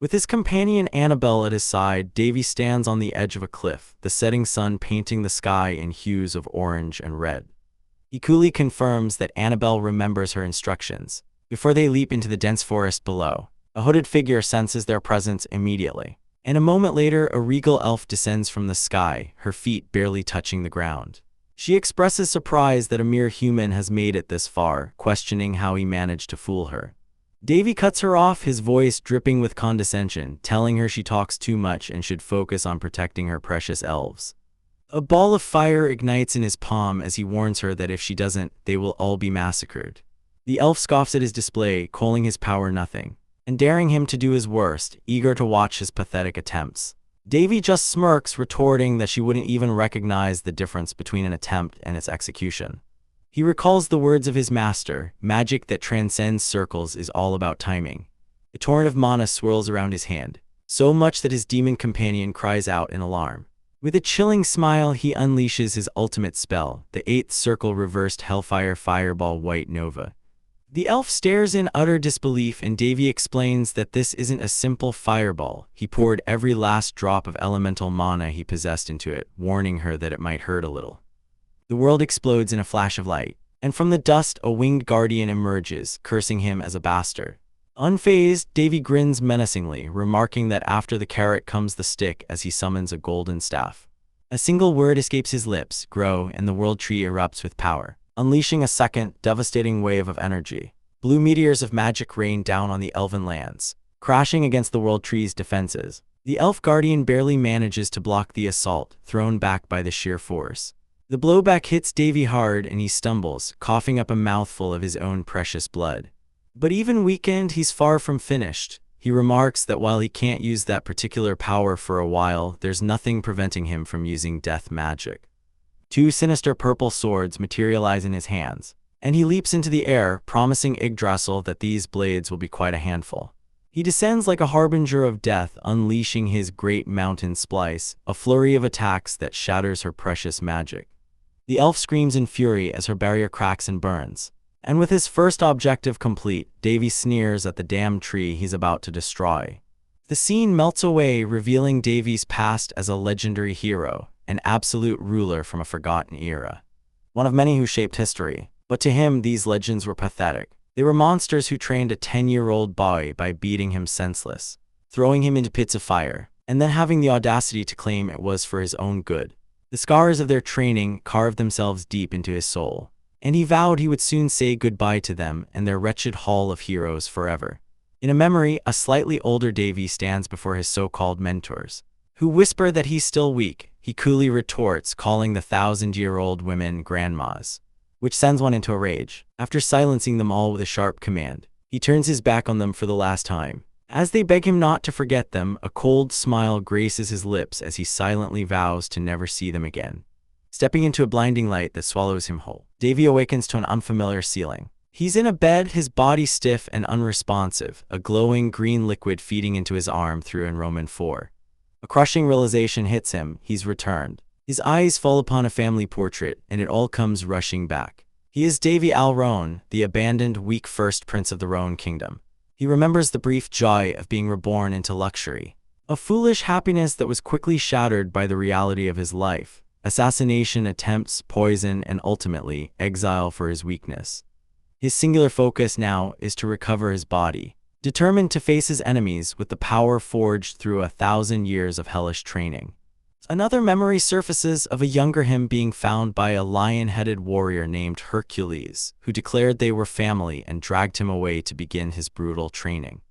With his companion Annabelle at his side, Davy stands on the edge of a cliff, the setting sun painting the sky in hues of orange and red. He coolly confirms that Annabelle remembers her instructions. Before they leap into the dense forest below, a hooded figure senses their presence immediately. And a moment later, a regal elf descends from the sky, her feet barely touching the ground. She expresses surprise that a mere human has made it this far, questioning how he managed to fool her. Davy cuts her off, his voice dripping with condescension, telling her she talks too much and should focus on protecting her precious elves. A ball of fire ignites in his palm as he warns her that if she doesn't, they will all be massacred. The elf scoffs at his display, calling his power nothing, and daring him to do his worst, eager to watch his pathetic attempts. Davy just smirks, retorting that she wouldn't even recognize the difference between an attempt and its execution. He recalls the words of his master, magic that transcends circles is all about timing. A torrent of mana swirls around his hand, so much that his demon companion cries out in alarm. With a chilling smile, he unleashes his ultimate spell, the 8th circle reversed Hellfire Fireball White Nova. The elf stares in utter disbelief, and Davy explains that this isn't a simple fireball. He poured every last drop of elemental mana he possessed into it, warning her that it might hurt a little. The world explodes in a flash of light, and from the dust a winged guardian emerges, cursing him as a bastard. Unfazed, Davy grins menacingly, remarking that after the carrot comes the stick as he summons a golden staff. A single word escapes his lips, grow, and the world tree erupts with power, unleashing a second, devastating wave of energy. Blue meteors of magic rain down on the elven lands, crashing against the world tree's defenses. The elf guardian barely manages to block the assault, thrown back by the sheer force. The blowback hits Davy hard and he stumbles, coughing up a mouthful of his own precious blood. But even weakened, he's far from finished. He remarks that while he can't use that particular power for a while, there's nothing preventing him from using death magic. 2 sinister purple swords materialize in his hands, and he leaps into the air, promising Yggdrasil that these blades will be quite a handful. He descends like a harbinger of death, unleashing his great mountain splice, a flurry of attacks that shatters her precious magic. The elf screams in fury as her barrier cracks and burns. And with his first objective complete, Davy sneers at the damned tree he's about to destroy. The scene melts away, revealing Davy's past as a legendary hero, an absolute ruler from a forgotten era. One of many who shaped history, but to him these legends were pathetic. They were monsters who trained a 10-year-old boy by beating him senseless, throwing him into pits of fire, and then having the audacity to claim it was for his own good. The scars of their training carved themselves deep into his soul, and he vowed he would soon say goodbye to them and their wretched hall of heroes forever. In a memory, a slightly older Davy stands before his so-called mentors, who whisper that he's still weak. He coolly retorts, calling the 1,000-year-old women grandmas, which sends one into a rage. After silencing them all with a sharp command, he turns his back on them for the last time. As they beg him not to forget them, a cold smile graces his lips as he silently vows to never see them again. Stepping into a blinding light that swallows him whole, Davy awakens to an unfamiliar ceiling. He's in a bed, his body stiff and unresponsive, a glowing green liquid feeding into his arm through enrollment 4. A crushing realization hits him: he's returned. His eyes fall upon a family portrait, and it all comes rushing back. He is Davy Al Roan, the abandoned, weak first prince of the Roan kingdom. He remembers the brief joy of being reborn into luxury, a foolish happiness that was quickly shattered by the reality of his life: assassination attempts, poison, and ultimately, exile for his weakness. His singular focus now is to recover his body, determined to face his enemies with the power forged through 1,000 years of hellish training. Another memory surfaces of a younger him being found by a lion-headed warrior named Hercules, who declared they were family and dragged him away to begin his brutal training.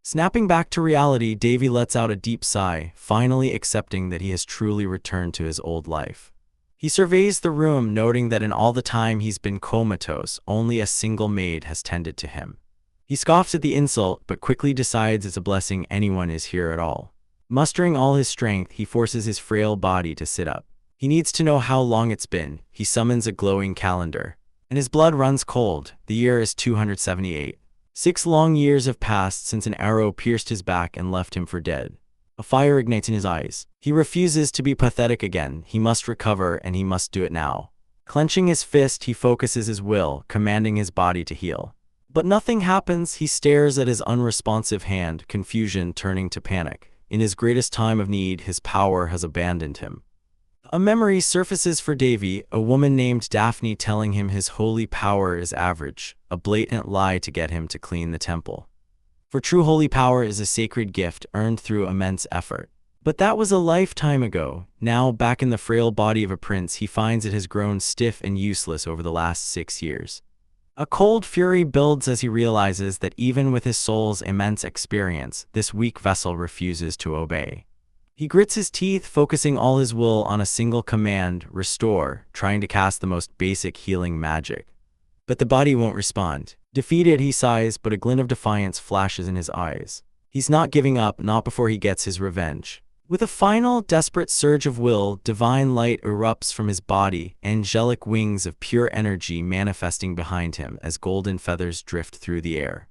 Snapping back to reality, Davy lets out a deep sigh, finally accepting that he has truly returned to his old life. He surveys the room, noting that in all the time he's been comatose, only a single maid has tended to him. He scoffs at the insult, but quickly decides it's a blessing anyone is here at all. Mustering all his strength, he forces his frail body to sit up. He needs to know how long it's been. He summons a glowing calendar, and his blood runs cold. The year is 278. 6 long years have passed since an arrow pierced his back and left him for dead. A fire ignites in his eyes. He refuses to be pathetic again. He must recover, and he must do it now. Clenching his fist, he focuses his will, commanding his body to heal. But nothing happens. He stares at his unresponsive hand, confusion turning to panic. In his greatest time of need, his power has abandoned him. A memory surfaces for Davy, a woman named Daphne telling him his holy power is average, a blatant lie to get him to clean the temple. For true holy power is a sacred gift earned through immense effort. But that was a lifetime ago. Now, back in the frail body of a prince, he finds it has grown stiff and useless over the last 6 years. A cold fury builds as he realizes that even with his soul's immense experience, this weak vessel refuses to obey. He grits his teeth, focusing all his will on a single command, restore, trying to cast the most basic healing magic. But the body won't respond. Defeated, he sighs, but a glint of defiance flashes in his eyes. He's not giving up, not before he gets his revenge. With a final, desperate surge of will, divine light erupts from his body, angelic wings of pure energy manifesting behind him as golden feathers drift through the air.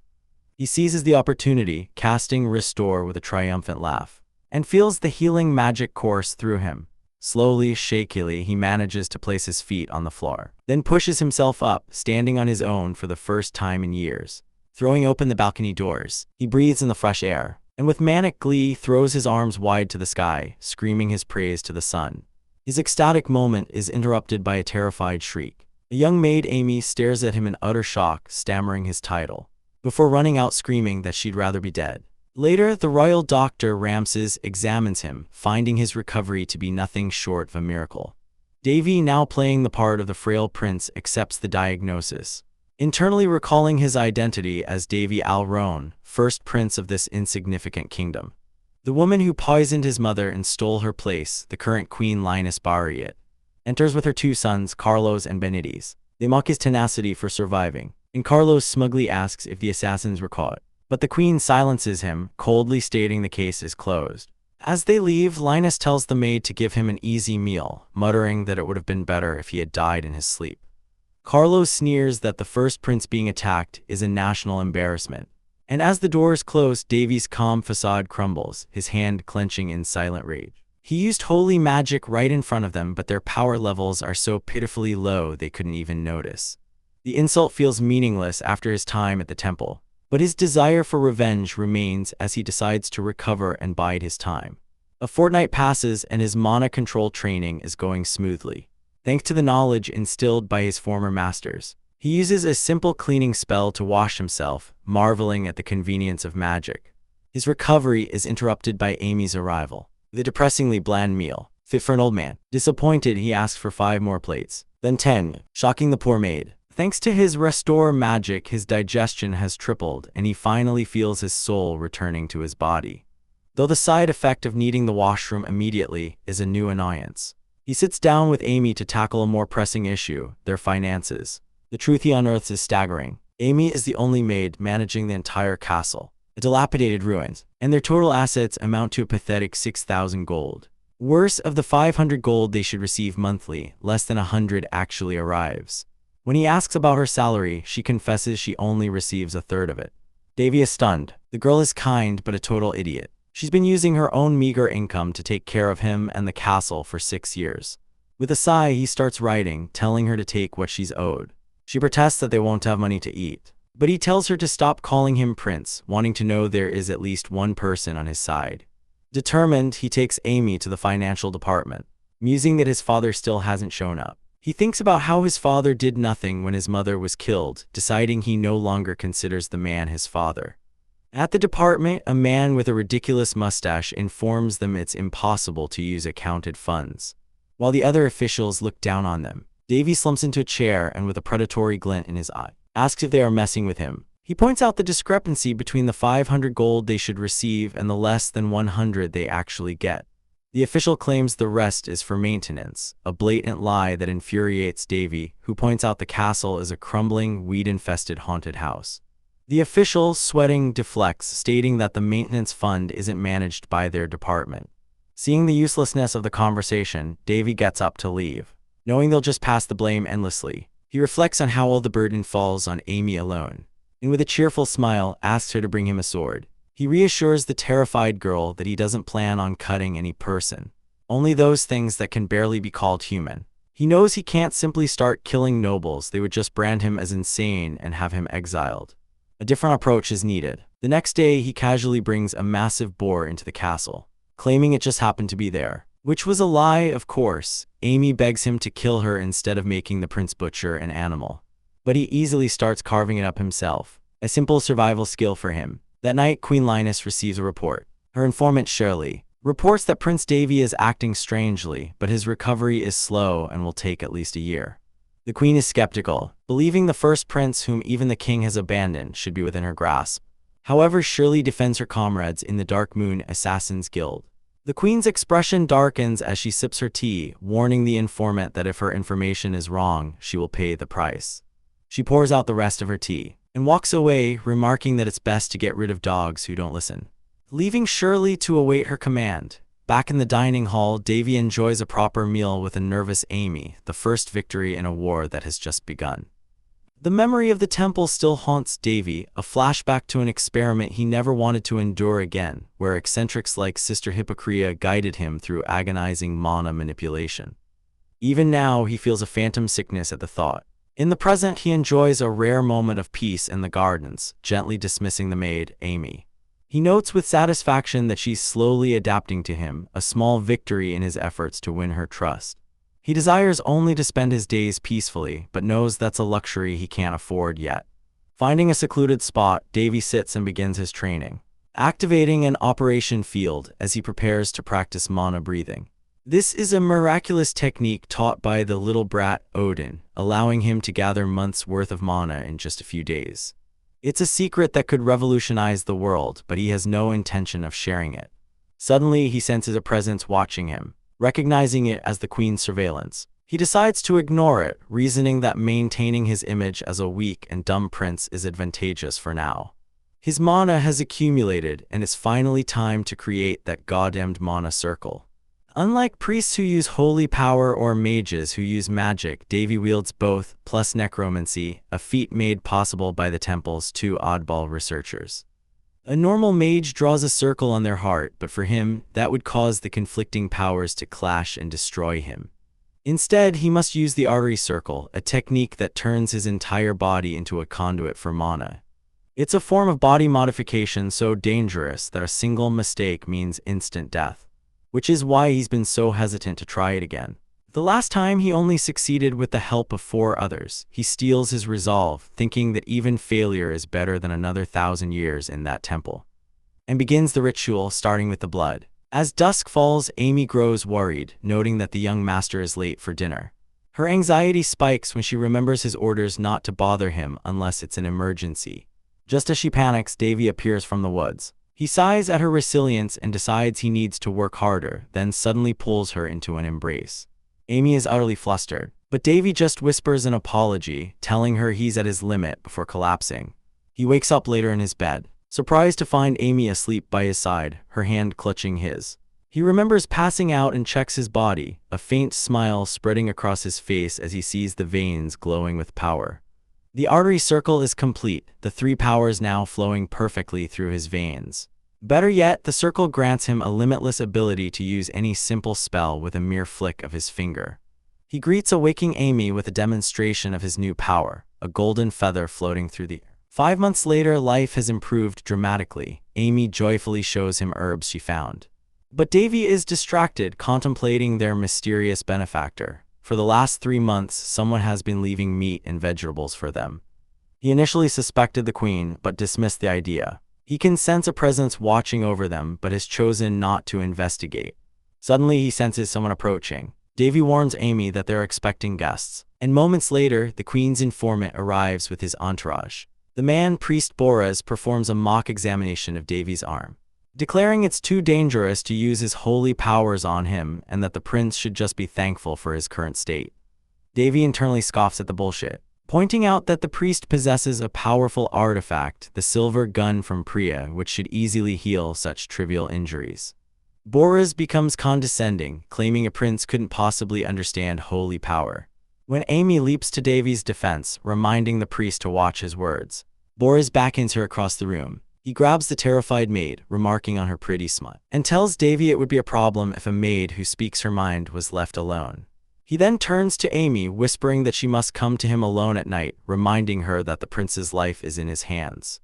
He seizes the opportunity, casting Restore with a triumphant laugh, and feels the healing magic course through him. Slowly, shakily, he manages to place his feet on the floor, then pushes himself up, standing on his own for the first time in years. Throwing open the balcony doors, he breathes in the fresh air, and with manic glee throws his arms wide to the sky, screaming his praise to the sun. His ecstatic moment is interrupted by a terrified shriek. A young maid, Amy, stares at him in utter shock, stammering his title, before running out screaming that she'd rather be dead. Later, the royal doctor, Ramses, examines him, finding his recovery to be nothing short of a miracle. Davy, now playing the part of the frail prince, accepts the diagnosis, internally recalling his identity as Davy Al-Roan, first prince of this insignificant kingdom. The woman who poisoned his mother and stole her place, the current queen Linus Bariat, enters with her 2 sons, Carlos and Benitez. They mock his tenacity for surviving, and Carlos smugly asks if the assassins were caught. But the queen silences him, coldly stating the case is closed. As they leave, Linus tells the maid to give him an easy meal, muttering that it would have been better if he had died in his sleep. Carlos sneers that the first prince being attacked is a national embarrassment. And as the doors close, Davy's calm facade crumbles, his hand clenching in silent rage. He used holy magic right in front of them, but their power levels are so pitifully low they couldn't even notice. The insult feels meaningless after his time at the temple, but his desire for revenge remains as he decides to recover and bide his time. A fortnight passes and his mana control training is going smoothly. Thanks to the knowledge instilled by his former masters, he uses a simple cleaning spell to wash himself, marveling at the convenience of magic. His recovery is interrupted by Amy's arrival. The depressingly bland meal, fit for an old man. Disappointed, he asks for 5 more plates, then 10, shocking the poor maid. Thanks to his Restore magic, his digestion has tripled, and he finally feels his soul returning to his body. Though the side effect of needing the washroom immediately is a new annoyance. He sits down with Amy to tackle a more pressing issue, their finances. The truth he unearths is staggering. Amy is the only maid managing the entire castle, a dilapidated ruins, and their total assets amount to a pathetic 6,000 gold. Worse, of the 500 gold they should receive monthly, less than 100 actually arrives. When he asks about her salary, she confesses she only receives 1/3 of it. Davy is stunned. The girl is kind, but a total idiot. She's been using her own meager income to take care of him and the castle for 6 years. With a sigh, he starts writing, telling her to take what she's owed. She protests that they won't have money to eat, but he tells her to stop calling him prince, wanting to know there is at least one person on his side. Determined, he takes Amy to the financial department, musing that his father still hasn't shown up. He thinks about how his father did nothing when his mother was killed, deciding he no longer considers the man his father. At the department, a man with a ridiculous mustache informs them it's impossible to use accounted funds. While the other officials look down on them, Davy slumps into a chair and with a predatory glint in his eye, asks if they are messing with him. He points out the discrepancy between the 500 gold they should receive and the less than 100 they actually get. The official claims the rest is for maintenance, a blatant lie that infuriates Davy, who points out the castle is a crumbling, weed-infested haunted house. The official, sweating, deflects, stating that the maintenance fund isn't managed by their department. Seeing the uselessness of the conversation, Davy gets up to leave. Knowing they'll just pass the blame endlessly, he reflects on how all the burden falls on Amy alone, and with a cheerful smile asks her to bring him a sword. He reassures the terrified girl that he doesn't plan on cutting any person, only those things that can barely be called human. He knows he can't simply start killing nobles, they would just brand him as insane and have him exiled. A different approach is needed. The next day, he casually brings a massive boar into the castle, claiming it just happened to be there. Which was a lie, of course. Amy begs him to kill her instead of making the prince butcher an animal. But he easily starts carving it up himself. A simple survival skill for him. That night, Queen Linus receives a report. Her informant, Shirley, reports that Prince Davy is acting strangely, but his recovery is slow and will take at least a year. The queen is skeptical, believing the first prince whom even the king has abandoned should be within her grasp. However, Shirley defends her comrades in the Dark Moon Assassins Guild. The queen's expression darkens as she sips her tea, warning the informant that if her information is wrong, she will pay the price. She pours out the rest of her tea and walks away, remarking that it's best to get rid of dogs who don't listen, leaving Shirley to await her command. Back in the dining hall, Davy enjoys a proper meal with a nervous Amy, the first victory in a war that has just begun. The memory of the temple still haunts Davy, a flashback to an experiment he never wanted to endure again, where eccentrics like Sister Hippocrea guided him through agonizing mana manipulation. Even now, he feels a phantom sickness at the thought. In the present, he enjoys a rare moment of peace in the gardens, gently dismissing the maid, Amy. He notes with satisfaction that she's slowly adapting to him, a small victory in his efforts to win her trust. He desires only to spend his days peacefully, but knows that's a luxury he can't afford yet. Finding a secluded spot, Davy sits and begins his training, activating an operation field as he prepares to practice mana breathing. This is a miraculous technique taught by the little brat Odin, allowing him to gather months' worth of mana in just a few days. It's a secret that could revolutionize the world, but he has no intention of sharing it. Suddenly, he senses a presence watching him. Recognizing it as the queen's surveillance, he decides to ignore it, reasoning that maintaining his image as a weak and dumb prince is advantageous for now. His mana has accumulated, and it's finally time to create that goddamned mana circle. Unlike priests who use holy power or mages who use magic, Davy wields both, plus necromancy, a feat made possible by the temple's two oddball researchers. A normal mage draws a circle on their heart, but for him, that would cause the conflicting powers to clash and destroy him. Instead, he must use the artery circle, a technique that turns his entire body into a conduit for mana. It's a form of body modification so dangerous that a single mistake means instant death, which is why he's been so hesitant to try it again. The last time he only succeeded with the help of 4 others. He steels his resolve, thinking that even failure is better than another 1,000 years in that temple, and begins the ritual, starting with the blood. As dusk falls, Amy grows worried, noting that the young master is late for dinner. Her anxiety spikes when she remembers his orders not to bother him unless it's an emergency. Just as she panics, Davy appears from the woods. He sighs at her resilience and decides he needs to work harder, then suddenly pulls her into an embrace. Amy is utterly flustered, but Davy just whispers an apology, telling her he's at his limit before collapsing. He wakes up later in his bed, surprised to find Amy asleep by his side, her hand clutching his. He remembers passing out and checks his body, a faint smile spreading across his face as he sees the veins glowing with power. The artery circle is complete, the 3 powers now flowing perfectly through his veins. Better yet, the circle grants him a limitless ability to use any simple spell with a mere flick of his finger. He greets a waking Amy with a demonstration of his new power, a golden feather floating through the air. 5 months later, life has improved dramatically. Amy joyfully shows him herbs she found. But Davy is distracted, contemplating their mysterious benefactor. For the last 3 months, someone has been leaving meat and vegetables for them. He initially suspected the queen, but dismissed the idea. He can sense a presence watching over them, but has chosen not to investigate. Suddenly, he senses someone approaching. Davy warns Amy that they're expecting guests, and moments later, the queen's informant arrives with his entourage. The man, Priest Boras, performs a mock examination of Davy's arm, declaring it's too dangerous to use his holy powers on him and that the prince should just be thankful for his current state. Davy internally scoffs at the bullshit, pointing out that the priest possesses a powerful artifact, the silver gun from Priya, which should easily heal such trivial injuries. Boras becomes condescending, claiming a prince couldn't possibly understand holy power. When Amy leaps to Davy's defense, reminding the priest to watch his words, Boras beckons her across the room. He grabs the terrified maid, remarking on her pretty smut, and tells Davy it would be a problem if a maid who speaks her mind was left alone. He then turns to Amy, whispering that she must come to him alone at night, reminding her that the prince's life is in his hands.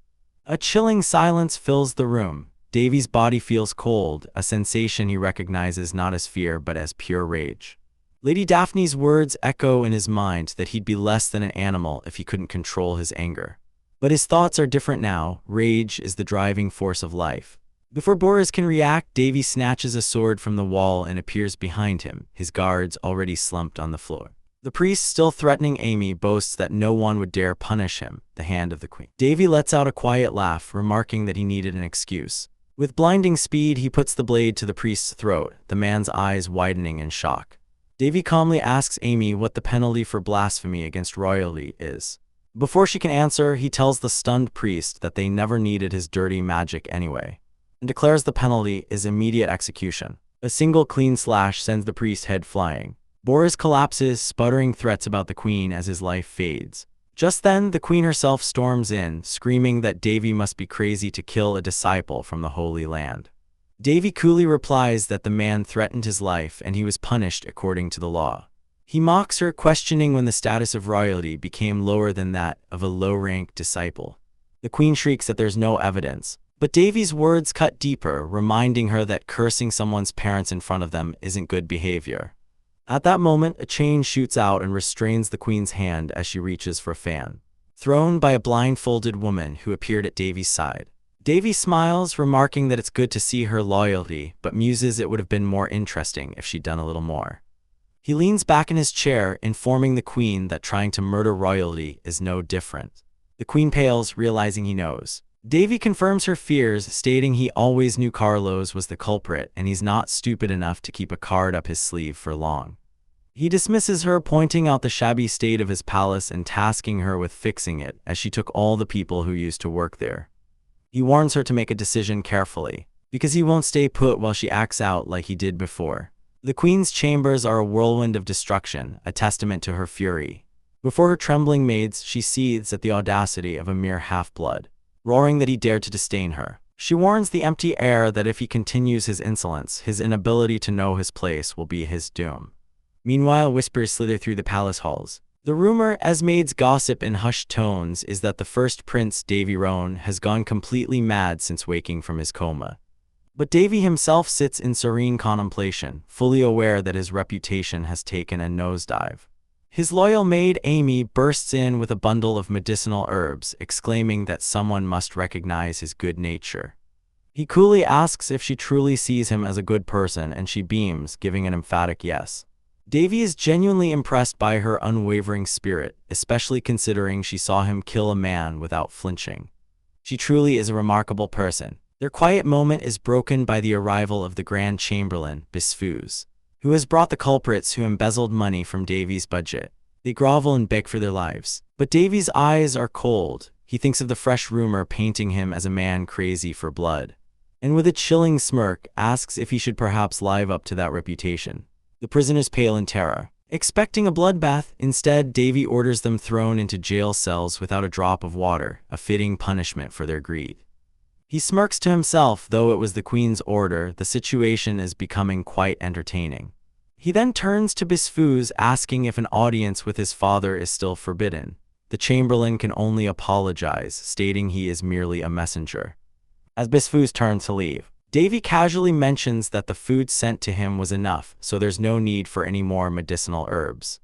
A chilling silence fills the room. Davy's body feels cold, a sensation he recognizes not as fear but as pure rage. Lady Daphne's words echo in his mind that he'd be less than an animal if he couldn't control his anger. But his thoughts are different now. Rage is the driving force of life. Before Boris can react, Davy snatches a sword from the wall and appears behind him, his guards already slumped on the floor. The priest, still threatening Amy, boasts that no one would dare punish him, the hand of the queen. Davy lets out a quiet laugh, remarking that he needed an excuse. With blinding speed, he puts the blade to the priest's throat, the man's eyes widening in shock. Davy calmly asks Amy what the penalty for blasphemy against royalty is. Before she can answer, he tells the stunned priest that they never needed his dirty magic anyway, and declares the penalty is immediate execution. A single clean slash sends the priest's head flying. Boris collapses, sputtering threats about the queen as his life fades. Just then, the queen herself storms in, screaming that Davy must be crazy to kill a disciple from the Holy Land. Davy coolly replies that the man threatened his life and he was punished according to the law. He mocks her, questioning when the status of royalty became lower than that of a low-ranked disciple. The queen shrieks that there's no evidence, but Davy's words cut deeper, reminding her that cursing someone's parents in front of them isn't good behavior. At that moment, a chain shoots out and restrains the queen's hand as she reaches for a fan, thrown by a blindfolded woman who appeared at Davy's side. Davy smiles, remarking that it's good to see her loyalty, but muses it would have been more interesting if she'd done a little more. He leans back in his chair, informing the queen that trying to murder royalty is no different. The queen pales, realizing he knows. Davy confirms her fears, stating he always knew Carlos was the culprit and he's not stupid enough to keep a card up his sleeve for long. He dismisses her, pointing out the shabby state of his palace and tasking her with fixing it, as she took all the people who used to work there. He warns her to make a decision carefully, because he won't stay put while she acts out like he did before. The queen's chambers are a whirlwind of destruction, a testament to her fury. Before her trembling maids, she seethes at the audacity of a mere half-blood, roaring that he dared to disdain her. She warns the empty air that if he continues his insolence, his inability to know his place will be his doom. Meanwhile, whispers slither through the palace halls. The rumor, as maids gossip in hushed tones, is that the first prince, Davy Roan, has gone completely mad since waking from his coma. But Davy himself sits in serene contemplation, fully aware that his reputation has taken a nosedive. His loyal maid, Amy, bursts in with a bundle of medicinal herbs, exclaiming that someone must recognize his good nature. He coolly asks if she truly sees him as a good person, and she beams, giving an emphatic yes. Davy is genuinely impressed by her unwavering spirit, especially considering she saw him kill a man without flinching. She truly is a remarkable person. Their quiet moment is broken by the arrival of the Grand Chamberlain, Bisfuz, who has brought the culprits who embezzled money from Davy's budget. They grovel and beg for their lives. But Davy's eyes are cold. He thinks of the fresh rumor painting him as a man crazy for blood, and with a chilling smirk asks if he should perhaps live up to that reputation. The prisoners pale in terror, expecting a bloodbath. Instead, Davy orders them thrown into jail cells without a drop of water, a fitting punishment for their greed. He smirks to himself, though it was the queen's order. The situation is becoming quite entertaining. He then turns to Bisfuz, asking if an audience with his father is still forbidden. The chamberlain can only apologize, stating he is merely a messenger. As Bisfuz turns to leave, Davy casually mentions that the food sent to him was enough, so there's no need for any more medicinal herbs.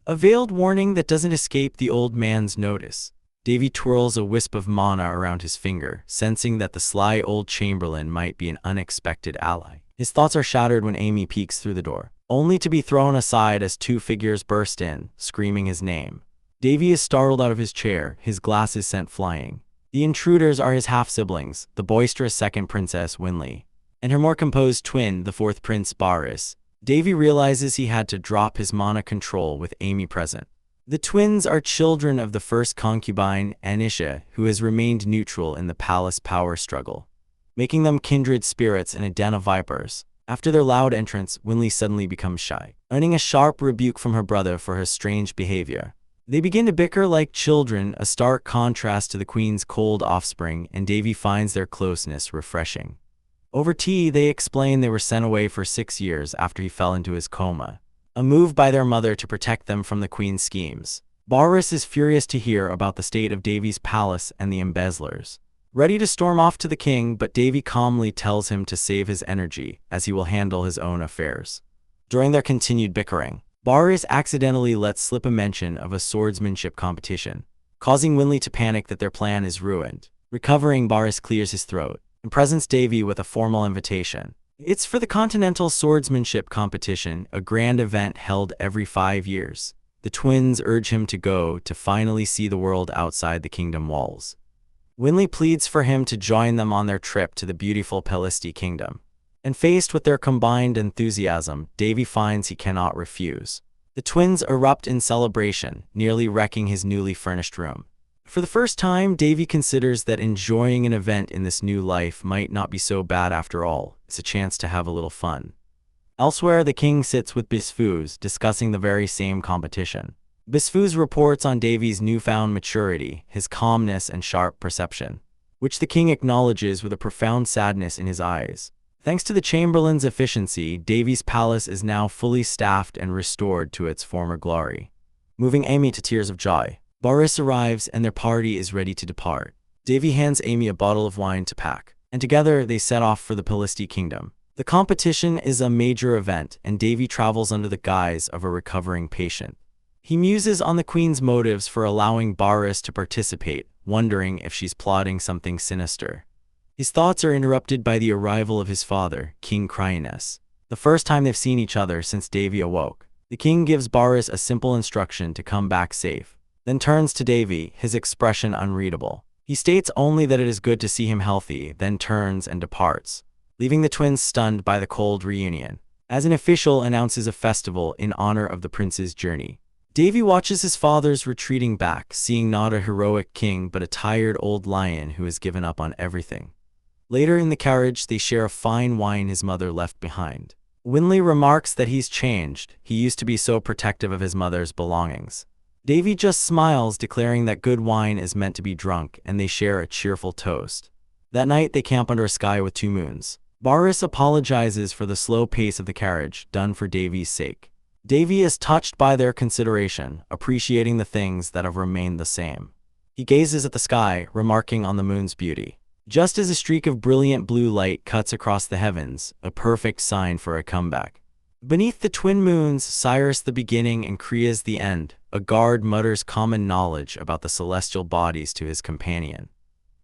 A veiled warning that doesn't escape the old man's notice. Davy twirls a wisp of mana around his finger, sensing that the sly old chamberlain might be an unexpected ally. His thoughts are shattered when Amy peeks through the door, only to be thrown aside as two figures burst in, screaming his name. Davy is startled out of his chair, his glasses sent flying. The intruders are his half-siblings, the boisterous second princess Winley, and her more composed twin, the fourth prince Boris. Davy realizes he had to drop his mana control with Amy present. The twins are children of the first concubine, Anisha, who has remained neutral in the palace power struggle, making them kindred spirits in a den of vipers. After their loud entrance, Winley suddenly becomes shy, earning a sharp rebuke from her brother for her strange behavior. They begin to bicker like children, a stark contrast to the queen's cold offspring, and Davy finds their closeness refreshing. Over tea, they explain they were sent away for 6 years after he fell into his coma, a move by their mother to protect them from the queen's schemes. Boris is furious to hear about the state of Davy's palace and the embezzlers. ready to storm off to the king, but Davy calmly tells him to save his energy, as he will handle his own affairs. During their continued bickering, Boris accidentally lets slip a mention of a swordsmanship competition, causing Winley to panic that their plan is ruined. Recovering, Boris clears his throat and presents Davy with a formal invitation. It's for the Continental Swordsmanship Competition, a grand event held every 5 years. The twins urge him to go to finally see the world outside the kingdom walls. Winley pleads for him to join them on their trip to the beautiful Pelisti kingdom. And faced with their combined enthusiasm, Davy finds he cannot refuse. The twins erupt in celebration, nearly wrecking his newly furnished room. For the first time, Davy considers that enjoying an event in this new life might not be so bad after all. It's a chance to have a little fun. Elsewhere, the king sits with Bisfuz, discussing the very same competition. Bisfuz reports on Davy's newfound maturity, his calmness and sharp perception, which the king acknowledges with a profound sadness in his eyes. Thanks to the Chamberlain's efficiency, Davy's palace is now fully staffed and restored to its former glory. Moving Amy to tears of joy, Boris arrives and their party is ready to depart. Davy hands Amy a bottle of wine to pack, and together they set off for the Pelisti kingdom. The competition is a major event, and Davy travels under the guise of a recovering patient. He muses on the queen's motives for allowing Boris to participate, wondering if she's plotting something sinister. His thoughts are interrupted by the arrival of his father, King Cryonis. The first time they've seen each other since Davy awoke. The king gives Boris a simple instruction to come back safe, then turns to Davy, his expression unreadable. He states only that it is good to see him healthy, then turns and departs, leaving the twins stunned by the cold reunion. As an official announces a festival in honor of the prince's journey, Davy watches his father's retreating back, seeing not a heroic king but a tired old lion who has given up on everything. Later in the carriage, they share a fine wine his mother left behind. Winley remarks that he's changed. He used to be so protective of his mother's belongings. Davy just smiles, declaring that good wine is meant to be drunk, and they share a cheerful toast. That night, they camp under a sky with 2 moons. Boris apologizes for the slow pace of the carriage, done for Davy's sake. Davy is touched by their consideration, appreciating the things that have remained the same. He gazes at the sky, remarking on the moon's beauty. Just as a streak of brilliant blue light cuts across the heavens, a perfect sign for a comeback. Beneath the twin moons, Cyrus the beginning and Krias the end, a guard mutters common knowledge about the celestial bodies to his companion.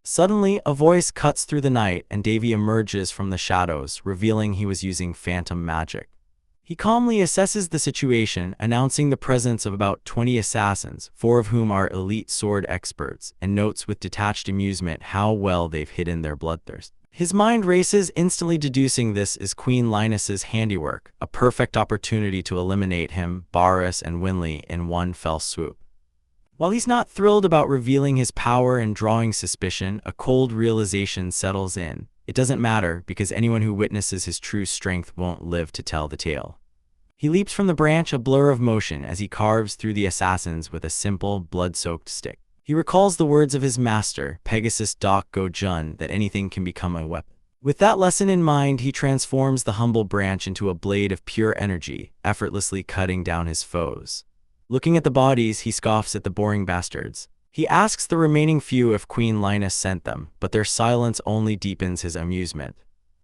Suddenly, a voice cuts through the night and Davy emerges from the shadows, revealing he was using phantom magic. He calmly assesses the situation, announcing the presence of about 20 assassins, 4 of whom are elite sword experts, and notes with detached amusement how well they've hidden their bloodthirst. His mind races, instantly deducing this is Queen Linus's handiwork, a perfect opportunity to eliminate him, Boris, and Winley in one fell swoop. While he's not thrilled about revealing his power and drawing suspicion, a cold realization settles in. It doesn't matter, because anyone who witnesses his true strength won't live to tell the tale. He leaps from the branch, a blur of motion, as he carves through the assassins with a simple, blood-soaked stick. He recalls the words of his master, Pegasus Doc Go Jun, that anything can become a weapon. With that lesson in mind, he transforms the humble branch into a blade of pure energy, effortlessly cutting down his foes. Looking at the bodies, he scoffs at the boring bastards. He asks the remaining few if Queen Linus sent them, but their silence only deepens his amusement.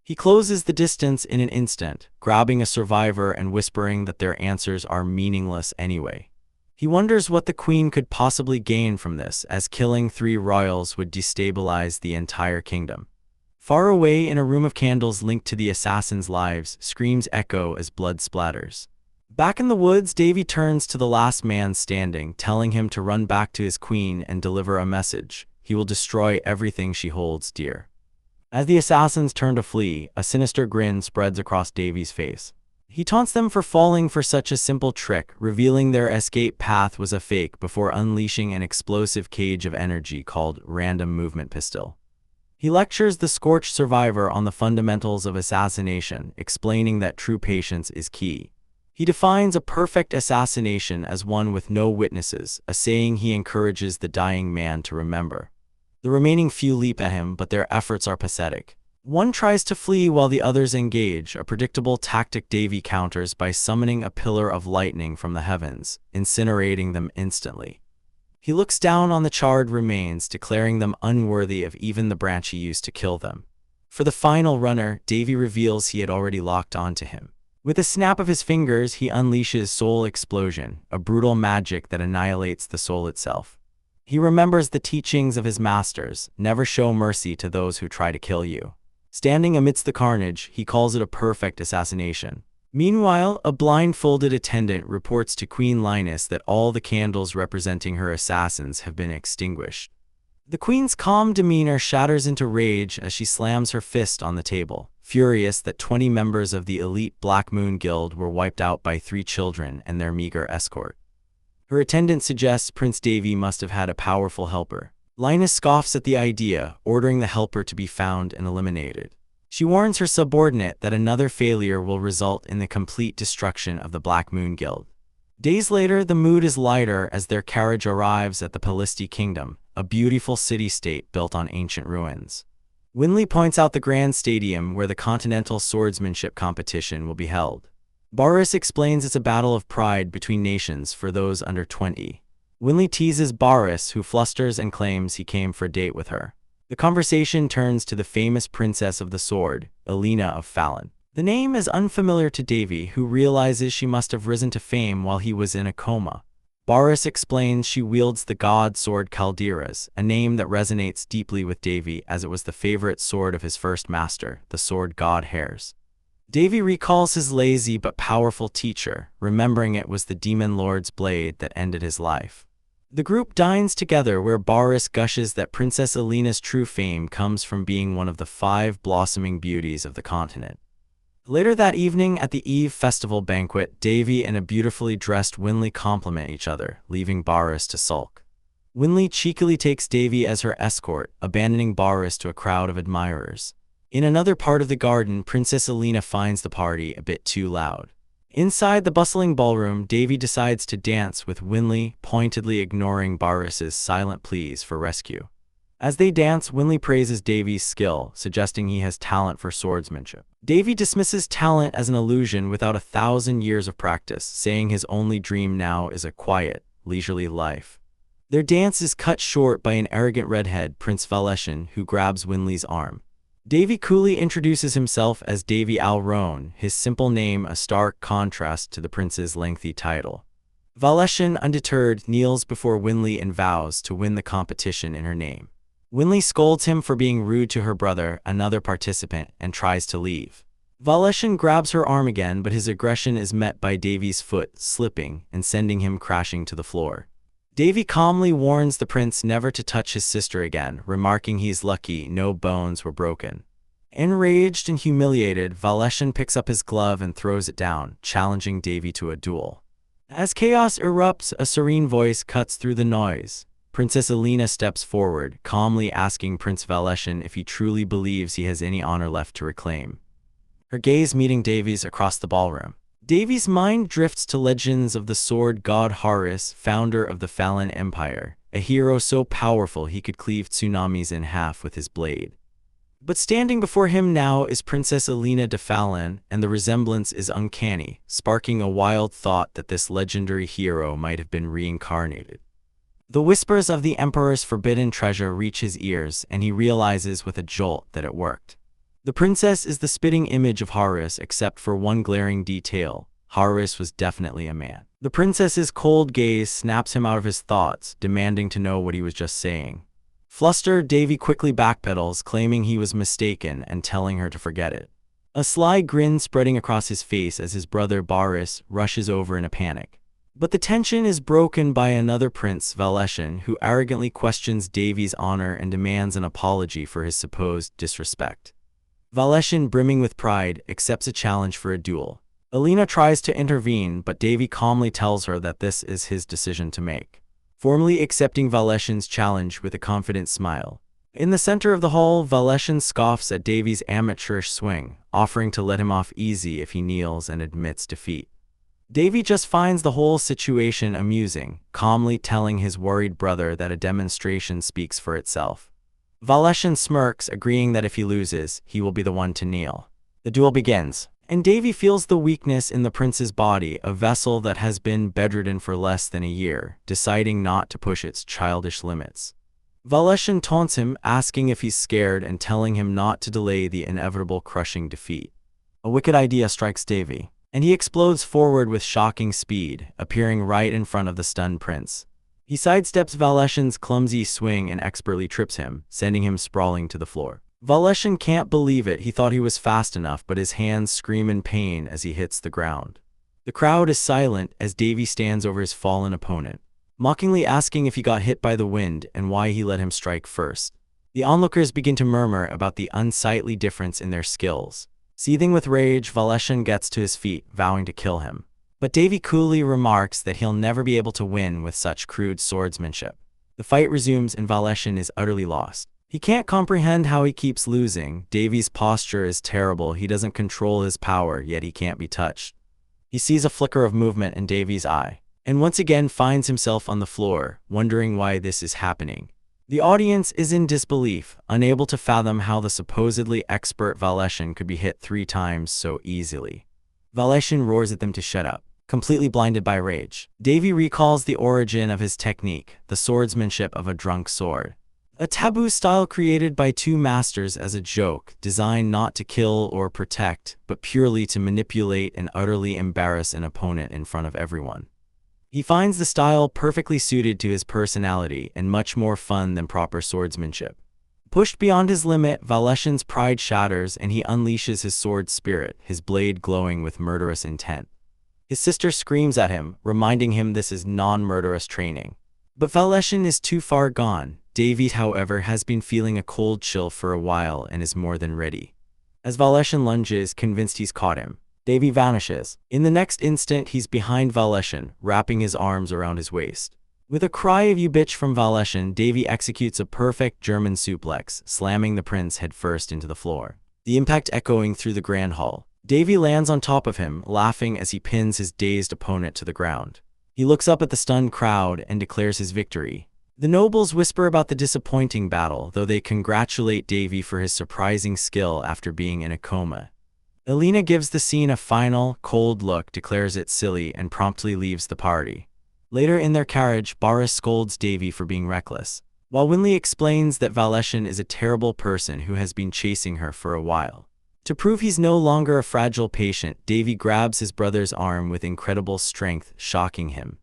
He closes the distance in an instant, grabbing a survivor and whispering that their answers are meaningless anyway. He wonders what the queen could possibly gain from this, as killing 3 royals would destabilize the entire kingdom. Far away in a room of candles linked to the assassins' lives, screams echo as blood splatters. Back in the woods, Davy turns to the last man standing, telling him to run back to his queen and deliver a message. He will destroy everything she holds dear. As the assassins turn to flee, a sinister grin spreads across Davy's face. He taunts them for falling for such a simple trick, revealing their escape path was a fake before unleashing an explosive cage of energy called Random Movement Pistol. He lectures the scorched survivor on the fundamentals of assassination, explaining that true patience is key. He defines a perfect assassination as one with no witnesses, a saying he encourages the dying man to remember. The remaining few leap at him, but their efforts are pathetic. One tries to flee while the others engage, a predictable tactic Davy counters by summoning a pillar of lightning from the heavens, incinerating them instantly. He looks down on the charred remains, declaring them unworthy of even the branch he used to kill them. For the final runner, Davy reveals he had already locked onto him. With a snap of his fingers, he unleashes Soul Explosion, a brutal magic that annihilates the soul itself. He remembers the teachings of his masters: never show mercy to those who try to kill you. Standing amidst the carnage, he calls it a perfect assassination. Meanwhile, a blindfolded attendant reports to Queen Linus that all the candles representing her assassins have been extinguished. The queen's calm demeanor shatters into rage as she slams her fist on the table, furious that 20 members of the elite Black Moon Guild were wiped out by 3 children and their meager escort. Her attendant suggests Prince Davy must have had a powerful helper. Linus scoffs at the idea, ordering the helper to be found and eliminated. She warns her subordinate that another failure will result in the complete destruction of the Black Moon Guild. Days later, the mood is lighter as their carriage arrives at the Pelisti Kingdom, a beautiful city-state built on ancient ruins. Winley points out the grand stadium where the Continental Swordsmanship competition will be held. Boris explains it's a battle of pride between nations for those under 20. Winley teases Boris, who flusters and claims he came for a date with her. The conversation turns to the famous Princess of the Sword, Elena of Fallon. The name is unfamiliar to Davy, who realizes she must have risen to fame while he was in a coma. Boris explains she wields the god sword Calderas, a name that resonates deeply with Davy as it was the favorite sword of his first master, the sword god Hares. Davy recalls his lazy but powerful teacher, remembering it was the Demon Lord's blade that ended his life. The group dines together where Boris gushes that Princess Elena's true fame comes from being one of the 5 blossoming beauties of the continent. Later that evening at the Eve Festival banquet, Davy and a beautifully dressed Winley compliment each other, leaving Boris to sulk. Winley cheekily takes Davy as her escort, abandoning Boris to a crowd of admirers. In another part of the garden, Princess Elena finds the party a bit too loud. Inside the bustling ballroom, Davy decides to dance with Winley, pointedly ignoring Boris's silent pleas for rescue. As they dance, Winley praises Davy's skill, suggesting he has talent for swordsmanship. Davy dismisses talent as an illusion without 1,000 years of practice, saying his only dream now is a quiet, leisurely life. Their dance is cut short by an arrogant redhead, Prince Valeshan, who grabs Winley's arm. Davy coolly introduces himself as Davy Alrone, his simple name a stark contrast to the prince's lengthy title. Valeshan, undeterred, kneels before Winley and vows to win the competition in her name. Winley scolds him for being rude to her brother, another participant, and tries to leave. Valeshan grabs her arm again, but his aggression is met by Davy's foot slipping and sending him crashing to the floor. Davy calmly warns the prince never to touch his sister again, remarking he's lucky no bones were broken. Enraged and humiliated, Valeshan picks up his glove and throws it down, challenging Davy to a duel. As chaos erupts, a serene voice cuts through the noise. Princess Elena steps forward, calmly asking Prince Valeshan if he truly believes he has any honor left to reclaim. Her gaze meeting Davy's across the ballroom. Davy's mind drifts to legends of the sword god Horus, founder of the Fallon Empire, a hero so powerful he could cleave tsunamis in half with his blade. But standing before him now is Princess Elena de Fallon, and the resemblance is uncanny, sparking a wild thought that this legendary hero might have been reincarnated. The whispers of the Emperor's forbidden treasure reach his ears, and he realizes with a jolt that it worked. The princess is the spitting image of Horus, except for one glaring detail: Horus was definitely a man. The princess's cold gaze snaps him out of his thoughts, demanding to know what he was just saying. Flustered, Davy quickly backpedals, claiming he was mistaken and telling her to forget it. A sly grin spreading across his face as his brother Boris rushes over in a panic. But the tension is broken by another prince, Valeshan, who arrogantly questions Davy's honor and demands an apology for his supposed disrespect. Valeshan, brimming with pride, accepts a challenge for a duel. Elena tries to intervene, but Davy calmly tells her that this is his decision to make, formally accepting Valeshan's challenge with a confident smile. In the center of the hall, Valeshan scoffs at Davy's amateurish swing, offering to let him off easy if he kneels and admits defeat. Davy just finds the whole situation amusing, calmly telling his worried brother that a demonstration speaks for itself. Valeshan smirks, agreeing that if he loses, he will be the one to kneel. The duel begins. And Davy feels the weakness in the prince's body, a vessel that has been bedridden for less than a year, deciding not to push its childish limits. Valeshan taunts him, asking if he's scared and telling him not to delay the inevitable crushing defeat. A wicked idea strikes Davy, and he explodes forward with shocking speed, appearing right in front of the stunned prince. He sidesteps Valeshan's clumsy swing and expertly trips him, sending him sprawling to the floor. Valeshan can't believe it. He thought he was fast enough, but his hands scream in pain as he hits the ground. The crowd is silent as Davy stands over his fallen opponent, mockingly asking if he got hit by the wind and why he let him strike first. The onlookers begin to murmur about the unsightly difference in their skills. Seething with rage, Valeshan gets to his feet, vowing to kill him. But Davy coolly remarks that he'll never be able to win with such crude swordsmanship. The fight resumes and Valeshan is utterly lost. He can't comprehend how he keeps losing. Davy's posture is terrible. He doesn't control his power, yet he can't be touched. He sees a flicker of movement in Davy's eye, and once again finds himself on the floor, wondering why this is happening. The audience is in disbelief, unable to fathom how the supposedly expert Valeshan could be hit 3 times so easily. Valeshan roars at them to shut up, completely blinded by rage. Davy recalls the origin of his technique, the swordsmanship of a drunk sword. A taboo style created by 2 masters as a joke, designed not to kill or protect, but purely to manipulate and utterly embarrass an opponent in front of everyone. He finds the style perfectly suited to his personality and much more fun than proper swordsmanship. Pushed beyond his limit, Valeshan's pride shatters and he unleashes his sword spirit, his blade glowing with murderous intent. His sister screams at him, reminding him this is non-murderous training. But Valeshan is too far gone. Davy, however, has been feeling a cold chill for a while and is more than ready. As Valeshan lunges, convinced he's caught him, Davy vanishes. In the next instant, he's behind Valeshan, wrapping his arms around his waist. With a cry of "you bitch" from Valeshan, Davy executes a perfect German suplex, slamming the prince headfirst into the floor. The impact echoing through the grand hall. Davy lands on top of him, laughing as he pins his dazed opponent to the ground. He looks up at the stunned crowd and declares his victory. The nobles whisper about the disappointing battle, though they congratulate Davy for his surprising skill after being in a coma. Elena gives the scene a final, cold look, declares it silly, and promptly leaves the party. Later in their carriage, Boris scolds Davy for being reckless, while Winley explains that Valeshan is a terrible person who has been chasing her for a while. To prove he's no longer a fragile patient, Davy grabs his brother's arm with incredible strength, shocking him,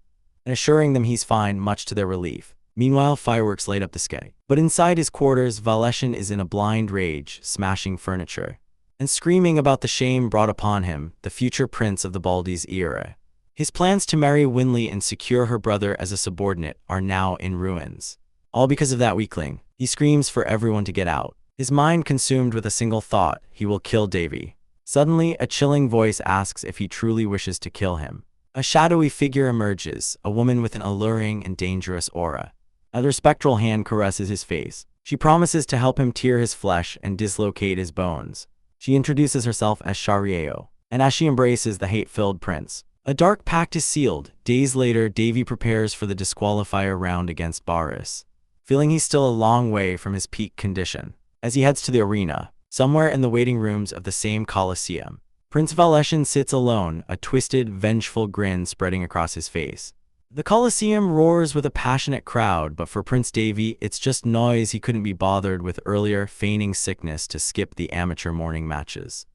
and assuring them he's fine, much to their relief. Meanwhile, fireworks light up the sky. But inside his quarters, Valeshan is in a blind rage, smashing furniture and screaming about the shame brought upon him, the future prince of the Baldi's era. His plans to marry Winley and secure her brother as a subordinate are now in ruins. All because of that weakling. He screams for everyone to get out, his mind consumed with a single thought: he will kill Davy. Suddenly, a chilling voice asks if he truly wishes to kill him. A shadowy figure emerges, a woman with an alluring and dangerous aura. Her spectral hand caresses his face. She promises to help him tear his flesh and dislocate his bones. She introduces herself as Sharieo, and as she embraces the hate-filled prince, a dark pact is sealed. Days later, Davy prepares for the disqualifier round against Boris, feeling he's still a long way from his peak condition. As he heads to the arena, somewhere in the waiting rooms of the same Colosseum, Prince Valeshan sits alone, a twisted, vengeful grin spreading across his face. The Colosseum roars with a passionate crowd, but for Prince Davy, it's just noise. He couldn't be bothered with earlier, feigning sickness to skip the amateur morning matches.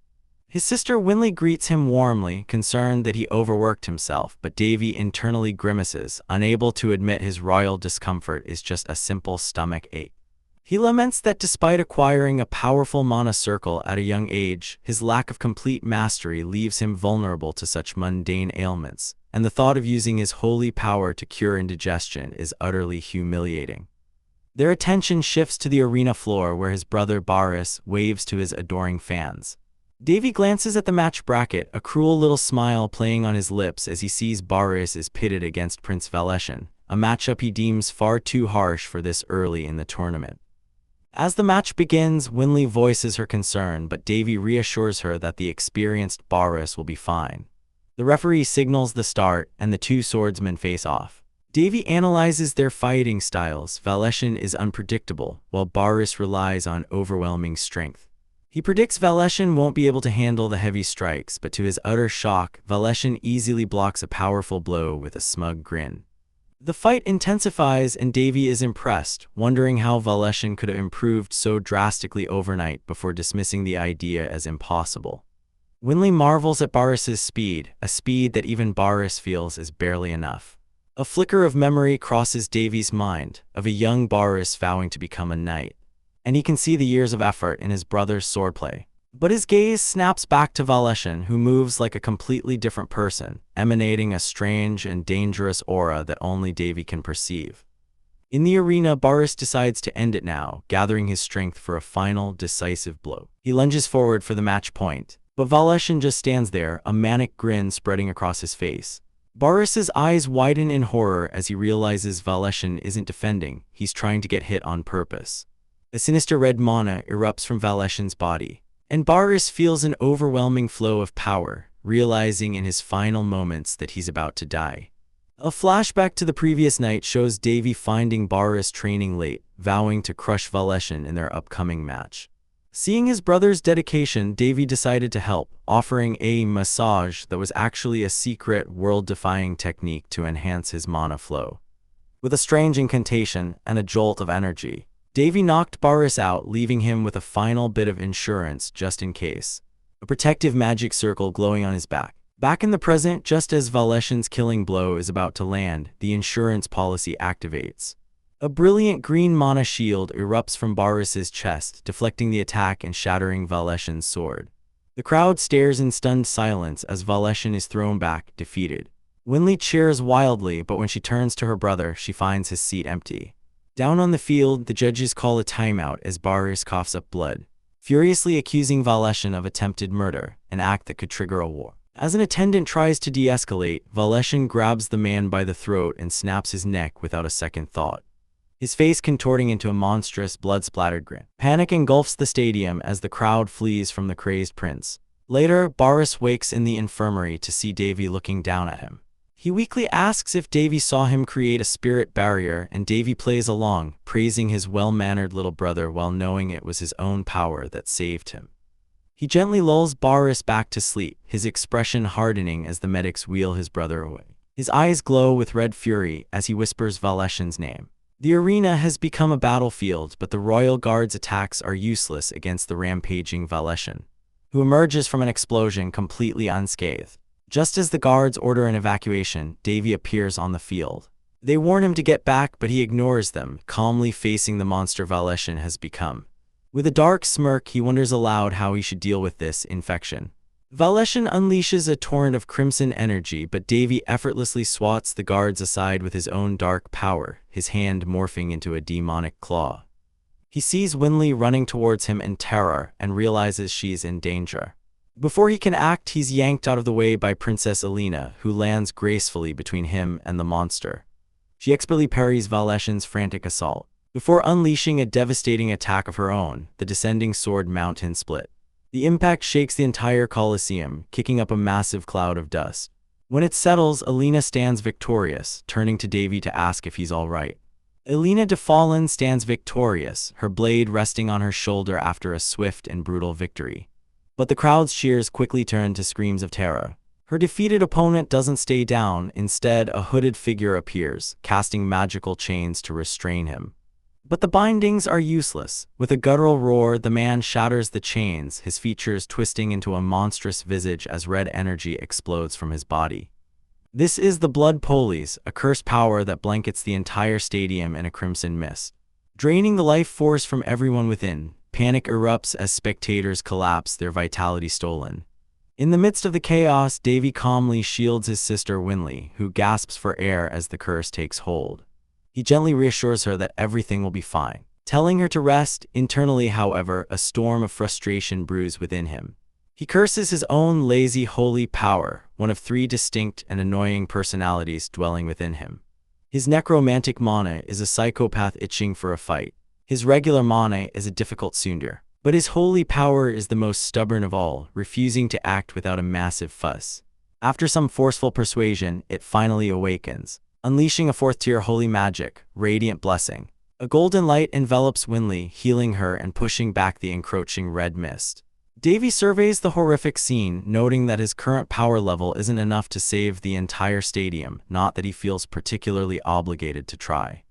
His sister Winley greets him warmly, concerned that he overworked himself, but Davy internally grimaces, unable to admit his royal discomfort is just a simple stomach ache. He laments that despite acquiring a powerful mana circle at a young age, his lack of complete mastery leaves him vulnerable to such mundane ailments, and the thought of using his holy power to cure indigestion is utterly humiliating. Their attention shifts to the arena floor where his brother Boris waves to his adoring fans. Davy glances at the match bracket, a cruel little smile playing on his lips as he sees Boris is pitted against Prince Valeshan, a matchup he deems far too harsh for this early in the tournament. As the match begins, Winley voices her concern, but Davy reassures her that the experienced Boris will be fine. The referee signals the start, and the 2 swordsmen face off. Davy analyzes their fighting styles. Valeshan is unpredictable, while Boris relies on overwhelming strength. He predicts Valeshan won't be able to handle the heavy strikes, but to his utter shock, Valeshan easily blocks a powerful blow with a smug grin. The fight intensifies and Davy is impressed, wondering how Valeshan could have improved so drastically overnight before dismissing the idea as impossible. Winley marvels at Barris's speed, a speed that even Barris feels is barely enough. A flicker of memory crosses Davy's mind, of a young Barris vowing to become a knight, and he can see the years of effort in his brother's swordplay. But his gaze snaps back to Valeshan, who moves like a completely different person, emanating a strange and dangerous aura that only Davy can perceive. In the arena, Barris decides to end it now, gathering his strength for a final, decisive blow. He lunges forward for the match point, but Valeshan just stands there, a manic grin spreading across his face. Barris's eyes widen in horror as he realizes Valeshan isn't defending, he's trying to get hit on purpose. A sinister red mana erupts from Valeshan's body, and Barris feels an overwhelming flow of power, realizing in his final moments that he's about to die. A flashback to the previous night shows Davy finding Barris training late, vowing to crush Valeshan in their upcoming match. Seeing his brother's dedication, Davy decided to help, offering a massage that was actually a secret, world-defying technique to enhance his mana flow. With a strange incantation and a jolt of energy, Davy knocked Barris out, leaving him with a final bit of insurance just in case. A protective magic circle glowing on his back. Back in the present, just as Valeshan's killing blow is about to land, the insurance policy activates. A brilliant green mana shield erupts from Barris's chest, deflecting the attack and shattering Valeshan's sword. The crowd stares in stunned silence as Valeshan is thrown back, defeated. Winley cheers wildly, but when she turns to her brother, she finds his seat empty. Down on the field, the judges call a timeout as Barris coughs up blood, furiously accusing Valeshan of attempted murder, an act that could trigger a war. As an attendant tries to de-escalate, Valeshan grabs the man by the throat and snaps his neck without a second thought, his face contorting into a monstrous, blood-splattered grin. Panic engulfs the stadium as the crowd flees from the crazed prince. Later, Barris wakes in the infirmary to see Davy looking down at him. He weakly asks if Davy saw him create a spirit barrier, and Davy plays along, praising his well-mannered little brother while knowing it was his own power that saved him. He gently lulls Barris back to sleep, his expression hardening as the medics wheel his brother away. His eyes glow with red fury as he whispers Valeshan's name. The arena has become a battlefield, but the Royal Guard's attacks are useless against the rampaging Valeshan, who emerges from an explosion completely unscathed. Just as the guards order an evacuation, Davy appears on the field. They warn him to get back, but he ignores them, calmly facing the monster Valeshan has become. With a dark smirk, he wonders aloud how he should deal with this infection. Valeshan unleashes a torrent of crimson energy, but Davy effortlessly swats the guards aside with his own dark power, his hand morphing into a demonic claw. He sees Winley running towards him in terror and realizes she is in danger. Before he can act, he's yanked out of the way by Princess Alina, who lands gracefully between him and the monster. She expertly parries Valeshan's frantic assault, before unleashing a devastating attack of her own, the descending sword mountain split. The impact shakes the entire Colosseum, kicking up a massive cloud of dust. When it settles, Alina stands victorious, turning to Davy to ask if he's all right. Alina de Fallen stands victorious, her blade resting on her shoulder after a swift and brutal victory. But the crowd's cheers quickly turn to screams of terror. Her defeated opponent doesn't stay down, instead a hooded figure appears, casting magical chains to restrain him. But the bindings are useless. With a guttural roar, the man shatters the chains, his features twisting into a monstrous visage as red energy explodes from his body. This is the Blood Police, a cursed power that blankets the entire stadium in a crimson mist, draining the life force from everyone within. Panic erupts as spectators collapse, their vitality stolen. In the midst of the chaos, Davy calmly shields his sister Winley, who gasps for air as the curse takes hold. He gently reassures her that everything will be fine, telling her to rest. Internally, however, a storm of frustration brews within him. He curses his own lazy holy power, one of three distinct and annoying personalities dwelling within him. His necromantic mana is a psychopath itching for a fight. His regular mana is a difficult tsundere. But his holy power is the most stubborn of all, refusing to act without a massive fuss. After some forceful persuasion, it finally awakens, unleashing a fourth-tier holy magic, Radiant Blessing. A golden light envelops Winley, healing her and pushing back the encroaching red mist. Davy surveys the horrific scene, noting that his current power level isn't enough to save the entire stadium, not that he feels particularly obligated to try.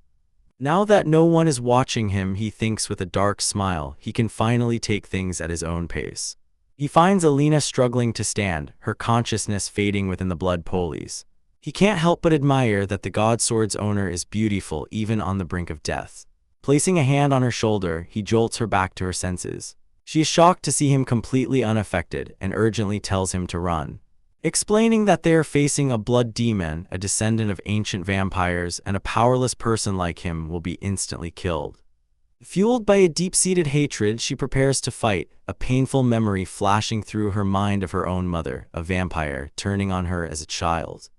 Now that no one is watching him, he thinks with a dark smile he can finally take things at his own pace. He finds Alina struggling to stand, her consciousness fading within the blood pulleys. He can't help but admire that the God Sword's owner is beautiful even on the brink of death. Placing a hand on her shoulder, he jolts her back to her senses. She is shocked to see him completely unaffected and urgently tells him to run, explaining that they are facing a blood demon, a descendant of ancient vampires, and a powerless person like him will be instantly killed. Fueled by a deep-seated hatred, she prepares to fight, a painful memory flashing through her mind of her own mother, a vampire, turning on her as a child.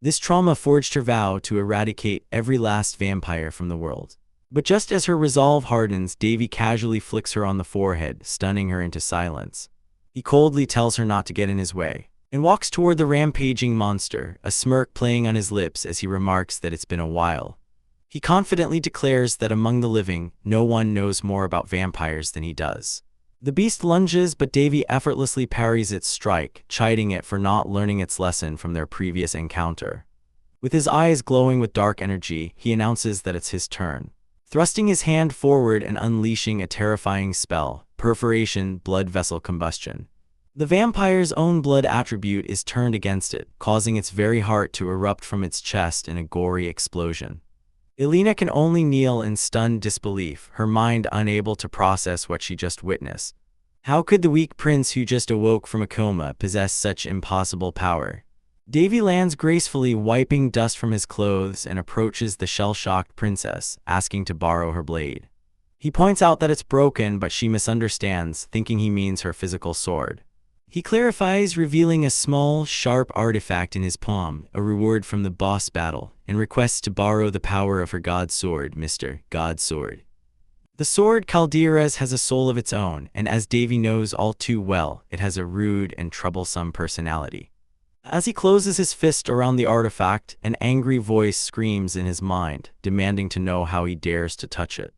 This trauma forged her vow to eradicate every last vampire from the world. But just as her resolve hardens, Davy casually flicks her on the forehead, stunning her into silence. He coldly tells her not to get in his way, and walks toward the rampaging monster, a smirk playing on his lips as he remarks that it's been a while. He confidently declares that among the living, no one knows more about vampires than he does. The beast lunges, but Davy effortlessly parries its strike, chiding it for not learning its lesson from their previous encounter. With his eyes glowing with dark energy, he announces that it's his turn. Thrusting his hand forward and unleashing a terrifying spell, perforation, blood vessel combustion. The vampire's own blood attribute is turned against it, causing its very heart to erupt from its chest in a gory explosion. Alina can only kneel in stunned disbelief, her mind unable to process what she just witnessed. How could the weak prince who just awoke from a coma possess such impossible power? Davy lands gracefully, wiping dust from his clothes, and approaches the shell-shocked princess, asking to borrow her blade. He points out that it's broken, but she misunderstands, thinking he means her physical sword. He clarifies, revealing a small, sharp artifact in his palm, a reward from the boss battle, and requests to borrow the power of her god sword, Mr. God Sword. The sword Calderas has a soul of its own, and as Davy knows all too well, it has a rude and troublesome personality. As he closes his fist around the artifact, an angry voice screams in his mind, demanding to know how he dares to touch it.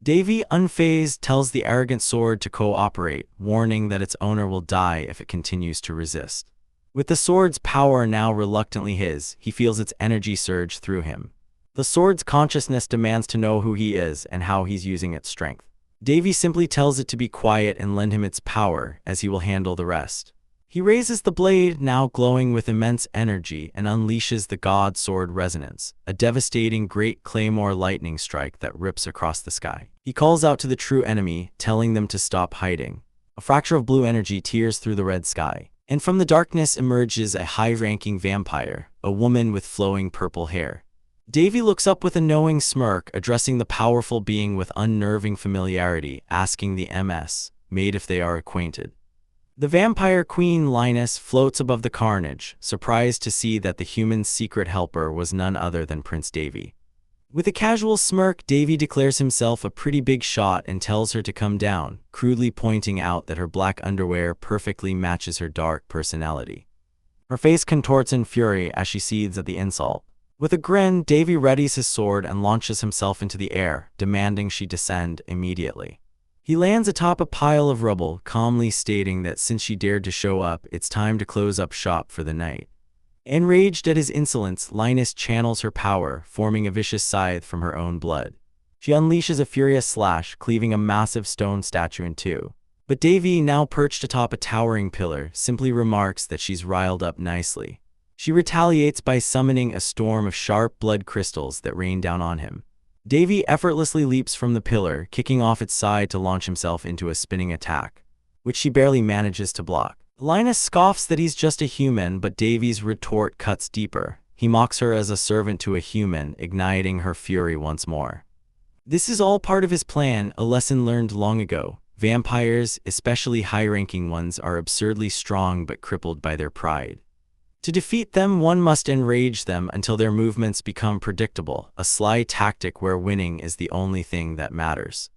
Davy, unfazed, tells the arrogant sword to cooperate, warning that its owner will die if it continues to resist. With the sword's power now reluctantly his, he feels its energy surge through him. The sword's consciousness demands to know who he is and how he's using its strength. Davy simply tells it to be quiet and lend him its power, as he will handle the rest. He raises the blade, now glowing with immense energy, and unleashes the God Sword Resonance, a devastating great claymore lightning strike that rips across the sky. He calls out to the true enemy, telling them to stop hiding. A fracture of blue energy tears through the red sky, and from the darkness emerges a high-ranking vampire, a woman with flowing purple hair. Davy looks up with a knowing smirk, addressing the powerful being with unnerving familiarity, asking the MS, maid if they are acquainted. The vampire queen Linus floats above the carnage, surprised to see that the human's secret helper was none other than Prince Davy. With a casual smirk, Davy declares himself a pretty big shot and tells her to come down, crudely pointing out that her black underwear perfectly matches her dark personality. Her face contorts in fury as she seethes at the insult. With a grin, Davy readies his sword and launches himself into the air, demanding she descend immediately. He lands atop a pile of rubble, calmly stating that since she dared to show up, it's time to close up shop for the night. Enraged at his insolence, Linus channels her power, forming a vicious scythe from her own blood. She unleashes a furious slash, cleaving a massive stone statue in two. But Davy, now perched atop a towering pillar, simply remarks that she's riled up nicely. She retaliates by summoning a storm of sharp blood crystals that rain down on him. Davy effortlessly leaps from the pillar, kicking off its side to launch himself into a spinning attack, which she barely manages to block. Linus scoffs that he's just a human, but Davy's retort cuts deeper. He mocks her as a servant to a human, igniting her fury once more. This is all part of his plan, a lesson learned long ago. Vampires, especially high-ranking ones, are absurdly strong but crippled by their pride. To defeat them, one must enrage them until their movements become predictable, a sly tactic where winning is the only thing that matters.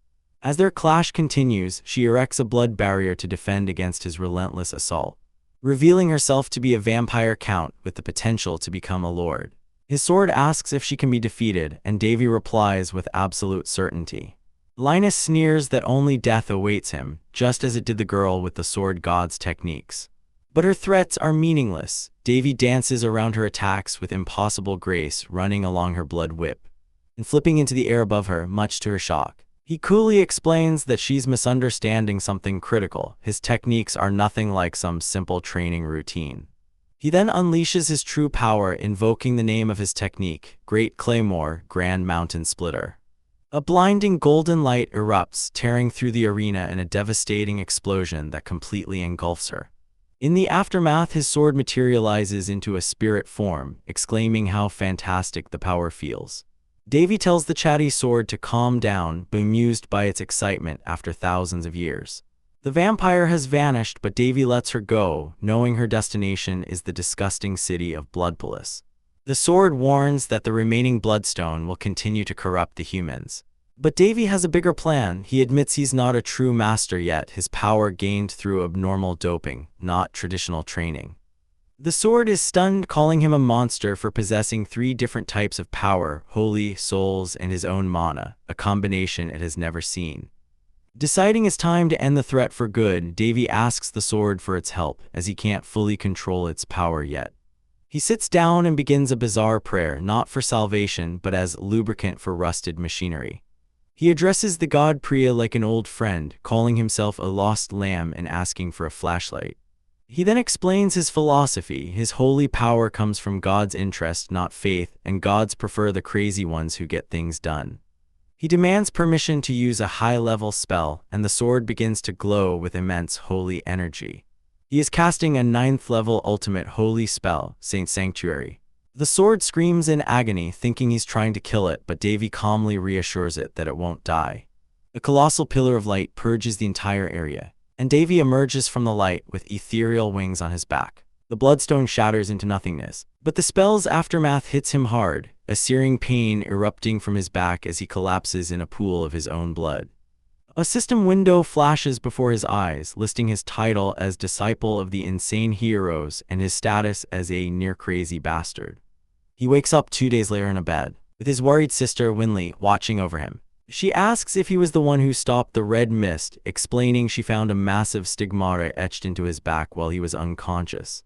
As their clash continues, she erects a blood barrier to defend against his relentless assault, revealing herself to be a vampire count with the potential to become a lord. His sword asks if she can be defeated, and Davy replies with absolute certainty. Linus sneers that only death awaits him, just as it did the girl with the sword god's techniques. But her threats are meaningless. Davy dances around her attacks with impossible grace, running along her blood whip and flipping into the air above her, much to her shock. He coolly explains that she's misunderstanding something critical. His techniques are nothing like some simple training routine. He then unleashes his true power, invoking the name of his technique, Great Claymore, Grand Mountain Splitter. A blinding golden light erupts, tearing through the arena in a devastating explosion that completely engulfs her. In the aftermath, his sword materializes into a spirit form, exclaiming how fantastic the power feels. Davy tells the chatty sword to calm down, bemused by its excitement after thousands of years. The vampire has vanished, but Davy lets her go, knowing her destination is the disgusting city of Bloodpolis. The sword warns that the remaining bloodstone will continue to corrupt the humans. But Davy has a bigger plan. He admits he's not a true master yet, his power gained through abnormal doping, not traditional training. The sword is stunned, calling him a monster for possessing 3 different types of power, holy, souls, and his own mana, a combination it has never seen. Deciding it's time to end the threat for good, Davy asks the sword for its help, as he can't fully control its power yet. He sits down and begins a bizarre prayer, not for salvation, but as lubricant for rusted machinery. He addresses the god Priya like an old friend, calling himself a lost lamb and asking for a flashlight. He then explains his philosophy. His holy power comes from God's interest, not faith, and gods prefer the crazy ones who get things done. He demands permission to use a high-level spell, and the sword begins to glow with immense holy energy. He is casting a 9th-level ultimate holy spell, Saint Sanctuary. The sword screams in agony, thinking he's trying to kill it, but Davy calmly reassures it that it won't die. A colossal pillar of light purges the entire area, and Davy emerges from the light with ethereal wings on his back. The bloodstone shatters into nothingness, but the spell's aftermath hits him hard, a searing pain erupting from his back as he collapses in a pool of his own blood. A system window flashes before his eyes, listing his title as Disciple of the Insane Heroes and his status as a near-crazy bastard. He wakes up 2 days later in a bed, with his worried sister Winley watching over him. She asks if he was the one who stopped the red mist, explaining she found a massive stigmata etched into his back while he was unconscious.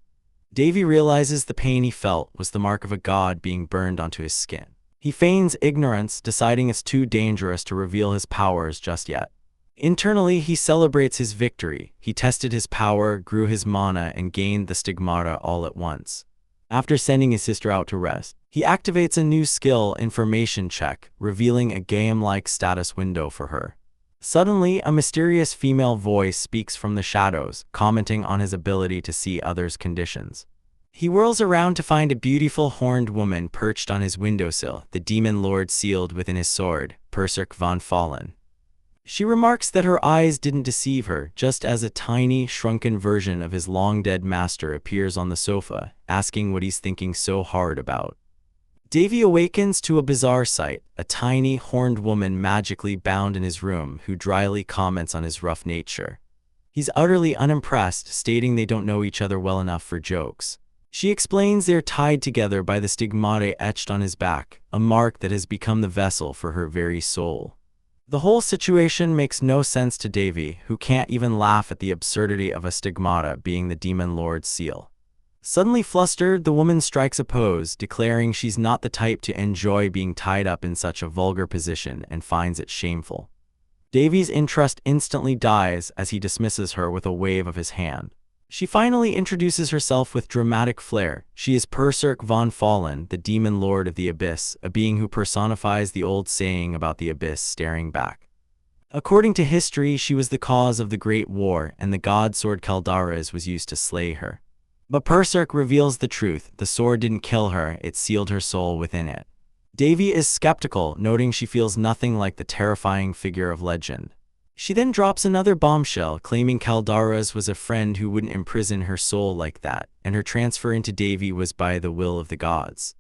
Davy realizes the pain he felt was the mark of a god being burned onto his skin. He feigns ignorance, deciding it's too dangerous to reveal his powers just yet. Internally, he celebrates his victory. He tested his power, grew his mana, and gained the stigmata all at once. After sending his sister out to rest, he activates a new skill, Information Check, revealing a game-like status window for her. Suddenly, a mysterious female voice speaks from the shadows, commenting on his ability to see others' conditions. He whirls around to find a beautiful horned woman perched on his windowsill, the demon lord sealed within his sword, Berserk von Fallen. She remarks that her eyes didn't deceive her, just as a tiny, shrunken version of his long-dead master appears on the sofa, asking what he's thinking so hard about. Davy awakens to a bizarre sight, a tiny, horned woman magically bound in his room who dryly comments on his rough nature. He's utterly unimpressed, stating they don't know each other well enough for jokes. She explains they're tied together by the stigmata etched on his back, a mark that has become the vessel for her very soul. The whole situation makes no sense to Davy, who can't even laugh at the absurdity of a stigmata being the demon lord's seal. Suddenly flustered, the woman strikes a pose, declaring she's not the type to enjoy being tied up in such a vulgar position and finds it shameful. Davy's interest instantly dies as he dismisses her with a wave of his hand. She finally introduces herself with dramatic flair. She is Berserk von Fallen, the demon lord of the abyss, a being who personifies the old saying about the abyss staring back. According to history, she was the cause of the Great War, and the god sword Kaldaras was used to slay her. But Berserk reveals the truth. The sword didn't kill her, it sealed her soul within it. Davy is skeptical, noting she feels nothing like the terrifying figure of legend. She then drops another bombshell, claiming Kaldaras was a friend who wouldn't imprison her soul like that, and her transfer into Davy was by the will of the gods.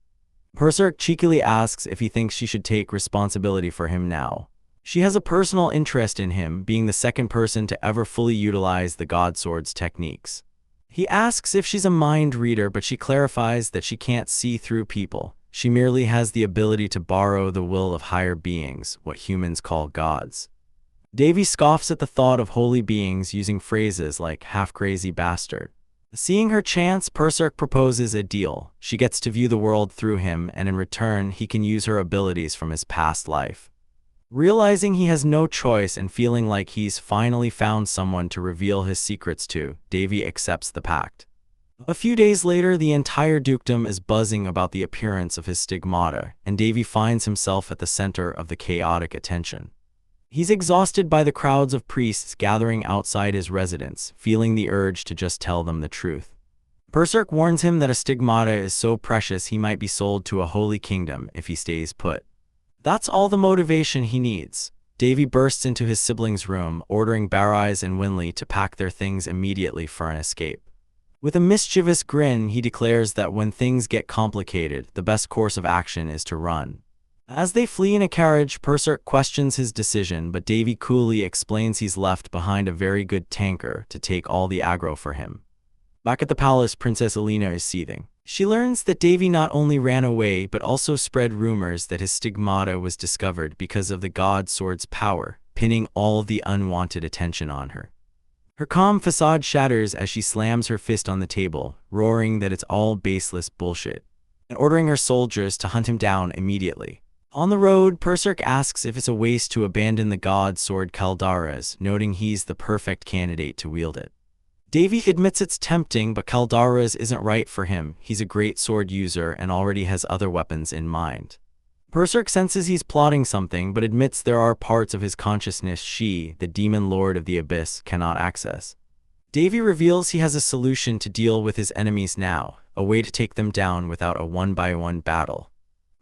Berserk cheekily asks if he thinks she should take responsibility for him now. She has a personal interest in him, being the second person to ever fully utilize the god sword's techniques. He asks if she's a mind reader, but she clarifies that she can't see through people. She merely has the ability to borrow the will of higher beings, what humans call gods. Davy scoffs at the thought of holy beings using phrases like half-crazy bastard. Seeing her chance, Berserk proposes a deal. She gets to view the world through him, and in return, he can use her abilities from his past life. Realizing he has no choice and feeling like he's finally found someone to reveal his secrets to, Davy accepts the pact. A few days later, the entire dukedom is buzzing about the appearance of his stigmata, and Davy finds himself at the center of the chaotic attention. He's exhausted by the crowds of priests gathering outside his residence, feeling the urge to just tell them the truth. Berserk warns him that a stigmata is so precious he might be sold to a holy kingdom if he stays put. That's all the motivation he needs. Davy bursts into his siblings' room, ordering Bareyes and Winley to pack their things immediately for an escape. With a mischievous grin, he declares that when things get complicated, the best course of action is to run. As they flee in a carriage, Berserk questions his decision, but Davy coolly explains he's left behind a very good tanker to take all the aggro for him. Back at the palace, Princess Alina is seething. She learns that Davy not only ran away but also spread rumors that his stigmata was discovered because of the god sword's power, pinning all the unwanted attention on her. Her calm facade shatters as she slams her fist on the table, roaring that it's all baseless bullshit, and ordering her soldiers to hunt him down immediately. On the road, Berserk asks if it's a waste to abandon the god sword Caldara's, noting he's the perfect candidate to wield it. Davy admits it's tempting, but Caldara's isn't right for him. He's a great sword user and already has other weapons in mind. Berserk senses he's plotting something, but admits there are parts of his consciousness she, the demon lord of the abyss, cannot access. Davy reveals he has a solution to deal with his enemies now, a way to take them down without a one-by-one battle.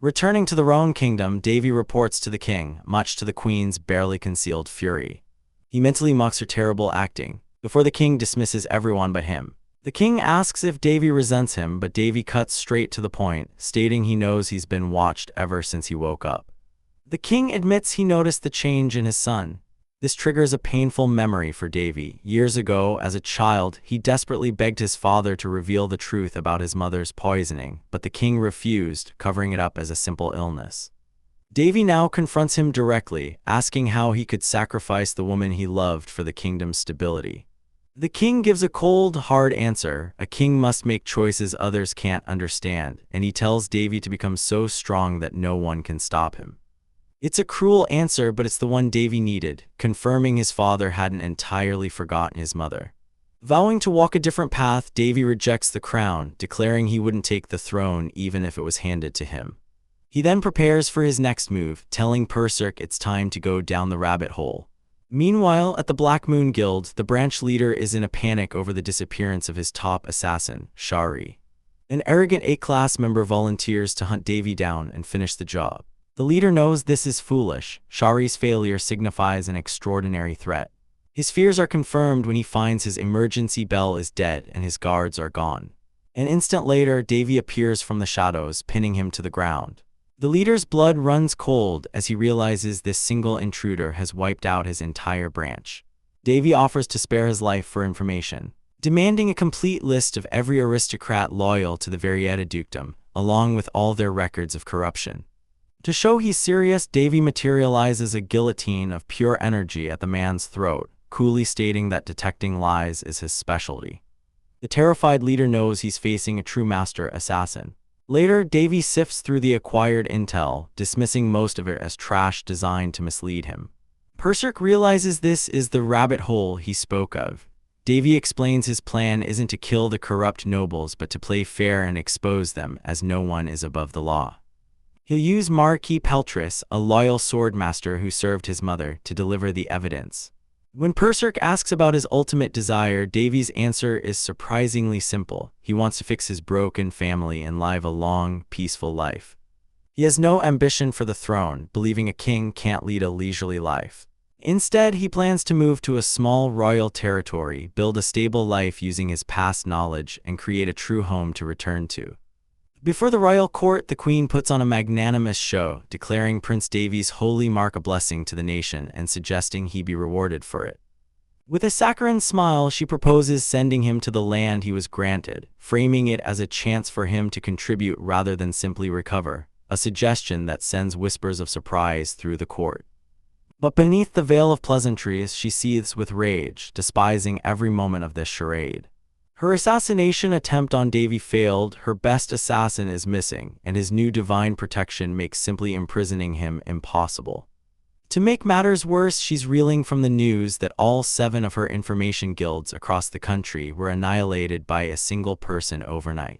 Returning to the Roan Kingdom, Davy reports to the king, much to the queen's barely concealed fury. He mentally mocks her terrible acting, before the king dismisses everyone but him. The king asks if Davy resents him, but Davy cuts straight to the point, stating he knows he's been watched ever since he woke up. The king admits he noticed the change in his son. This triggers a painful memory for Davy. Years ago, as a child, he desperately begged his father to reveal the truth about his mother's poisoning, but the king refused, covering it up as a simple illness. Davy now confronts him directly, asking how he could sacrifice the woman he loved for the kingdom's stability. The king gives a cold, hard answer. A king must make choices others can't understand, and he tells Davy to become so strong that no one can stop him. It's a cruel answer, but it's the one Davy needed, confirming his father hadn't entirely forgotten his mother. Vowing to walk a different path, Davy rejects the crown, declaring he wouldn't take the throne even if it was handed to him. He then prepares for his next move, telling Berserk it's time to go down the rabbit hole. Meanwhile, at the Black Moon Guild, the branch leader is in a panic over the disappearance of his top assassin, Shari. An arrogant A-class member volunteers to hunt Davy down and finish the job. The leader knows this is foolish. Shari's failure signifies an extraordinary threat. His fears are confirmed when he finds his emergency bell is dead and his guards are gone. An instant later, Davy appears from the shadows, pinning him to the ground. The leader's blood runs cold as he realizes this single intruder has wiped out his entire branch. Davy offers to spare his life for information, demanding a complete list of every aristocrat loyal to the Varieta dukedom, along with all their records of corruption. To show he's serious, Davy materializes a guillotine of pure energy at the man's throat, coolly stating that detecting lies is his specialty. The terrified leader knows he's facing a true master assassin. Later, Davy sifts through the acquired intel, dismissing most of it as trash designed to mislead him. Berserk realizes this is the rabbit hole he spoke of. Davy explains his plan isn't to kill the corrupt nobles but to play fair and expose them, as no one is above the law. He'll use Marquis Peltris, a loyal swordmaster who served his mother, to deliver the evidence. When Berserk asks about his ultimate desire, Davy's answer is surprisingly simple. He wants to fix his broken family and live a long, peaceful life. He has no ambition for the throne, believing a king can't lead a leisurely life. Instead, he plans to move to a small royal territory, build a stable life using his past knowledge, and create a true home to return to. Before the royal court, the queen puts on a magnanimous show, declaring Prince Davy's holy mark a blessing to the nation and suggesting he be rewarded for it. With a saccharine smile, she proposes sending him to the land he was granted, framing it as a chance for him to contribute rather than simply recover, a suggestion that sends whispers of surprise through the court. But beneath the veil of pleasantries, she seethes with rage, despising every moment of this charade. Her assassination attempt on Davy failed, her best assassin is missing, and his new divine protection makes simply imprisoning him impossible. To make matters worse, she's reeling from the news that all 7 of her information guilds across the country were annihilated by a single person overnight.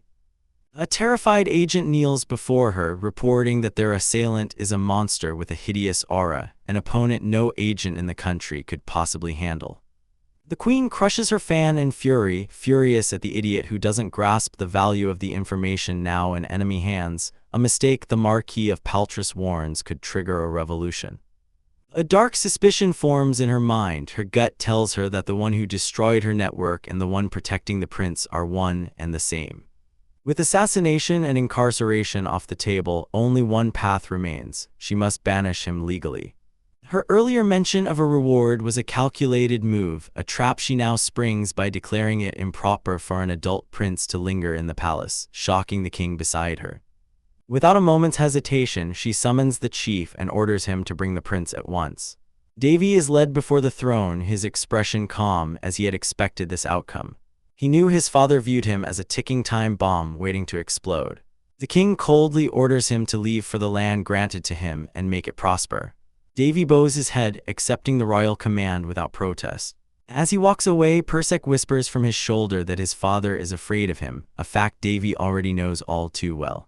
A terrified agent kneels before her, reporting that their assailant is a monster with a hideous aura, an opponent no agent in the country could possibly handle. The queen crushes her fan in fury, furious at the idiot who doesn't grasp the value of the information now in enemy hands, a mistake the Marquis of Paltras warns could trigger a revolution. A dark suspicion forms in her mind. Her gut tells her that the one who destroyed her network and the one protecting the prince are one and the same. With assassination and incarceration off the table, only one path remains. She must banish him legally. Her earlier mention of a reward was a calculated move, a trap she now springs by declaring it improper for an adult prince to linger in the palace, shocking the king beside her. Without a moment's hesitation, she summons the chief and orders him to bring the prince at once. Davy is led before the throne, his expression calm as he had expected this outcome. He knew his father viewed him as a ticking time bomb waiting to explode. The king coldly orders him to leave for the land granted to him and make it prosper. Davy bows his head, accepting the royal command without protest. As he walks away, Persek whispers from his shoulder that his father is afraid of him, a fact Davy already knows all too well.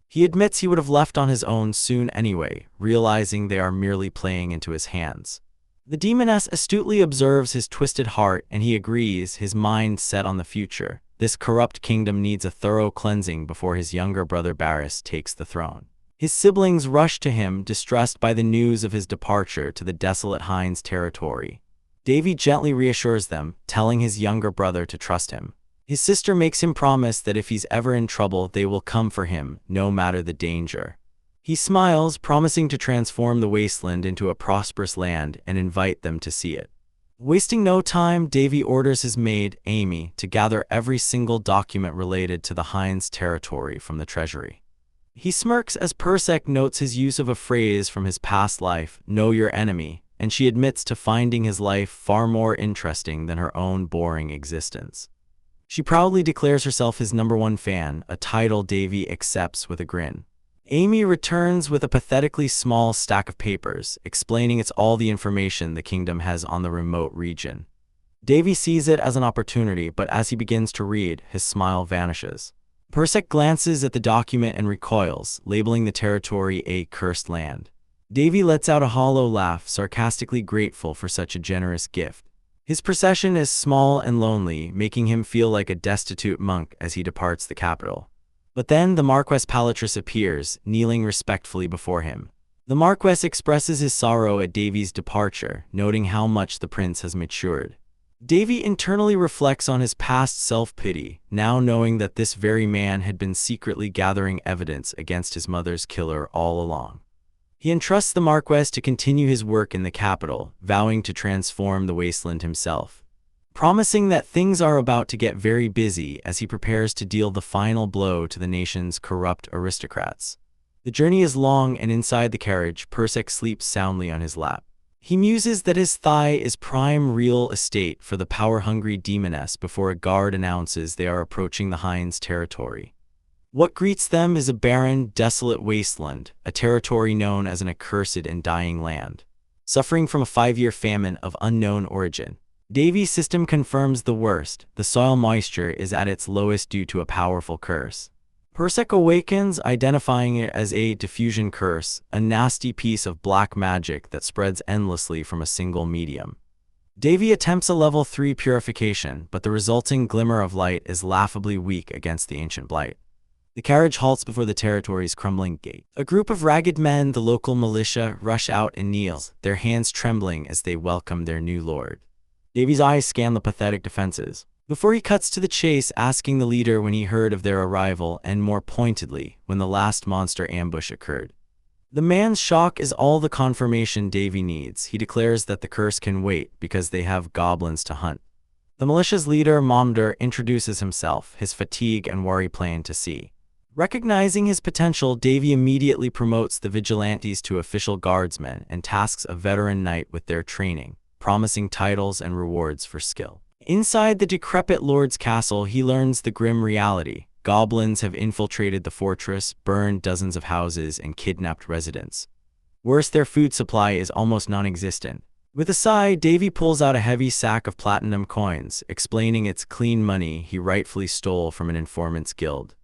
He admits he would have left on his own soon anyway, realizing they are merely playing into his hands. The demoness astutely observes his twisted heart, and he agrees, his mind set on the future. This corrupt kingdom needs a thorough cleansing before his younger brother Barris takes the throne. His siblings rush to him, distressed by the news of his departure to the desolate Hines territory. Davy gently reassures them, telling his younger brother to trust him. His sister makes him promise that if he's ever in trouble, they will come for him, no matter the danger. He smiles, promising to transform the wasteland into a prosperous land and invite them to see it. Wasting no time, Davy orders his maid, Amy, to gather every single document related to the Hines territory from the treasury. He smirks as Persek notes his use of a phrase from his past life, "Know your enemy," and she admits to finding his life far more interesting than her own boring existence. She proudly declares herself his #1 fan, a title Davy accepts with a grin. Amy returns with a pathetically small stack of papers, explaining it's all the information the kingdom has on the remote region. Davy sees it as an opportunity, but as he begins to read, his smile vanishes. Persek glances at the document and recoils, labeling the territory a cursed land. Davy lets out a hollow laugh, sarcastically grateful for such a generous gift. His procession is small and lonely, making him feel like a destitute monk as he departs the capital. But then the Marquess Palatris appears, kneeling respectfully before him. The Marquess expresses his sorrow at Davy's departure, noting how much the prince has matured. Davy internally reflects on his past self-pity, now knowing that this very man had been secretly gathering evidence against his mother's killer all along. He entrusts the Marquess to continue his work in the capital, vowing to transform the wasteland himself, promising that things are about to get very busy as he prepares to deal the final blow to the nation's corrupt aristocrats. The journey is long, and inside the carriage, Persek sleeps soundly on his lap. He muses that his thigh is prime real estate for the power-hungry demoness before a guard announces they are approaching the Hines territory. What greets them is a barren, desolate wasteland, a territory known as an accursed and dying land, suffering from a 5-year famine of unknown origin. Davy's system confirms the worst. The soil moisture is at its lowest due to a powerful curse. Persek awakens, identifying it as a diffusion curse, a nasty piece of black magic that spreads endlessly from a single medium. Davy attempts a level 3 purification, but the resulting glimmer of light is laughably weak against the ancient blight. The carriage halts before the territory's crumbling gate. A group of ragged men, the local militia, rush out and kneel, their hands trembling as they welcome their new lord. Davy's eyes scan the pathetic defenses, before he cuts to the chase, asking the leader when he heard of their arrival and, more pointedly, when the last monster ambush occurred. The man's shock is all the confirmation Davy needs. He declares that the curse can wait because they have goblins to hunt. The militia's leader, Momder, introduces himself, his fatigue and worry plain to see. Recognizing his potential, Davy immediately promotes the vigilantes to official guardsmen and tasks a veteran knight with their training, promising titles and rewards for skill. Inside the decrepit lord's castle, he learns the grim reality. Goblins have infiltrated the fortress, burned dozens of houses, and kidnapped residents. Worse, their food supply is almost non-existent. With a sigh, Davy pulls out a heavy sack of platinum coins, explaining it's clean money he rightfully stole from an informant's guild.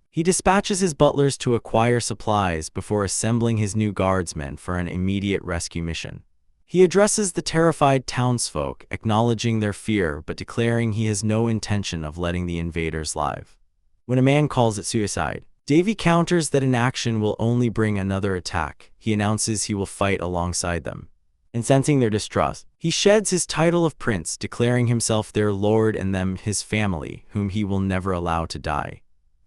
He dispatches his butlers to acquire supplies before assembling his new guardsmen for an immediate rescue mission. He addresses the terrified townsfolk, acknowledging their fear but declaring he has no intention of letting the invaders live. When a man calls it suicide, Davy counters that inaction will only bring another attack. He announces he will fight alongside them. And sensing their distrust, he sheds his title of prince, declaring himself their lord and them his family, whom he will never allow to die.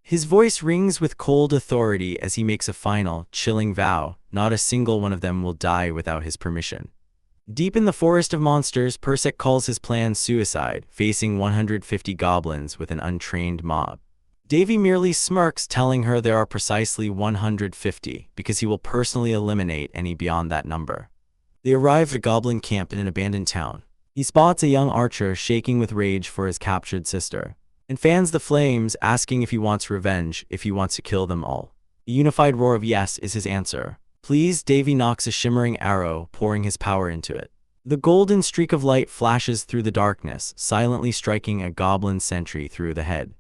His voice rings with cold authority as he makes a final, chilling vow: not a single one of them will die without his permission. Deep in the forest of monsters, Persek calls his plan suicide, facing 150 goblins with an untrained mob. Davy merely smirks, telling her there are precisely 150, because he will personally eliminate any beyond that number. They arrive at a goblin camp in an abandoned town. He spots a young archer shaking with rage for his captured sister, and fans the flames, asking if he wants revenge, if he wants to kill them all. A unified roar of yes is his answer. Please, Davy knocks a shimmering arrow, pouring his power into it. The golden streak of light flashes through the darkness, silently striking a goblin sentry through the head.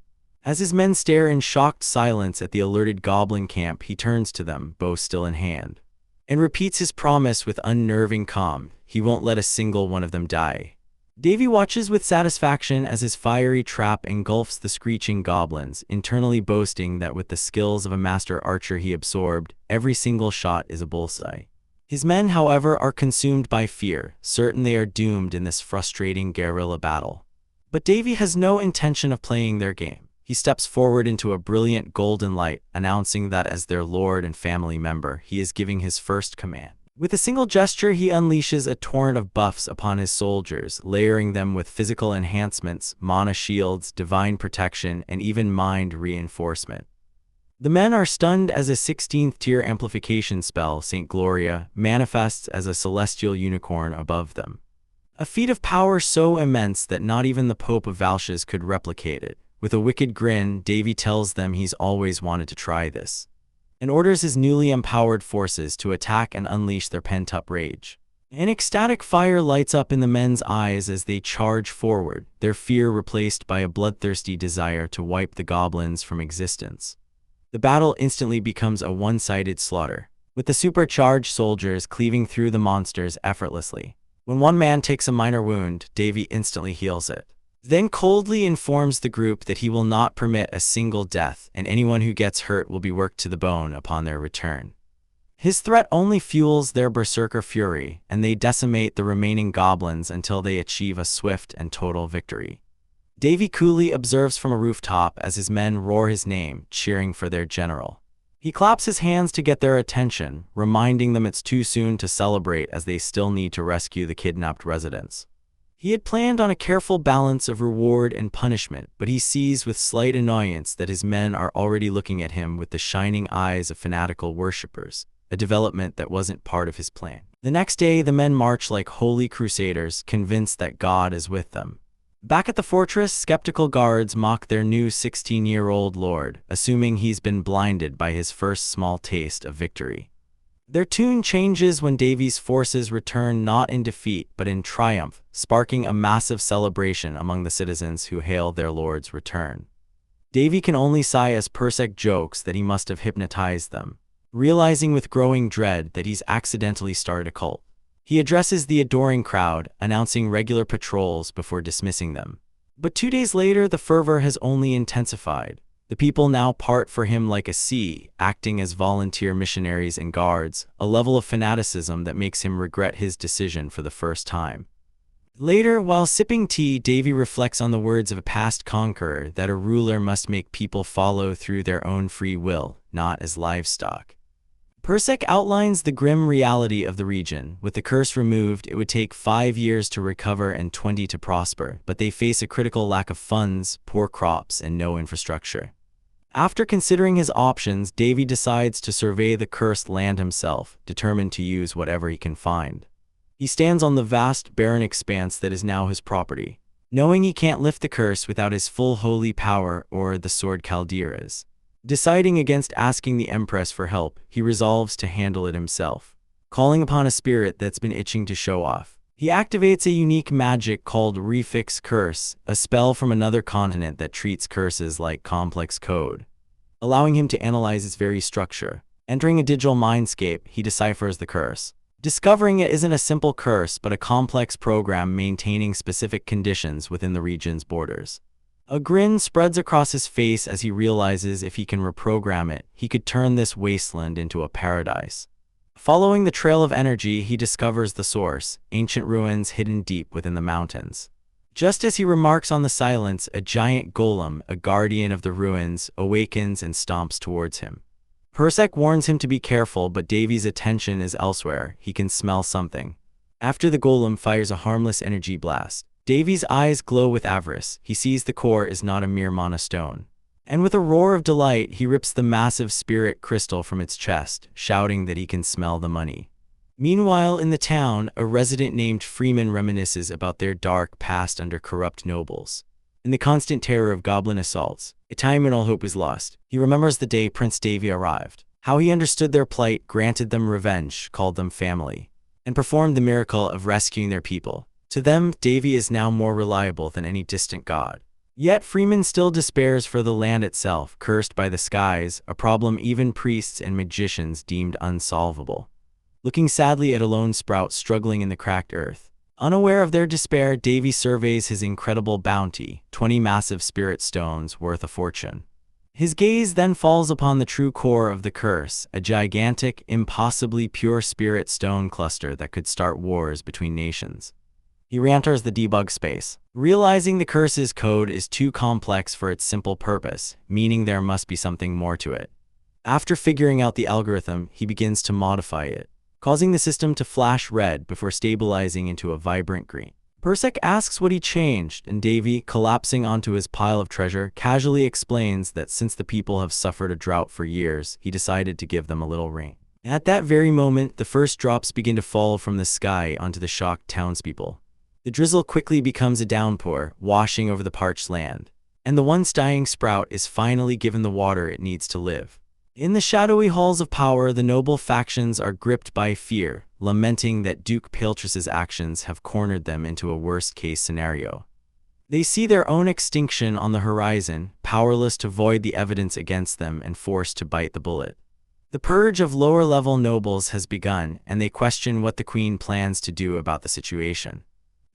As his men stare in shocked silence at the alerted goblin camp, he turns to them, bow still in hand, and repeats his promise with unnerving calm: he won't let a single one of them die. Davy watches with satisfaction as his fiery trap engulfs the screeching goblins, internally boasting that with the skills of a master archer he absorbed, every single shot is a bullseye. His men, however, are consumed by fear, certain they are doomed in this frustrating guerrilla battle. But Davy has no intention of playing their game. He steps forward into a brilliant golden light, announcing that as their lord and family member, he is giving his first command. With a single gesture, he unleashes a torrent of buffs upon his soldiers, layering them with physical enhancements, mana shields, divine protection, and even mind reinforcement. The men are stunned as a 16th tier amplification spell, St. Gloria, manifests as a celestial unicorn above them. A feat of power so immense that not even the Pope of Valshes could replicate it. With a wicked grin, Davy tells them he's always wanted to try this, and orders his newly empowered forces to attack and unleash their pent-up rage. An ecstatic fire lights up in the men's eyes as they charge forward, their fear replaced by a bloodthirsty desire to wipe the goblins from existence. The battle instantly becomes a one-sided slaughter, with the supercharged soldiers cleaving through the monsters effortlessly. When one man takes a minor wound, Davy instantly heals it, then coldly informs the group that he will not permit a single death, and anyone who gets hurt will be worked to the bone upon their return. His threat only fuels their berserker fury, and they decimate the remaining goblins until they achieve a swift and total victory. Davy coolly observes from a rooftop as his men roar his name, cheering for their general. He claps his hands to get their attention, reminding them it's too soon to celebrate as they still need to rescue the kidnapped residents. He had planned on a careful balance of reward and punishment, but he sees with slight annoyance that his men are already looking at him with the shining eyes of fanatical worshippers, a development that wasn't part of his plan. The next day, the men march like holy crusaders, convinced that God is with them. Back at the fortress, skeptical guards mock their new 16-year-old lord, assuming he's been blinded by his first small taste of victory. Their tune changes when Davy's forces return not in defeat but in triumph, sparking a massive celebration among the citizens who hail their lord's return. Davy can only sigh as Persek jokes that he must have hypnotized them, realizing with growing dread that he's accidentally started a cult. He addresses the adoring crowd, announcing regular patrols before dismissing them. But 2 days later, the fervor has only intensified. The people now part for him like a sea, acting as volunteer missionaries and guards, a level of fanaticism that makes him regret his decision for the first time. Later, while sipping tea, Davy reflects on the words of a past conqueror that a ruler must make people follow through their own free will, not as livestock. Persek outlines the grim reality of the region. With the curse removed, it would take 5 years to recover and 20 to prosper, but they face a critical lack of funds, poor crops, and no infrastructure. After considering his options, Davy decides to survey the cursed land himself, determined to use whatever he can find. He stands on the vast, barren expanse that is now his property, knowing he can't lift the curse without his full holy power or the sword Caldera's. Deciding against asking the Empress for help, he resolves to handle it himself, calling upon a spirit that's been itching to show off. He activates a unique magic called Refix Curse, a spell from another continent that treats curses like complex code, allowing him to analyze its very structure. Entering a digital mindscape, he deciphers the curse, discovering it isn't a simple curse but a complex program maintaining specific conditions within the region's borders. A grin spreads across his face as he realizes if he can reprogram it, he could turn this wasteland into a paradise. Following the trail of energy, he discovers the source, ancient ruins hidden deep within the mountains. Just as he remarks on the silence, a giant golem, a guardian of the ruins, awakens and stomps towards him. Persek warns him to be careful, but Davy's attention is elsewhere. He can smell something. After the golem fires a harmless energy blast, Davy's eyes glow with avarice. He sees the core is not a mere mana stone. And with a roar of delight, he rips the massive spirit crystal from its chest, shouting that he can smell the money. Meanwhile, in the town, a resident named Freeman reminisces about their dark past under corrupt nobles. In the constant terror of goblin assaults, a time when all hope was lost, he remembers the day Prince Davy arrived, how he understood their plight, granted them revenge, called them family, and performed the miracle of rescuing their people. To them, Davy is now more reliable than any distant god. Yet Freeman still despairs for the land itself, cursed by the skies, a problem even priests and magicians deemed unsolvable. Looking sadly at a lone sprout struggling in the cracked earth, unaware of their despair, Davy surveys his incredible bounty, 20 massive spirit stones worth a fortune. His gaze then falls upon the true core of the curse, a gigantic, impossibly pure spirit stone cluster that could start wars between nations. He re-enters the debug space, realizing the curse's code is too complex for its simple purpose, meaning there must be something more to it. After figuring out the algorithm, he begins to modify it, causing the system to flash red before stabilizing into a vibrant green. Persek asks what he changed, and Davy, collapsing onto his pile of treasure, casually explains that since the people have suffered a drought for years, he decided to give them a little rain. At that very moment, the first drops begin to fall from the sky onto the shocked townspeople. The drizzle quickly becomes a downpour, washing over the parched land, and the once dying sprout is finally given the water it needs to live. In the shadowy halls of power, the noble factions are gripped by fear, lamenting that Duke Paltress's actions have cornered them into a worst-case scenario. They see their own extinction on the horizon, powerless to void the evidence against them and forced to bite the bullet. The purge of lower-level nobles has begun, and they question what the Queen plans to do about the situation.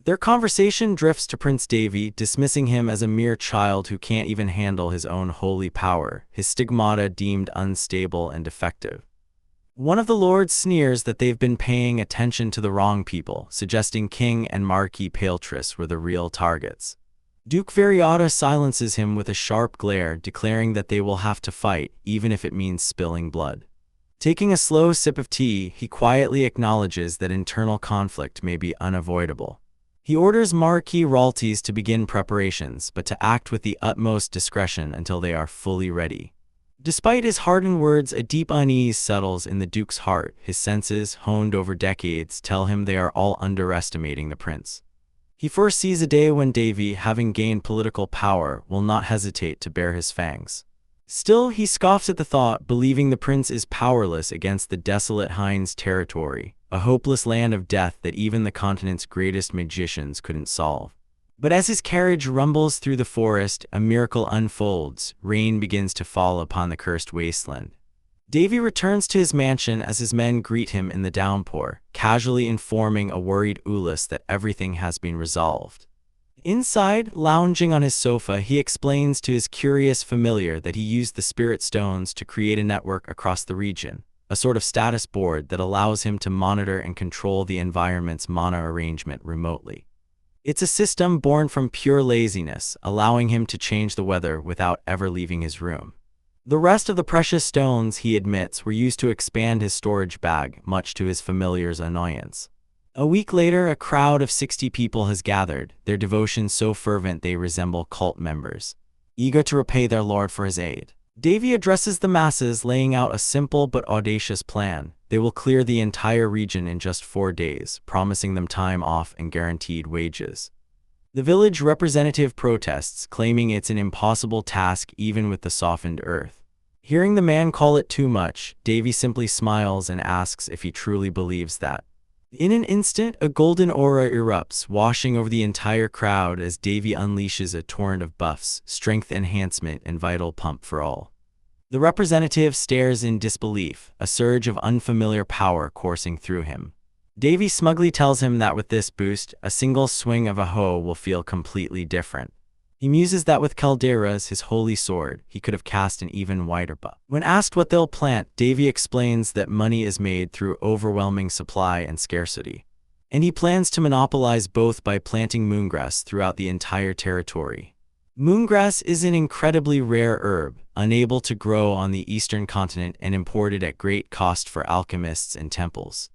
Their conversation drifts to Prince Davy, dismissing him as a mere child who can't even handle his own holy power, his stigmata deemed unstable and defective. One of the lords sneers that they've been paying attention to the wrong people, suggesting King and Marquis Paltress were the real targets. Duke Variata silences him with a sharp glare, declaring that they will have to fight, even if it means spilling blood. Taking a slow sip of tea, he quietly acknowledges that internal conflict may be unavoidable. He orders Marquis Ralties to begin preparations, but to act with the utmost discretion until they are fully ready. Despite his hardened words, a deep unease settles in the Duke's heart. His senses, honed over decades, tell him they are all underestimating the prince. He foresees a day when Davy, having gained political power, will not hesitate to bare his fangs. Still, he scoffs at the thought, believing the prince is powerless against the desolate Hines territory, a hopeless land of death that even the continent's greatest magicians couldn't solve. But as his carriage rumbles through the forest, a miracle unfolds. Rain begins to fall upon the cursed wasteland. Davy returns to his mansion as his men greet him in the downpour, casually informing a worried Ulyss that everything has been resolved. Inside, lounging on his sofa, he explains to his curious familiar that he used the spirit stones to create a network across the region, a sort of status board that allows him to monitor and control the environment's mana arrangement remotely. It's a system born from pure laziness, allowing him to change the weather without ever leaving his room. The rest of the precious stones, he admits, were used to expand his storage bag, much to his familiar's annoyance. A week later, a crowd of 60 people has gathered, their devotion so fervent they resemble cult members, eager to repay their lord for his aid. Davy addresses the masses, laying out a simple but audacious plan. They will clear the entire region in just 4 days, promising them time off and guaranteed wages. The village representative protests, claiming it's an impossible task even with the softened earth. Hearing the man call it too much, Davy simply smiles and asks if he truly believes that. In an instant, a golden aura erupts, washing over the entire crowd as Davy unleashes a torrent of buffs, strength enhancement, and vital pump for all. The representative stares in disbelief, a surge of unfamiliar power coursing through him. Davy smugly tells him that with this boost, a single swing of a hoe will feel completely different. He muses that with Calderas, his holy sword, he could have cast an even wider buff. When asked what they'll plant, Davy explains that money is made through overwhelming supply and scarcity. And he plans to monopolize both by planting moongrass throughout the entire territory. Moongrass is an incredibly rare herb, unable to grow on the eastern continent and imported at great cost for alchemists and temples,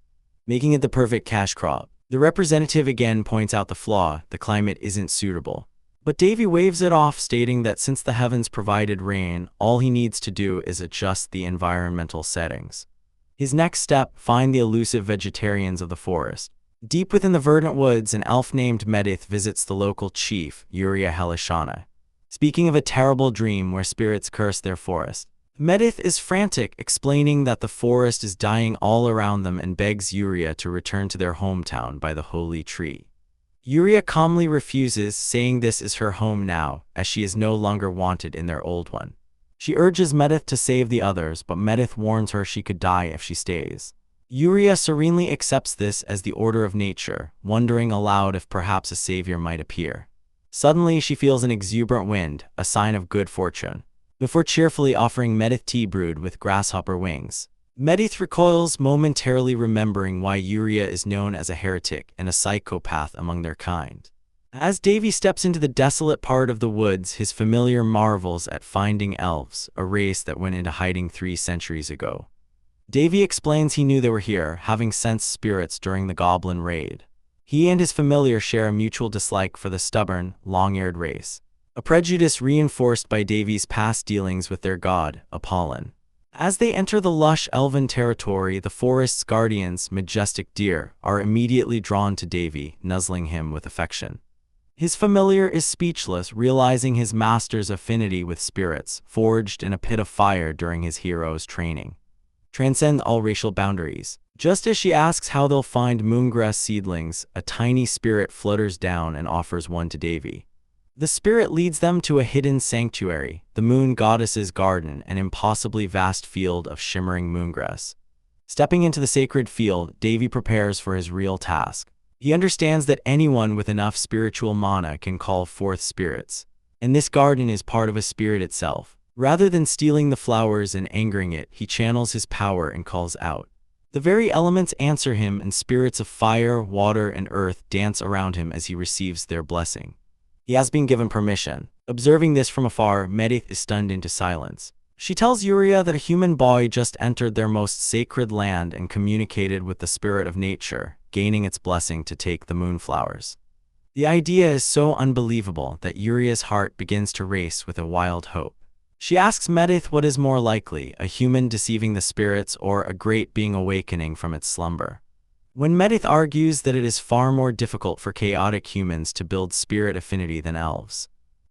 making it the perfect cash crop. The representative again points out the flaw: the climate isn't suitable. But Davy waves it off, stating that since the heavens provided rain, all he needs to do is adjust the environmental settings. His next step: find the elusive vegetarians of the forest. Deep within the verdant woods, an elf named Medith visits the local chief, Yuria Helishana, speaking of a terrible dream where spirits curse their forest. Medith is frantic, explaining that the forest is dying all around them and begs Yuria to return to their hometown by the holy tree. Yuria calmly refuses, saying this is her home now, as she is no longer wanted in their old one. She urges Medith to save the others, but Medith warns her she could die if she stays. Yuria serenely accepts this as the order of nature, wondering aloud if perhaps a savior might appear. Suddenly, she feels an exuberant wind, a sign of good fortune, before cheerfully offering Medith tea brewed with grasshopper wings. Medith recoils, momentarily remembering why Yuria is known as a heretic and a psychopath among their kind. As Davy steps into the desolate part of the woods, his familiar marvels at finding elves, a race that went into hiding 3 centuries ago. Davy explains he knew they were here, having sensed spirits during the goblin raid. He and his familiar share a mutual dislike for the stubborn, long-eared race, a prejudice reinforced by Davy's past dealings with their god, Apollon. As they enter the lush elven territory, the forest's guardians, majestic deer, are immediately drawn to Davy, nuzzling him with affection. His familiar is speechless, realizing his master's affinity with spirits, forged in a pit of fire during his hero's training, transcend all racial boundaries. Just as she asks how they'll find moongrass seedlings, a tiny spirit flutters down and offers one to Davy. The spirit leads them to a hidden sanctuary, the moon goddess's garden, an impossibly vast field of shimmering moongrass. Stepping into the sacred field, Davy prepares for his real task. He understands that anyone with enough spiritual mana can call forth spirits, and this garden is part of a spirit itself. Rather than stealing the flowers and angering it, he channels his power and calls out. The very elements answer him, and spirits of fire, water, and earth dance around him as he receives their blessing. He has been given permission. Observing this from afar, Medith is stunned into silence. She tells Yuria that a human boy just entered their most sacred land and communicated with the spirit of nature, gaining its blessing to take the moonflowers. The idea is so unbelievable that Yuria's heart begins to race with a wild hope. She asks Medith what is more likely, a human deceiving the spirits or a great being awakening from its slumber. When Medith argues that it is far more difficult for chaotic humans to build spirit affinity than elves,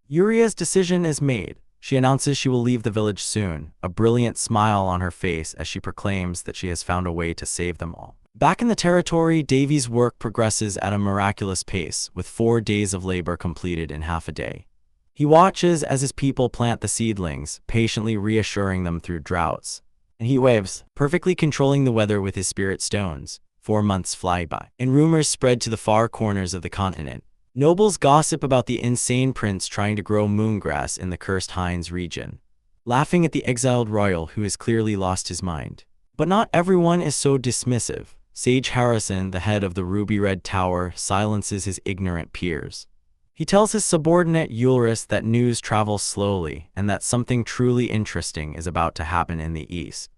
Yuria's decision is made. She announces she will leave the village soon, a brilliant smile on her face as she proclaims that she has found a way to save them all. Back in the territory, Davy's work progresses at a miraculous pace, with 4 days of labor completed in half a day. He watches as his people plant the seedlings, patiently reassuring them through droughts and heat waves, perfectly controlling the weather with his spirit stones. 4 months fly by, and rumors spread to the far corners of the continent. Nobles gossip about the insane prince trying to grow moongrass in the cursed Hines region, laughing at the exiled royal who has clearly lost his mind. But not everyone is so dismissive. Sage Harrison, the head of the Ruby Red Tower, silences his ignorant peers. He tells his subordinate Ulrus that news travels slowly and that something truly interesting is about to happen in the east.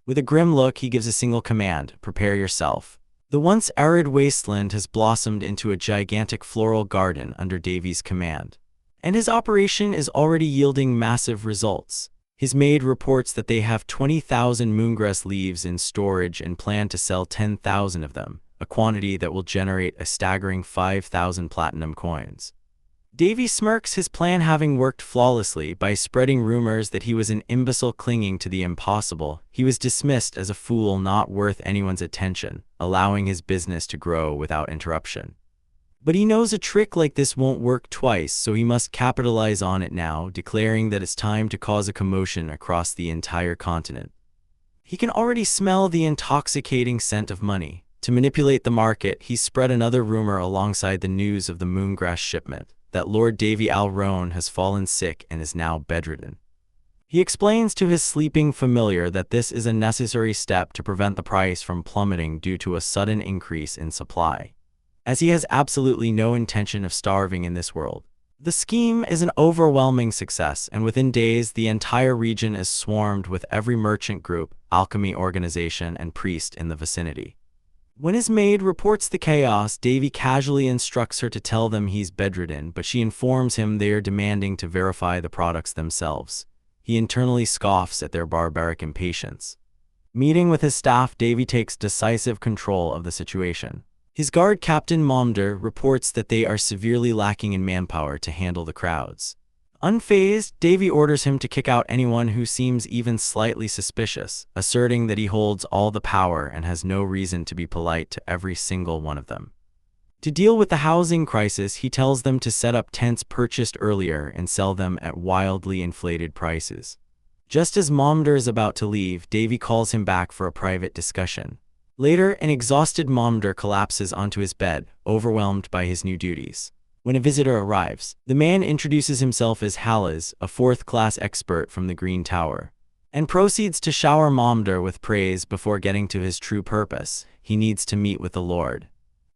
With a grim look, he gives a single command: prepare yourself. The once arid wasteland has blossomed into a gigantic floral garden under Davy's command, and his operation is already yielding massive results. His maid reports that they have 20,000 moongrass leaves in storage and plan to sell 10,000 of them, a quantity that will generate a staggering 5,000 platinum coins. Davy smirks, his plan having worked flawlessly. By spreading rumors that he was an imbecile clinging to the impossible, he was dismissed as a fool not worth anyone's attention, allowing his business to grow without interruption. But he knows a trick like this won't work twice, so he must capitalize on it now, declaring that it's time to cause a commotion across the entire continent. He can already smell the intoxicating scent of money. To manipulate the market, he spread another rumor alongside the news of the moongrass shipment, that Lord Davy Alrone has fallen sick and is now bedridden. He explains to his sleeping familiar that this is a necessary step to prevent the price from plummeting due to a sudden increase in supply, as he has absolutely no intention of starving in this world. The scheme is an overwhelming success, and within days the entire region is swarmed with every merchant group, alchemy organization, and priest in the vicinity. When his maid reports the chaos, Davy casually instructs her to tell them he's bedridden, but she informs him they are demanding to verify the products themselves. He internally scoffs at their barbaric impatience. Meeting with his staff, Davy takes decisive control of the situation. His guard captain Momder reports that they are severely lacking in manpower to handle the crowds. Unfazed, Davy orders him to kick out anyone who seems even slightly suspicious, asserting that he holds all the power and has no reason to be polite to every single one of them. To deal with the housing crisis, he tells them to set up tents purchased earlier and sell them at wildly inflated prices. Just as Momder is about to leave, Davy calls him back for a private discussion. Later, an exhausted Momder collapses onto his bed, overwhelmed by his new duties. When a visitor arrives, the man introduces himself as Hallas, a fourth-class expert from the Green Tower, and proceeds to shower Momder with praise before getting to his true purpose. He needs to meet with the Lord.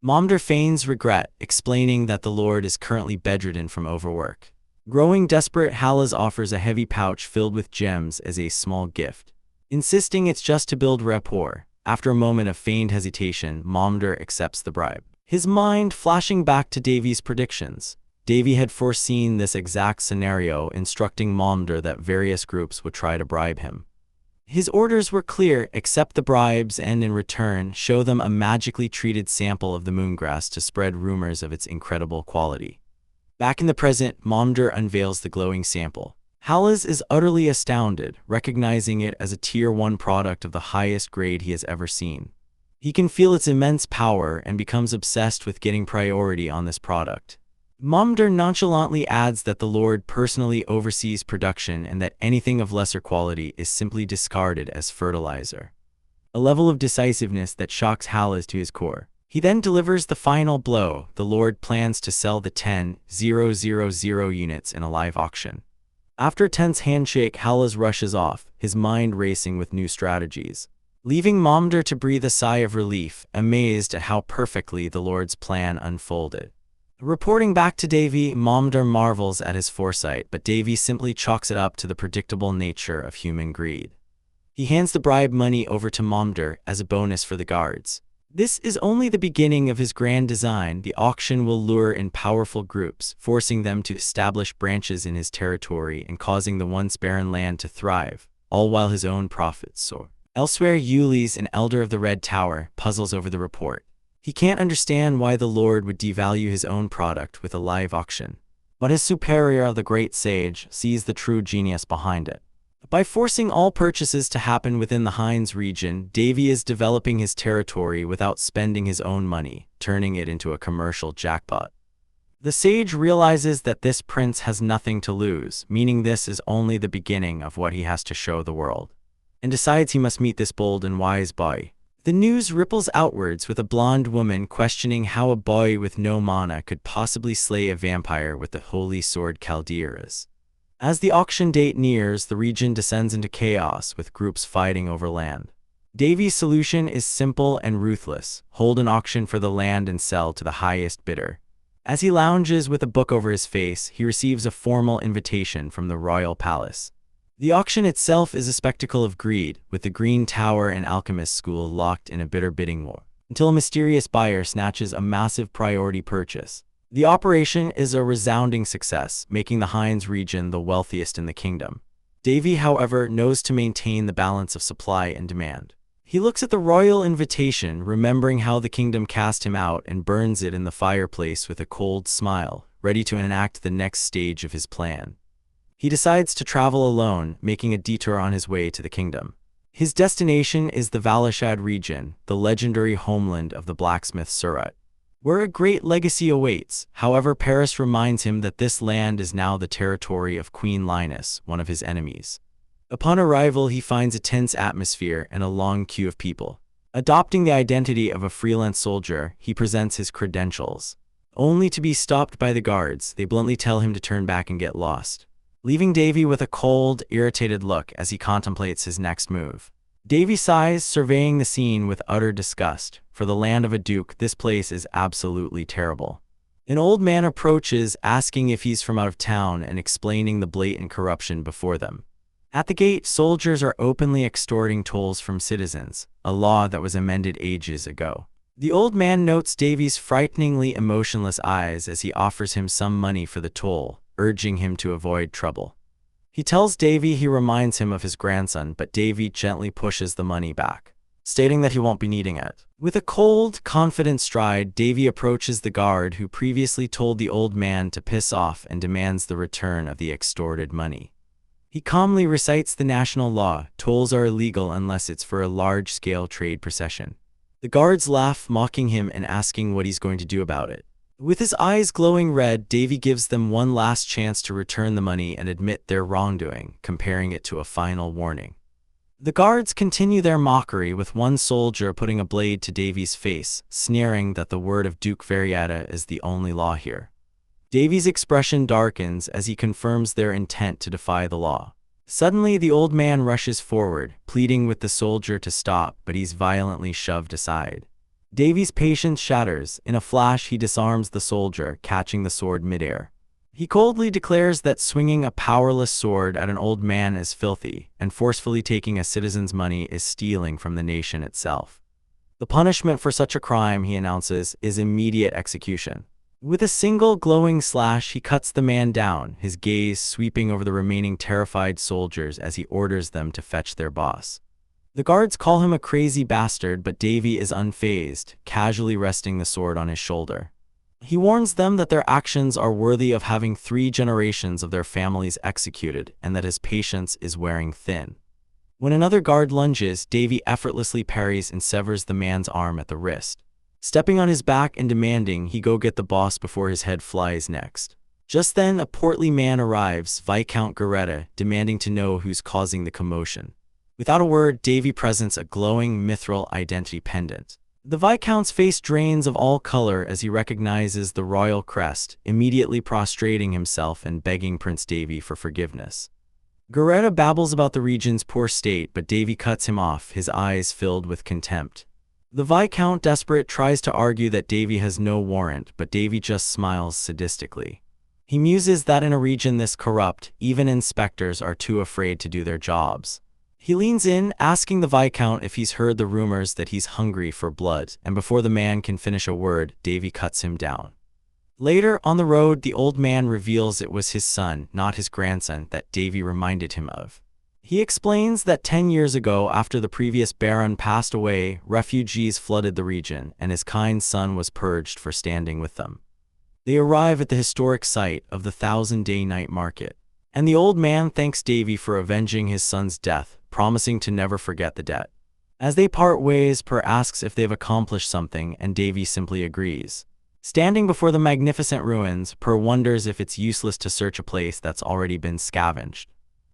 Momder feigns regret, explaining that the Lord is currently bedridden from overwork. Growing desperate, Hallas offers a heavy pouch filled with gems as a small gift, insisting it's just to build rapport. After a moment of feigned hesitation, Momder accepts the bribe, his mind flashing back to Davy's predictions. Davy had foreseen this exact scenario, instructing Momder that various groups would try to bribe him. His orders were clear: accept the bribes and, in return, show them a magically treated sample of the moongrass to spread rumors of its incredible quality. Back in the present, Momder unveils the glowing sample. Hallas is utterly astounded, recognizing it as a Tier 1 product of the highest grade he has ever seen. He can feel its immense power and becomes obsessed with getting priority on this product. Momder nonchalantly adds that the Lord personally oversees production and that anything of lesser quality is simply discarded as fertilizer, a level of decisiveness that shocks Hallas to his core. He then delivers the final blow. The Lord plans to sell the 10,000 units in a live auction. After a tense handshake, Hallas rushes off, his mind racing with new strategies, leaving Momder to breathe a sigh of relief, amazed at how perfectly the Lord's plan unfolded. Reporting back to Davy, Momder marvels at his foresight, but Davy simply chalks it up to the predictable nature of human greed. He hands the bribe money over to Momder as a bonus for the guards. This is only the beginning of his grand design. The auction will lure in powerful groups, forcing them to establish branches in his territory and causing the once barren land to thrive, all while his own profits soar. Elsewhere, Ulis, an elder of the Red Tower, puzzles over the report. He can't understand why the Lord would devalue his own product with a live auction, but his superior, the Great Sage, sees the true genius behind it. By forcing all purchases to happen within the Hines region, Davy is developing his territory without spending his own money, turning it into a commercial jackpot. The sage realizes that this prince has nothing to lose, meaning this is only the beginning of what he has to show the world, and decides he must meet this bold and wise boy. The news ripples outwards, with a blonde woman questioning how a boy with no mana could possibly slay a vampire with the holy sword Calderas. As the auction date nears, the region descends into chaos, with groups fighting over land. Davy's solution is simple and ruthless: hold an auction for the land and sell to the highest bidder. As he lounges with a book over his face, he receives a formal invitation from the royal palace. The auction itself is a spectacle of greed, with the Green Tower and Alchemist School locked in a bitter bidding war, until a mysterious buyer snatches a massive priority purchase. The operation is a resounding success, making the Hines region the wealthiest in the kingdom. Davy, however, knows to maintain the balance of supply and demand. He looks at the royal invitation, remembering how the kingdom cast him out, and burns it in the fireplace with a cold smile, ready to enact the next stage of his plan. He decides to travel alone, making a detour on his way to the kingdom. His destination is the Valishad region, the legendary homeland of the blacksmith Surat, where a great legacy awaits. However, Paris reminds him that this land is now the territory of Queen Linus, one of his enemies. Upon arrival, he finds a tense atmosphere and a long queue of people. Adopting the identity of a freelance soldier, he presents his credentials, only to be stopped by the guards. They bluntly tell him to turn back and get lost, leaving Davy with a cold, irritated look as he contemplates his next move. Davy sighs, surveying the scene with utter disgust. For the land of a duke, this place is absolutely terrible. An old man approaches, asking if he's from out of town and explaining the blatant corruption before them. At the gate, soldiers are openly extorting tolls from citizens, a law that was amended ages ago. The old man notes Davy's frighteningly emotionless eyes as he offers him some money for the toll, urging him to avoid trouble. He tells Davy he reminds him of his grandson, but Davy gently pushes the money back, stating that he won't be needing it. With a cold, confident stride, Davy approaches the guard who previously told the old man to piss off and demands the return of the extorted money. He calmly recites the national law: tolls are illegal unless it's for a large-scale trade procession. The guards laugh, mocking him and asking what he's going to do about it. With his eyes glowing red, Davy gives them one last chance to return the money and admit their wrongdoing, comparing it to a final warning. The guards continue their mockery, with one soldier putting a blade to Davy's face, sneering that the word of Duke Variata is the only law here. Davy's expression darkens as he confirms their intent to defy the law. Suddenly, the old man rushes forward, pleading with the soldier to stop, but he's violently shoved aside. Davy's patience shatters. In a flash, he disarms the soldier, catching the sword midair. He coldly declares that swinging a powerless sword at an old man is filthy, and forcefully taking a citizen's money is stealing from the nation itself. The punishment for such a crime, he announces, is immediate execution. With a single glowing slash, he cuts the man down, his gaze sweeping over the remaining terrified soldiers as he orders them to fetch their boss. The guards call him a crazy bastard, but Davy is unfazed, casually resting the sword on his shoulder. He warns them that their actions are worthy of having 3 generations of their families executed, and that his patience is wearing thin. When another guard lunges, Davy effortlessly parries and severs the man's arm at the wrist, stepping on his back and demanding he go get the boss before his head flies next. Just then, a portly man arrives, Viscount Garetta, demanding to know who's causing the commotion. Without a word, Davy presents a glowing mithril identity pendant. The Viscount's face drains of all color as he recognizes the royal crest, immediately prostrating himself and begging Prince Davy for forgiveness. Garetta babbles about the region's poor state, but Davy cuts him off, his eyes filled with contempt. The Viscount, desperate, tries to argue that Davy has no warrant, but Davy just smiles sadistically. He muses that in a region this corrupt, even inspectors are too afraid to do their jobs. He leans in, asking the Viscount if he's heard the rumors that he's hungry for blood, and before the man can finish a word, Davy cuts him down. Later, on the road, the old man reveals it was his son, not his grandson, that Davy reminded him of. He explains that 10 years ago, after the previous Baron passed away, refugees flooded the region, and his kind son was purged for standing with them. They arrive at the historic site of the 1000-day night market, and the old man thanks Davy for avenging his son's death, promising to never forget the debt. As they part ways, Per asks if they've accomplished something, and Davy simply agrees. Standing before the magnificent ruins, Per wonders if it's useless to search a place that's already been scavenged.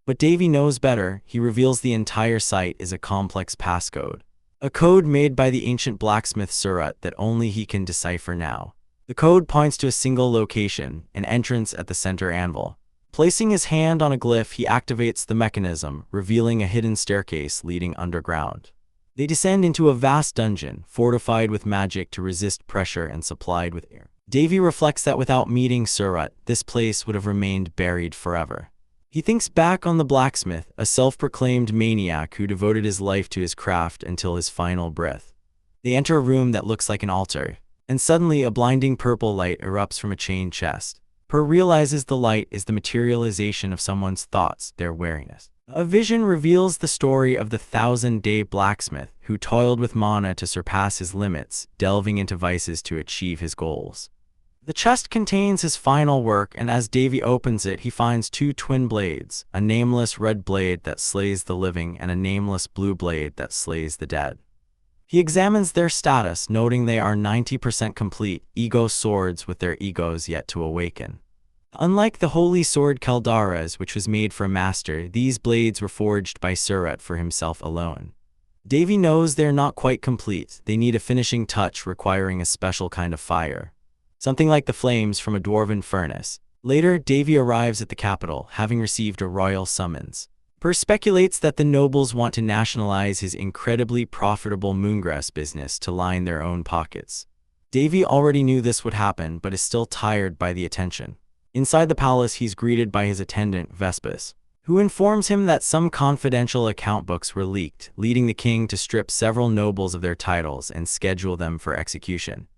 But Davy knows better. He reveals the entire site is a complex passcode, a code made by the ancient blacksmith Surat that only he can decipher now. The code points to a single location, an entrance at the center anvil. Placing his hand on a glyph, he activates the mechanism, revealing a hidden staircase leading underground. They descend into a vast dungeon, fortified with magic to resist pressure and supplied with air. Davy reflects that without meeting Surat, this place would have remained buried forever. He thinks back on the blacksmith, a self-proclaimed maniac who devoted his life to his craft until his final breath. They enter a room that looks like an altar, and suddenly a blinding purple light erupts from a chained chest. Per realizes the light is the materialization of someone's thoughts, their wariness. A vision reveals the story of the 1,000-day blacksmith who toiled with mana to surpass his limits, delving into vices to achieve his goals. The chest contains his final work, and as Davy opens it, he finds two twin blades, a nameless red blade that slays the living and a nameless blue blade that slays the dead. He examines their status, noting they are 90% complete, ego swords with their egos yet to awaken. Unlike the holy sword Caldara's, which was made for a master, these blades were forged by Surat for himself alone. Davy knows they're not quite complete. They need a finishing touch requiring a special kind of fire, something like the flames from a dwarven furnace. Later, Davy arrives at the capital, having received a royal summons. Per speculates that the nobles want to nationalize his incredibly profitable moongrass business to line their own pockets. Davy already knew this would happen, but is still tired by the attention. Inside the palace, he's greeted by his attendant, Vespus, who informs him that some confidential account books were leaked, leading the king to strip several nobles of their titles and schedule them for execution.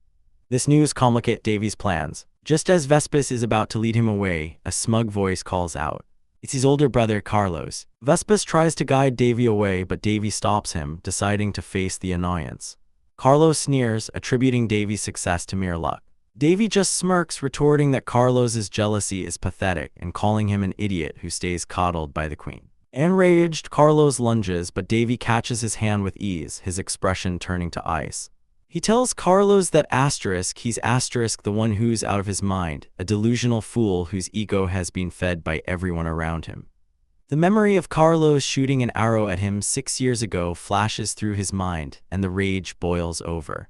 This news complicates Davy's plans. Just as Vespus is about to lead him away, a smug voice calls out. It's his older brother, Carlos. Vespus tries to guide Davy away, but Davy stops him, deciding to face the annoyance. Carlos sneers, attributing Davy's success to mere luck. Davy just smirks, retorting that Carlos's jealousy is pathetic and calling him an idiot who stays coddled by the queen. Enraged, Carlos lunges, but Davy catches his hand with ease, his expression turning to ice. He tells Carlos that he's the one who's out of his mind, a delusional fool whose ego has been fed by everyone around him. The memory of Carlos shooting an arrow at him 6 years ago flashes through his mind, and the rage boils over.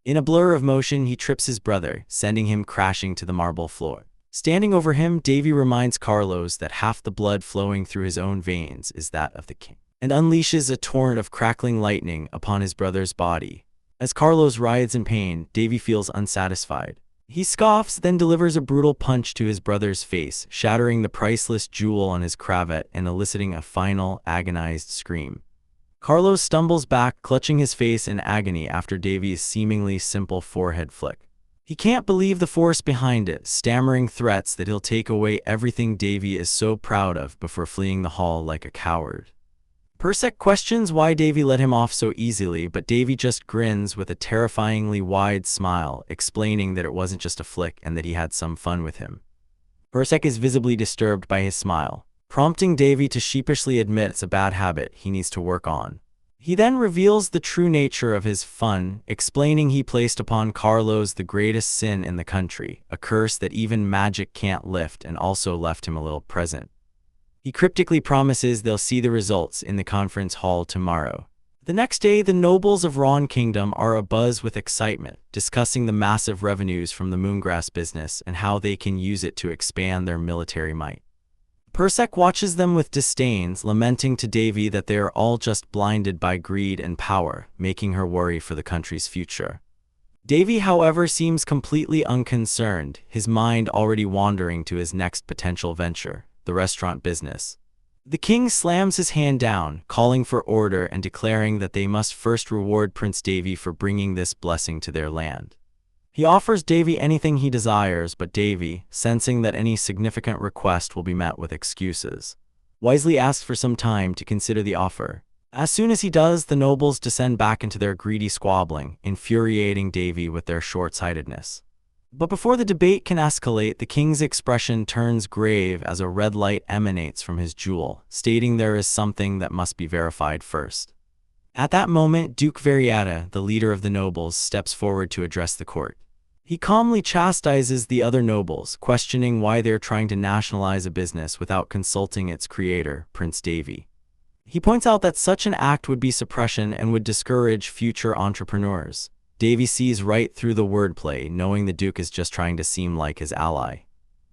In a blur of motion, he trips his brother, sending him crashing to the marble floor. Standing over him, Davy reminds Carlos that half the blood flowing through his own veins is that of the king, and unleashes a torrent of crackling lightning upon his brother's body. As Carlos writhes in pain, Davy feels unsatisfied. He scoffs, then delivers a brutal punch to his brother's face, shattering the priceless jewel on his cravat and eliciting a final, agonized scream. Carlos stumbles back, clutching his face in agony after Davy's seemingly simple forehead flick. He can't believe the force behind it, stammering threats that he'll take away everything Davy is so proud of before fleeing the hall like a coward. Persek questions why Davy let him off so easily, but Davy just grins with a terrifyingly wide smile, explaining that it wasn't just a flick and that he had some fun with him. Persek is visibly disturbed by his smile, prompting Davy to sheepishly admit it's a bad habit he needs to work on. He then reveals the true nature of his fun, explaining he placed upon Carlos the greatest sin in the country, a curse that even magic can't lift, and also left him a little present. He cryptically promises they'll see the results in the conference hall tomorrow. The next day, the nobles of Ron Kingdom are abuzz with excitement, discussing the massive revenues from the moongrass business and how they can use it to expand their military might. Persek watches them with disdain, lamenting to Davy that they are all just blinded by greed and power, making her worry for the country's future. Davy, however, seems completely unconcerned, his mind already wandering to his next potential venture, the restaurant business. The king slams his hand down, calling for order and declaring that they must first reward Prince Davy for bringing this blessing to their land. He offers Davy anything he desires, but Davy, sensing that any significant request will be met with excuses, wisely asks for some time to consider the offer. As soon as he does, the nobles descend back into their greedy squabbling, infuriating Davy with their short-sightedness. But before the debate can escalate, the king's expression turns grave as a red light emanates from his jewel, stating there is something that must be verified first. At that moment, Duke Varietta, the leader of the nobles, steps forward to address the court. He calmly chastises the other nobles, questioning why they're trying to nationalize a business without consulting its creator, Prince Davy. He points out that such an act would be suppression and would discourage future entrepreneurs. Davy sees right through the wordplay, knowing the Duke is just trying to seem like his ally.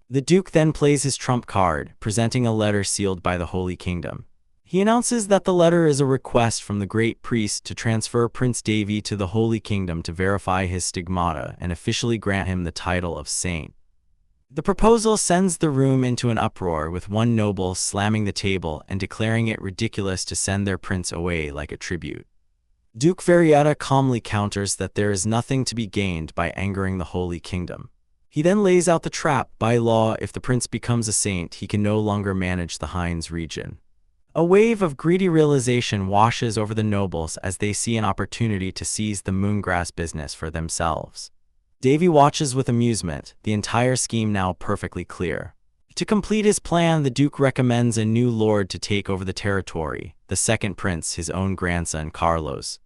The Duke then plays his trump card, presenting a letter sealed by the Holy Kingdom. He announces that the letter is a request from the Great Priest to transfer Prince Davy to the Holy Kingdom to verify his stigmata and officially grant him the title of saint. The proposal sends the room into an uproar, with one noble slamming the table and declaring it ridiculous to send their prince away like a tribute. Duke Varietta calmly counters that there is nothing to be gained by angering the Holy Kingdom. He then lays out the trap. By law, if the prince becomes a saint, he can no longer manage the Hines region. A wave of greedy realization washes over the nobles as they see an opportunity to seize the moongrass business for themselves. Davy watches with amusement, the entire scheme now perfectly clear. To complete his plan, the Duke recommends a new lord to take over the territory, the second prince, his own grandson, Carlos.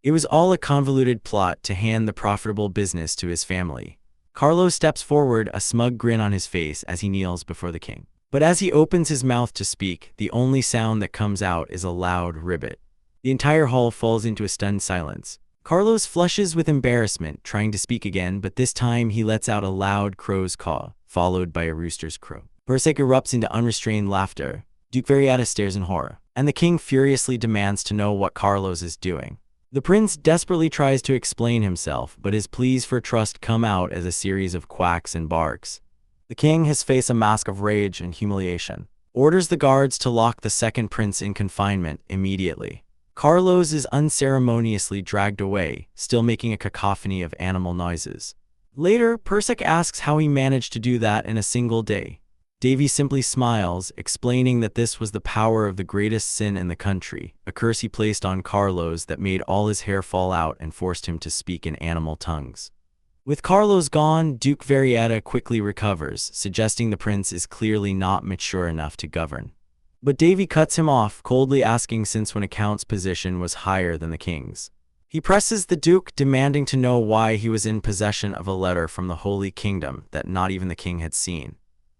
It was all a convoluted plot to hand the profitable business to his family. Carlos steps forward, a smug grin on his face as he kneels before the king. But as he opens his mouth to speak, the only sound that comes out is a loud ribbit. The entire hall falls into a stunned silence. Carlos flushes with embarrassment, trying to speak again, but this time he lets out a loud crow's caw, followed by a rooster's crow. Persik erupts into unrestrained laughter. Duke Varietta stares in horror, and the king furiously demands to know what Carlos is doing. The prince desperately tries to explain himself, but his pleas for trust come out as a series of quacks and barks. The king, his face a mask of rage and humiliation, orders the guards to lock the second prince in confinement immediately. Carlos is unceremoniously dragged away, still making a cacophony of animal noises. Later, Persik asks how he managed to do that in a single day. Davy simply smiles, explaining that this was the power of the greatest sin in the country, a curse he placed on Carlos that made all his hair fall out and forced him to speak in animal tongues. With Carlos gone, Duke Varietta quickly recovers, suggesting the prince is clearly not mature enough to govern. But Davy cuts him off, coldly asking since when a count's position was higher than the king's. He presses the duke, demanding to know why he was in possession of a letter from the Holy Kingdom that not even the king had seen.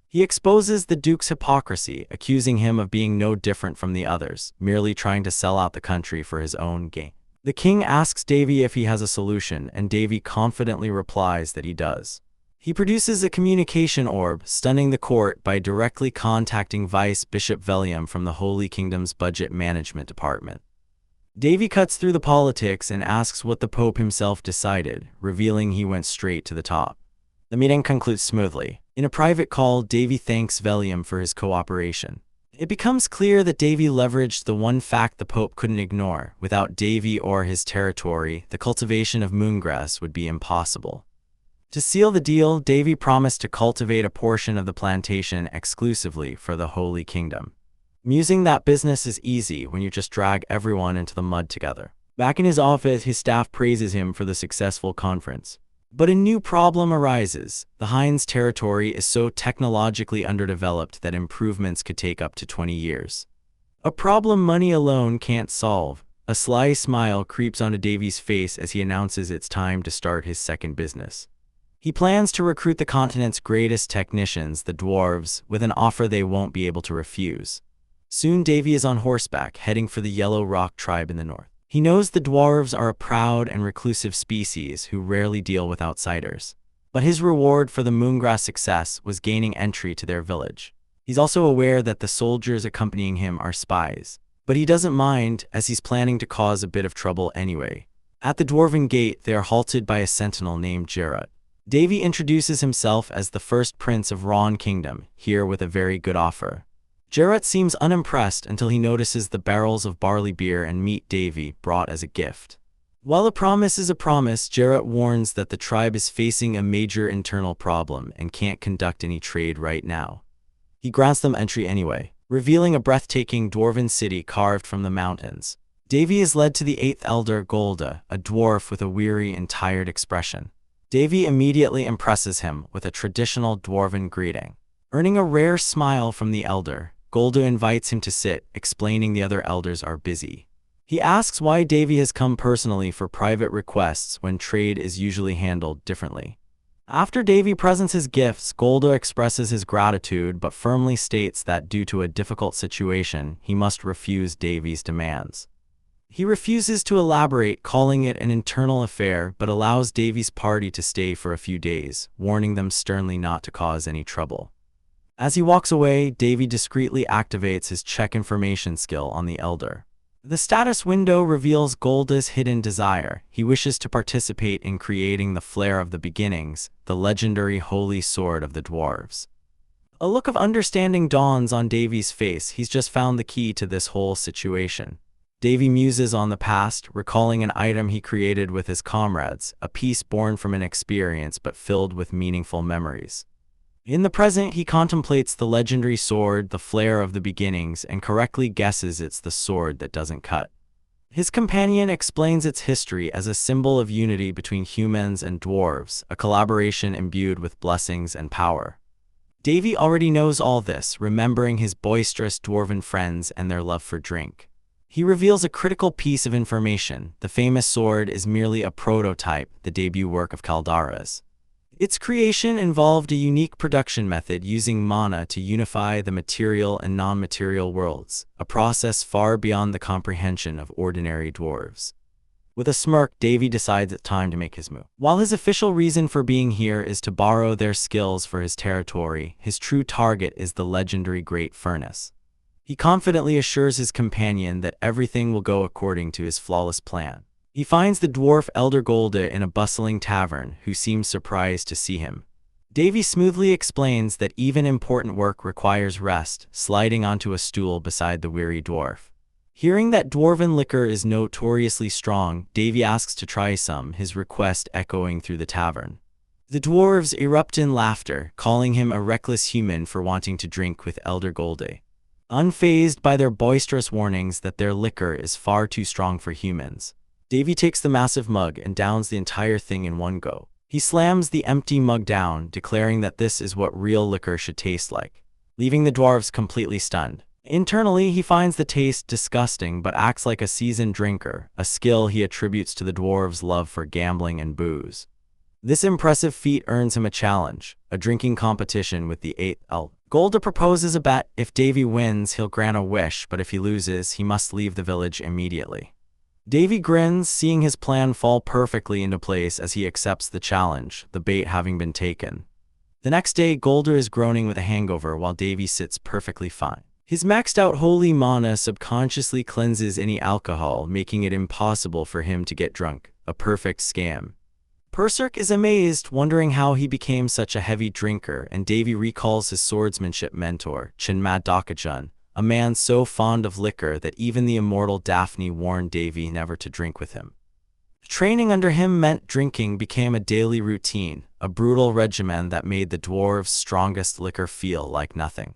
He exposes the duke's hypocrisy, accusing him of being no different from the others, merely trying to sell out the country for his own gain. The king asks Davy if he has a solution, and Davy confidently replies that he does. He produces a communication orb, stunning the court by directly contacting Vice Bishop Velium from the Holy Kingdom's budget management department. Davy cuts through the politics and asks what the Pope himself decided, revealing he went straight to the top. The meeting concludes smoothly. In a private call, Davy thanks Velium for his cooperation. It becomes clear that Davy leveraged the one fact the Pope couldn't ignore. Without Davy or his territory, the cultivation of moongrass would be impossible. To seal the deal, Davy promised to cultivate a portion of the plantation exclusively for the Holy Kingdom. Musing that business is easy when you just drag everyone into the mud together. Back in his office, his staff praises him for the successful conference. But a new problem arises. The Heinz territory is so technologically underdeveloped that improvements could take up to 20 years. A problem money alone can't solve. A sly smile creeps onto Davy's face as he announces it's time to start his second business. He plans to recruit the continent's greatest technicians, the dwarves, with an offer they won't be able to refuse. Soon Davy is on horseback, heading for the Yellow Rock tribe in the north. He knows the dwarves are a proud and reclusive species who rarely deal with outsiders. But his reward for the moongrass success was gaining entry to their village. He's also aware that the soldiers accompanying him are spies. But he doesn't mind, as he's planning to cause a bit of trouble anyway. At the dwarven gate, they are halted by a sentinel named Jarrett. Davy introduces himself as the first prince of Ron Kingdom, here with a very good offer. Jarrett seems unimpressed until he notices the barrels of barley beer and meat Davy brought as a gift. While a promise is a promise, Jarrett warns that the tribe is facing a major internal problem and can't conduct any trade right now. He grants them entry anyway, revealing a breathtaking dwarven city carved from the mountains. Davy is led to the 8th elder, Golda, a dwarf with a weary and tired expression. Davy immediately impresses him with a traditional dwarven greeting. Earning a rare smile from the elder, Golda invites him to sit, explaining the other elders are busy. He asks why Davy has come personally for private requests when trade is usually handled differently. After Davy presents his gifts, Golda expresses his gratitude but firmly states that due to a difficult situation, he must refuse Davy's demands. He refuses to elaborate, calling it an internal affair, but allows Davy's party to stay for a few days, warning them sternly not to cause any trouble. As he walks away, Davy discreetly activates his check information skill on the elder. The status window reveals Golda's hidden desire. He wishes to participate in creating the Flare of the Beginnings, the legendary holy sword of the dwarves. A look of understanding dawns on Davy's face. He's just found the key to this whole situation. Davy muses on the past, recalling an item he created with his comrades, a piece born from an experience but filled with meaningful memories. In the present, he contemplates the legendary sword, the flare of the beginnings, and correctly guesses it's the sword that doesn't cut. His companion explains its history as a symbol of unity between humans and dwarves, a collaboration imbued with blessings and power. Davy already knows all this, remembering his boisterous dwarven friends and their love for drink. He reveals a critical piece of information: the famous sword is merely a prototype, the debut work of Caldara's. Its creation involved a unique production method using mana to unify the material and non-material worlds, a process far beyond the comprehension of ordinary dwarves. With a smirk, Davy decides it's time to make his move. While his official reason for being here is to borrow their skills for his territory, his true target is the legendary Great Furnace. He confidently assures his companion that everything will go according to his flawless plan. He finds the dwarf Elder Golda in a bustling tavern, who seems surprised to see him. Davy smoothly explains that even important work requires rest, sliding onto a stool beside the weary dwarf. Hearing that dwarven liquor is notoriously strong, Davy asks to try some, his request echoing through the tavern. The dwarves erupt in laughter, calling him a reckless human for wanting to drink with Elder Golda. Unfazed by their boisterous warnings that their liquor is far too strong for humans, Davy takes the massive mug and downs the entire thing in one go. He slams the empty mug down, declaring that this is what real liquor should taste like, leaving the dwarves completely stunned. Internally, he finds the taste disgusting but acts like a seasoned drinker, a skill he attributes to the dwarves' love for gambling and booze. This impressive feat earns him a challenge, a drinking competition with the 8th elf. Golda proposes a bet: if Davy wins, he'll grant a wish, but if he loses, he must leave the village immediately. Davy grins, seeing his plan fall perfectly into place as he accepts the challenge, the bait having been taken. The next day, Golda is groaning with a hangover while Davy sits perfectly fine. His maxed out holy mana subconsciously cleanses any alcohol, making it impossible for him to get drunk, a perfect scam. Berserk is amazed, wondering how he became such a heavy drinker, and Davy recalls his swordsmanship mentor, Chinmad Dakajun, a man so fond of liquor that even the immortal Daphne warned Davy never to drink with him. Training under him meant drinking became a daily routine, a brutal regimen that made the dwarves' strongest liquor feel like nothing.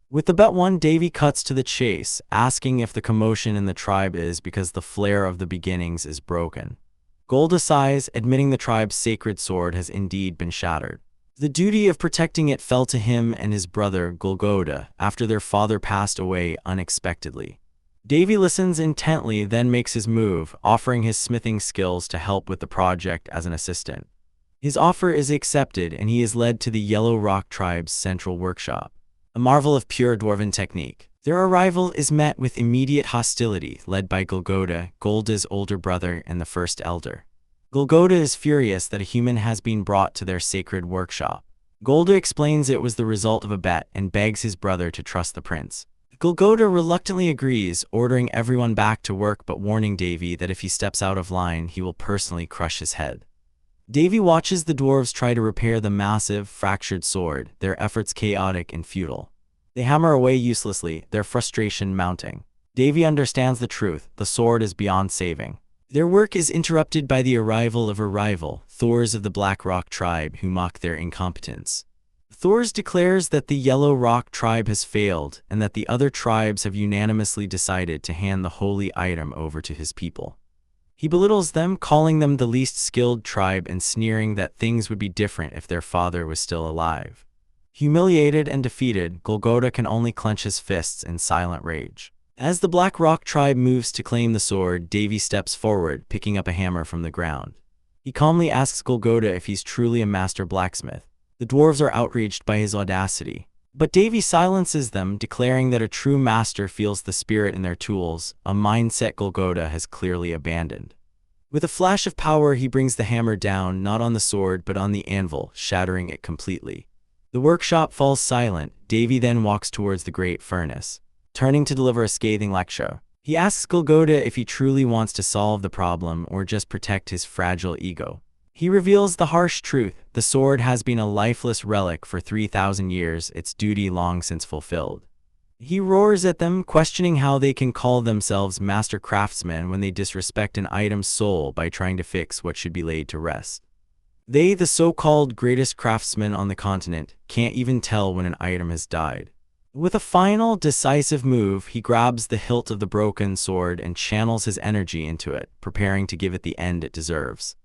With the bet won, Davy cuts to the chase, asking if the commotion in the tribe is because the flare of the beginnings is broken. Golda sighs, admitting the tribe's sacred sword has indeed been shattered. The duty of protecting it fell to him and his brother Golgoda after their father passed away unexpectedly. Davy listens intently, then makes his move, offering his smithing skills to help with the project as an assistant. His offer is accepted, and he is led to the Yellow Rock tribe's central workshop, a marvel of pure dwarven technique. Their arrival is met with immediate hostility, led by Golgoda, Golda's older brother and the first elder. Golgoda is furious that a human has been brought to their sacred workshop. Golda explains it was the result of a bet and begs his brother to trust the prince. Golgoda reluctantly agrees, ordering everyone back to work but warning Davy that if he steps out of line, he will personally crush his head. Davy watches the dwarves try to repair the massive, fractured sword, their efforts chaotic and futile. They hammer away uselessly, their frustration mounting. Davy understands the truth: the sword is beyond saving. Their work is interrupted by the arrival of a rival, Thors of the Black Rock tribe, who mock their incompetence. Thors declares that the Yellow Rock tribe has failed, and that the other tribes have unanimously decided to hand the holy item over to his people. He belittles them, calling them the least skilled tribe and sneering that things would be different if their father was still alive. Humiliated and defeated, Golgoda can only clench his fists in silent rage. As the Black Rock tribe moves to claim the sword, Davy steps forward, picking up a hammer from the ground. He calmly asks Golgoda if he's truly a master blacksmith. The dwarves are outraged by his audacity, but Davy silences them, declaring that a true master feels the spirit in their tools, a mindset Golgoda has clearly abandoned. With a flash of power, he brings the hammer down, not on the sword but on the anvil, shattering it completely. The workshop falls silent. Davy then walks towards the great furnace, turning to deliver a scathing lecture. He asks Golgoda if he truly wants to solve the problem or just protect his fragile ego. He reveals the harsh truth: the sword has been a lifeless relic for 3,000 years, its duty long since fulfilled. He roars at them, questioning how they can call themselves master craftsmen when they disrespect an item's soul by trying to fix what should be laid to rest. They, the so-called greatest craftsmen on the continent, can't even tell when an item has died. With a final, decisive move, he grabs the hilt of the broken sword and channels his energy into it, preparing to give it the end it deserves.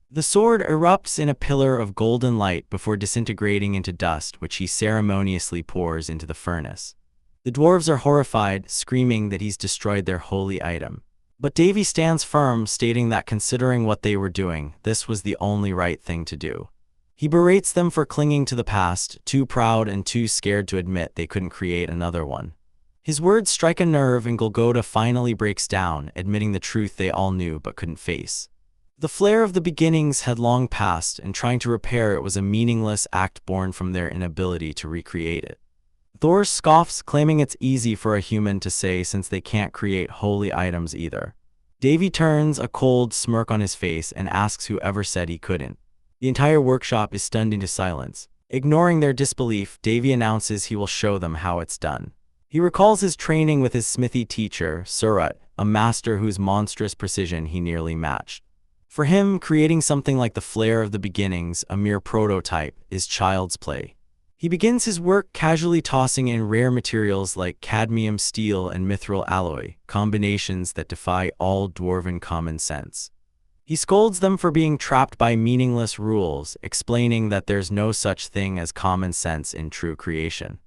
The sword erupts in a pillar of golden light before disintegrating into dust, which he ceremoniously pours into the furnace. The dwarves are horrified, screaming that he's destroyed their holy item. But Davy stands firm, stating that considering what they were doing, this was the only right thing to do. He berates them for clinging to the past, too proud and too scared to admit they couldn't create another one. His words strike a nerve and Golgotha finally breaks down, admitting the truth they all knew but couldn't face. The flare of the beginnings had long passed, and trying to repair it was a meaningless act born from their inability to recreate it. Thor scoffs, claiming it's easy for a human to say since they can't create holy items either. Davy turns a cold smirk on his face and asks whoever said he couldn't. The entire workshop is stunned into silence. Ignoring their disbelief, Davy announces he will show them how it's done. He recalls his training with his smithy teacher, Surat, a master whose monstrous precision he nearly matched. For him, creating something like the flare of the beginnings, a mere prototype, is child's play. He begins his work casually tossing in rare materials like cadmium steel and mithril alloy, combinations that defy all dwarven common sense. He scolds them for being trapped by meaningless rules, explaining that there's no such thing as common sense in true creation.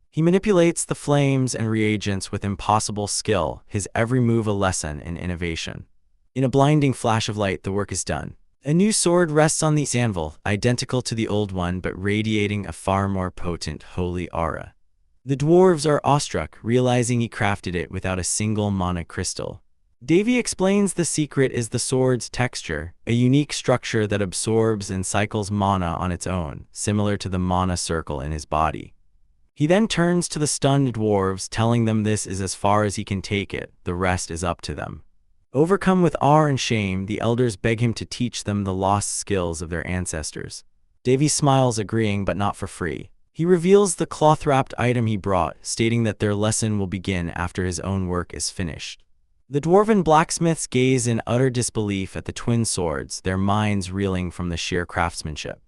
He manipulates the flames and reagents with impossible skill, his every move a lesson in innovation. In a blinding flash of light, the work is done. A new sword rests on the anvil, identical to the old one but radiating a far more potent holy aura. The dwarves are awestruck, realizing he crafted it without a single mana crystal. Davy explains the secret is the sword's texture, a unique structure that absorbs and cycles mana on its own, similar to the mana circle in his body. He then turns to the stunned dwarves, telling them this is as far as he can take it, the rest is up to them. Overcome with awe and shame, the elders beg him to teach them the lost skills of their ancestors. Davy smiles, agreeing, but not for free. He reveals the cloth-wrapped item he brought, stating that their lesson will begin after his own work is finished. The dwarven blacksmiths gaze in utter disbelief at the twin swords, their minds reeling from the sheer craftsmanship.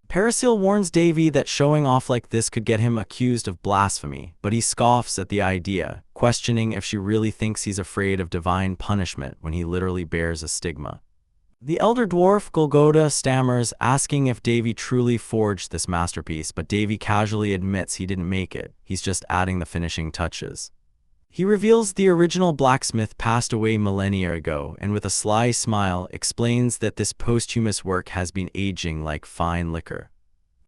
Parasil warns Davy that showing off like this could get him accused of blasphemy, but he scoffs at the idea, questioning if she really thinks he's afraid of divine punishment when he literally bears a stigma. The elder dwarf, Golgotha, stammers, asking if Davy truly forged this masterpiece, but Davy casually admits he didn't make it, he's just adding the finishing touches. He reveals the original blacksmith passed away millennia ago and with a sly smile explains that this posthumous work has been aging like fine liquor,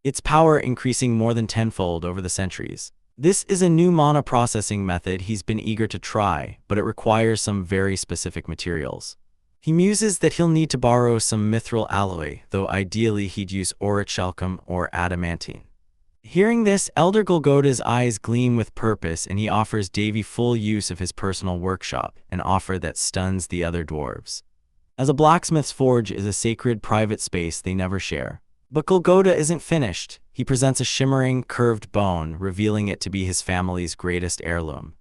its power increasing more than tenfold over the centuries. This is a new mana processing method he's been eager to try, but it requires some very specific materials. He muses that he'll need to borrow some mithril alloy, though ideally he'd use orichalcum or adamantine. Hearing this, Elder Golgotha's eyes gleam with purpose and he offers Davy full use of his personal workshop, an offer that stuns the other dwarves. As a blacksmith's forge is a sacred private space they never share. But Golgotha isn't finished. He presents a shimmering, curved bone, revealing it to be his family's greatest heirloom.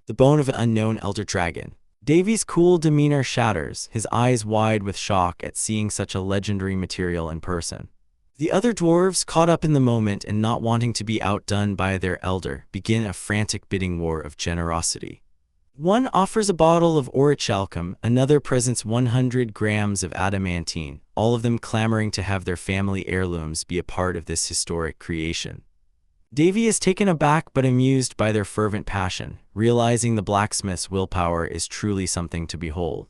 The bone of an unknown elder dragon. Davy's cool demeanor shatters, his eyes wide with shock at seeing such a legendary material in person. The other dwarves, caught up in the moment and not wanting to be outdone by their elder, begin a frantic bidding war of generosity. One offers a bottle of orichalcum, another presents 100 grams of adamantine, all of them clamoring to have their family heirlooms be a part of this historic creation. Davy is taken aback but amused by their fervent passion, realizing the blacksmith's willpower is truly something to behold.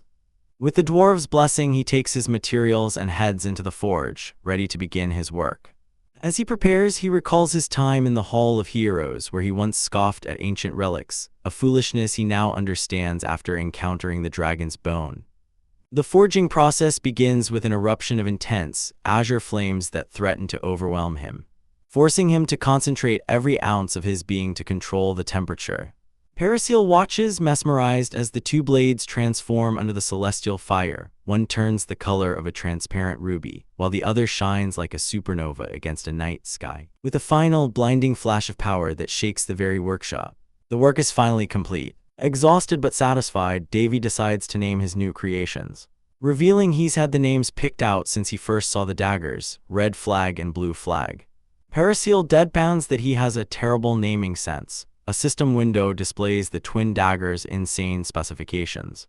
With the dwarves' blessing, he takes his materials and heads into the forge, ready to begin his work. As he prepares, he recalls his time in the Hall of Heroes, where he once scoffed at ancient relics, a foolishness he now understands after encountering the dragon's bone. The forging process begins with an eruption of intense, azure flames that threaten to overwhelm him, forcing him to concentrate every ounce of his being to control the temperature. Parasil watches, mesmerized, as the two blades transform under the celestial fire. One turns the color of a transparent ruby, while the other shines like a supernova against a night sky, with a final, blinding flash of power that shakes the very workshop. The work is finally complete. Exhausted but satisfied, Davy decides to name his new creations. revealing he's had the names picked out since he first saw the daggers, red flag and blue flag. Parasil deadpans that he has a terrible naming sense. A system window displays the twin daggers' insane specifications,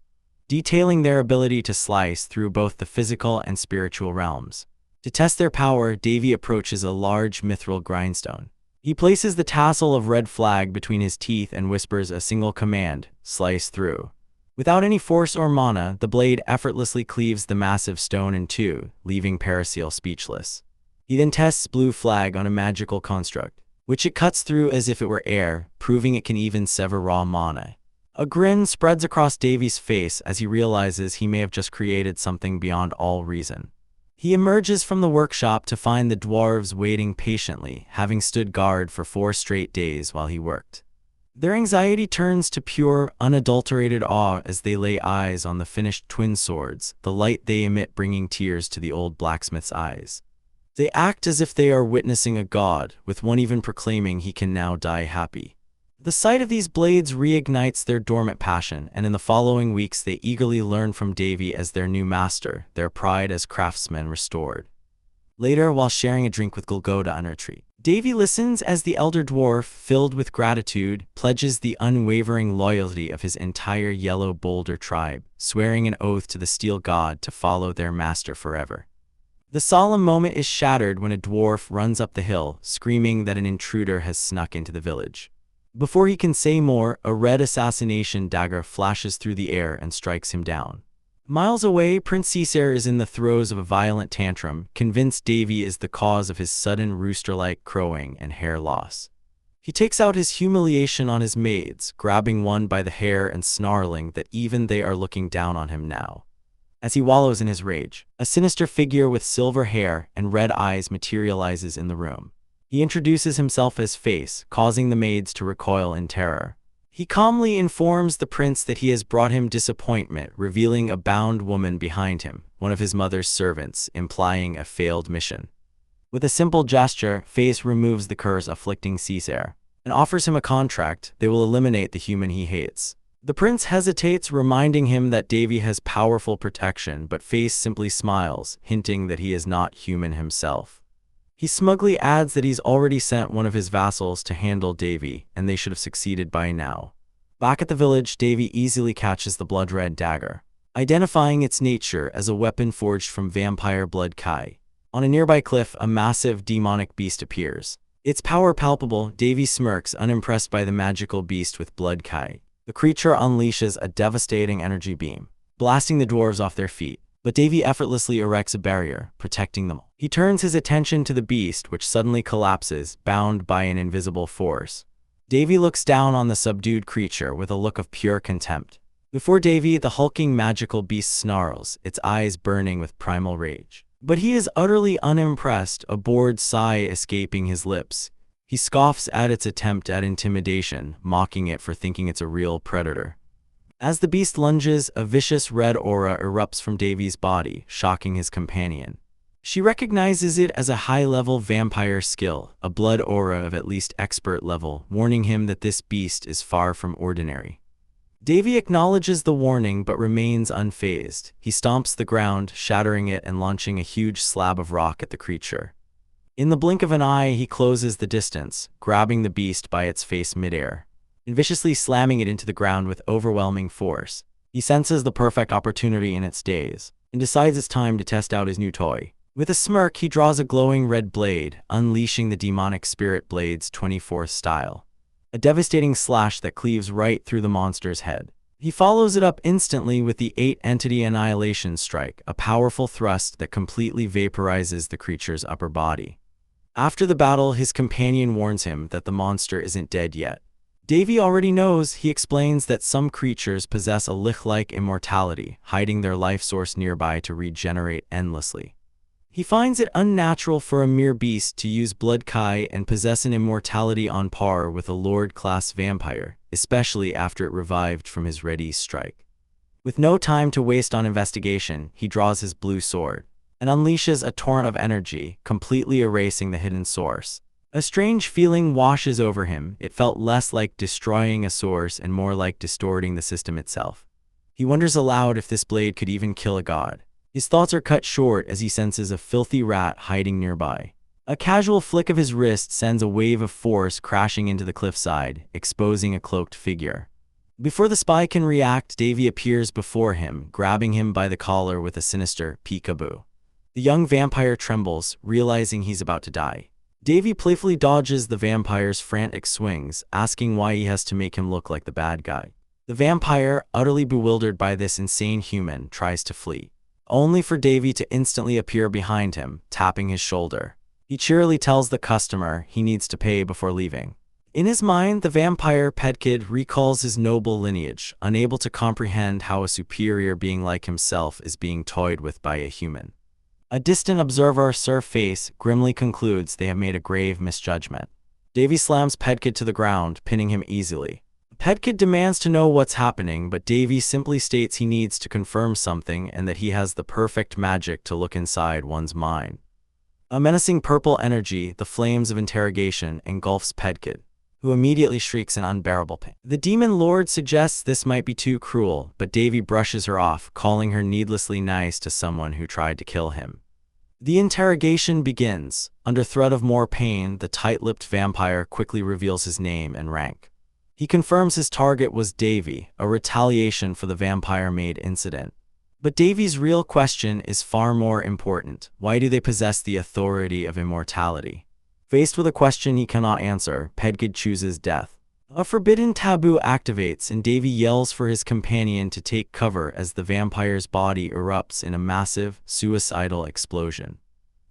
detailing their ability to slice through both the physical and spiritual realms. To test their power, Davy approaches a large mithril grindstone. He places the tassel of red flag between his teeth and whispers a single command: slice through. Without any force or mana, the blade effortlessly cleaves the massive stone in two, leaving Parasil speechless. He then tests blue flag on a magical construct, which it cuts through as if it were air, proving it can even sever raw mana. A grin spreads across Davy's face as he realizes he may have just created something beyond all reason. He emerges from the workshop to find the dwarves waiting patiently, having stood guard for 4 straight days while he worked. Their anxiety turns to pure, unadulterated awe as they lay eyes on the finished twin swords, the light they emit bringing tears to the old blacksmith's eyes. They act as if they are witnessing a god, with one even proclaiming he can now die happy. The sight of these blades reignites their dormant passion, and in the following weeks they eagerly learn from Davy as their new master, their pride as craftsmen restored. Later, while sharing a drink with Golgotha on retreat, Davy listens as the elder dwarf, filled with gratitude, pledges the unwavering loyalty of his entire Yellow Boulder tribe, swearing an oath to the steel god to follow their master forever. The solemn moment is shattered when a dwarf runs up the hill, screaming that an intruder has snuck into the village. Before he can say more, a red assassination dagger flashes through the air and strikes him down. Miles away, Prince Caesar is in the throes of a violent tantrum, convinced Davy is the cause of his sudden rooster-like crowing and hair loss. He takes out his humiliation on his maids, grabbing one by the hair and snarling that even they are looking down on him now. As he wallows in his rage, a sinister figure with silver hair and red eyes materializes in the room. He introduces himself as Face, causing the maids to recoil in terror. He calmly informs the prince that he has brought him disappointment, revealing a bound woman behind him, one of his mother's servants, implying a failed mission. With a simple gesture, Face removes the curse afflicting Caesar and offers him a contract that will eliminate the human he hates. The prince hesitates, reminding him that Davy has powerful protection, but Face simply smiles, hinting that he is not human himself. He smugly adds that he's already sent one of his vassals to handle Davy, and they should have succeeded by now. Back at the village, Davy easily catches the blood-red dagger, identifying its nature as a weapon forged from vampire blood kai. On a nearby cliff, a massive demonic beast appears. Its power palpable, Davy smirks, unimpressed by the magical beast with blood kai. The creature unleashes a devastating energy beam, blasting the dwarves off their feet. But Davy effortlessly erects a barrier, protecting them. He turns his attention to the beast, which suddenly collapses, bound by an invisible force. Davy looks down on the subdued creature with a look of pure contempt. Before Davy, the hulking magical beast snarls, its eyes burning with primal rage. But he is utterly unimpressed, a bored sigh escaping his lips. He scoffs at its attempt at intimidation, mocking it for thinking it's a real predator. As the beast lunges, a vicious red aura erupts from Davy's body, shocking his companion. She recognizes it as a high-level vampire skill, a blood aura of at least expert level, warning him that this beast is far from ordinary. Davy acknowledges the warning but remains unfazed. He stomps the ground, shattering it and launching a huge slab of rock at the creature. In the blink of an eye, he closes the distance, grabbing the beast by its face midair and viciously slamming it into the ground with overwhelming force. He senses the perfect opportunity in its daze, and decides it's time to test out his new toy. With a smirk, he draws a glowing red blade, unleashing the demonic spirit blade's 24th style. A devastating slash that cleaves right through the monster's head. He follows it up instantly with the 8-entity annihilation strike, a powerful thrust that completely vaporizes the creature's upper body. After the battle, his companion warns him that the monster isn't dead yet. Davy already knows. He explains that some creatures possess a lich-like immortality, hiding their life source nearby to regenerate endlessly. He finds it unnatural for a mere beast to use blood kai and possess an immortality on par with a lord-class vampire, especially after it revived from his ready strike. With no time to waste on investigation, he draws his blue sword and unleashes a torrent of energy, completely erasing the hidden source. A strange feeling washes over him. It felt less like destroying a source and more like distorting the system itself. He wonders aloud if this blade could even kill a god. His thoughts are cut short as he senses a filthy rat hiding nearby. A casual flick of his wrist sends a wave of force crashing into the cliffside, exposing a cloaked figure. Before the spy can react, Davy appears before him, grabbing him by the collar with a sinister peekaboo. The young vampire trembles, realizing he's about to die. Davy playfully dodges the vampire's frantic swings, asking why he has to make him look like the bad guy. The vampire, utterly bewildered by this insane human, tries to flee, only for Davy to instantly appear behind him, tapping his shoulder. He cheerily tells the customer he needs to pay before leaving. In his mind, the vampire Pedkid recalls his noble lineage, unable to comprehend how a superior being like himself is being toyed with by a human. A distant observer, Sir Face, grimly concludes they have made a grave misjudgment. Davy slams Pedkid to the ground, pinning him easily. Pedkid demands to know what's happening, but Davy simply states he needs to confirm something and that he has the perfect magic to look inside one's mind. A menacing purple energy, the flames of interrogation, engulfs Pedkid, who immediately shrieks in unbearable pain. The demon lord suggests this might be too cruel, but Davy brushes her off, calling her needlessly nice to someone who tried to kill him. The interrogation begins. Under threat of more pain, the tight-lipped vampire quickly reveals his name and rank. He confirms his target was Davy, a retaliation for the vampire-made incident. But Davy's real question is far more important. Why do they possess the authority of immortality? Faced with a question he cannot answer, Pedkid chooses death. A forbidden taboo activates and Davy yells for his companion to take cover as the vampire's body erupts in a massive, suicidal explosion.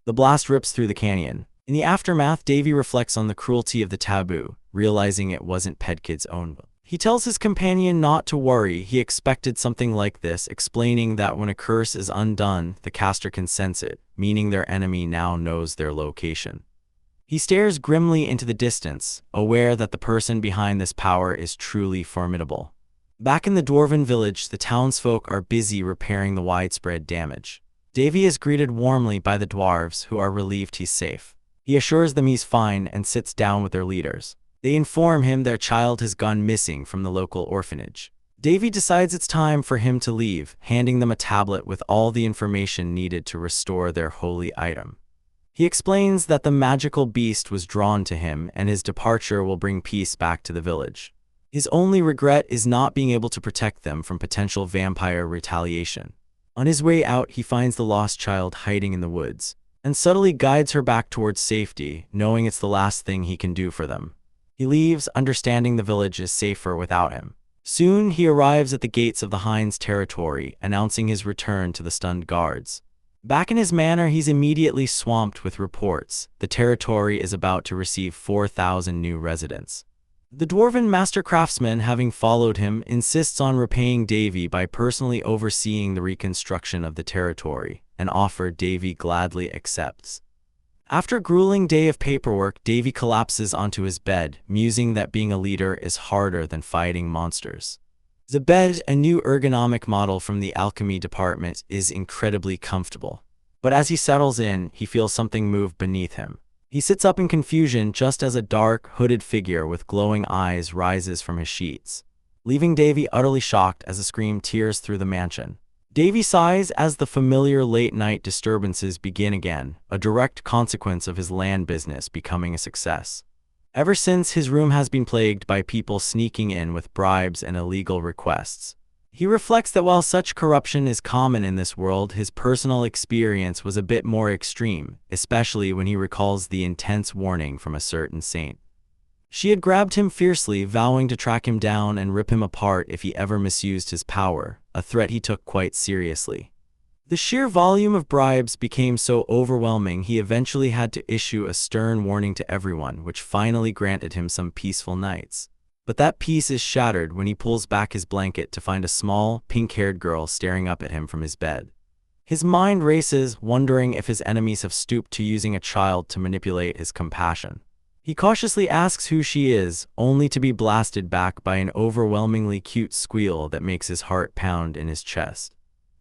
The blast rips through the canyon. In the aftermath, Davy reflects on the cruelty of the taboo, realizing it wasn't Pedkid's own will. He tells his companion not to worry, he expected something like this, explaining that when a curse is undone, the caster can sense it, meaning their enemy now knows their location. He stares grimly into the distance, aware that the person behind this power is truly formidable. Back in the dwarven village, the townsfolk are busy repairing the widespread damage. Davy is greeted warmly by the dwarves, who are relieved he's safe. He assures them he's fine and sits down with their leaders. They inform him their child has gone missing from the local orphanage. Davy decides it's time for him to leave, handing them a tablet with all the information needed to restore their holy item. He explains that the magical beast was drawn to him and his departure will bring peace back to the village. His only regret is not being able to protect them from potential vampire retaliation. On his way out, he finds the lost child hiding in the woods, and subtly guides her back towards safety, knowing it's the last thing he can do for them. He leaves, understanding the village is safer without him. Soon, he arrives at the gates of the Hind's territory, announcing his return to the stunned guards. Back in his manor, he's immediately swamped with reports. The territory is about to receive 4,000 new residents. The dwarven master craftsman, having followed him, insists on repaying Davy by personally overseeing the reconstruction of the territory, an offer Davy gladly accepts. After a grueling day of paperwork, Davy collapses onto his bed, musing that being a leader is harder than fighting monsters. The bed, a new ergonomic model from the alchemy department, is incredibly comfortable. But as he settles in, he feels something move beneath him. He sits up in confusion just as a dark, hooded figure with glowing eyes rises from his sheets, leaving Davy utterly shocked as a scream tears through the mansion. Davy sighs as the familiar late-night disturbances begin again, a direct consequence of his land business becoming a success. Ever since, his room has been plagued by people sneaking in with bribes and illegal requests. He reflects that while such corruption is common in this world, his personal experience was a bit more extreme, especially when he recalls the intense warning from a certain saint. She had grabbed him fiercely, vowing to track him down and rip him apart if he ever misused his power, a threat he took quite seriously. The sheer volume of bribes became so overwhelming he eventually had to issue a stern warning to everyone, which finally granted him some peaceful nights. But that peace is shattered when he pulls back his blanket to find a small, pink-haired girl staring up at him from his bed. His mind races, wondering if his enemies have stooped to using a child to manipulate his compassion. He cautiously asks who she is, only to be blasted back by an overwhelmingly cute squeal that makes his heart pound in his chest.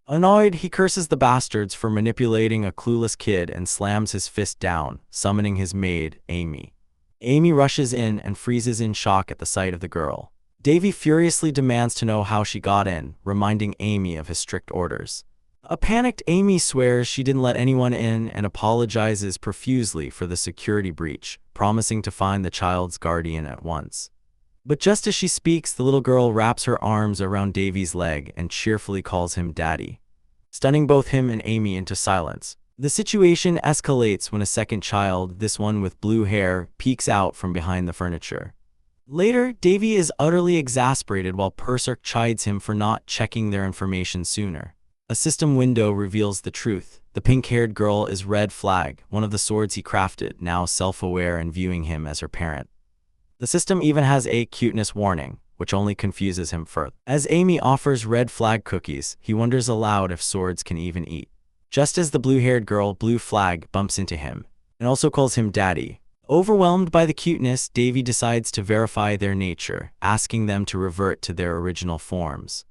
Annoyed, he curses the bastards for manipulating a clueless kid and slams his fist down, summoning his maid, Amy. Amy rushes in and freezes in shock at the sight of the girl. Davy furiously demands to know how she got in, reminding Amy of his strict orders. A panicked Amy swears she didn't let anyone in and apologizes profusely for the security breach, promising to find the child's guardian at once. But just as she speaks, the little girl wraps her arms around Davy's leg and cheerfully calls him Daddy, stunning both him and Amy into silence. The situation escalates when a second child, this one with blue hair, peeks out from behind the furniture. Later, Davy is utterly exasperated while Perserk chides him for not checking their information sooner. A system window reveals the truth. The pink-haired girl is Red Flag, one of the swords he crafted, now self-aware and viewing him as her parent. The system even has a cuteness warning, which only confuses him further. As Amy offers Red Flag cookies, he wonders aloud if swords can even eat. Just as the blue-haired girl, Blue Flag, bumps into him, and also calls him Daddy. Overwhelmed by the cuteness, Davy decides to verify their nature, asking them to revert to their original forms.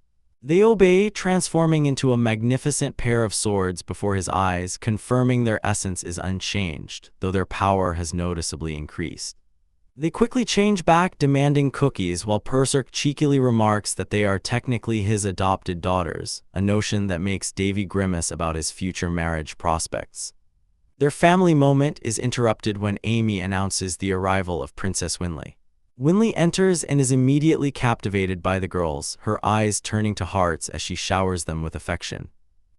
They obey, transforming into a magnificent pair of swords before his eyes, confirming their essence is unchanged, though their power has noticeably increased. They quickly change back, demanding cookies, while Perserk cheekily remarks that they are technically his adopted daughters, a notion that makes Davy grimace about his future marriage prospects. Their family moment is interrupted when Amy announces the arrival of Princess Winley. Winley enters and is immediately captivated by the girls, her eyes turning to hearts as she showers them with affection.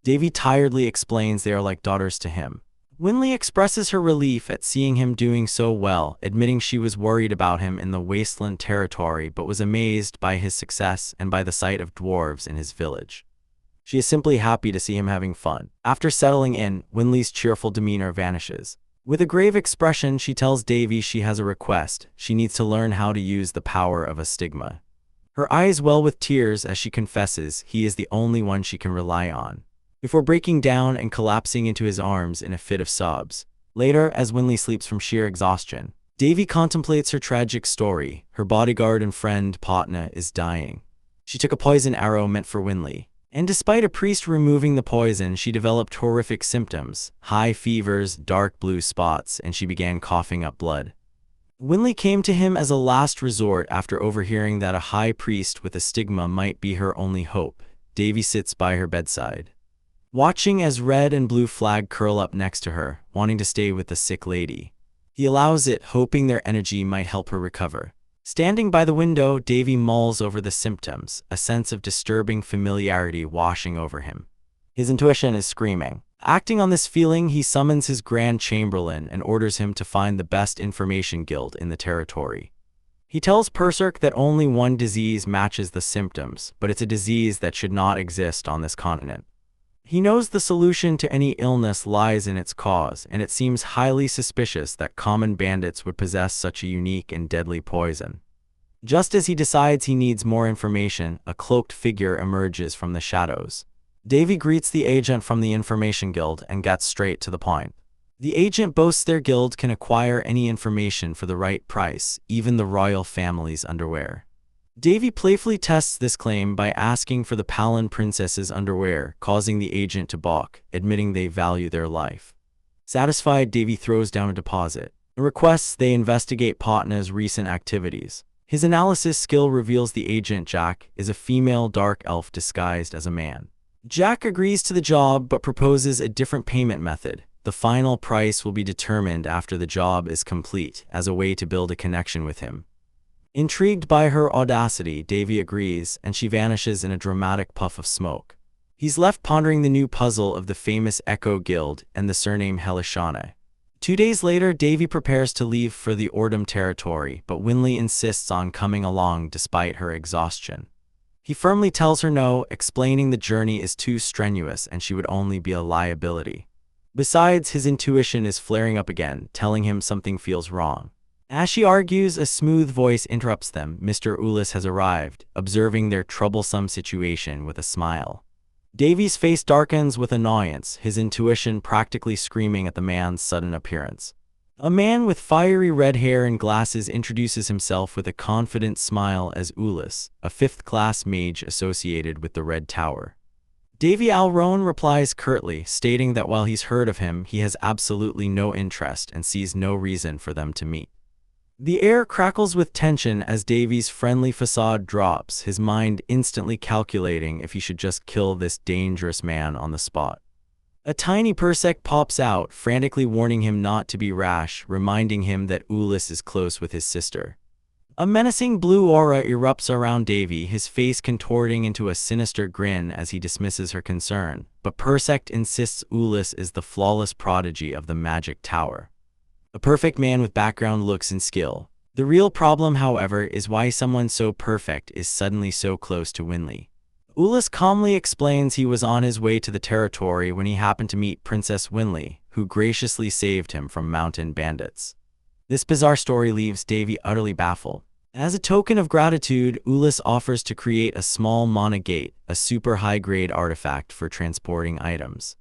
Davy tiredly explains they are like daughters to him. Winley expresses her relief at seeing him doing so well, admitting she was worried about him in the wasteland territory but was amazed by his success and by the sight of dwarves in his village. She is simply happy to see him having fun. After settling in, Winley's cheerful demeanor vanishes. With a grave expression, she tells Davy she has a request. She needs to learn how to use the power of a stigma. Her eyes well with tears as she confesses he is the only one she can rely on, before breaking down and collapsing into his arms in a fit of sobs. Later, as Winley sleeps from sheer exhaustion, Davy contemplates her tragic story. Her bodyguard and friend, Patna, is dying. She took a poison arrow meant for Winley, and despite a priest removing the poison, she developed horrific symptoms, high fevers, dark blue spots, and she began coughing up blood. Winley came to him as a last resort after overhearing that a high priest with a stigma might be her only hope. Davy sits by her bedside, watching as Red and Blue Flag curl up next to her, wanting to stay with the sick lady. He allows it, hoping their energy might help her recover. Standing by the window, Davy mulls over the symptoms, a sense of disturbing familiarity washing over him. His intuition is screaming. Acting on this feeling, he summons his Grand Chamberlain and orders him to find the best information guild in the territory. He tells Perserk that only one disease matches the symptoms, but it's a disease that should not exist on this continent. He knows the solution to any illness lies in its cause, and it seems highly suspicious that common bandits would possess such a unique and deadly poison. Just as he decides he needs more information, a cloaked figure emerges from the shadows. Davy greets the agent from the Information Guild and gets straight to the point. The agent boasts their guild can acquire any information for the right price, even the royal family's underwear. Davy playfully tests this claim by asking for the Palin princess's underwear, causing the agent to balk, admitting they value their life. Satisfied, Davy throws down a deposit and requests they investigate Patna's recent activities. His analysis skill reveals the agent, Jack, is a female dark elf disguised as a man. Jack agrees to the job but proposes a different payment method. The final price will be determined after the job is complete, as a way to build a connection with him. Intrigued by her audacity, Davy agrees, and she vanishes in a dramatic puff of smoke. He's left pondering the new puzzle of the famous Echo Guild and the surname Helishana. 2 days later, Davy prepares to leave for the Ordum territory, but Winley insists on coming along despite her exhaustion. He firmly tells her no, explaining the journey is too strenuous and she would only be a liability. Besides, his intuition is flaring up again, telling him something feels wrong. As she argues, a smooth voice interrupts them. Mr. Ulis has arrived, observing their troublesome situation with a smile. Davy's face darkens with annoyance, his intuition practically screaming at the man's sudden appearance. A man with fiery red hair and glasses introduces himself with a confident smile as Ulis, a 5th-class mage associated with the Red Tower. Davy Alrone replies curtly, stating that while he's heard of him, he has absolutely no interest and sees no reason for them to meet. The air crackles with tension as Davy's friendly facade drops, his mind instantly calculating if he should just kill this dangerous man on the spot. A tiny Persec pops out, frantically warning him not to be rash, reminding him that Ulyss is close with his sister. A menacing blue aura erupts around Davy, his face contorting into a sinister grin as he dismisses her concern, but Persec insists Ulyss is the flawless prodigy of the magic tower. A perfect man with background looks and skill. The real problem, however, is why someone so perfect is suddenly so close to Winley. Ulyss calmly explains he was on his way to the territory when he happened to meet Princess Winley, who graciously saved him from mountain bandits. This bizarre story leaves Davy utterly baffled. As a token of gratitude, Ulyss offers to create a small mana gate, a super high-grade artifact for transporting items.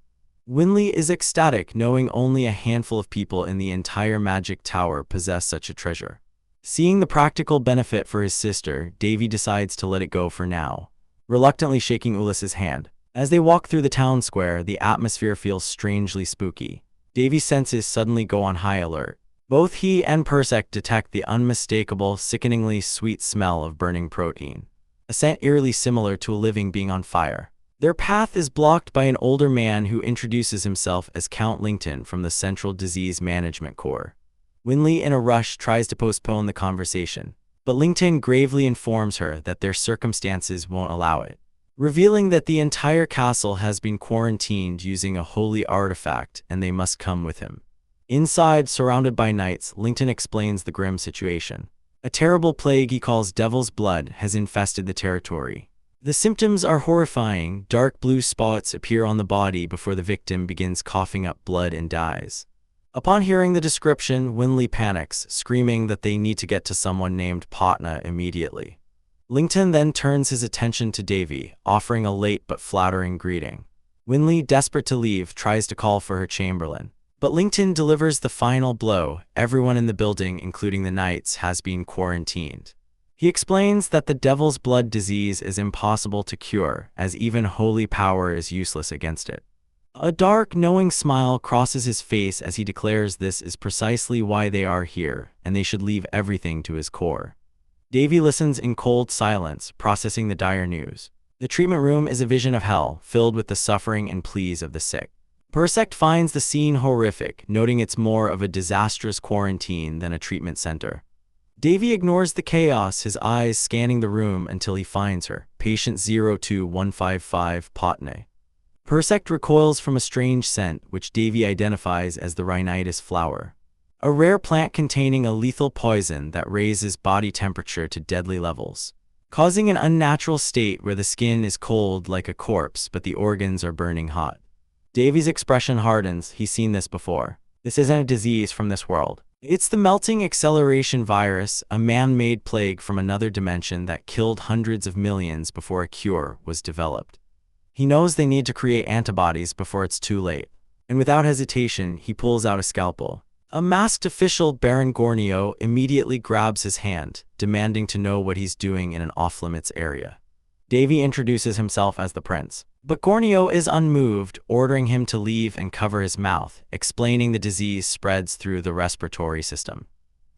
Winley is ecstatic, knowing only a handful of people in the entire magic tower possess such a treasure. Seeing the practical benefit for his sister, Davy decides to let it go for now, reluctantly shaking Ulyss's hand. As they walk through the town square, the atmosphere feels strangely spooky. Davy's senses suddenly go on high alert. Both he and Persec detect the unmistakable, sickeningly sweet smell of burning protein, a scent eerily similar to a living being on fire. Their path is blocked by an older man who introduces himself as Count Lington from the Central Disease Management Corps. Winley, in a rush, tries to postpone the conversation, but Lington gravely informs her that their circumstances won't allow it, revealing that the entire castle has been quarantined using a holy artifact and they must come with him. Inside, surrounded by knights, Lington explains the grim situation. A terrible plague he calls Devil's Blood has infested the territory. The symptoms are horrifying. Dark blue spots appear on the body before the victim begins coughing up blood and dies. Upon hearing the description, Winley panics, screaming that they need to get to someone named Patna immediately. Lington then turns his attention to Davy, offering a late but flattering greeting. Winley, desperate to leave, tries to call for her chamberlain. But Lington delivers the final blow. Everyone in the building, including the knights, has been quarantined. He explains that the Devil's Blood disease is impossible to cure, as even holy power is useless against it. A dark, knowing smile crosses his face as he declares this is precisely why they are here, and they should leave everything to his core. Davy listens in cold silence, processing the dire news. The treatment room is a vision of hell, filled with the suffering and pleas of the sick. Persec finds the scene horrific, noting it's more of a disastrous quarantine than a treatment center. Davy ignores the chaos, his eyes scanning the room until he finds her, patient 02155 Patna. Persec recoils from a strange scent, which Davy identifies as the rhinitis flower, a rare plant containing a lethal poison that raises body temperature to deadly levels, causing an unnatural state where the skin is cold like a corpse but the organs are burning hot. Davy's expression hardens. He's seen this before. This isn't a disease from this world. It's the melting acceleration virus, a man-made plague from another dimension that killed hundreds of millions before a cure was developed. He knows they need to create antibodies before it's too late, and without hesitation, he pulls out a scalpel. A masked official, Baron Gornio, immediately grabs his hand, demanding to know what he's doing in an off-limits area. Davy introduces himself as the prince, but Gornio is unmoved, ordering him to leave and cover his mouth, explaining the disease spreads through the respiratory system.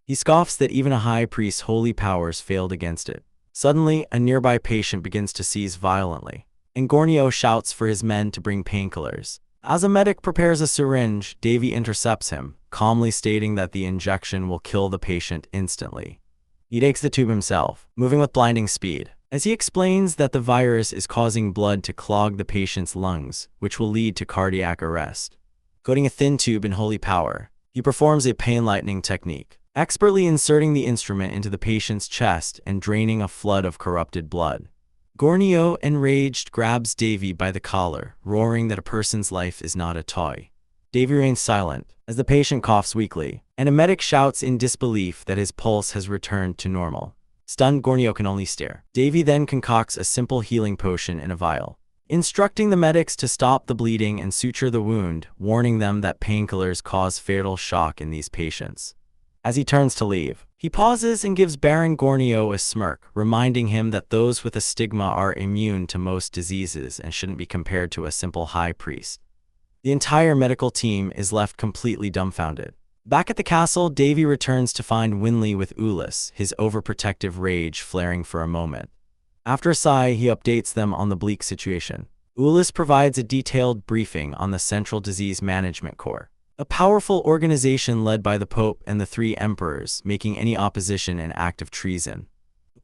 He scoffs that even a high priest's holy powers failed against it. Suddenly, a nearby patient begins to seize violently, and Gornio shouts for his men to bring painkillers. As a medic prepares a syringe, Davy intercepts him, calmly stating that the injection will kill the patient instantly. He takes the tube himself, moving with blinding speed, as he explains that the virus is causing blood to clog the patient's lungs, which will lead to cardiac arrest. Coating a thin tube in holy power, he performs a pain-lightening technique, expertly inserting the instrument into the patient's chest and draining a flood of corrupted blood. Gornio, enraged, grabs Davy by the collar, roaring that a person's life is not a toy. Davy remains silent, as the patient coughs weakly, and a medic shouts in disbelief that his pulse has returned to normal. Stunned, Gornio can only stare. Davy then concocts a simple healing potion in a vial, instructing the medics to stop the bleeding and suture the wound, warning them that painkillers cause fatal shock in these patients. As he turns to leave, he pauses and gives Baron Gornio a smirk, reminding him that those with a stigma are immune to most diseases and shouldn't be compared to a simple high priest. The entire medical team is left completely dumbfounded. Back at the castle, Davy returns to find Winley with Ulyss, his overprotective rage flaring for a moment. After a sigh, he updates them on the bleak situation. Ulyss provides a detailed briefing on the Central Disease Management Corps, a powerful organization led by the Pope and the three emperors, making any opposition an act of treason.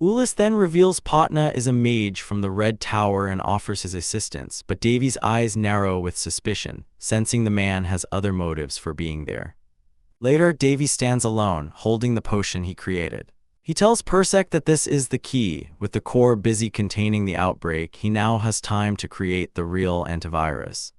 Ulyss then reveals Patna is a mage from the Red Tower and offers his assistance, but Davy's eyes narrow with suspicion, sensing the man has other motives for being there. Later, Davy stands alone, holding the potion he created. He tells Persek that this is the key. With the core busy containing the outbreak, he now has time to create the real antivirus.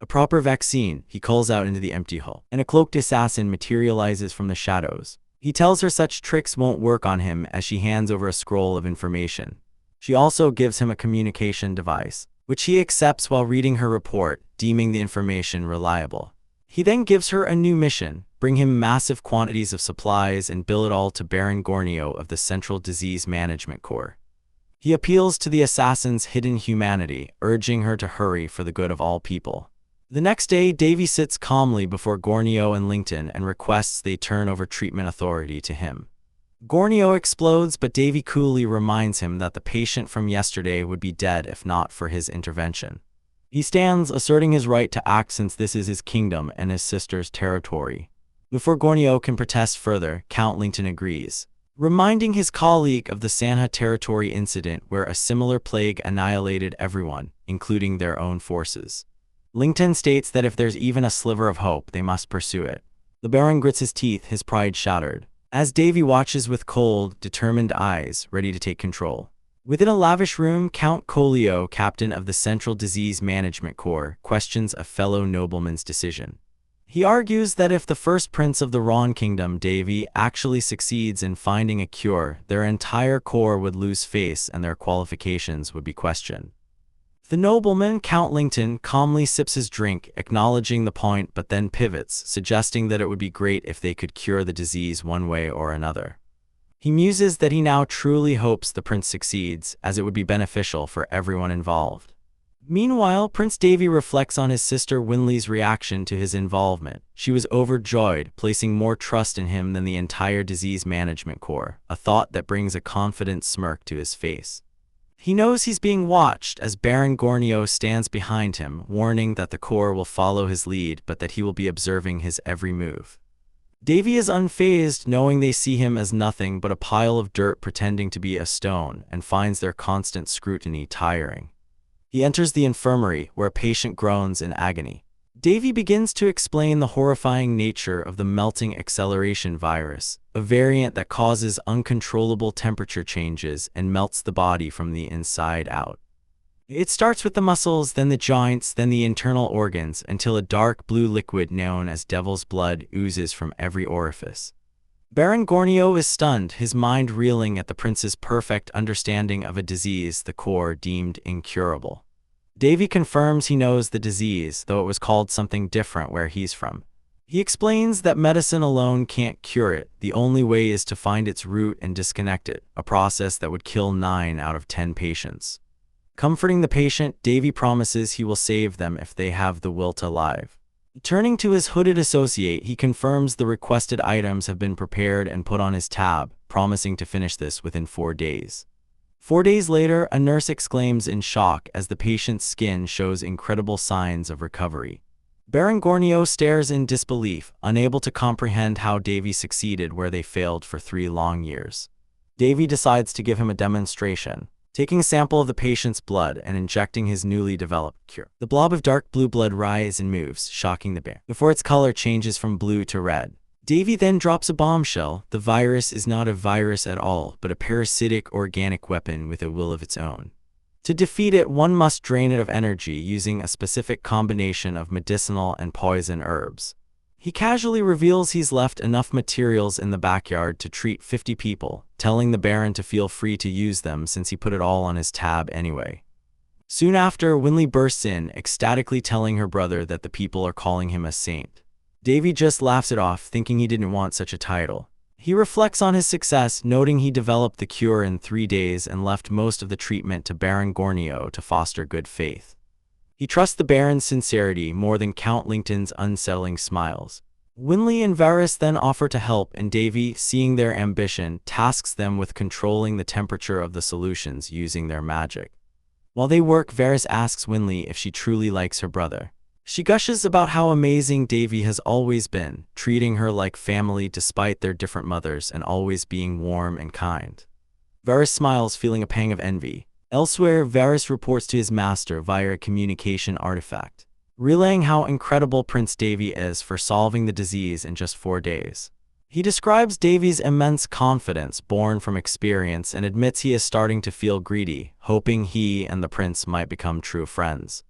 A proper vaccine, he calls out into the empty hull, and a cloaked assassin materializes from the shadows. He tells her such tricks won't work on him as she hands over a scroll of information. She also gives him a communication device, which he accepts while reading her report, deeming the information reliable. He then gives her a new mission: bring him massive quantities of supplies and bill it all to Baron Gornio of the Central Disease Management Corps. He appeals to the assassin's hidden humanity, urging her to hurry for the good of all people. The next day, Davy sits calmly before Gornio and Lincoln and requests they turn over treatment authority to him. Gornio explodes, but Davy coolly reminds him that the patient from yesterday would be dead if not for his intervention. He stands, asserting his right to act since this is his kingdom and his sister's territory. Before Gornio can protest further, Count Lincoln agrees, reminding his colleague of the Sanha territory incident where a similar plague annihilated everyone, including their own forces. Lincoln states that if there's even a sliver of hope, they must pursue it. The Baron grits his teeth, his pride shattered, as Davy watches with cold, determined eyes, ready to take control. Within a lavish room, Count Colio, captain of the Central Disease Management Corps, questions a fellow nobleman's decision. He argues that if the first prince of the Ron Kingdom, Davy, actually succeeds in finding a cure, their entire corps would lose face and their qualifications would be questioned. The nobleman, Count Lincoln, calmly sips his drink, acknowledging the point but then pivots, suggesting that it would be great if they could cure the disease one way or another. He muses that he now truly hopes the prince succeeds, as it would be beneficial for everyone involved. Meanwhile, Prince Davy reflects on his sister Winley's reaction to his involvement. She was overjoyed, placing more trust in him than the entire Disease Management Corps, a thought that brings a confident smirk to his face. He knows he's being watched as Baron Gornio stands behind him, warning that the Corps will follow his lead but that he will be observing his every move. Davy is unfazed, knowing they see him as nothing but a pile of dirt pretending to be a stone, and finds their constant scrutiny tiring. He enters the infirmary, where a patient groans in agony. Davy begins to explain the horrifying nature of the melting acceleration virus, a variant that causes uncontrollable temperature changes and melts the body from the inside out. It starts with the muscles, then the joints, then the internal organs, until a dark blue liquid known as devil's blood oozes from every orifice. Baron Gornio is stunned, his mind reeling at the prince's perfect understanding of a disease the Corps deemed incurable. Davy confirms he knows the disease, though it was called something different where he's from. He explains that medicine alone can't cure it, the only way is to find its root and disconnect it, a process that would kill 9 out of 10 patients. Comforting the patient, Davy promises he will save them if they have the will to live. Turning to his hooded associate, he confirms the requested items have been prepared and put on his tab, promising to finish this within 4 days. 4 days later, a nurse exclaims in shock as the patient's skin shows incredible signs of recovery. Baron Gornio stares in disbelief, unable to comprehend how Davy succeeded where they failed for 3 long years. Davy decides to give him a demonstration, taking a sample of the patient's blood and injecting his newly developed cure. The blob of dark blue blood rises and moves, shocking the bear, before its color changes from blue to red. Davy then drops a bombshell. The virus is not a virus at all, but a parasitic organic weapon with a will of its own. To defeat it, one must drain it of energy using a specific combination of medicinal and poison herbs. He casually reveals he's left enough materials in the backyard to treat 50 people, telling the Baron to feel free to use them since he put it all on his tab anyway. Soon after, Winley bursts in, ecstatically telling her brother that the people are calling him a saint. Davy just laughs it off, thinking he didn't want such a title. He reflects on his success, noting he developed the cure in 3 days and left most of the treatment to Baron Gornio to foster good faith. He trusts the Baron's sincerity more than Count Lincoln's unsettling smiles. Winley and Varys then offer to help, and Davy, seeing their ambition, tasks them with controlling the temperature of the solutions using their magic. While they work, Varys asks Winley if she truly likes her brother. She gushes about how amazing Davy has always been, treating her like family despite their different mothers and always being warm and kind. Varys smiles, feeling a pang of envy. Elsewhere, Varys reports to his master via a communication artifact, relaying how incredible Prince Davy is for solving the disease in just 4 days. He describes Davy's immense confidence born from experience and admits he is starting to feel greedy, hoping he and the prince might become true friends.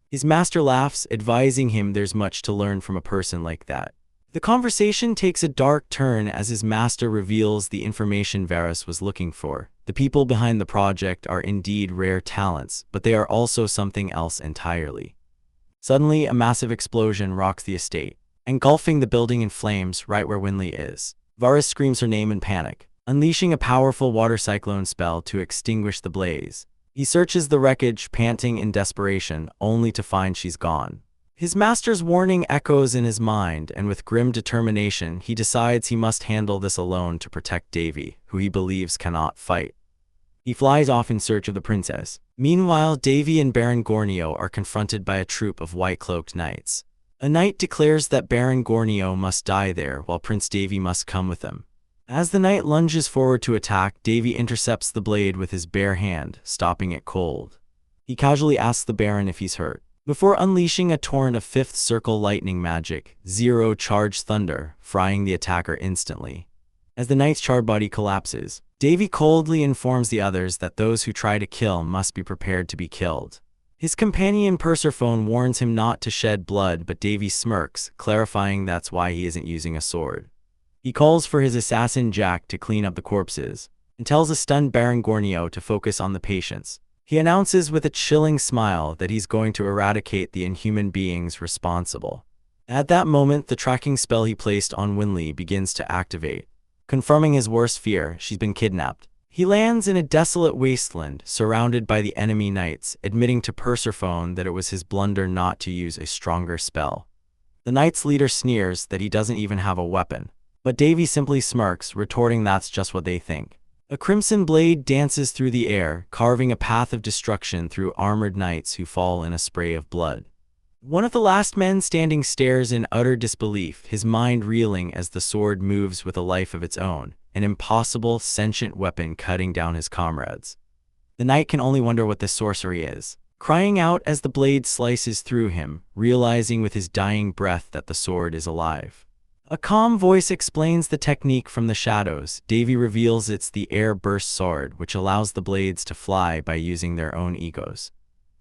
His master laughs, advising him there's much to learn from a person like that. The conversation takes a dark turn as his master reveals the information Varys was looking for. The people behind the project are indeed rare talents, but they are also something else entirely. Suddenly, a massive explosion rocks the estate, engulfing the building in flames right where Winley is. Varys screams her name in panic, unleashing a powerful water cyclone spell to extinguish the blaze. He searches the wreckage, panting in desperation, only to find she's gone. His master's warning echoes in his mind, and with grim determination, he decides he must handle this alone to protect Davy, who he believes cannot fight. He flies off in search of the princess. Meanwhile, Davy and Baron Gornio are confronted by a troop of white-cloaked knights. A knight declares that Baron Gornio must die there, while Prince Davy must come with him. As the knight lunges forward to attack, Davy intercepts the blade with his bare hand, stopping it cold. He casually asks the Baron if he's hurt, before unleashing a torrent of fifth circle lightning magic, zero charge thunder, frying the attacker instantly. As the knight's charred body collapses, Davy coldly informs the others that those who try to kill must be prepared to be killed. His companion Persephone warns him not to shed blood, but Davy smirks, clarifying that's why he isn't using a sword. He calls for his assassin Jack to clean up the corpses, and tells a stunned Baron Gornio to focus on the patients. He announces with a chilling smile that he's going to eradicate the inhuman beings responsible. At that moment, the tracking spell he placed on Winley begins to activate, confirming his worst fear: she's been kidnapped. He lands in a desolate wasteland, surrounded by the enemy knights, admitting to Persephone that it was his blunder not to use a stronger spell. The knight's leader sneers that he doesn't even have a weapon, but Davy simply smirks, retorting that's just what they think. A crimson blade dances through the air, carving a path of destruction through armored knights who fall in a spray of blood. One of the last men standing stares in utter disbelief, his mind reeling as the sword moves with a life of its own, an impossible, sentient weapon cutting down his comrades. The knight can only wonder what this sorcery is, crying out as the blade slices through him, realizing with his dying breath that the sword is alive. A calm voice explains the technique from the shadows. Davy reveals it's the air burst sword, which allows the blades to fly by using their own egos.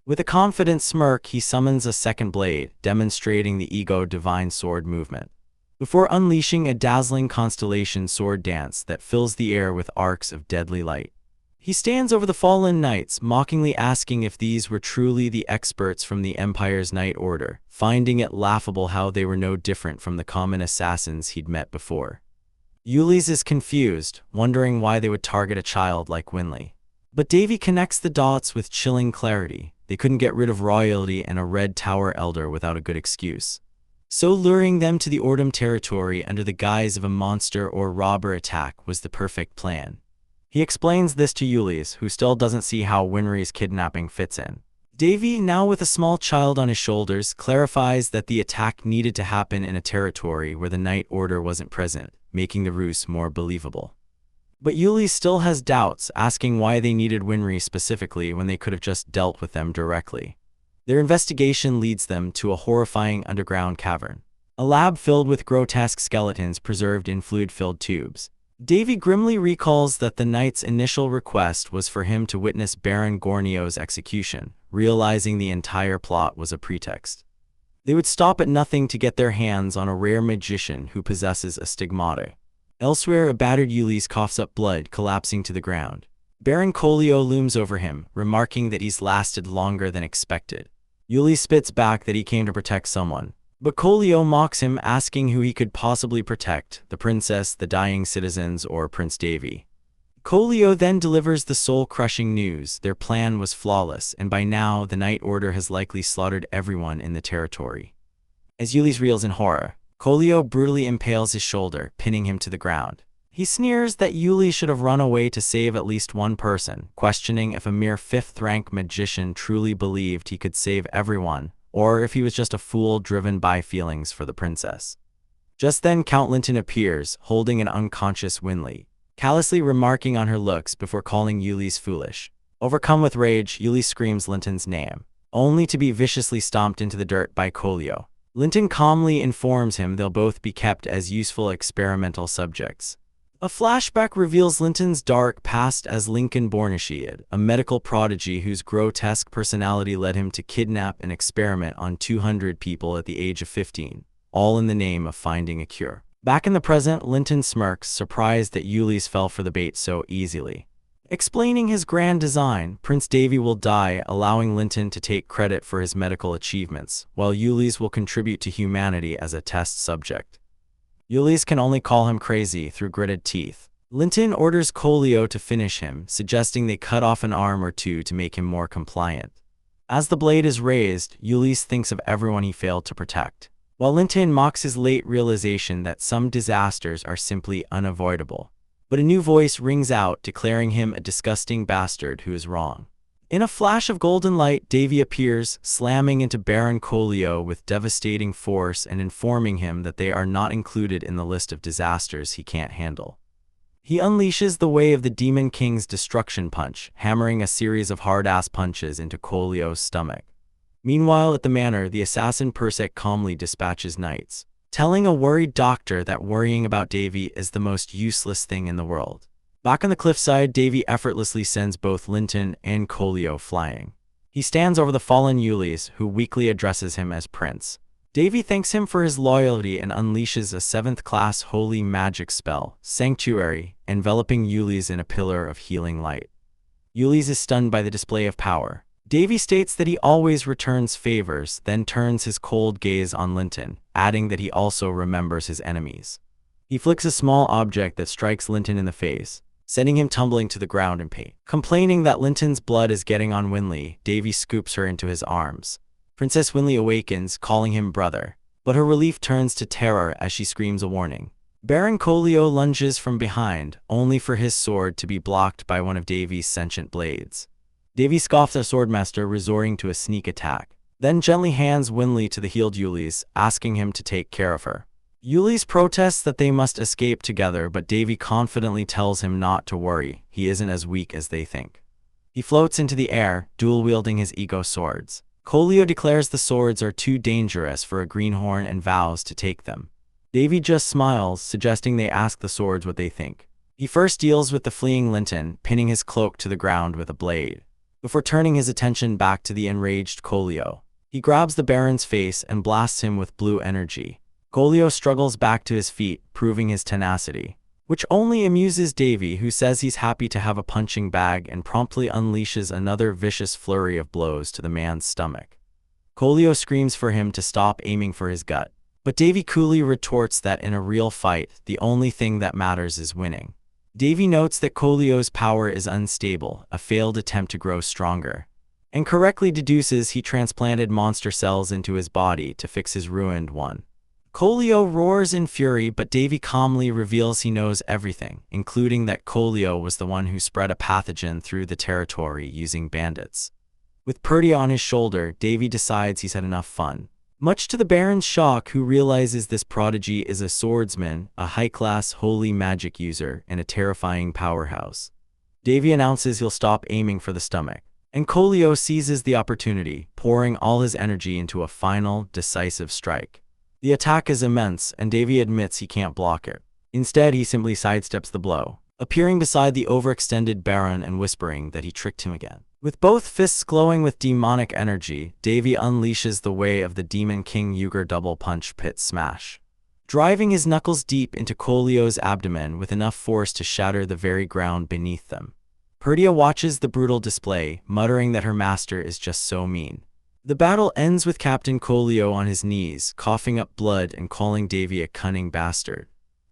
With a confident smirk, he summons a second blade, demonstrating the ego divine sword movement, before unleashing a dazzling constellation sword dance that fills the air with arcs of deadly light. He stands over the fallen knights, mockingly asking if these were truly the experts from the Empire's Knight Order, finding it laughable how they were no different from the common assassins he'd met before. Ulysses is confused, wondering why they would target a child like Winley. But Davy connects the dots with chilling clarity. They couldn't get rid of royalty and a Red Tower elder without a good excuse, so luring them to the Ordum territory under the guise of a monster or robber attack was the perfect plan. He explains this to Ulysses, who still doesn't see how Winry's kidnapping fits in. Davy, now with a small child on his shoulders, clarifies that the attack needed to happen in a territory where the Knight Order wasn't present, making the ruse more believable. But Ulysses still has doubts, asking why they needed Winry specifically when they could have just dealt with them directly. Their investigation leads them to a horrifying underground cavern, a lab filled with grotesque skeletons preserved in fluid-filled tubes. Davy grimly recalls that the knight's initial request was for him to witness Baron Gornio's execution, realizing the entire plot was a pretext. They would stop at nothing to get their hands on a rare magician who possesses a stigmata. Elsewhere, a battered Ulysses coughs up blood, collapsing to the ground. Baron Collio looms over him, remarking that he's lasted longer than expected. Ulysses spits back that he came to protect someone, but Collio mocks him, asking who he could possibly protect, the princess, the dying citizens, or Prince Davy. Collio then delivers the soul-crushing news: their plan was flawless, and by now the Knight Order has likely slaughtered everyone in the territory. As Ulysses reels in horror, Kolio brutally impales his shoulder, pinning him to the ground. He sneers that Yuli should have run away to save at least one person, questioning if a mere 5th-rank magician truly believed he could save everyone, or if he was just a fool driven by feelings for the princess. Just then Count Linton appears, holding an unconscious Winley, callously remarking on her looks before calling Yuli's foolish. Overcome with rage, Yuli screams Linton's name, only to be viciously stomped into the dirt by Kolio. Linton calmly informs him they'll both be kept as useful experimental subjects. A flashback reveals Linton's dark past as Lincoln Bornasheed, a medical prodigy whose grotesque personality led him to kidnap and experiment on 200 people at the age of 15, all in the name of finding a cure. Back in the present, Linton smirks, surprised that Yuli's fell for the bait so easily. Explaining his grand design, Prince Davy will die, allowing Linton to take credit for his medical achievements, while Yuli's will contribute to humanity as a test subject. Yuli's can only call him crazy through gritted teeth. Linton orders Kolio to finish him, suggesting they cut off an arm or two to make him more compliant. As the blade is raised, Yuli's thinks of everyone he failed to protect, while Linton mocks his late realization that some disasters are simply unavoidable. But a new voice rings out, declaring him a disgusting bastard who is wrong. In a flash of golden light, Davy appears, slamming into Baron Kolio with devastating force and informing him that they are not included in the list of disasters he can't handle. He unleashes the way of the Demon King's destruction punch, hammering a series of hard-ass punches into Kolio's stomach. Meanwhile, at the manor, the assassin Persek calmly dispatches knights, telling a worried doctor that worrying about Davy is the most useless thing in the world. Back on the cliffside, Davy effortlessly sends both Linton and Kolio flying. He stands over the fallen Yuli's, who weakly addresses him as Prince. Davy thanks him for his loyalty and unleashes a 7th-class holy magic spell, Sanctuary, enveloping Yuli's in a pillar of healing light. Yuli's is stunned by the display of power. Davy states that he always returns favors, then turns his cold gaze on Linton, adding that he also remembers his enemies. He flicks a small object that strikes Linton in the face, sending him tumbling to the ground in pain. Complaining that Linton's blood is getting on Winley, Davy scoops her into his arms. Princess Winley awakens, calling him brother, but her relief turns to terror as she screams a warning. Baron Kolio lunges from behind, only for his sword to be blocked by one of Davy's sentient blades. Davy scoffs at Swordmaster, resorting to a sneak attack, then gently hands Winley to the healed Yuli's, asking him to take care of her. Yuli's protests that they must escape together, but Davy confidently tells him not to worry, he isn't as weak as they think. He floats into the air, dual-wielding his ego swords. Kolio declares the swords are too dangerous for a greenhorn and vows to take them. Davy just smiles, suggesting they ask the swords what they think. He first deals with the fleeing Linton, pinning his cloak to the ground with a blade, before turning his attention back to the enraged Kolio. He grabs the Baron's face and blasts him with blue energy. Kolio struggles back to his feet, proving his tenacity, which only amuses Davy, who says he's happy to have a punching bag and promptly unleashes another vicious flurry of blows to the man's stomach. Kolio screams for him to stop aiming for his gut, but Davy coolly retorts that in a real fight, the only thing that matters is winning. Davy notes that Kolio's power is unstable, a failed attempt to grow stronger, and correctly deduces he transplanted monster cells into his body to fix his ruined one. Kolio roars in fury, but Davy calmly reveals he knows everything, including that Kolio was the one who spread a pathogen through the territory using bandits. With Purdy on his shoulder, Davy decides he's had enough fun, much to the Baron's shock, who realizes this prodigy is a swordsman, a high-class holy magic user, and a terrifying powerhouse. Davy announces he'll stop aiming for the stomach, and Kolio seizes the opportunity, pouring all his energy into a final, decisive strike. The attack is immense, and Davy admits he can't block it. Instead, he simply sidesteps the blow, appearing beside the overextended Baron and whispering that he tricked him again. With both fists glowing with demonic energy, Davy unleashes the way of the Demon King Yuger double punch pit smash, driving his knuckles deep into Kolio's abdomen with enough force to shatter the very ground beneath them. Perdia watches the brutal display, muttering that her master is just so mean. The battle ends with Captain Kolio on his knees, coughing up blood and calling Davy a cunning bastard.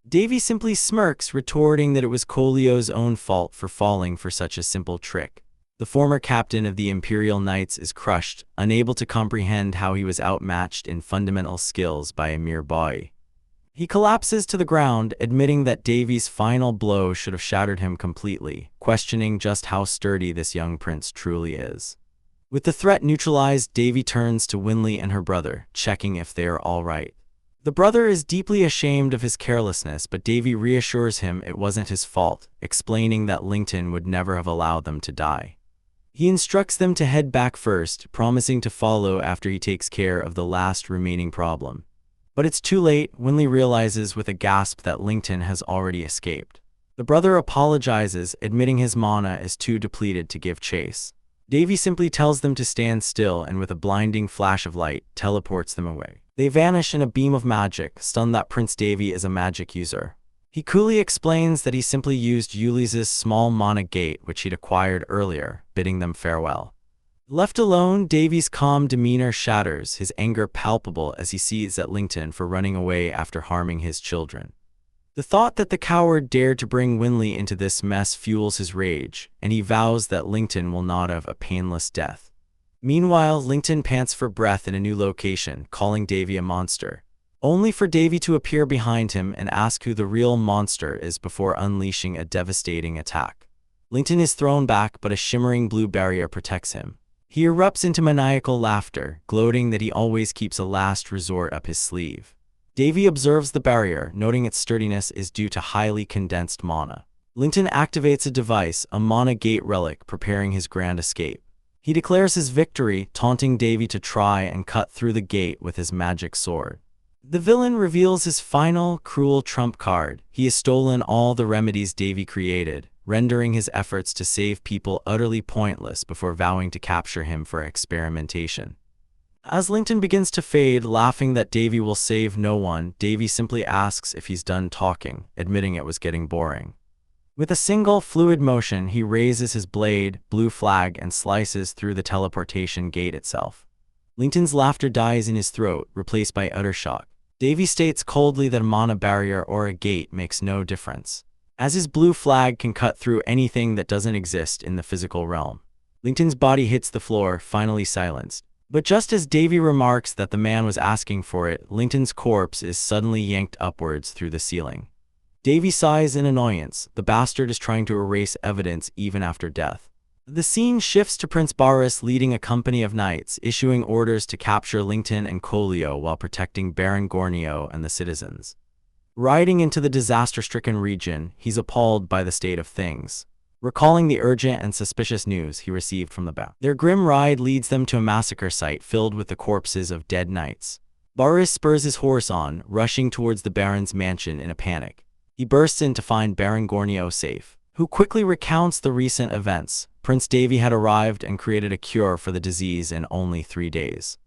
Davy simply smirks, retorting that it was Kolio's own fault for falling for such a simple trick. The former captain of the Imperial Knights is crushed, unable to comprehend how he was outmatched in fundamental skills by a mere boy. He collapses to the ground, admitting that Davy's final blow should have shattered him completely, questioning just how sturdy this young prince truly is. With the threat neutralized, Davy turns to Winley and her brother, checking if they are all right. The brother is deeply ashamed of his carelessness, but Davy reassures him it wasn't his fault, explaining that Lincoln would never have allowed them to die. He instructs them to head back first, promising to follow after he takes care of the last remaining problem. But it's too late. Winley realizes with a gasp that Lincoln has already escaped. The brother apologizes, admitting his mana is too depleted to give chase. Davy simply tells them to stand still and with a blinding flash of light, teleports them away. They vanish in a beam of magic, stunned that Prince Davy is a magic user. He coolly explains that he simply used Ulysses' small mana gate which he'd acquired earlier, bidding them farewell. Left alone, Davy's calm demeanor shatters, his anger palpable as he sees at Lincoln for running away after harming his children. The thought that the coward dared to bring Winley into this mess fuels his rage, and he vows that Lincoln will not have a painless death. Meanwhile, Lincoln pants for breath in a new location, calling Davy a monster, only for Davy to appear behind him and ask who the real monster is before unleashing a devastating attack. Lincoln is thrown back, but a shimmering blue barrier protects him. He erupts into maniacal laughter, gloating that he always keeps a last resort up his sleeve. Davy observes the barrier, noting its sturdiness is due to highly condensed mana. Lincoln activates a device, a mana gate relic, preparing his grand escape. He declares his victory, taunting Davy to try and cut through the gate with his magic sword. The villain reveals his final, cruel trump card. He has stolen all the remedies Davy created, rendering his efforts to save people utterly pointless before vowing to capture him for experimentation. As Lincoln begins to fade, laughing that Davy will save no one, Davy simply asks if he's done talking, admitting it was getting boring. With a single fluid motion, he raises his blade, blue flag, and slices through the teleportation gate itself. Lincoln's laughter dies in his throat, replaced by utter shock. Davy states coldly that a mana barrier or a gate makes no difference, as his blue flag can cut through anything that doesn't exist in the physical realm. Lincoln's body hits the floor, finally silenced. But just as Davy remarks that the man was asking for it, Lincoln's corpse is suddenly yanked upwards through the ceiling. Davy sighs in annoyance. The bastard is trying to erase evidence even after death. The scene shifts to Prince Boris leading a company of knights, issuing orders to capture Lincoln and Colio while protecting Baron Gornio and the citizens. Riding into the disaster-stricken region, he's appalled by the state of things, recalling the urgent and suspicious news he received from the battle. Their grim ride leads them to a massacre site filled with the corpses of dead knights. Boris spurs his horse on, rushing towards the Baron's mansion in a panic. He bursts in to find Baron Gornio safe, who quickly recounts the recent events. Prince Davy had arrived and created a cure for the disease in only 3 days.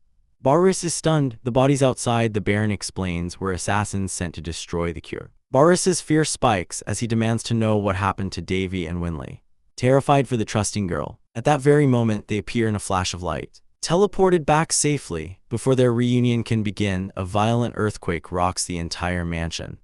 Boris is stunned. The bodies outside, the Baron explains, were assassins sent to destroy the cure. Boris's fear spikes as he demands to know what happened to Davy and Winley. Terrified for the trusting girl, at that very moment they appear in a flash of light. Teleported back safely, before their reunion can begin, a violent earthquake rocks the entire mansion.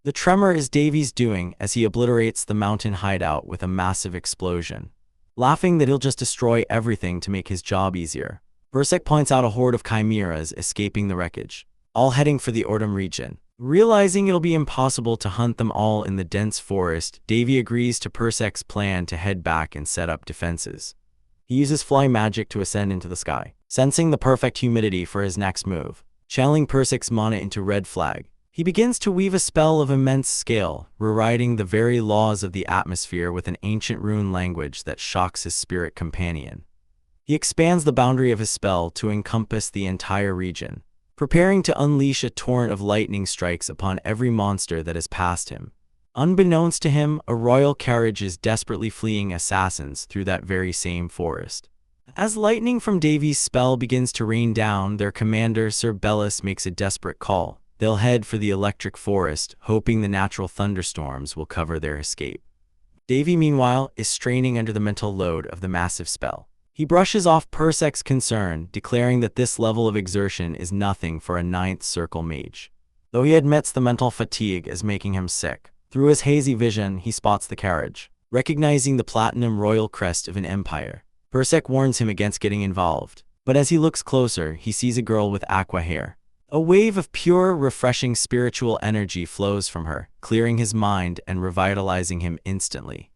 The tremor is Davy's doing as he obliterates the mountain hideout with a massive explosion. Laughing that he'll just destroy everything to make his job easier, Berserk points out a horde of chimeras escaping the wreckage, all heading for the Ordum region. Realizing it'll be impossible to hunt them all in the dense forest, Davy agrees to Persek's plan to head back and set up defenses. He uses fly magic to ascend into the sky, sensing the perfect humidity for his next move. Channeling Persek's mana into Red Flag, he begins to weave a spell of immense scale, rewriting the very laws of the atmosphere with an ancient rune language that shocks his spirit companion. He expands the boundary of his spell to encompass the entire region, preparing to unleash a torrent of lightning strikes upon every monster that has passed him. Unbeknownst to him, a royal carriage is desperately fleeing assassins through that very same forest. As lightning from Davy's spell begins to rain down, their commander Sir Bellis makes a desperate call. They'll head for the electric forest, hoping the natural thunderstorms will cover their escape. Davy, meanwhile, is straining under the mental load of the massive spell. He brushes off Persek's concern, declaring that this level of exertion is nothing for a 9th circle mage, though he admits the mental fatigue is making him sick. Through his hazy vision, he spots the carriage. Recognizing the platinum royal crest of an empire, Persek warns him against getting involved, but as he looks closer, he sees a girl with aqua hair. A wave of pure, refreshing spiritual energy flows from her, clearing his mind and revitalizing him instantly.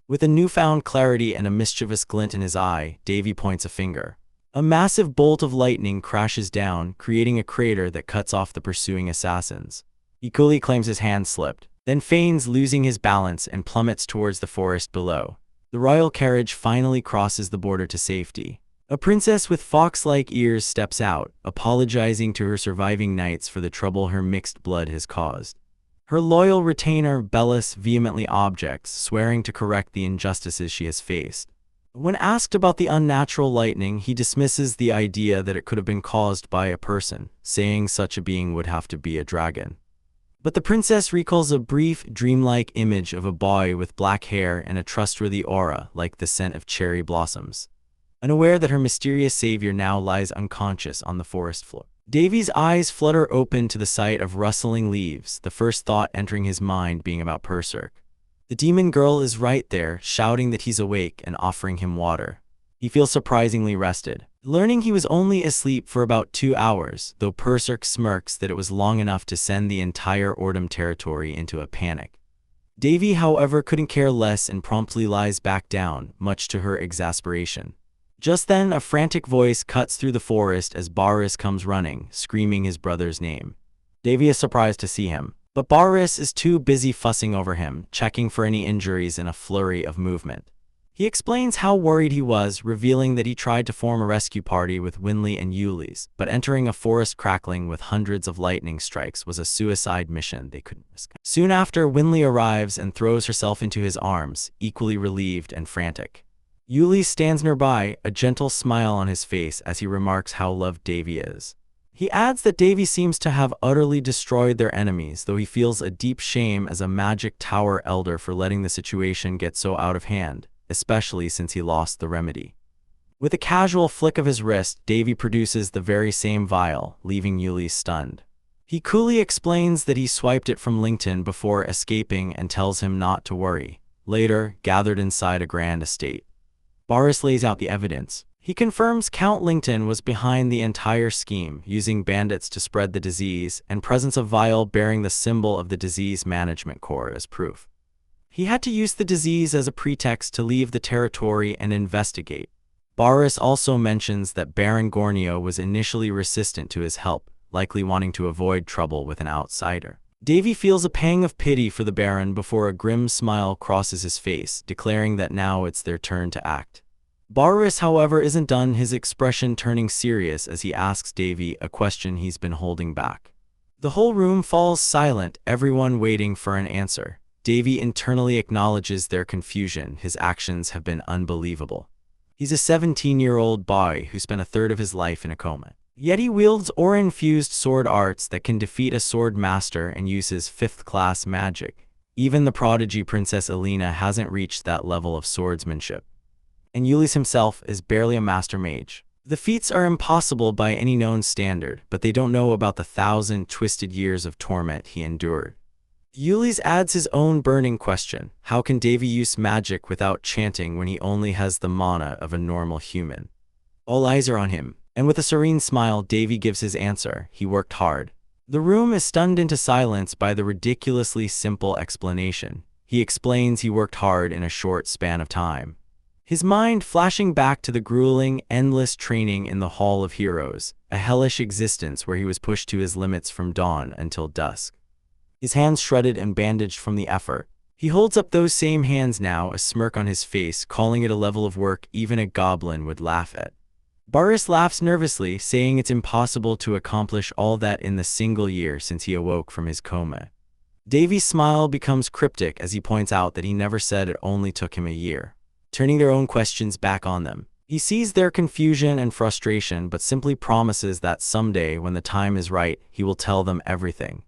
With a newfound clarity and a mischievous glint in his eye, Davy points a finger. A massive bolt of lightning crashes down, creating a crater that cuts off the pursuing assassins. He coolly claims his hand slipped, then feigns losing his balance and plummets towards the forest below. The royal carriage finally crosses the border to safety. A princess with fox-like ears steps out, apologizing to her surviving knights for the trouble her mixed blood has caused. Her loyal retainer Bellis vehemently objects, swearing to correct the injustices she has faced. When asked about the unnatural lightning, he dismisses the idea that it could have been caused by a person, saying such a being would have to be a dragon. But the princess recalls a brief, dreamlike image of a boy with black hair and a trustworthy aura like the scent of cherry blossoms. Unaware that her mysterious savior now lies unconscious on the forest floor. Davy's eyes flutter open to the sight of rustling leaves, the first thought entering his mind being about Berserk. The demon girl is right there, shouting that he's awake and offering him water. He feels surprisingly rested, learning he was only asleep for about 2 hours, though Berserk smirks that it was long enough to send the entire Ordom territory into a panic. Davy, however, couldn't care less and promptly lies back down, much to her exasperation. Just then, a frantic voice cuts through the forest as Boris comes running, screaming his brother's name. Davy is surprised to see him, but Boris is too busy fussing over him, checking for any injuries in a flurry of movement. He explains how worried he was, revealing that he tried to form a rescue party with Winley and Ulis, but entering a forest crackling with hundreds of lightning strikes was a suicide mission they couldn't risk. Soon after, Winley arrives and throws herself into his arms, equally relieved and frantic. Ulis stands nearby, a gentle smile on his face as he remarks how loved Davy is. He adds that Davy seems to have utterly destroyed their enemies, though he feels a deep shame as a magic tower elder for letting the situation get so out of hand, especially since he lost the remedy. With a casual flick of his wrist, Davy produces the very same vial, leaving Ulis stunned. He coolly explains that he swiped it from LinkedIn before escaping and tells him not to worry. Later, gathered inside a grand estate, Boris lays out the evidence. He confirms Count Lincoln was behind the entire scheme, using bandits to spread the disease, and presence of vial bearing the symbol of the Disease Management Corps as proof. He had to use the disease as a pretext to leave the territory and investigate. Boris also mentions that Baron Gornio was initially resistant to his help, likely wanting to avoid trouble with an outsider. Davy feels a pang of pity for the Baron before a grim smile crosses his face, declaring that now it's their turn to act. Boris, however, isn't done, his expression turning serious as he asks Davy a question he's been holding back. The whole room falls silent, everyone waiting for an answer. Davy internally acknowledges their confusion. His actions have been unbelievable. He's a 17-year-old boy who spent a third of his life in a coma. Yet he wields aura-infused sword arts that can defeat a sword master and uses 5th-class magic. Even the prodigy Princess Elena hasn't reached that level of swordsmanship. And Ulis himself is barely a master mage. The feats are impossible by any known standard, but they don't know about the 1,000 twisted years of torment he endured. Ulis adds his own burning question: how can Davy use magic without chanting when he only has the mana of a normal human? All eyes are on him, and with a serene smile, Davy gives his answer: he worked hard. The room is stunned into silence by the ridiculously simple explanation. He explains he worked hard in a short span of time. His mind flashing back to the grueling, endless training in the Hall of Heroes, a hellish existence where he was pushed to his limits from dawn until dusk. His hands shredded and bandaged from the effort. He holds up those same hands now, a smirk on his face, calling it a level of work even a goblin would laugh at. Boris laughs nervously, saying it's impossible to accomplish all that in the single year since he awoke from his coma. Davy's smile becomes cryptic as he points out that he never said it only took him a year. Turning their own questions back on them, he sees their confusion and frustration but simply promises that someday, when the time is right, he will tell them everything.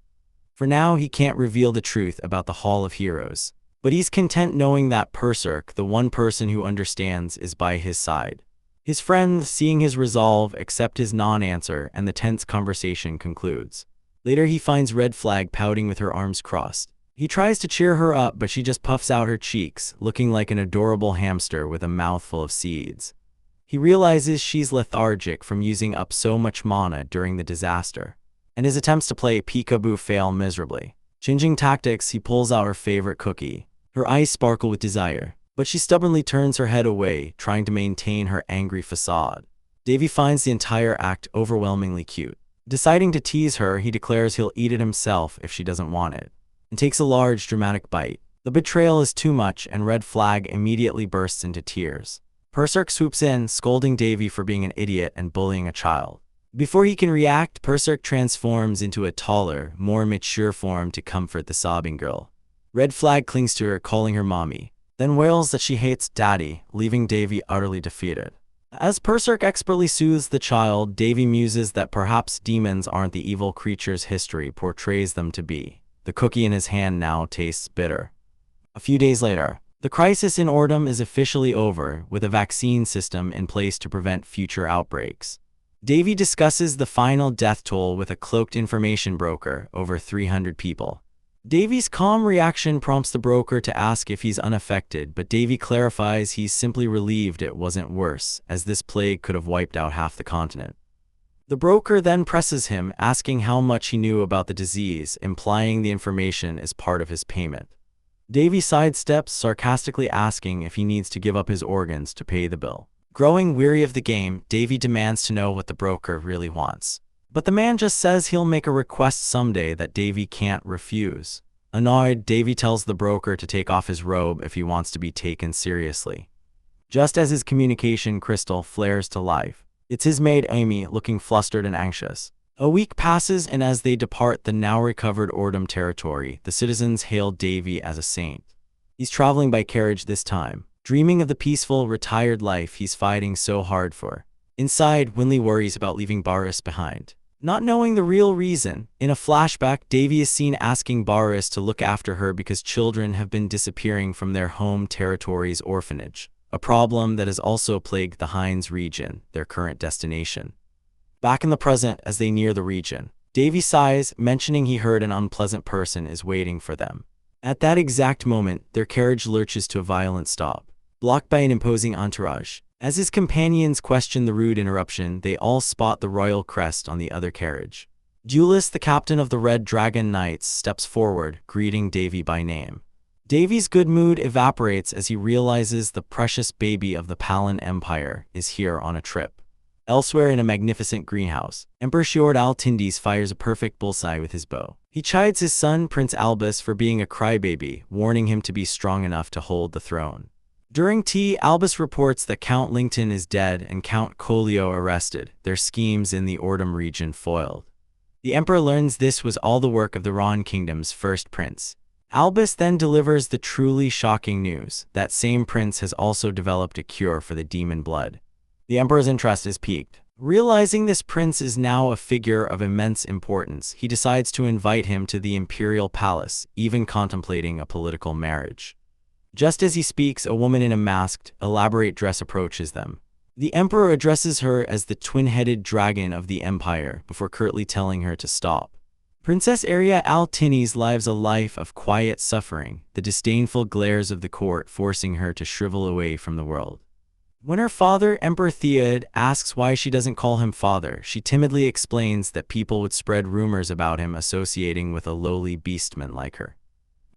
For now, he can't reveal the truth about the Hall of Heroes, but he's content knowing that Berserk, the one person who understands, is by his side. His friends, seeing his resolve, accept his non-answer, and the tense conversation concludes. Later, he finds Red Flag pouting with her arms crossed. He tries to cheer her up, but she just puffs out her cheeks, looking like an adorable hamster with a mouthful of seeds. He realizes she's lethargic from using up so much mana during the disaster. and his attempts to play peekaboo fail miserably. Changing tactics, he pulls out her favorite cookie. Her eyes sparkle with desire, but she stubbornly turns her head away, trying to maintain her angry facade. Davy finds the entire act overwhelmingly cute. Deciding to tease her, he declares he'll eat it himself if she doesn't want it, and takes a large, dramatic bite. The betrayal is too much, and Red Flag immediately bursts into tears. Berserk swoops in, scolding Davy for being an idiot and bullying a child. Before he can react, Berserk transforms into a taller, more mature form to comfort the sobbing girl. Red Flag clings to her, calling her mommy, then wails that she hates Daddy, leaving Davy utterly defeated. As Berserk expertly soothes the child, Davy muses that perhaps demons aren't the evil creatures history portrays them to be. The cookie in his hand now tastes bitter. A few days later, the crisis in Ordom is officially over, with a vaccine system in place to prevent future outbreaks. Davy discusses the final death toll with a cloaked information broker, over 300 people. Davy's calm reaction prompts the broker to ask if he's unaffected, but Davy clarifies he's simply relieved it wasn't worse, as this plague could have wiped out half the continent. The broker then presses him, asking how much he knew about the disease, implying the information is part of his payment. Davy sidesteps, sarcastically asking if he needs to give up his organs to pay the bill. Growing weary of the game, Davy demands to know what the broker really wants. But the man just says he'll make a request someday that Davy can't refuse. Annoyed, Davy tells the broker to take off his robe if he wants to be taken seriously. Just as his communication crystal flares to life, it's his maid Amy, looking flustered and anxious. A week passes, and as they depart the now-recovered Ordom territory, the citizens hail Davy as a saint. He's traveling by carriage this time, dreaming of the peaceful, retired life he's fighting so hard for. Inside, Winley worries about leaving Boris behind. Not knowing the real reason, in a flashback, Davy is seen asking Boris to look after her because children have been disappearing from their home territory's orphanage, a problem that has also plagued the Hines region, their current destination. Back in the present, as they near the region, Davy sighs, mentioning he heard an unpleasant person is waiting for them. At that exact moment, their carriage lurches to a violent stop, blocked by an imposing entourage. As his companions question the rude interruption, they all spot the royal crest on the other carriage. Julius, the captain of the Red Dragon Knights, steps forward, greeting Davy by name. Davy's good mood evaporates as he realizes the precious baby of the Palin Empire is here on a trip. Elsewhere in a magnificent greenhouse, Emperor Shiord Al-Tindis fires a perfect bullseye with his bow. He chides his son, Prince Albus, for being a crybaby, warning him to be strong enough to hold the throne. During tea, Albus reports that Count Lington is dead and Count Colio arrested, their schemes in the Ordom region foiled. The Emperor learns this was all the work of the Ron Kingdom's first prince. Albus then delivers the truly shocking news: that same prince has also developed a cure for the demon blood. The Emperor's interest is piqued. Realizing this prince is now a figure of immense importance, he decides to invite him to the imperial palace, even contemplating a political marriage. Just as he speaks, a woman in a masked, elaborate dress approaches them. The Emperor addresses her as the twin-headed dragon of the Empire, before curtly telling her to stop. Princess Aria Al-Tindis lives a life of quiet suffering, the disdainful glares of the court forcing her to shrivel away from the world. When her father, Emperor Theod, asks why she doesn't call him father, she timidly explains that people would spread rumors about him associating with a lowly beastman like her.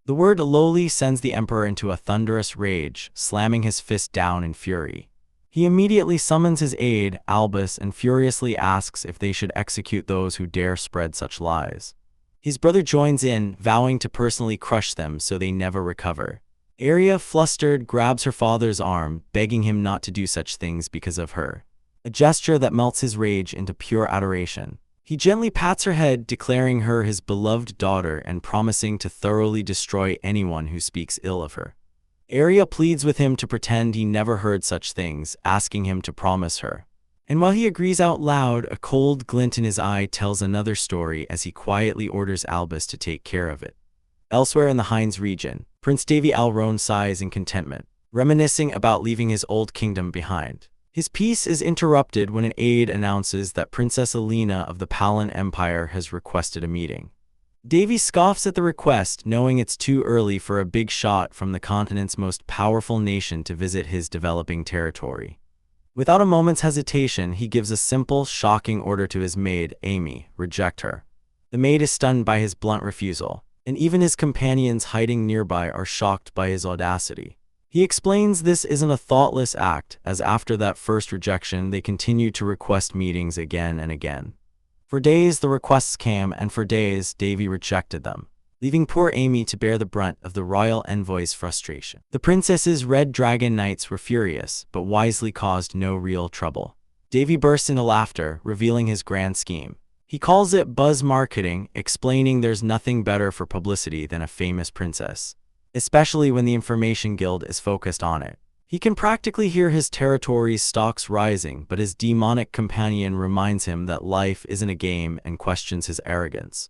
The word lowly sends the Emperor into a thunderous rage, slamming his fist down in fury. He immediately summons his aide, Albus, and furiously asks if they should execute those who dare spread such lies. His brother joins in, vowing to personally crush them so they never recover. Aria, flustered, grabs her father's arm, begging him not to do such things because of her, a gesture that melts his rage into pure adoration. He gently pats her head, declaring her his beloved daughter and promising to thoroughly destroy anyone who speaks ill of her. Aria pleads with him to pretend he never heard such things, asking him to promise her. And while he agrees out loud, a cold glint in his eye tells another story as he quietly orders Albus to take care of it. Elsewhere in the Hines region, Prince Davy Alrone sighs in contentment, reminiscing about leaving his old kingdom behind. His peace is interrupted when an aide announces that Princess Alina of the Palin Empire has requested a meeting. Davy scoffs at the request, knowing it's too early for a big shot from the continent's most powerful nation to visit his developing territory. Without a moment's hesitation, he gives a simple, shocking order to his maid, Amy: reject her. The maid is stunned by his blunt refusal, and even his companions hiding nearby are shocked by his audacity. He explains this isn't a thoughtless act, as after that first rejection they continue to request meetings again and again. For days the requests came, and for days Davy rejected them, leaving poor Amy to bear the brunt of the royal envoy's frustration. The princess's Red Dragon Knights were furious, but wisely caused no real trouble. Davy bursts into laughter, revealing his grand scheme. He calls it buzz marketing, explaining there's nothing better for publicity than a famous princess, especially when the Information Guild is focused on it. He can practically hear his territory's stocks rising, but his demonic companion reminds him that life isn't a game and questions his arrogance.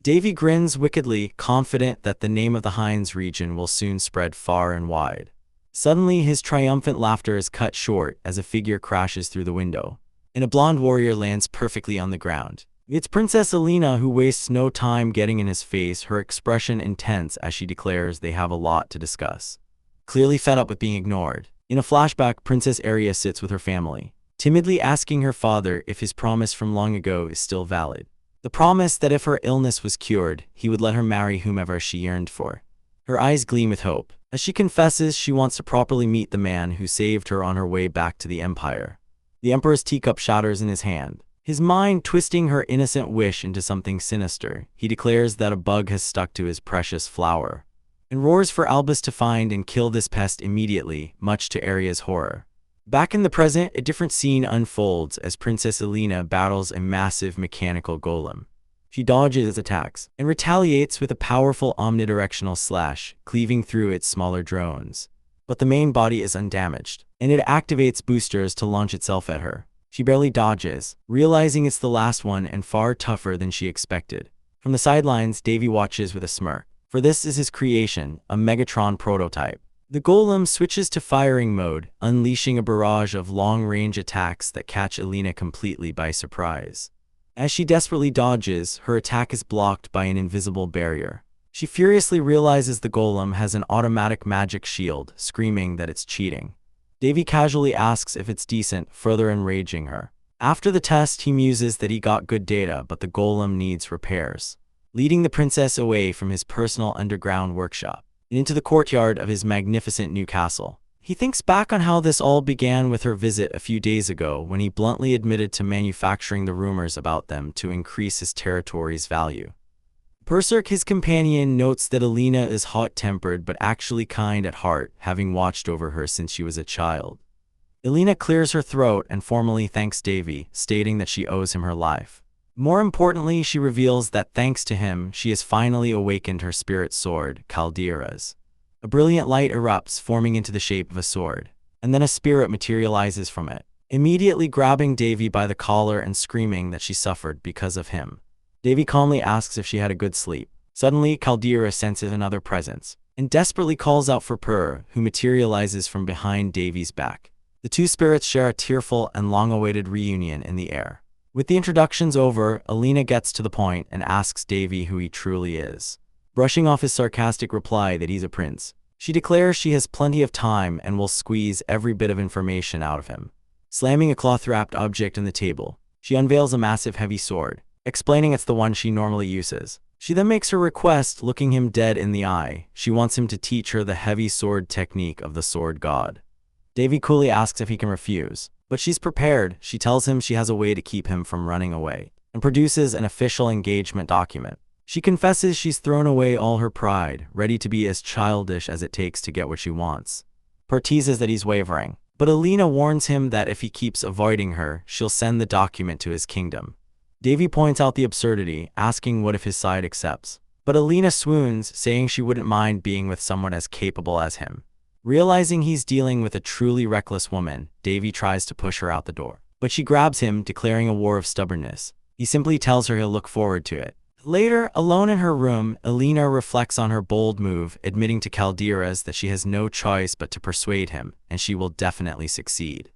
Davy grins wickedly, confident that the name of the Hines region will soon spread far and wide. Suddenly, his triumphant laughter is cut short as a figure crashes through the window, and a blonde warrior lands perfectly on the ground. It's Princess Alina, who wastes no time getting in his face, her expression intense as she declares they have a lot to discuss. Clearly fed up with being ignored. In a flashback, Princess Aria sits with her family, timidly asking her father if his promise from long ago is still valid. The promise that if her illness was cured, he would let her marry whomever she yearned for. Her eyes gleam with hope, as she confesses she wants to properly meet the man who saved her on her way back to the Empire. The Emperor's teacup shatters in his hand, his mind twisting her innocent wish into something sinister. He declares that a bug has stuck to his precious flower, and roars for Albus to find and kill this pest immediately, much to Aria's horror. Back in the present, a different scene unfolds as Princess Alina battles a massive mechanical golem. She dodges its attacks and retaliates with a powerful omnidirectional slash, cleaving through its smaller drones. But the main body is undamaged, and it activates boosters to launch itself at her. She barely dodges, realizing it's the last one and far tougher than she expected. From the sidelines, Davy watches with a smirk, for this is his creation, a Megatron prototype. The golem switches to firing mode, unleashing a barrage of long-range attacks that catch Alina completely by surprise. As she desperately dodges, her attack is blocked by an invisible barrier. She furiously realizes the golem has an automatic magic shield, screaming that it's cheating. Davy casually asks if it's decent, further enraging her. After the test, he muses that he got good data, but the golem needs repairs, leading the princess away from his personal underground workshop and into the courtyard of his magnificent new castle. He thinks back on how this all began with her visit a few days ago, when he bluntly admitted to manufacturing the rumors about them to increase his territory's value. Berserk, his companion, notes that Alina is hot-tempered but actually kind at heart, having watched over her since she was a child. Alina clears her throat and formally thanks Davy, stating that she owes him her life. More importantly, she reveals that thanks to him, she has finally awakened her spirit sword, Caldera's. A brilliant light erupts, forming into the shape of a sword, and then a spirit materializes from it, immediately grabbing Davy by the collar and screaming that she suffered because of him. Davy calmly asks if she had a good sleep. Suddenly, Caldera senses another presence, and desperately calls out for Purr, who materializes from behind Davy's back. The two spirits share a tearful and long-awaited reunion in the air. With the introductions over, Alina gets to the point and asks Davy who he truly is, brushing off his sarcastic reply that he's a prince. She declares she has plenty of time and will squeeze every bit of information out of him. Slamming a cloth-wrapped object on the table, she unveils a massive heavy sword, explaining it's the one she normally uses. She then makes her request, looking him dead in the eye. She wants him to teach her the heavy sword technique of the sword god. Davy coolly asks if he can refuse, but she's prepared. She tells him she has a way to keep him from running away, and produces an official engagement document. She confesses she's thrown away all her pride, ready to be as childish as it takes to get what she wants. Purr teases that he's wavering, but Alina warns him that if he keeps avoiding her, she'll send the document to his kingdom. Davy points out the absurdity, asking what if his side accepts. But Alina swoons, saying she wouldn't mind being with someone as capable as him. Realizing he's dealing with a truly reckless woman, Davy tries to push her out the door, but she grabs him, declaring a war of stubbornness. He simply tells her he'll look forward to it. Later, alone in her room, Alina reflects on her bold move, admitting to Caldera's that she has no choice but to persuade him, and she will definitely succeed.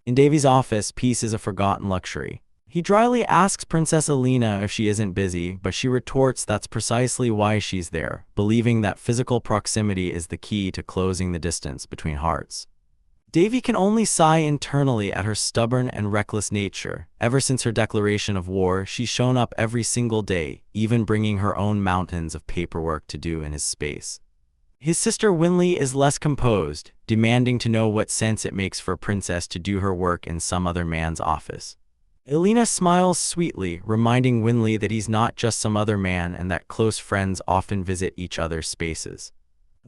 In Davy's office, peace is a forgotten luxury. He dryly asks Princess Alina if she isn't busy, but she retorts that's precisely why she's there, believing that physical proximity is the key to closing the distance between hearts. Davy can only sigh internally at her stubborn and reckless nature. Ever since her declaration of war, she's shown up every single day, even bringing her own mountains of paperwork to do in his space. His sister Winley is less composed, demanding to know what sense it makes for a princess to do her work in some other man's office. Elena smiles sweetly, reminding Winley that he's not just some other man and that close friends often visit each other's spaces.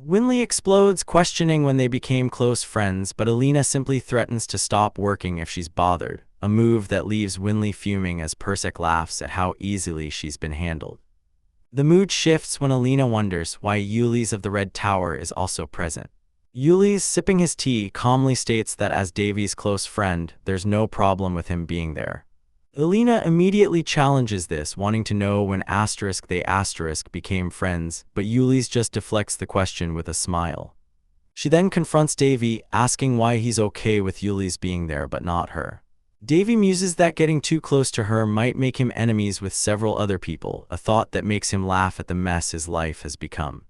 Winley explodes, questioning when they became close friends, but Elena simply threatens to stop working if she's bothered, a move that leaves Winley fuming as Persik laughs at how easily she's been handled. The mood shifts when Elena wonders why Ulis of the Red Tower is also present. Ulis, sipping his tea, calmly states that as Davy's close friend, there's no problem with him being there. Elena immediately challenges this, wanting to know when they became friends, but Ulis just deflects the question with a smile. She then confronts Davy, asking why he's okay with Ulis being there but not her. Davy muses that getting too close to her might make him enemies with several other people, a thought that makes him laugh at the mess his life has become.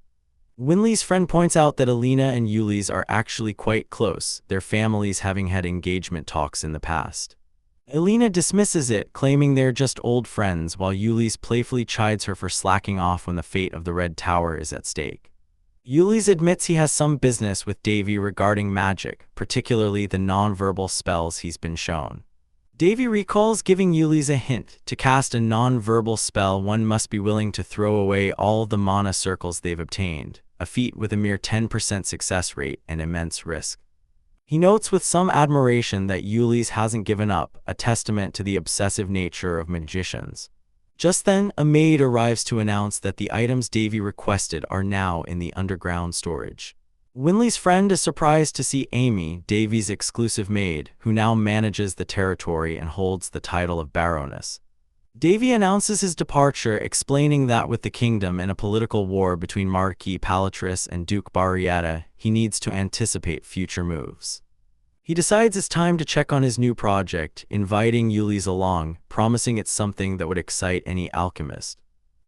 Winley's friend points out that Elena and Ulis are actually quite close, their families having had engagement talks in the past. Elena dismisses it, claiming they're just old friends, while Ulis playfully chides her for slacking off when the fate of the Red Tower is at stake. Ulis admits he has some business with Davy regarding magic, particularly the non-verbal spells he's been shown. Davy recalls giving Ulis a hint: to cast a non-verbal spell, one must be willing to throw away all the mana circles they've obtained, a feat with a mere 10% success rate and immense risk. He notes with some admiration that Ulis hasn't given up, a testament to the obsessive nature of magicians. Just then, a maid arrives to announce that the items Davy requested are now in the underground storage. Winley's friend is surprised to see Amy, Davy's exclusive maid, who now manages the territory and holds the title of Baroness. Davy announces his departure, explaining that with the kingdom in a political war between Marquis Palatrus and Duke Barrietta, he needs to anticipate future moves. He decides it's time to check on his new project, inviting Ulis along, promising it's something that would excite any alchemist.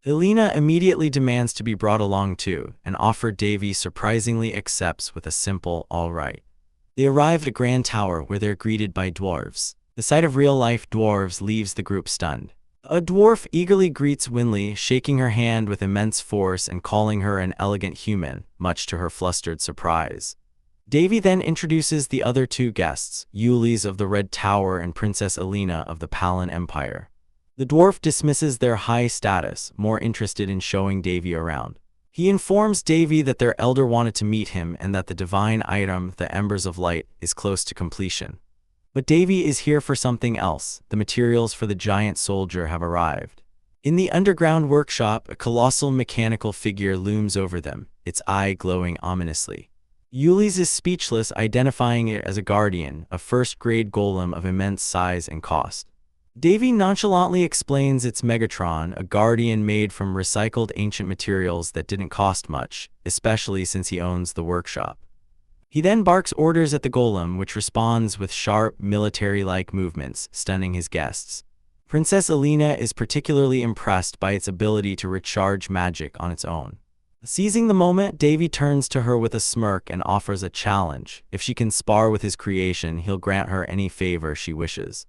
Elena immediately demands to be brought along too, an offer Davy surprisingly accepts with a simple "all right." They arrive at Grand Tower, where they're greeted by dwarves. The sight of real-life dwarves leaves the group stunned. A dwarf eagerly greets Winley, shaking her hand with immense force and calling her an elegant human, much to her flustered surprise. Davy then introduces the other two guests, Ulis of the Red Tower and Princess Elena of the Palin Empire. The dwarf dismisses their high status, more interested in showing Davy around. He informs Davy that their elder wanted to meet him and that the divine item, the Embers of Light, is close to completion. But Davy is here for something else. The materials for the giant soldier have arrived. In the underground workshop, a colossal mechanical figure looms over them, its eye glowing ominously. Ulis is speechless, identifying it as a guardian, a first-grade golem of immense size and cost. Davy nonchalantly explains it's Megatron, a guardian made from recycled ancient materials that didn't cost much, especially since he owns the workshop. He then barks orders at the golem, which responds with sharp, military-like movements, stunning his guests. Princess Elena is particularly impressed by its ability to recharge magic on its own. Seizing the moment, Davy turns to her with a smirk and offers a challenge. If she can spar with his creation, he'll grant her any favor she wishes.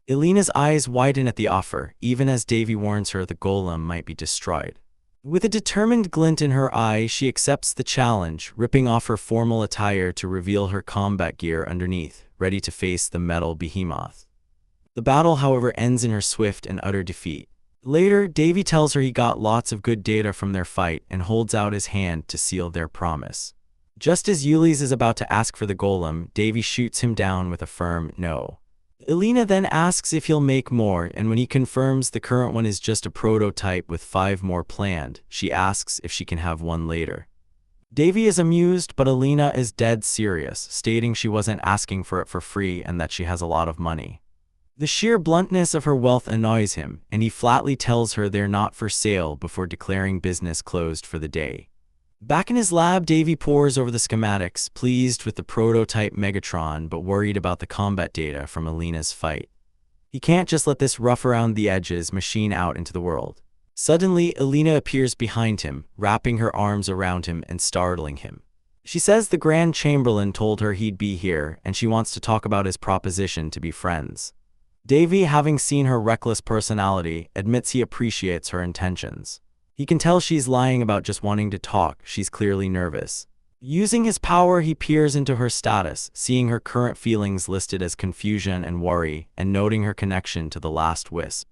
Elena's eyes widen at the offer, even as Davy warns her the golem might be destroyed. With a determined glint in her eye, she accepts the challenge, ripping off her formal attire to reveal her combat gear underneath, ready to face the metal behemoth. The battle, however, ends in her swift and utter defeat. Later, Davy tells her he got lots of good data from their fight and holds out his hand to seal their promise. Just as Ulis is about to ask for the golem, Davy shoots him down with a firm no. Elena then asks if he'll make more, and when he confirms the current one is just a prototype with 5 more planned, she asks if she can have one later. Davy is amused, but Elena is dead serious, stating she wasn't asking for it for free and that she has a lot of money. The sheer bluntness of her wealth annoys him, and he flatly tells her they're not for sale before declaring business closed for the day. Back in his lab, Davy pores over the schematics, pleased with the prototype Megatron but worried about the combat data from Elena's fight. He can't just let this rough-around-the-edges machine out into the world. Suddenly, Elena appears behind him, wrapping her arms around him and startling him. She says the Grand Chamberlain told her he'd be here and she wants to talk about his proposition to be friends. Davy, having seen her reckless personality, admits he appreciates her intentions. He can tell she's lying about just wanting to talk, she's clearly nervous. Using his power, he peers into her status, seeing her current feelings listed as confusion and worry, and noting her connection to the last wisp.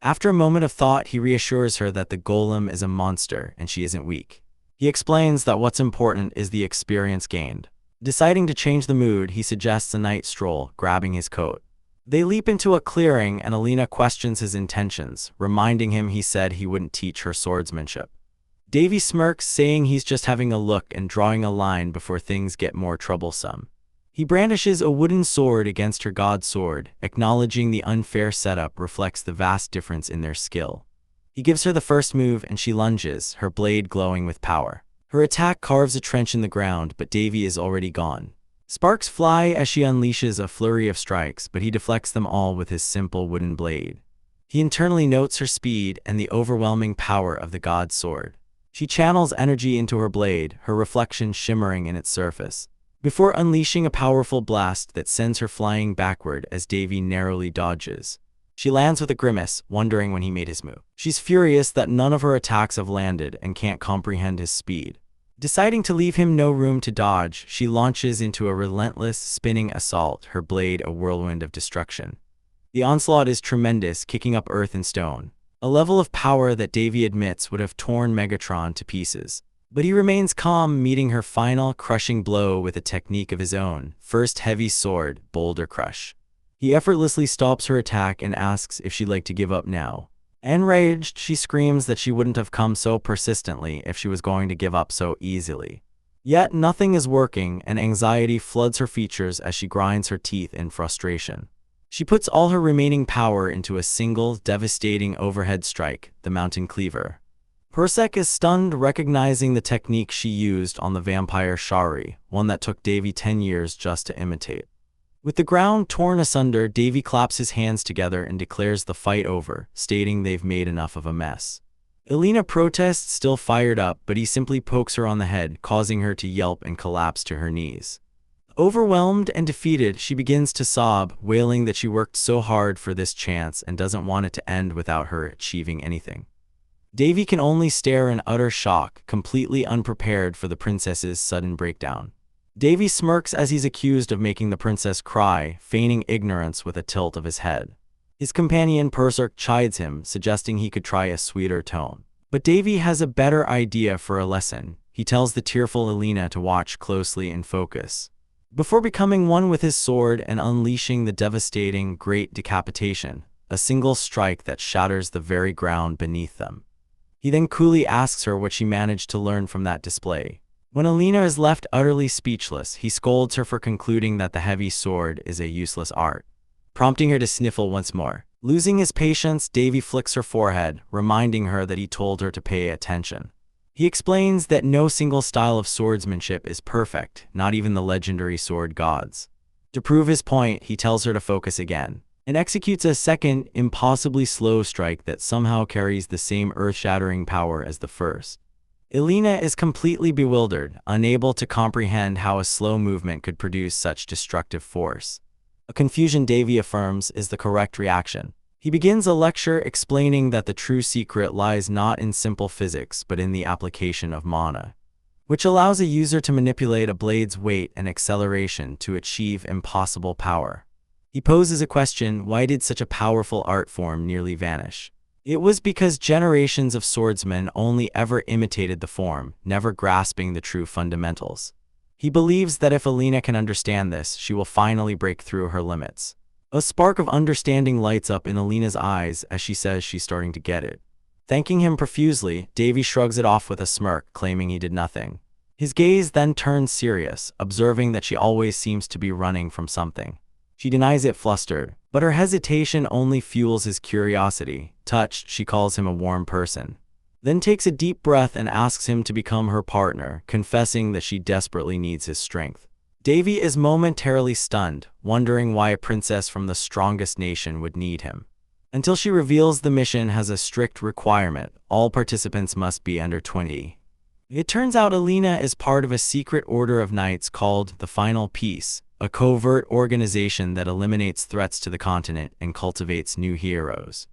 After a moment of thought, he reassures her that the golem is a monster and she isn't weak. He explains that what's important is the experience gained. Deciding to change the mood, he suggests a night stroll, grabbing his coat. They leap into a clearing and Alina questions his intentions, reminding him he said he wouldn't teach her swordsmanship. Davy smirks, saying he's just having a look and drawing a line before things get more troublesome. He brandishes a wooden sword against her god sword, acknowledging the unfair setup reflects the vast difference in their skill. He gives her the first move and she lunges, her blade glowing with power. Her attack carves a trench in the ground, but Davy is already gone. Sparks fly as she unleashes a flurry of strikes, but he deflects them all with his simple wooden blade. He internally notes her speed and the overwhelming power of the god's sword. She channels energy into her blade, her reflection shimmering in its surface, before unleashing a powerful blast that sends her flying backward as Davy narrowly dodges. She lands with a grimace, wondering when he made his move. She's furious that none of her attacks have landed and can't comprehend his speed. Deciding to leave him no room to dodge, she launches into a relentless, spinning assault, her blade a whirlwind of destruction. The onslaught is tremendous, kicking up earth and stone, a level of power that Davy admits would have torn Megatron to pieces. But he remains calm, meeting her final, crushing blow with a technique of his own, first heavy sword, boulder crush. He effortlessly stops her attack and asks if she'd like to give up now. Enraged, she screams that she wouldn't have come so persistently if she was going to give up so easily. Yet nothing is working, and anxiety floods her features as she grinds her teeth in frustration. She puts all her remaining power into a single, devastating overhead strike, the Mountain Cleaver. Persek is stunned, recognizing the technique she used on the vampire Shari, one that took Davy 10 years just to imitate. With the ground torn asunder, Davy claps his hands together and declares the fight over, stating they've made enough of a mess. Alina protests, still fired up, but he simply pokes her on the head, causing her to yelp and collapse to her knees. Overwhelmed and defeated, she begins to sob, wailing that she worked so hard for this chance and doesn't want it to end without her achieving anything. Davy can only stare in utter shock, completely unprepared for the princess's sudden breakdown. Davy smirks as he's accused of making the princess cry, feigning ignorance with a tilt of his head. His companion Perserk chides him, suggesting he could try a sweeter tone. But Davy has a better idea for a lesson. He tells the tearful Alina to watch closely and focus. Before becoming one with his sword and unleashing the devastating Great Decapitation, a single strike that shatters the very ground beneath them. He then coolly asks her what she managed to learn from that display. When Alina is left utterly speechless, he scolds her for concluding that the heavy sword is a useless art, prompting her to sniffle once more. Losing his patience, Davy flicks her forehead, reminding her that he told her to pay attention. He explains that no single style of swordsmanship is perfect, not even the legendary sword gods. To prove his point, he tells her to focus again, and executes a second, impossibly slow strike that somehow carries the same earth-shattering power as the first. Alina is completely bewildered, unable to comprehend how a slow movement could produce such destructive force. A confusion Davy affirms is the correct reaction. He begins a lecture explaining that the true secret lies not in simple physics but in the application of mana, which allows a user to manipulate a blade's weight and acceleration to achieve impossible power. He poses a question: why did such a powerful art form nearly vanish? It was because generations of swordsmen only ever imitated the form, never grasping the true fundamentals. He believes that if Alina can understand this, she will finally break through her limits. A spark of understanding lights up in Alina's eyes as she says she's starting to get it. Thanking him profusely, Davy shrugs it off with a smirk, claiming he did nothing. His gaze then turns serious, observing that she always seems to be running from something. She denies it, flustered, but her hesitation only fuels his curiosity. Touched, she calls him a warm person, then takes a deep breath and asks him to become her partner, confessing that she desperately needs his strength. Davy is momentarily stunned, wondering why a princess from the strongest nation would need him, until she reveals the mission has a strict requirement: all participants must be under 20. It turns out Alina is part of a secret order of knights called the Final Peace, a covert organization that eliminates threats to the continent and cultivates new heroes.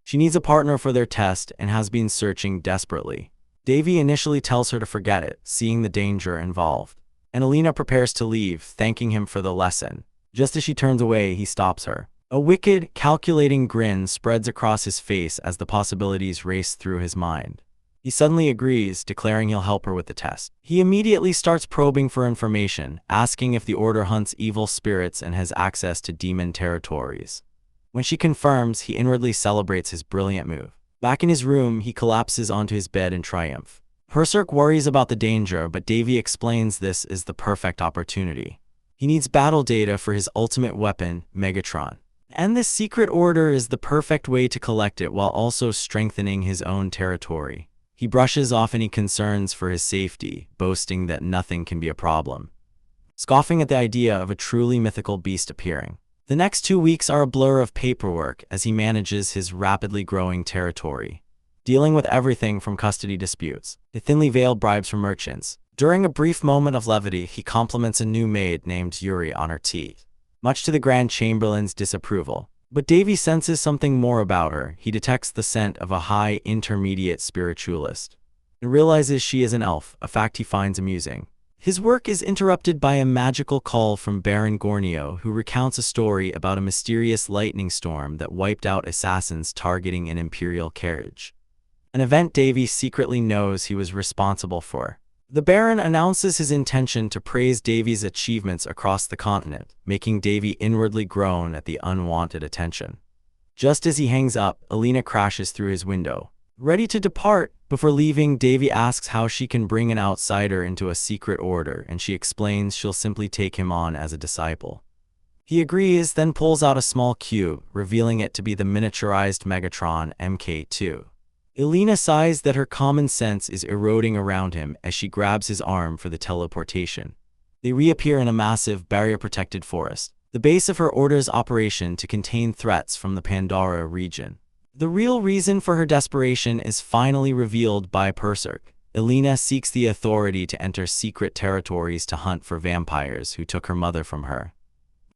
She needs a partner for their test and has been searching desperately. Davy initially tells her to forget it, seeing the danger involved. And Alina prepares to leave, thanking him for the lesson. Just as she turns away, he stops her. A wicked, calculating grin spreads across his face as the possibilities race through his mind. He suddenly agrees, declaring he'll help her with the test. He immediately starts probing for information, asking if the Order hunts evil spirits and has access to demon territories. When she confirms, he inwardly celebrates his brilliant move. Back in his room, he collapses onto his bed in triumph. Berserk worries about the danger, but Davy explains this is the perfect opportunity. He needs battle data for his ultimate weapon, Megatron. And this secret order is the perfect way to collect it while also strengthening his own territory. He brushes off any concerns for his safety, boasting that nothing can be a problem, scoffing at the idea of a truly mythical beast appearing. The next 2 weeks are a blur of paperwork as he manages his rapidly growing territory, dealing with everything from custody disputes to thinly veiled bribes from merchants. During a brief moment of levity, he compliments a new maid named Yuri on her teeth, much to the Grand Chamberlain's disapproval. But Davy senses something more about her. He detects the scent of a high intermediate spiritualist and realizes she is an elf, a fact he finds amusing. His work is interrupted by a magical call from Baron Gornio, who recounts a story about a mysterious lightning storm that wiped out assassins targeting an imperial carriage, an event Davy secretly knows he was responsible for. The Baron announces his intention to praise Davy's achievements across the continent, making Davy inwardly groan at the unwanted attention. Just as he hangs up, Alina crashes through his window. Ready to depart, before leaving, Davy asks how she can bring an outsider into a secret order, and she explains she'll simply take him on as a disciple. He agrees, then pulls out a small cube, revealing it to be the miniaturized Megatron MK2. Alina sighs that her common sense is eroding around him as she grabs his arm for the teleportation. They reappear in a massive, barrier-protected forest, the base of her order's operation to contain threats from the Pandora region. The real reason for her desperation is finally revealed by Berserk. Alina seeks the authority to enter secret territories to hunt for vampires who took her mother from her.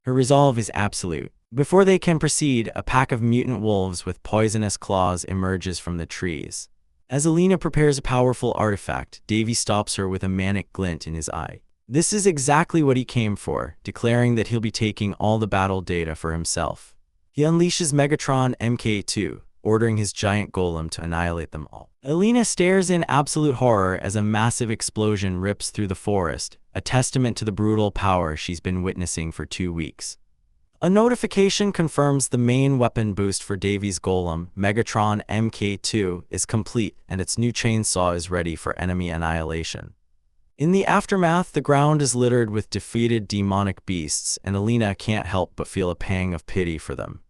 Her resolve is absolute. Before they can proceed, a pack of mutant wolves with poisonous claws emerges from the trees. As Alina prepares a powerful artifact, Davy stops her with a manic glint in his eye. This is exactly what he came for, declaring that he'll be taking all the battle data for himself. He unleashes Megatron MK2, ordering his giant golem to annihilate them all. Alina stares in absolute horror as a massive explosion rips through the forest, a testament to the brutal power she's been witnessing for 2 weeks. A notification confirms the main weapon boost for Davy's golem, Megatron MK2, is complete and its new chainsaw is ready for enemy annihilation. In the aftermath, the ground is littered with defeated demonic beasts, and Alina can't help but feel a pang of pity for them.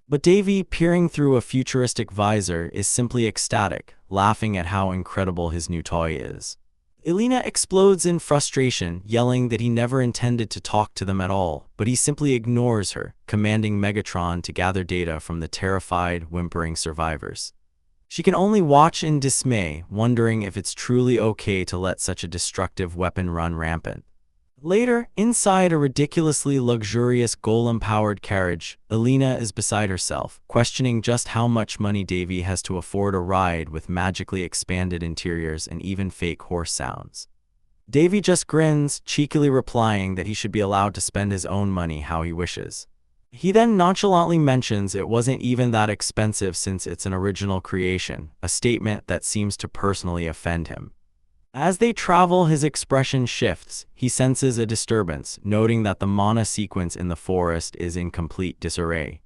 But Davy, peering through a futuristic visor, is simply ecstatic, laughing at how incredible his new toy is. Alina explodes in frustration, yelling that he never intended to talk to them at all, but he simply ignores her, commanding Megatron to gather data from the terrified, whimpering survivors. She can only watch in dismay, wondering if it's truly okay to let such a destructive weapon run rampant. Later, inside a ridiculously luxurious golem-powered carriage, Alina is beside herself, questioning just how much money Davy has to afford a ride with magically expanded interiors and even fake horse sounds. Davy just grins, cheekily replying that he should be allowed to spend his own money how he wishes. He then nonchalantly mentions it wasn't even that expensive since it's an original creation, a statement that seems to personally offend him. As they travel, his expression shifts. He senses a disturbance, noting that the mana sequence in the forest is in complete disarray.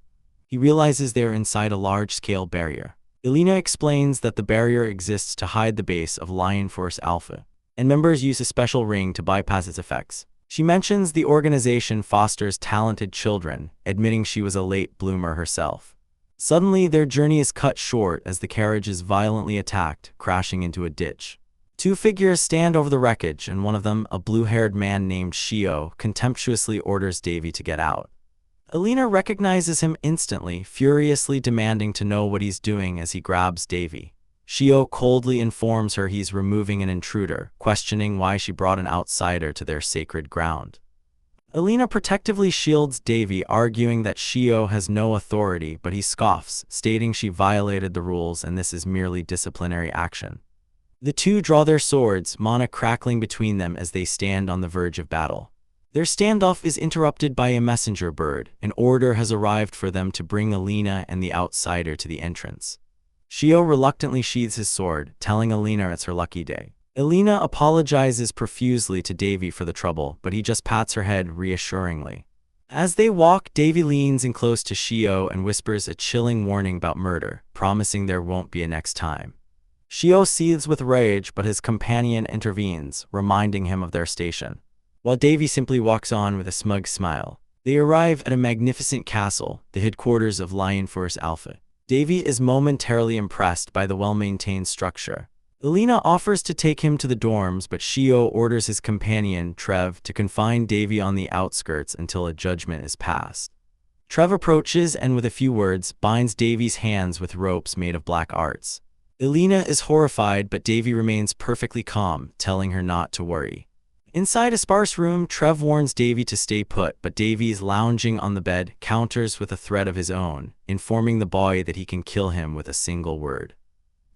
He realizes they're inside a large-scale barrier. Alina explains that the barrier exists to hide the base of Lion Force Alpha, and members use a special ring to bypass its effects. She mentions the organization fosters talented children, admitting she was a late bloomer herself. Suddenly, their journey is cut short as the carriage is violently attacked, crashing into a ditch. 2 figures stand over the wreckage, and one of them, a blue-haired man named Shio, contemptuously orders Davy to get out. Alina recognizes him instantly, furiously demanding to know what he's doing as he grabs Davy. Shio coldly informs her he's removing an intruder, questioning why she brought an outsider to their sacred ground. Alina protectively shields Davy, arguing that Shio has no authority, but he scoffs, stating she violated the rules and this is merely disciplinary action. The two draw their swords, mana crackling between them as they stand on the verge of battle. Their standoff is interrupted by a messenger bird. An order has arrived for them to bring Alina and the outsider to the entrance. Shio reluctantly sheathes his sword, telling Alina it's her lucky day. Alina apologizes profusely to Davy for the trouble, but he just pats her head reassuringly. As they walk, Davy leans in close to Shio and whispers a chilling warning about murder, promising there won't be a next time. Shio seethes with rage, but his companion intervenes, reminding him of their station. While Davy simply walks on with a smug smile. They arrive at a magnificent castle, the headquarters of Lion Force Alpha. Davy is momentarily impressed by the well-maintained structure. Alina offers to take him to the dorms, but Shio orders his companion, Trev, to confine Davy on the outskirts until a judgment is passed. Trev approaches and with a few words, binds Davy's hands with ropes made of black arts. Alina is horrified, but Davy remains perfectly calm, telling her not to worry. Inside a sparse room, Trev warns Davy to stay put, but Davy is lounging on the bed, counters with a threat of his own, informing the boy that he can kill him with a single word.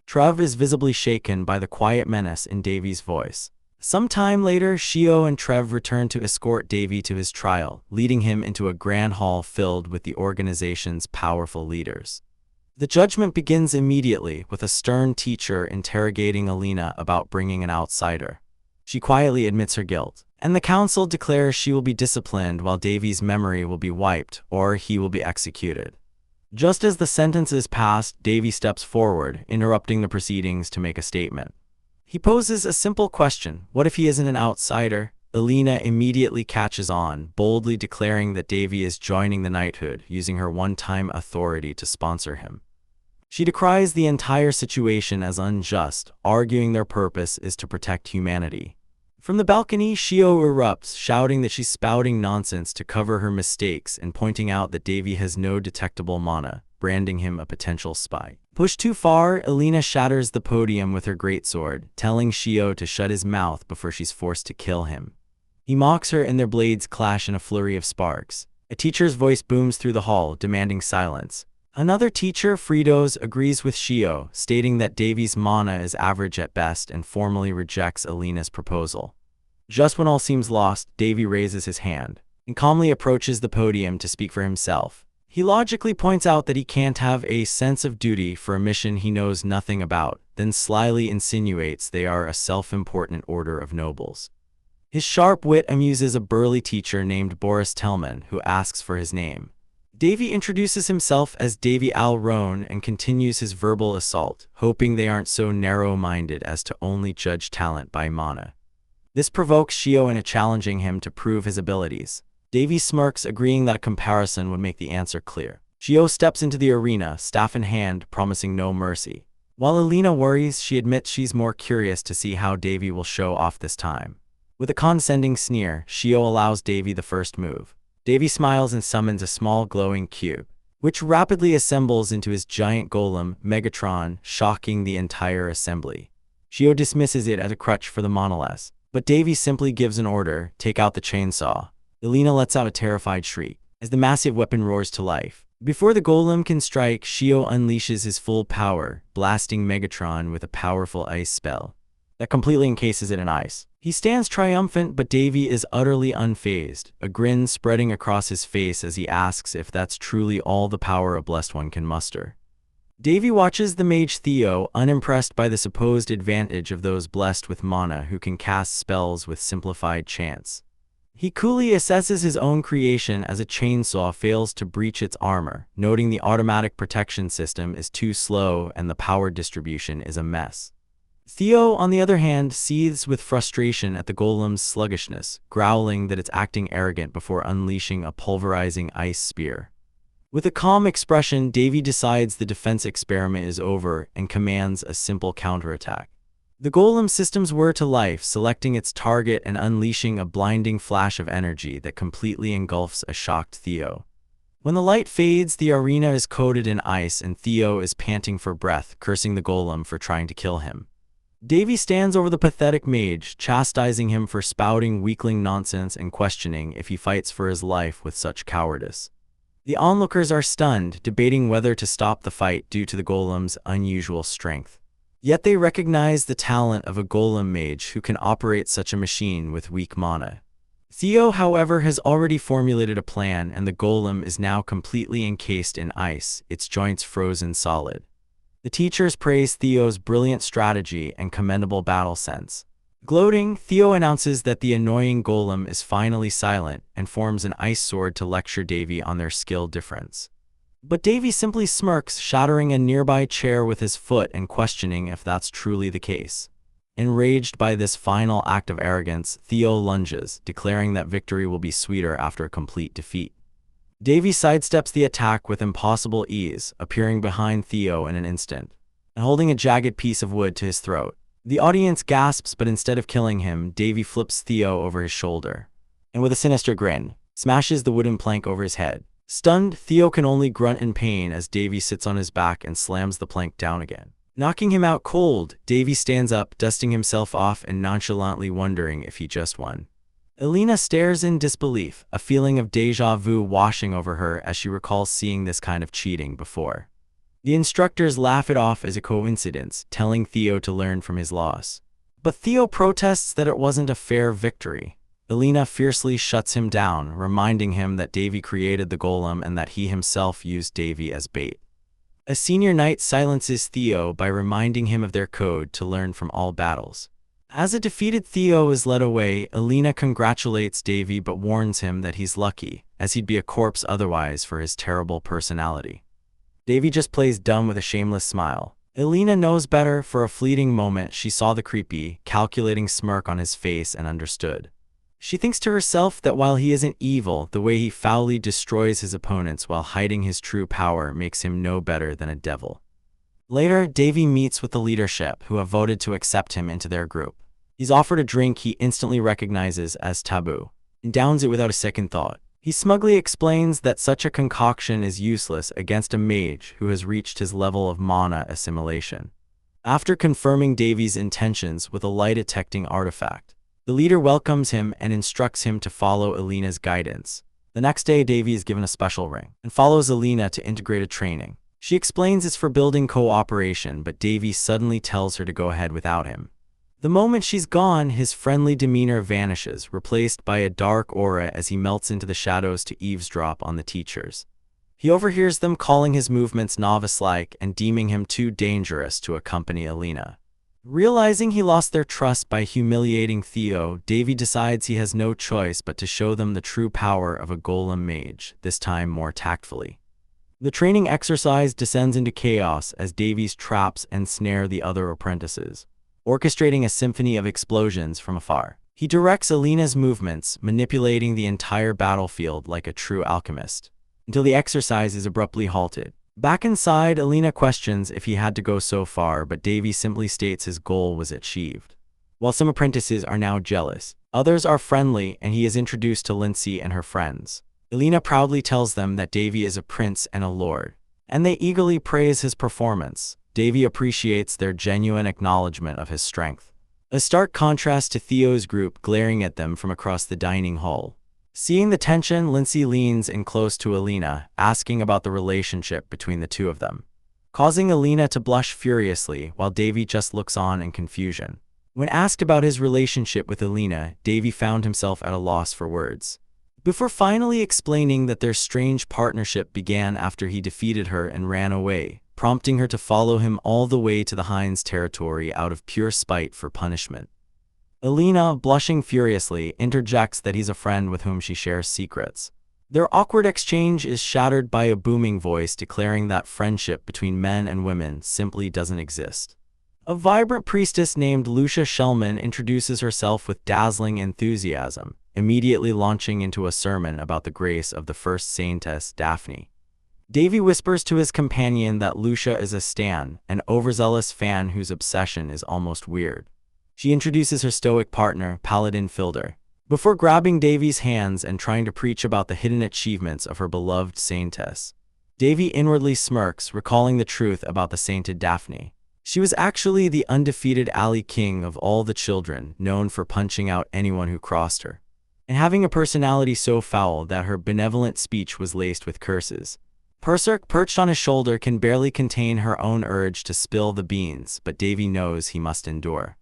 Trev is visibly shaken by the quiet menace in Davy's voice. Some time later, Shio and Trev return to escort Davy to his trial, leading him into a grand hall filled with the organization's powerful leaders. The judgment begins immediately, with a stern teacher interrogating Alina about bringing an outsider. She quietly admits her guilt, and the council declares she will be disciplined while Davy's memory will be wiped, or he will be executed. Just as the sentence is passed, Davy steps forward, interrupting the proceedings to make a statement. He poses a simple question: what if he isn't an outsider? Alina immediately catches on, boldly declaring that Davy is joining the knighthood, using her one-time authority to sponsor him. She decries the entire situation as unjust, arguing their purpose is to protect humanity. From the balcony, Shio erupts, shouting that she's spouting nonsense to cover her mistakes and pointing out that Davy has no detectable mana, branding him a potential spy. Pushed too far, Alina shatters the podium with her greatsword, telling Shio to shut his mouth before she's forced to kill him. He mocks her and their blades clash in a flurry of sparks. A teacher's voice booms through the hall, demanding silence. Another teacher, Fritos, agrees with Shio, stating that Davy's mana is average at best and formally rejects Alina's proposal. Just when all seems lost, Davy raises his hand and calmly approaches the podium to speak for himself. He logically points out that he can't have a sense of duty for a mission he knows nothing about, then slyly insinuates they are a self-important order of nobles. His sharp wit amuses a burly teacher named Boris Tellman, who asks for his name. Davy introduces himself as Davy Al Roan and continues his verbal assault, hoping they aren't so narrow-minded as to only judge talent by mana. This provokes Shio into challenging him to prove his abilities. Davy smirks, agreeing that a comparison would make the answer clear. Shio steps into the arena, staff in hand, promising no mercy. While Alina worries, she admits she's more curious to see how Davy will show off this time. With a condescending sneer, Shio allows Davy the first move. Davy smiles and summons a small glowing cube, which rapidly assembles into his giant golem, Megatron, shocking the entire assembly. Shio dismisses it as a crutch for the monoliths, but Davy simply gives an order: take out the chainsaw. Alina lets out a terrified shriek as the massive weapon roars to life. Before the golem can strike, Shio unleashes his full power, blasting Megatron with a powerful ice spell that completely encases it in ice. He stands triumphant, but Davy is utterly unfazed, a grin spreading across his face as he asks if that's truly all the power a blessed one can muster. Davy watches the mage Theo, unimpressed by the supposed advantage of those blessed with mana who can cast spells with simplified chants. He coolly assesses his own creation as a chainsaw fails to breach its armor, noting the automatic protection system is too slow and the power distribution is a mess. Theo, on the other hand, seethes with frustration at the golem's sluggishness, growling that it's acting arrogant before unleashing a pulverizing ice spear. With a calm expression, Davy decides the defense experiment is over and commands a simple counterattack. The golem systems whir to life, selecting its target and unleashing a blinding flash of energy that completely engulfs a shocked Theo. When the light fades, the arena is coated in ice and Theo is panting for breath, cursing the golem for trying to kill him. Davy stands over the pathetic mage, chastising him for spouting weakling nonsense and questioning if he fights for his life with such cowardice. The onlookers are stunned, debating whether to stop the fight due to the golem's unusual strength. Yet they recognize the talent of a golem mage who can operate such a machine with weak mana. Theo, however, has already formulated a plan, and the golem is now completely encased in ice, its joints frozen solid. The teachers praise Theo's brilliant strategy and commendable battle sense. Gloating, Theo announces that the annoying golem is finally silent and forms an ice sword to lecture Davy on their skill difference. But Davy simply smirks, shattering a nearby chair with his foot and questioning if that's truly the case. Enraged by this final act of arrogance, Theo lunges, declaring that victory will be sweeter after a complete defeat. Davy sidesteps the attack with impossible ease, appearing behind Theo in an instant, and holding a jagged piece of wood to his throat. The audience gasps, but instead of killing him, Davy flips Theo over his shoulder, and with a sinister grin, smashes the wooden plank over his head. Stunned, Theo can only grunt in pain as Davy sits on his back and slams the plank down again. Knocking him out cold, Davy stands up, dusting himself off and nonchalantly wondering if he just won. Elena stares in disbelief, a feeling of déjà vu washing over her as she recalls seeing this kind of cheating before. The instructors laugh it off as a coincidence, telling Theo to learn from his loss. But Theo protests that it wasn't a fair victory. Elena fiercely shuts him down, reminding him that Davy created the golem and that he himself used Davy as bait. A senior knight silences Theo by reminding him of their code to learn from all battles. As a defeated Theo is led away, Elena congratulates Davy but warns him that he's lucky, as he'd be a corpse otherwise for his terrible personality. Davy just plays dumb with a shameless smile. Elena knows better. For a fleeting moment, she saw the creepy, calculating smirk on his face and understood. She thinks to herself that while he isn't evil, the way he foully destroys his opponents while hiding his true power makes him no better than a devil. Later, Davy meets with the leadership, who have voted to accept him into their group. He's offered a drink he instantly recognizes as taboo, and downs it without a second thought. He smugly explains that such a concoction is useless against a mage who has reached his level of mana assimilation. After confirming Davy's intentions with a light-detecting artifact, the leader welcomes him and instructs him to follow Elena's guidance. The next day, Davy is given a special ring and follows Elena to integrated training. She explains it's for building cooperation, but Davy suddenly tells her to go ahead without him. The moment she's gone, his friendly demeanor vanishes, replaced by a dark aura as he melts into the shadows to eavesdrop on the teachers. He overhears them calling his movements novice-like and deeming him too dangerous to accompany Elena. Realizing he lost their trust by humiliating Theo, Davy decides he has no choice but to show them the true power of a golem mage, this time more tactfully. The training exercise descends into chaos as Davy's traps ensnare the other apprentices, orchestrating a symphony of explosions from afar. He directs Elena's movements, manipulating the entire battlefield like a true alchemist, until the exercise is abruptly halted. Back inside, Elena questions if he had to go so far, but Davy simply states his goal was achieved. While some apprentices are now jealous, others are friendly, and he is introduced to Lindsay and her friends. Elena proudly tells them that Davy is a prince and a lord, and they eagerly praise his performance. Davy appreciates their genuine acknowledgement of his strength. A stark contrast to Theo's group glaring at them from across the dining hall. Seeing the tension, Lindsay leans in close to Elena, asking about the relationship between the two of them, causing Elena to blush furiously while Davy just looks on in confusion. When asked about his relationship with Elena, Davy found himself at a loss for words, before finally explaining that their strange partnership began after he defeated her and ran away, prompting her to follow him all the way to the Hind's territory out of pure spite for punishment. Elena, blushing furiously, interjects that he's a friend with whom she shares secrets. Their awkward exchange is shattered by a booming voice declaring that friendship between men and women simply doesn't exist. A vibrant priestess named Lucia Shellman introduces herself with dazzling enthusiasm, immediately launching into a sermon about the grace of the first saintess, Daphne. Davy whispers to his companion that Lucia is a stan, an overzealous fan whose obsession is almost weird. She introduces her stoic partner, Paladin Filder, before grabbing Davy's hands and trying to preach about the hidden achievements of her beloved saintess. Davy inwardly smirks, recalling the truth about the sainted Daphne. She was actually the undefeated alley king of all the children, known for punching out anyone who crossed her, and having a personality so foul that her benevolent speech was laced with curses. Berserk, perched on his shoulder, can barely contain her own urge to spill the beans, but Davy knows he must endure.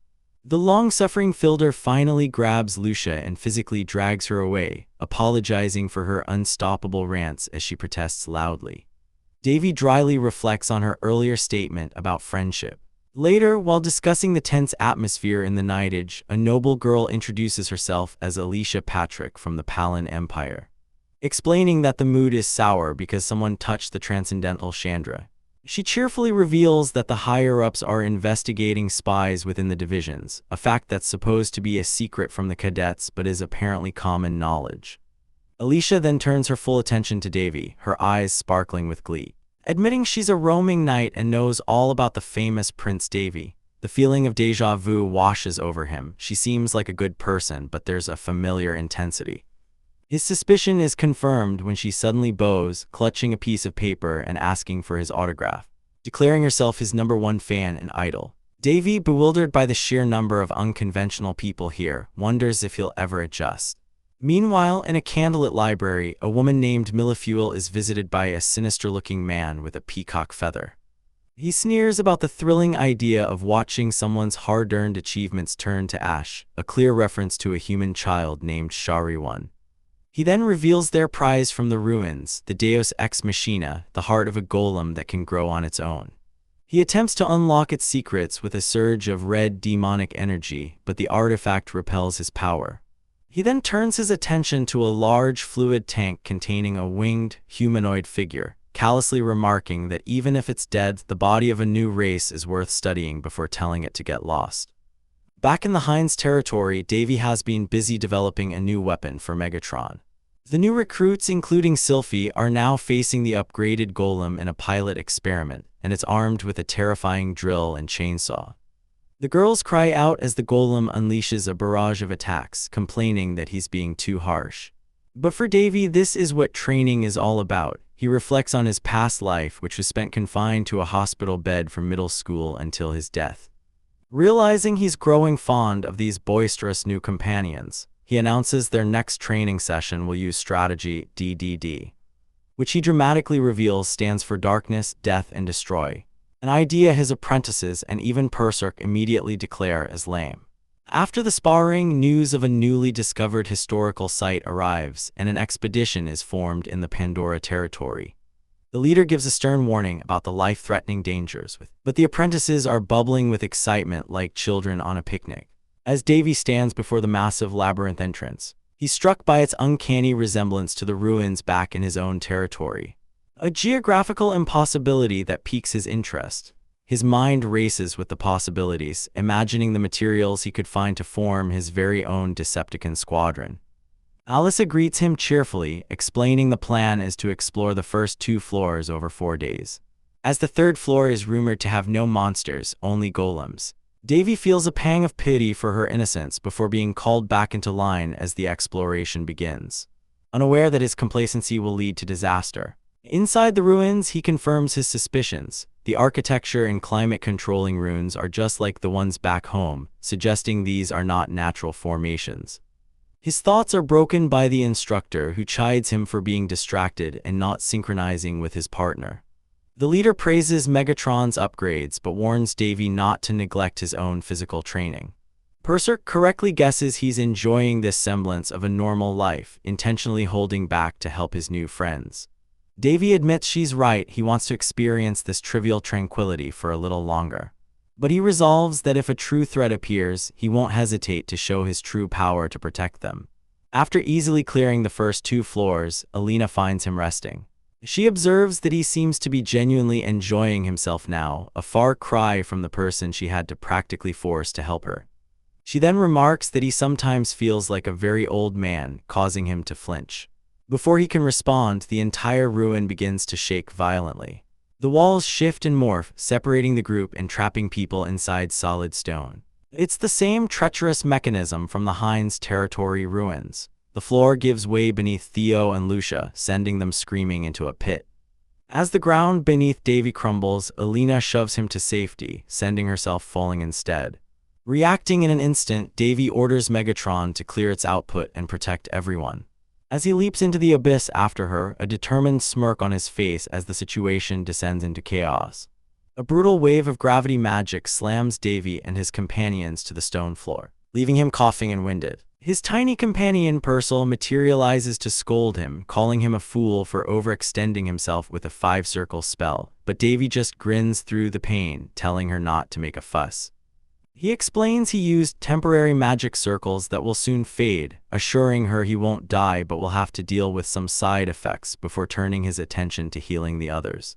The long-suffering Filder finally grabs Lucia and physically drags her away, apologizing for her unstoppable rants as she protests loudly. Davy dryly reflects on her earlier statement about friendship. Later, while discussing the tense atmosphere in the Nightage, a noble girl introduces herself as Alicia Patrick from the Palin Empire, explaining that the mood is sour because someone touched the transcendental Chandra. She cheerfully reveals that the higher-ups are investigating spies within the divisions, a fact that's supposed to be a secret from the cadets but is apparently common knowledge. Alicia then turns her full attention to Davy, her eyes sparkling with glee. Admitting she's a roaming knight and knows all about the famous Prince Davy, the feeling of déjà vu washes over him. She seems like a good person, but there's a familiar intensity. His suspicion is confirmed when she suddenly bows, clutching a piece of paper and asking for his autograph, declaring herself his #1 fan and idol. Davy, bewildered by the sheer number of unconventional people here, wonders if he'll ever adjust. Meanwhile, in a candlelit library, a woman named Millefuel is visited by a sinister-looking man with a peacock feather. He sneers about the thrilling idea of watching someone's hard-earned achievements turn to ash, a clear reference to a human child named Shari-1. He then reveals their prize from the ruins, the Deus Ex Machina, the heart of a golem that can grow on its own. He attempts to unlock its secrets with a surge of red demonic energy, but the artifact repels his power. He then turns his attention to a large fluid tank containing a winged, humanoid figure, callously remarking that even if it's dead, the body of a new race is worth studying before telling it to get lost. Back in the Heinz territory, Davy has been busy developing a new weapon for Megatron. The new recruits, including Sylphie, are now facing the upgraded golem in a pilot experiment, and it's armed with a terrifying drill and chainsaw. The girls cry out as the golem unleashes a barrage of attacks, complaining that he's being too harsh. But for Davy, this is what training is all about. He reflects on his past life, which was spent confined to a hospital bed from middle school until his death. Realizing he's growing fond of these boisterous new companions, he announces their next training session will use strategy DDD, which he dramatically reveals stands for Darkness, Death, and Destroy, an idea his apprentices and even Berserk immediately declare as lame. After the sparring, news of a newly discovered historical site arrives, and an expedition is formed in the Pandora territory. The leader gives a stern warning about the life-threatening dangers, but the apprentices are bubbling with excitement like children on a picnic. As Davy stands before the massive labyrinth entrance, he's struck by its uncanny resemblance to the ruins back in his own territory, a geographical impossibility that piques his interest. His mind races with the possibilities, imagining the materials he could find to form his very own Decepticon squadron. Alyssa greets him cheerfully, explaining the plan is to explore the first 2 floors over 4 days. As the 3rd floor is rumored to have no monsters, only golems, Davy feels a pang of pity for her innocence before being called back into line as the exploration begins, unaware that his complacency will lead to disaster. Inside the ruins, he confirms his suspicions. The architecture and climate-controlling ruins are just like the ones back home, suggesting these are not natural formations. His thoughts are broken by the instructor, who chides him for being distracted and not synchronizing with his partner. The leader praises Megatron's upgrades but warns Davy not to neglect his own physical training. Berserk correctly guesses he's enjoying this semblance of a normal life, intentionally holding back to help his new friends. Davy admits she's right, he wants to experience this trivial tranquility for a little longer. But he resolves that if a true threat appears, he won't hesitate to show his true power to protect them. After easily clearing the first 2 floors, Alina finds him resting. She observes that he seems to be genuinely enjoying himself now, a far cry from the person she had to practically force to help her. She then remarks that he sometimes feels like a very old man, causing him to flinch. Before he can respond, the entire ruin begins to shake violently. The walls shift and morph, separating the group and trapping people inside solid stone. It's the same treacherous mechanism from the Heinz territory ruins. The floor gives way beneath Theo and Lucia, sending them screaming into a pit. As the ground beneath Davy crumbles, Alina shoves him to safety, sending herself falling instead. Reacting in an instant, Davy orders Megatron to clear its output and protect everyone. As he leaps into the abyss after her, a determined smirk on his face as the situation descends into chaos. A brutal wave of gravity magic slams Davy and his companions to the stone floor, leaving him coughing and winded. His tiny companion Purcell materializes to scold him, calling him a fool for overextending himself with a 5-circle spell, but Davy just grins through the pain, telling her not to make a fuss. He explains he used temporary magic circles that will soon fade, assuring her he won't die but will have to deal with some side effects before turning his attention to healing the others.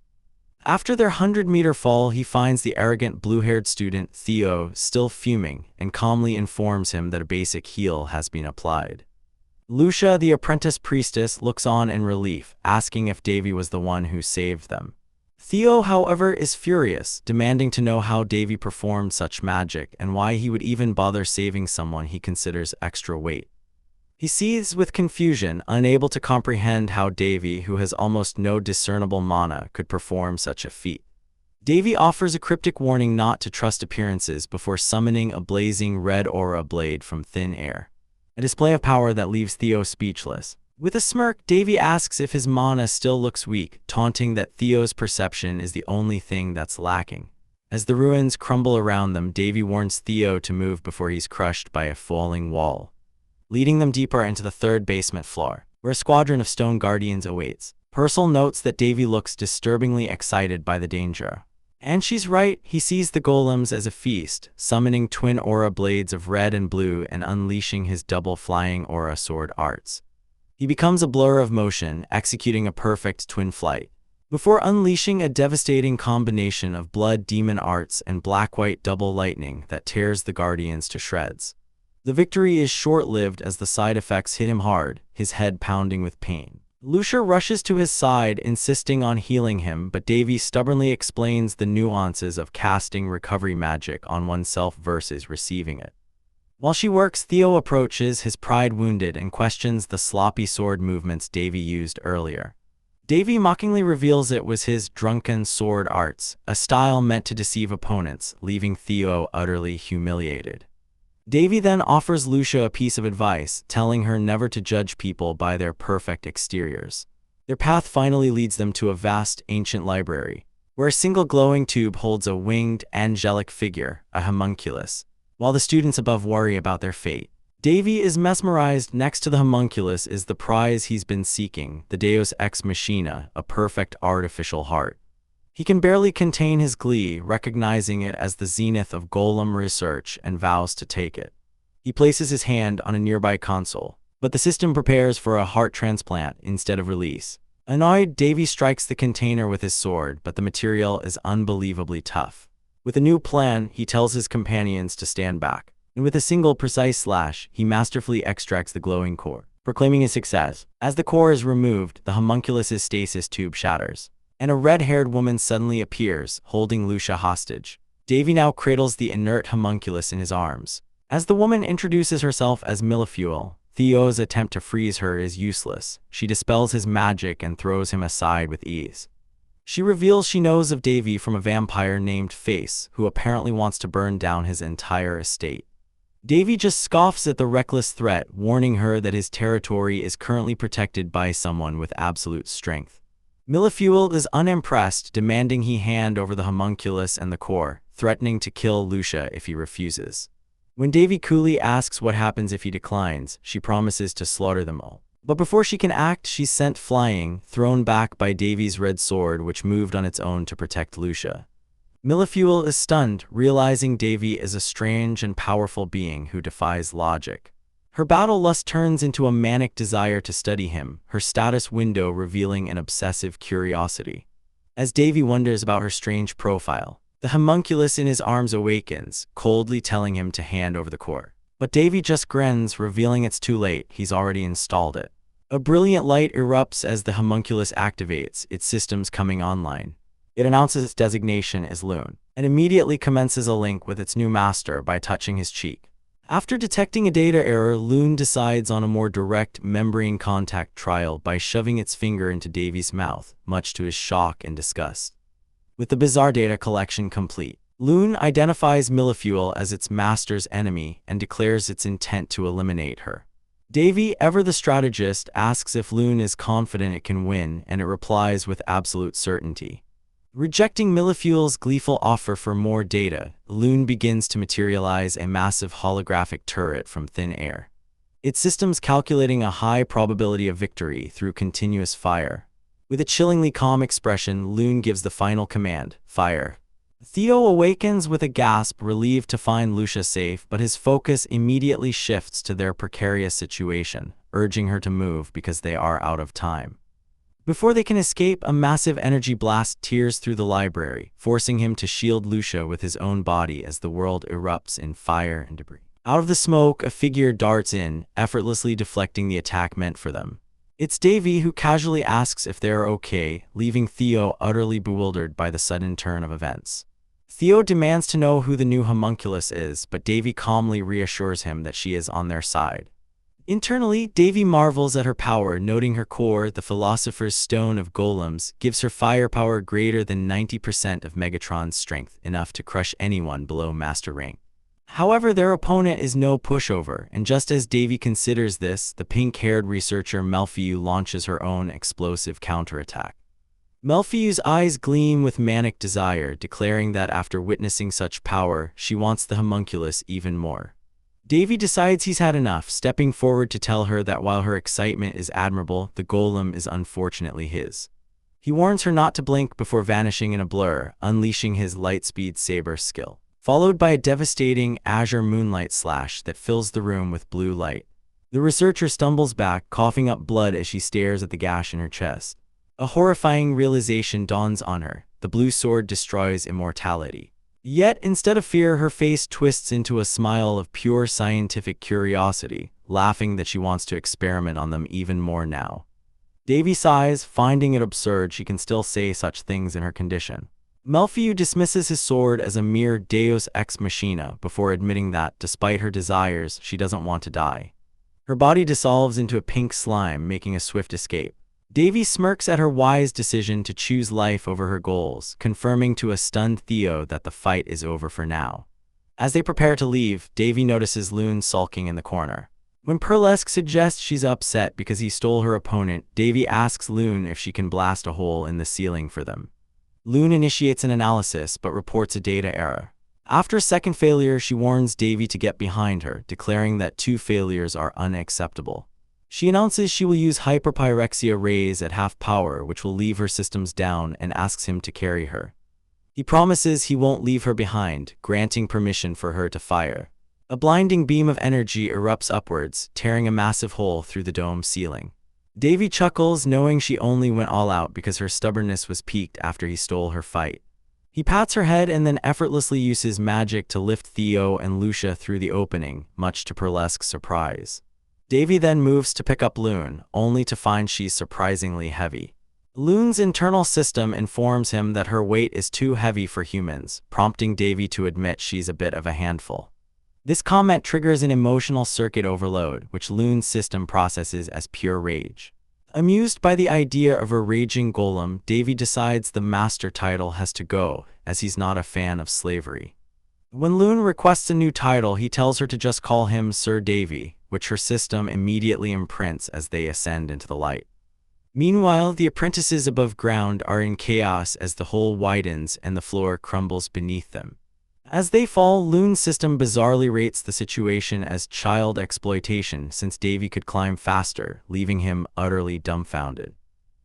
After their 100-meter fall, he finds the arrogant blue-haired student, Theo, still fuming, and calmly informs him that a basic heal has been applied. Lucia, the apprentice priestess, looks on in relief, asking if Davy was the one who saved them. Theo, however, is furious, demanding to know how Davy performed such magic and why he would even bother saving someone he considers extra weight. He seethes with confusion, unable to comprehend how Davy, who has almost no discernible mana, could perform such a feat. Davy offers a cryptic warning not to trust appearances before summoning a blazing red aura blade from thin air. A display of power that leaves Theo speechless. With a smirk, Davy asks if his mana still looks weak, taunting that Theo's perception is the only thing that's lacking. As the ruins crumble around them, Davy warns Theo to move before he's crushed by a falling wall, leading them deeper into the 3rd basement floor, where a squadron of stone guardians awaits. Purcell notes that Davy looks disturbingly excited by the danger. And she's right, he sees the golems as a feast, summoning twin aura blades of red and blue and unleashing his double flying aura sword arts. He becomes a blur of motion, executing a perfect twin flight, before unleashing a devastating combination of blood demon arts and black-white double lightning that tears the guardians to shreds. The victory is short-lived as the side effects hit him hard, his head pounding with pain. Lucia rushes to his side, insisting on healing him, but Davy stubbornly explains the nuances of casting recovery magic on oneself versus receiving it. While she works, Theo approaches, his pride wounded, and questions the sloppy sword movements Davy used earlier. Davy mockingly reveals it was his drunken sword arts, a style meant to deceive opponents, leaving Theo utterly humiliated. Davy then offers Lucia a piece of advice, telling her never to judge people by their perfect exteriors. Their path finally leads them to a vast, ancient library, where a single glowing tube holds a winged, angelic figure, a homunculus, while the students above worry about their fate. Davy is mesmerized. Next to the homunculus is the prize he's been seeking, the Deus Ex Machina, a perfect artificial heart. He can barely contain his glee, recognizing it as the zenith of golem research, and vows to take it. He places his hand on a nearby console, but the system prepares for a heart transplant instead of release. Annoyed, Davy strikes the container with his sword, but the material is unbelievably tough. With a new plan, he tells his companions to stand back, and with a single precise slash, he masterfully extracts the glowing core, proclaiming his success. As the core is removed, the homunculus's stasis tube shatters, and a red-haired woman suddenly appears, holding Lucia hostage. Davy now cradles the inert homunculus in his arms. As the woman introduces herself as Millefuel, Theo's attempt to freeze her is useless. She dispels his magic and throws him aside with ease. She reveals she knows of Davy from a vampire named Face, who apparently wants to burn down his entire estate. Davy just scoffs at the reckless threat, warning her that his territory is currently protected by someone with absolute strength. Millefuel is unimpressed, demanding he hand over the homunculus and the core, threatening to kill Lucia if he refuses. When Davy coolly asks what happens if he declines, she promises to slaughter them all. But before she can act, she's sent flying, thrown back by Davy's red sword, which moved on its own to protect Lucia. Millefuel is stunned, realizing Davy is a strange and powerful being who defies logic. Her battle lust turns into a manic desire to study him, her status window revealing an obsessive curiosity. As Davy wonders about her strange profile, the homunculus in his arms awakens, coldly telling him to hand over the core. But Davy just grins, revealing it's too late, he's already installed it. A brilliant light erupts as the homunculus activates, its systems coming online. It announces its designation as Loon, and immediately commences a link with its new master by touching his cheek. After detecting a data error, Loon decides on a more direct membrane contact trial by shoving its finger into Davy's mouth, much to his shock and disgust. With the bizarre data collection complete, Loon identifies Millefuel as its master's enemy and declares its intent to eliminate her. Davy, ever the strategist, asks if Loon is confident it can win, and it replies with absolute certainty. Rejecting Millefuel's gleeful offer for more data, Loon begins to materialize a massive holographic turret from thin air. Its systems calculating a high probability of victory through continuous fire. With a chillingly calm expression, Loon gives the final command, fire. Theo awakens with a gasp, relieved to find Lucia safe, but his focus immediately shifts to their precarious situation, urging her to move because they are out of time. Before they can escape, a massive energy blast tears through the library, forcing him to shield Lucia with his own body as the world erupts in fire and debris. Out of the smoke, a figure darts in, effortlessly deflecting the attack meant for them. It's Davy, who casually asks if they are okay, leaving Theo utterly bewildered by the sudden turn of events. Theo demands to know who the new homunculus is, but Davy calmly reassures him that she is on their side. Internally, Davy marvels at her power, noting her core, the Philosopher's Stone of Golems, gives her firepower greater than 90% of Megatron's strength, enough to crush anyone below Master rank. However, their opponent is no pushover, and just as Davy considers this, the pink-haired researcher Melfiu launches her own explosive counterattack. Melfiu's eyes gleam with manic desire, declaring that after witnessing such power, she wants the homunculus even more. Davy decides he's had enough, stepping forward to tell her that while her excitement is admirable, the golem is unfortunately his. He warns her not to blink before vanishing in a blur, unleashing his lightspeed saber skill, followed by a devastating azure moonlight slash that fills the room with blue light. The researcher stumbles back, coughing up blood as she stares at the gash in her chest. A horrifying realization dawns on her: the blue sword destroys immortality. Yet, instead of fear, her face twists into a smile of pure scientific curiosity, laughing that she wants to experiment on them even more now. Davy sighs, finding it absurd she can still say such things in her condition. Melfiu dismisses his sword as a mere deus ex machina before admitting that, despite her desires, she doesn't want to die. Her body dissolves into a pink slime, making a swift escape. Davy smirks at her wise decision to choose life over her goals, confirming to a stunned Theo that the fight is over for now. As they prepare to leave, Davy notices Loon sulking in the corner. When Pearlesque suggests she's upset because he stole her opponent, Davy asks Loon if she can blast a hole in the ceiling for them. Loon initiates an analysis but reports a data error. After a second failure, she warns Davy to get behind her, declaring that 2 failures are unacceptable. She announces she will use hyperpyrexia rays at half power, which will leave her systems down, and asks him to carry her. He promises he won't leave her behind, granting permission for her to fire. A blinding beam of energy erupts upwards, tearing a massive hole through the dome ceiling. Davy chuckles, knowing she only went all out because her stubbornness was piqued after he stole her fight. He pats her head and then effortlessly uses magic to lift Theo and Lucia through the opening, much to Pearlesque's surprise. Davy then moves to pick up Loon, only to find she's surprisingly heavy. Loon's internal system informs him that her weight is too heavy for humans, prompting Davy to admit she's a bit of a handful. This comment triggers an emotional circuit overload, which Loon's system processes as pure rage. Amused by the idea of a raging golem, Davy decides the master title has to go, as he's not a fan of slavery. When Loon requests a new title, he tells her to just call him Sir Davy, which her system immediately imprints as they ascend into the light. Meanwhile, the apprentices above ground are in chaos as the hole widens and the floor crumbles beneath them. As they fall, Loon's system bizarrely rates the situation as child exploitation, since Davy could climb faster, leaving him utterly dumbfounded.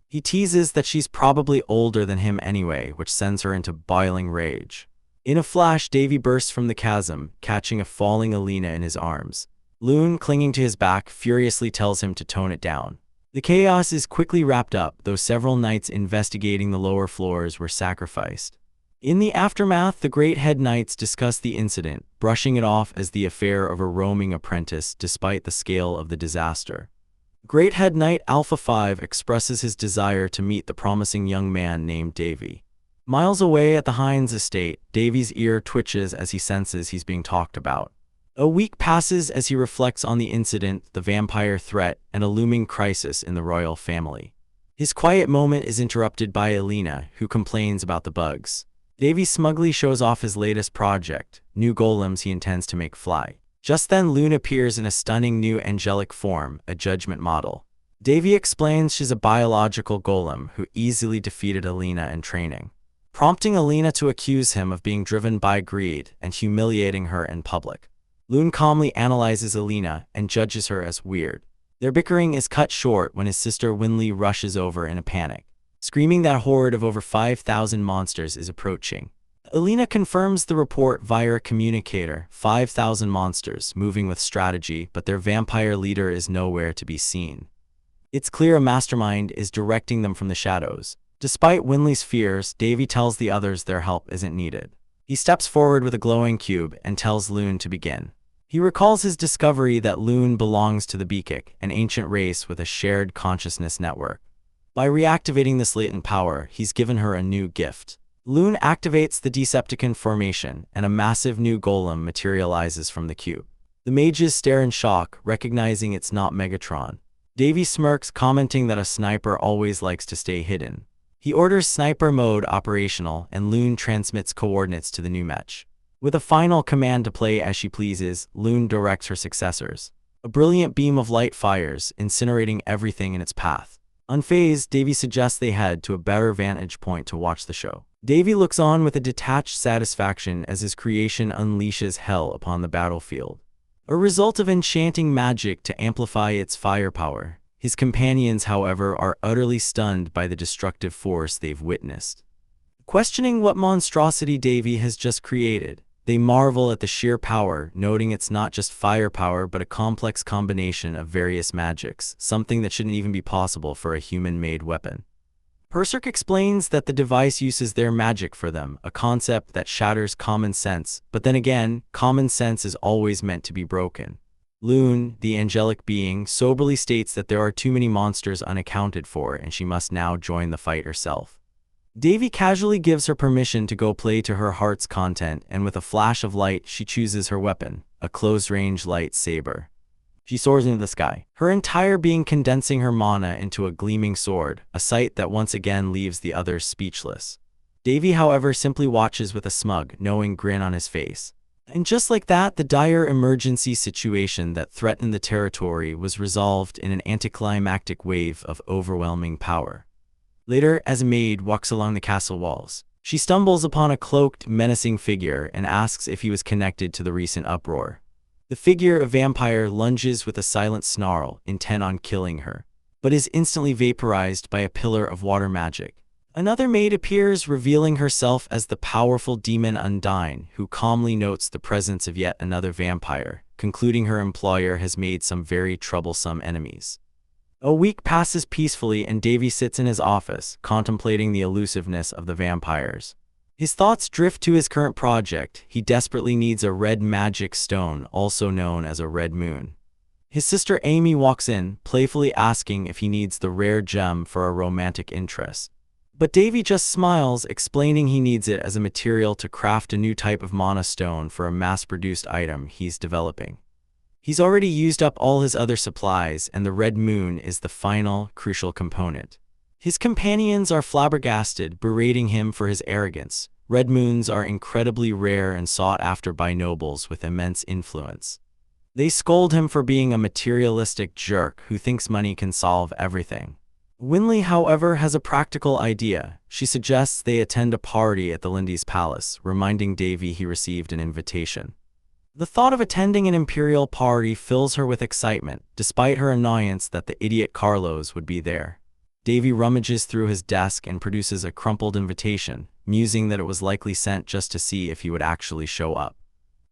He teases that she's probably older than him anyway, which sends her into boiling rage. In a flash, Davy bursts from the chasm, catching a falling Alina in his arms. Loon, clinging to his back, furiously tells him to tone it down. The chaos is quickly wrapped up, though several knights investigating the lower floors were sacrificed. In the aftermath, the Great Head Knights discuss the incident, brushing it off as the affair of a roaming apprentice despite the scale of the disaster. Great Head Knight Alpha 5 expresses his desire to meet the promising young man named Davy. Miles away at the Hines estate, Davy's ear twitches as he senses he's being talked about. A week passes as he reflects on the incident, the vampire threat, and a looming crisis in the royal family. His quiet moment is interrupted by Alina, who complains about the bugs. Davy smugly shows off his latest project, new golems he intends to make fly. Just then Lune appears in a stunning new angelic form, a judgment model. Davy explains she's a biological golem who easily defeated Alina in training, prompting Alina to accuse him of being driven by greed and humiliating her in public. Lune calmly analyzes Alina and judges her as weird. Their bickering is cut short when his sister Winley rushes over in a panic, screaming that a horde of over 5,000 monsters is approaching. Alina confirms the report via a communicator, 5,000 monsters moving with strategy, but their vampire leader is nowhere to be seen. It's clear a mastermind is directing them from the shadows. Despite Winley's fears, Davy tells the others their help isn't needed. He steps forward with a glowing cube and tells Lune to begin. He recalls his discovery that Lune belongs to the Beakik, an ancient race with a shared consciousness network. By reactivating this latent power, he's given her a new gift. Lune activates the Decepticon formation, and a massive new golem materializes from the cube. The mages stare in shock, recognizing it's not Megatron. Davy smirks, commenting that a sniper always likes to stay hidden. He orders sniper mode operational, and Lune transmits coordinates to the new mech. With a final command to play as she pleases, Lune directs her successors. A brilliant beam of light fires, incinerating everything in its path. Unfazed, Davy suggests they head to a better vantage point to watch the show. Davy looks on with a detached satisfaction as his creation unleashes hell upon the battlefield. A result of enchanting magic to amplify its firepower. His companions, however, are utterly stunned by the destructive force they've witnessed. Questioning what monstrosity Davy has just created, they marvel at the sheer power, noting it's not just firepower but a complex combination of various magics, something that shouldn't even be possible for a human-made weapon. Berserk explains that the device uses their magic for them, a concept that shatters common sense, but then again, common sense is always meant to be broken. Lune, the angelic being, soberly states that there are too many monsters unaccounted for and she must now join the fight herself. Davy casually gives her permission to go play to her heart's content, and with a flash of light she chooses her weapon, a close-range lightsaber. She soars into the sky, her entire being condensing her mana into a gleaming sword, a sight that once again leaves the others speechless. Davy, however, simply watches with a smug, knowing grin on his face. And just like that, the dire emergency situation that threatened the territory was resolved in an anticlimactic wave of overwhelming power. Later, as a maid walks along the castle walls, she stumbles upon a cloaked, menacing figure and asks if he was connected to the recent uproar. The figure, a vampire, lunges with a silent snarl, intent on killing her, but is instantly vaporized by a pillar of water magic. Another maid appears, revealing herself as the powerful demon Undine, who calmly notes the presence of yet another vampire, concluding her employer has made some very troublesome enemies. A week passes peacefully and Davy sits in his office, contemplating the elusiveness of the vampires. His thoughts drift to his current project. He desperately needs a red magic stone, also known as a red moon. His sister Amy walks in, playfully asking if he needs the rare gem for a romantic interest. But Davy just smiles, explaining he needs it as a material to craft a new type of mana stone for a mass-produced item he's developing. He's already used up all his other supplies, and the red moon is the final, crucial component. His companions are flabbergasted, berating him for his arrogance. Red moons are incredibly rare and sought after by nobles with immense influence. They scold him for being a materialistic jerk who thinks money can solve everything. Winley, however, has a practical idea. She suggests they attend a party at the Lindy's palace, reminding Davy he received an invitation. The thought of attending an imperial party fills her with excitement, despite her annoyance that the idiot Carlos would be there. Davy rummages through his desk and produces a crumpled invitation, musing that it was likely sent just to see if he would actually show up.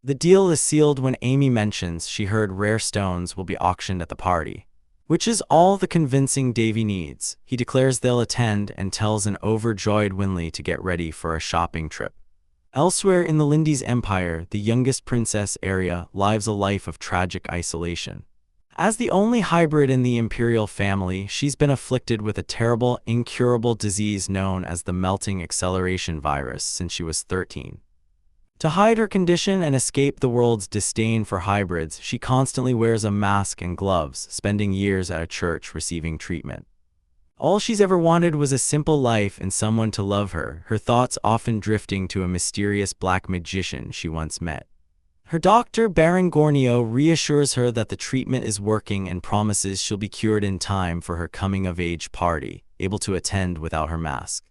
The deal is sealed when Amy mentions she heard rare stones will be auctioned at the party, which is all the convincing Davy needs. He declares they'll attend and tells an overjoyed Winley to get ready for a shopping trip. Elsewhere in the Lindy's empire, the youngest princess, Arya, lives a life of tragic isolation. As the only hybrid in the imperial family, she's been afflicted with a terrible, incurable disease known as the melting acceleration virus since she was 13. To hide her condition and escape the world's disdain for hybrids, she constantly wears a mask and gloves, spending years at a church receiving treatment. All she's ever wanted was a simple life and someone to love her, her thoughts often drifting to a mysterious black magician she once met. Her doctor, Baron Gornio, reassures her that the treatment is working and promises she'll be cured in time for her coming-of-age party, able to attend without her mask.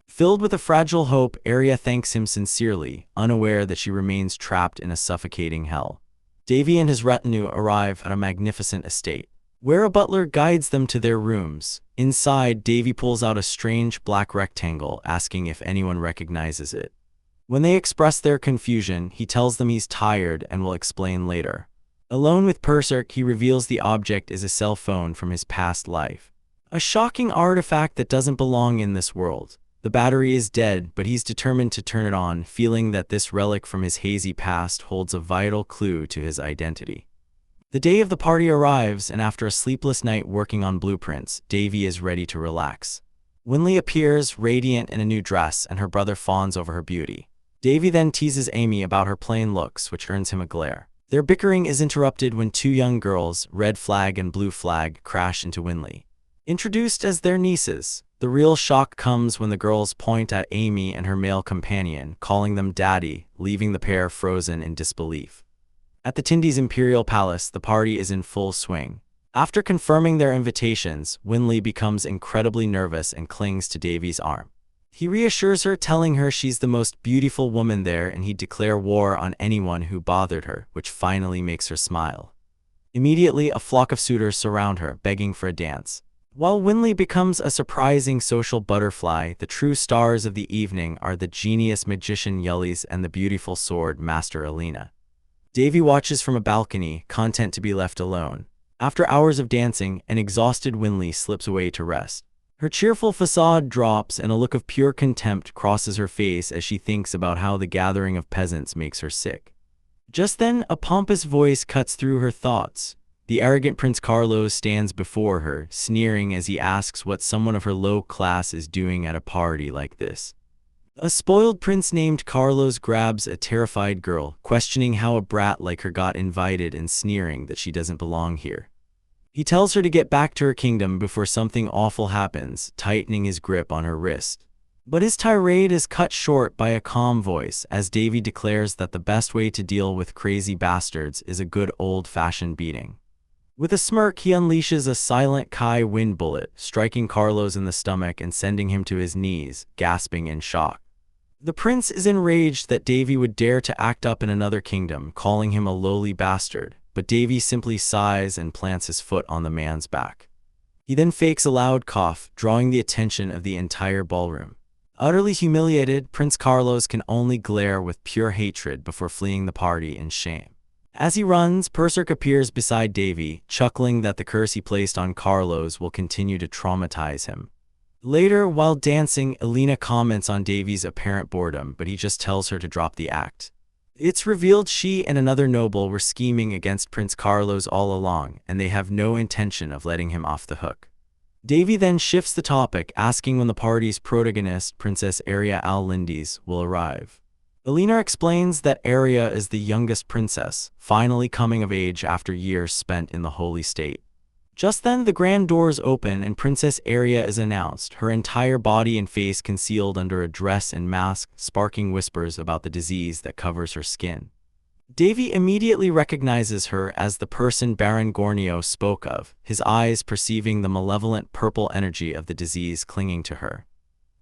Filled with a fragile hope, Arya thanks him sincerely, unaware that she remains trapped in a suffocating hell. Davy and his retinue arrive at a magnificent estate, where a butler guides them to their rooms. Inside, Davy pulls out a strange black rectangle, asking if anyone recognizes it. When they express their confusion, he tells them he's tired and will explain later. Alone with Perserk, he reveals the object is a cell phone from his past life. A shocking artifact that doesn't belong in this world. The battery is dead, but he's determined to turn it on, feeling that this relic from his hazy past holds a vital clue to his identity. The day of the party arrives, and after a sleepless night working on blueprints, Davy is ready to relax. Winley appears, radiant in a new dress, and her brother fawns over her beauty. Davy then teases Amy about her plain looks, which earns him a glare. Their bickering is interrupted when two young girls, Red Flag and Blue Flag, crash into Winley. Introduced as their nieces, the real shock comes when the girls point at Amy and her male companion, calling them daddy, leaving the pair frozen in disbelief. At the Tindy's Imperial Palace, the party is in full swing. After confirming their invitations, Winley becomes incredibly nervous and clings to Davy's arm. He reassures her, telling her she's the most beautiful woman there and he'd declare war on anyone who bothered her, which finally makes her smile. Immediately, a flock of suitors surround her, begging for a dance. While Winley becomes a surprising social butterfly, the true stars of the evening are the genius magician Yullies and the beautiful sword master Alina. Davy watches from a balcony, content to be left alone. After hours of dancing, an exhausted Winley slips away to rest. Her cheerful facade drops and a look of pure contempt crosses her face as she thinks about how the gathering of peasants makes her sick. Just then, a pompous voice cuts through her thoughts. The arrogant Prince Carlos stands before her, sneering as he asks what someone of her low class is doing at a party like this. A spoiled prince named Carlos grabs a terrified girl, questioning how a brat like her got invited and sneering that she doesn't belong here. He tells her to get back to her kingdom before something awful happens, tightening his grip on her wrist. But his tirade is cut short by a calm voice as Davy declares that the best way to deal with crazy bastards is a good old-fashioned beating. With a smirk, he unleashes a silent Kai wind bullet, striking Carlos in the stomach and sending him to his knees, gasping in shock. The prince is enraged that Davy would dare to act up in another kingdom, calling him a lowly bastard, but Davy simply sighs and plants his foot on the man's back. He then fakes a loud cough, drawing the attention of the entire ballroom. Utterly humiliated, Prince Carlos can only glare with pure hatred before fleeing the party in shame. As he runs, Perserk appears beside Davy, chuckling that the curse he placed on Carlos will continue to traumatize him. Later, while dancing, Alina comments on Davy's apparent boredom, but he just tells her to drop the act. It's revealed she and another noble were scheming against Prince Carlos all along, and they have no intention of letting him off the hook. Davy then shifts the topic, asking when the party's protagonist, Princess Arya al-Lindis, will arrive. Alina explains that Arya is the youngest princess, finally coming of age after years spent in the holy state. Just then, the grand doors open and Princess Arya is announced, her entire body and face concealed under a dress and mask, sparking whispers about the disease that covers her skin. Davy immediately recognizes her as the person Baron Gornio spoke of, his eyes perceiving the malevolent purple energy of the disease clinging to her.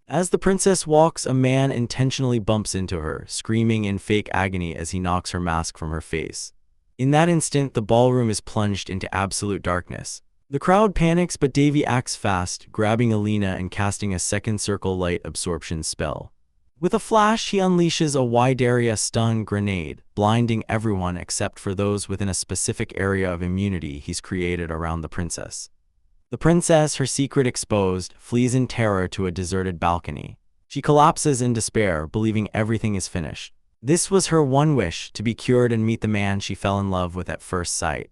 As the princess walks, a man intentionally bumps into her, screaming in fake agony as he knocks her mask from her face. In that instant, the ballroom is plunged into absolute darkness. The crowd panics, but Davy acts fast, grabbing Alina and casting a second circle light absorption spell. With a flash, he unleashes a wide area stun grenade, blinding everyone except for those within a specific area of immunity he's created around the princess. The princess, her secret exposed, flees in terror to a deserted balcony. She collapses in despair, believing everything is finished. This was her one wish, to be cured and meet the man she fell in love with at first sight.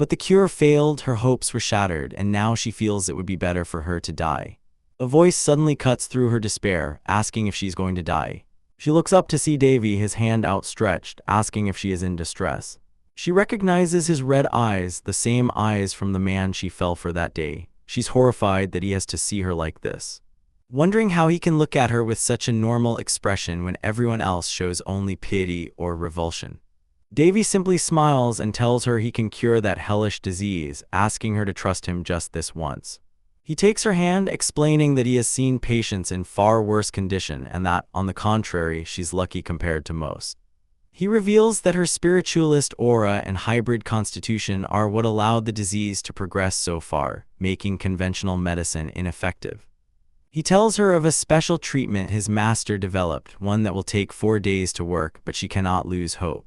But the cure failed, her hopes were shattered, and now she feels it would be better for her to die. A voice suddenly cuts through her despair, asking if she's going to die. She looks up to see Davy, his hand outstretched, asking if she is in distress. She recognizes his red eyes, the same eyes from the man she fell for that day. She's horrified that he has to see her like this, wondering how he can look at her with such a normal expression when everyone else shows only pity or revulsion. Davy simply smiles and tells her he can cure that hellish disease, asking her to trust him just this once. He takes her hand, explaining that he has seen patients in far worse condition and that, on the contrary, she's lucky compared to most. He reveals that her spiritualist aura and hybrid constitution are what allowed the disease to progress so far, making conventional medicine ineffective. He tells her of a special treatment his master developed, one that will take 4 days to work, but she cannot lose hope.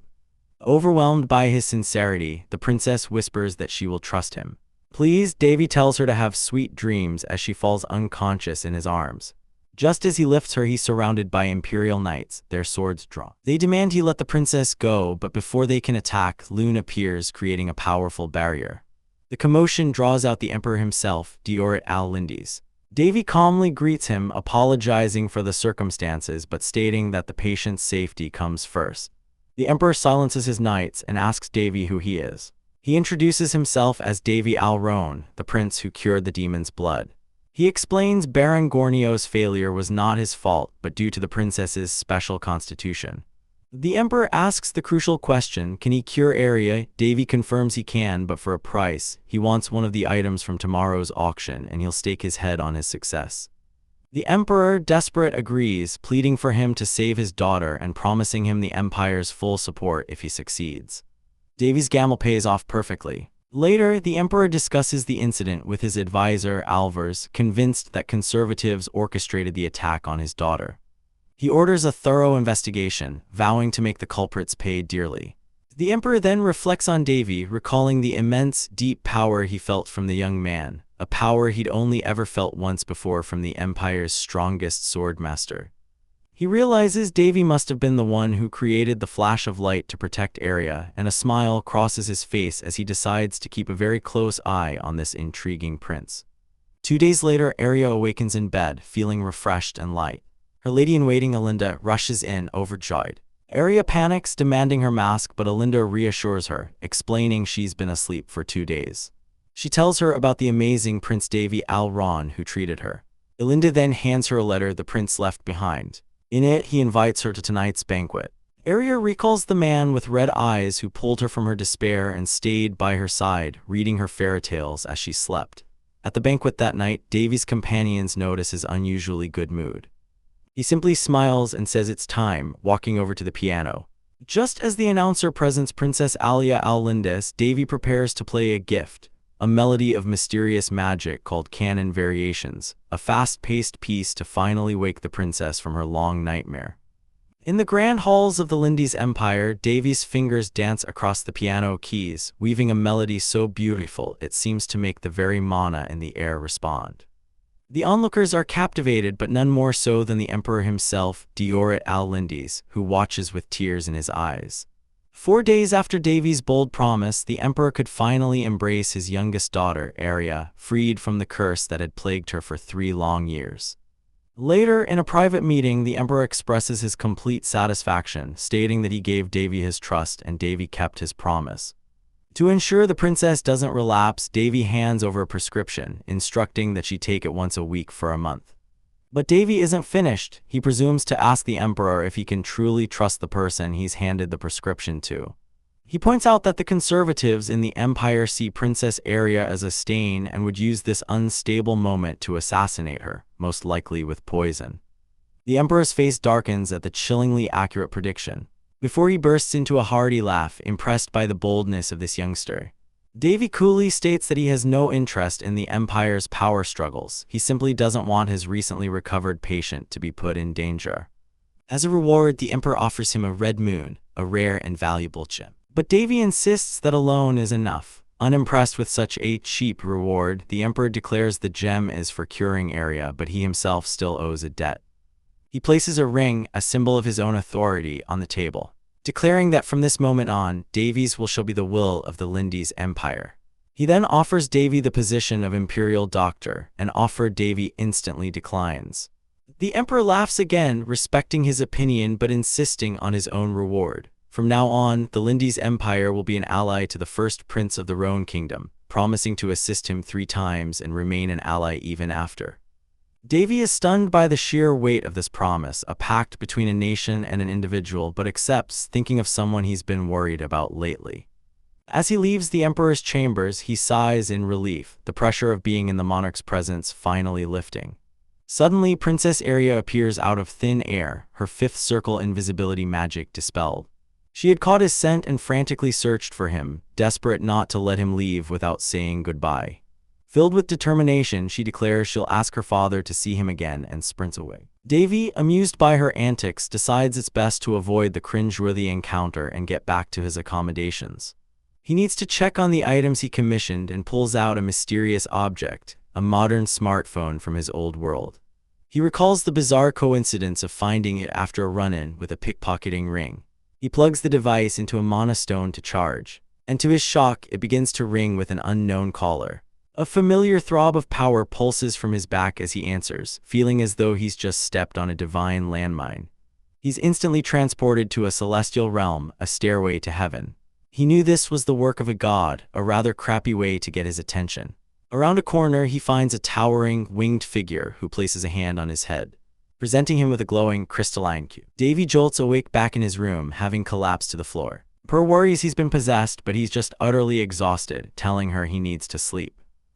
Overwhelmed by his sincerity, the princess whispers that she will trust him. Please, Davy tells her to have sweet dreams as she falls unconscious in his arms. Just as he lifts her, he's surrounded by imperial knights, their swords drawn. They demand he let the princess go, but before they can attack, Lune appears, creating a powerful barrier. The commotion draws out the emperor himself, Diorit al-Lindis. Davy calmly greets him, apologizing for the circumstances but stating that the patient's safety comes first. The emperor silences his knights and asks Davy who he is. He introduces himself as Davy al-Roan, the prince who cured the demon's blood. He explains Baron Gornio's failure was not his fault, but due to the princess's special constitution. The emperor asks the crucial question, can he cure Arya? Davy confirms he can, but for a price. He wants one of the items from tomorrow's auction, and he'll stake his head on his success. The emperor, desperate, agrees, pleading for him to save his daughter and promising him the empire's full support if he succeeds. Davy's gamble pays off perfectly. Later, the emperor discusses the incident with his advisor, Alvars, convinced that conservatives orchestrated the attack on his daughter. He orders a thorough investigation, vowing to make the culprits pay dearly. The emperor then reflects on Davy, recalling the immense, deep power he felt from the young man, a power he'd only ever felt once before from the empire's strongest swordmaster. He realizes Davy must have been the one who created the flash of light to protect Arya, and a smile crosses his face as he decides to keep a very close eye on this intriguing prince. 2 days later, Arya awakens in bed, feeling refreshed and light. Her lady-in-waiting Alinda rushes in, overjoyed. Arya panics, demanding her mask, but Alinda reassures her, explaining she's been asleep for 2 days. She tells her about the amazing Prince Davy al-Ron who treated her. Alinda then hands her a letter the prince left behind. In it, he invites her to tonight's banquet. Arya recalls the man with red eyes who pulled her from her despair and stayed by her side, reading her fairy tales as she slept. At the banquet that night, Davy's companions notice his unusually good mood. He simply smiles and says it's time, walking over to the piano. Just as the announcer presents Princess Alia al-Lindis, Davy prepares to play a gift, a melody of mysterious magic called Canon Variations, a fast-paced piece to finally wake the princess from her long nightmare. In the grand halls of the Lindis Empire, Davy's fingers dance across the piano keys, weaving a melody so beautiful it seems to make the very mana in the air respond. The onlookers are captivated, but none more so than the emperor himself, Diorit al-Lindis, who watches with tears in his eyes. 4 days after Davy's bold promise, the emperor could finally embrace his youngest daughter, Arya, freed from the curse that had plagued her for 3 long years. Later, in a private meeting, the emperor expresses his complete satisfaction, stating that he gave Davy his trust and Davy kept his promise. To ensure the princess doesn't relapse, Davy hands over a prescription, instructing that she take it once a week for a month. But Davy isn't finished. He presumes to ask the emperor if he can truly trust the person he's handed the prescription to. He points out that the conservatives in the empire see Princess Arya as a stain and would use this unstable moment to assassinate her, most likely with poison. The emperor's face darkens at the chillingly accurate prediction, before he bursts into a hearty laugh, impressed by the boldness of this youngster. Davy coolly states that he has no interest in the empire's power struggles. He simply doesn't want his recently recovered patient to be put in danger. As a reward, the emperor offers him a red moon, a rare and valuable gem. But Davy insists that alone is enough. Unimpressed with such a cheap reward, the emperor declares the gem is for curing Arya, but he himself still owes a debt. He places a ring, a symbol of his own authority, on the table, declaring that from this moment on, Davy's will shall be the will of the Lindis Empire. He then offers Davy the position of imperial doctor, an offer Davy instantly declines. The emperor laughs again, respecting his opinion but insisting on his own reward. From now on, the Lindy's empire will be an ally to the first prince of the Roan kingdom, promising to assist him 3 times and remain an ally even after. Davy is stunned by the sheer weight of this promise, a pact between a nation and an individual, but accepts, thinking of someone he's been worried about lately. As he leaves the emperor's chambers, he sighs in relief, the pressure of being in the monarch's presence finally lifting. Suddenly, Princess Aria appears out of thin air, her 5th circle invisibility magic dispelled. She had caught his scent and frantically searched for him, desperate not to let him leave without saying goodbye. Filled with determination, she declares she'll ask her father to see him again and sprints away. Davy, amused by her antics, decides it's best to avoid the cringeworthy encounter and get back to his accommodations. He needs to check on the items he commissioned and pulls out a mysterious object, a modern smartphone from his old world. He recalls the bizarre coincidence of finding it after a run-in with a pickpocketing ring. He plugs the device into a mana stone to charge, and to his shock, it begins to ring with an unknown caller. A familiar throb of power pulses from his back as he answers, feeling as though he's just stepped on a divine landmine. He's instantly transported to a celestial realm, a stairway to heaven. He knew this was the work of a god, a rather crappy way to get his attention. Around a corner, he finds a towering, winged figure who places a hand on his head, presenting him with a glowing, crystalline cube. Davy jolts awake back in his room, having collapsed to the floor. Per worries he's been possessed, but he's just utterly exhausted, telling her he needs to sleep.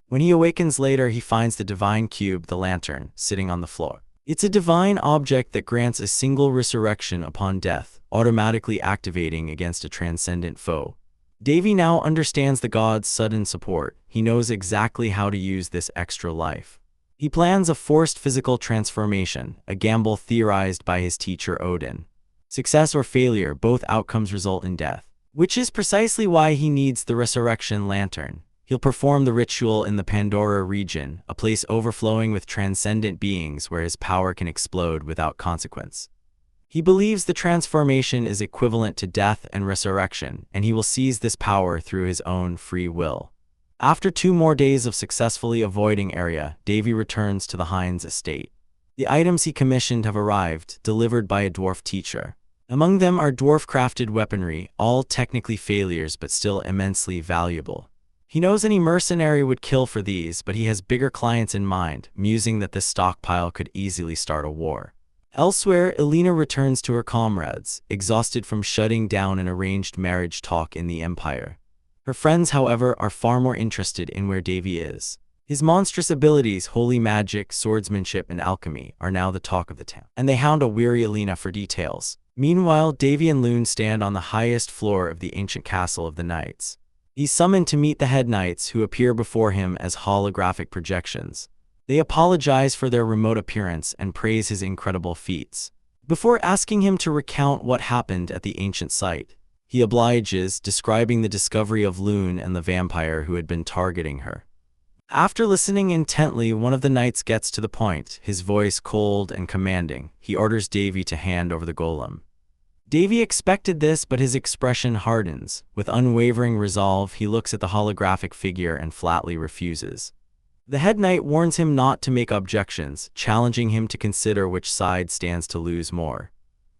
When he awakens later, he finds the divine cube, the lantern, sitting on the floor. It's a divine object that grants a single resurrection upon death, automatically activating against a transcendent foe. Davy now understands the god's sudden support. He knows exactly how to use this extra life. He plans a forced physical transformation, a gamble theorized by his teacher Odin. Success or failure, both outcomes result in death, which is precisely why he needs the resurrection lantern. He'll perform the ritual in the Pandora region, a place overflowing with transcendent beings where his power can explode without consequence. He believes the transformation is equivalent to death and resurrection, and he will seize this power through his own free will. After 2 more days of successfully avoiding Aria, Davy returns to the Hines estate. The items he commissioned have arrived, delivered by a dwarf teacher. Among them are dwarf-crafted weaponry, all technically failures but still immensely valuable. He knows any mercenary would kill for these, but he has bigger clients in mind, musing that this stockpile could easily start a war. Elsewhere, Elena returns to her comrades, exhausted from shutting down an arranged marriage talk in the Empire. Her friends, however, are far more interested in where Davy is. His monstrous abilities, holy magic, swordsmanship, and alchemy, are now the talk of the town, and they hound a weary Elena for details. Meanwhile, Davy and Loon stand on the highest floor of the ancient castle of the knights. He's summoned to meet the head knights, who appear before him as holographic projections. They apologize for their remote appearance and praise his incredible feats. Before asking him to recount what happened at the ancient site, he obliges, describing the discovery of Loon and the vampire who had been targeting her. After listening intently, one of the knights gets to the point, his voice cold and commanding. He orders Davy to hand over the golem. Davy expected this, but his expression hardens. With unwavering resolve, he looks at the holographic figure and flatly refuses. The head knight warns him not to make objections, challenging him to consider which side stands to lose more.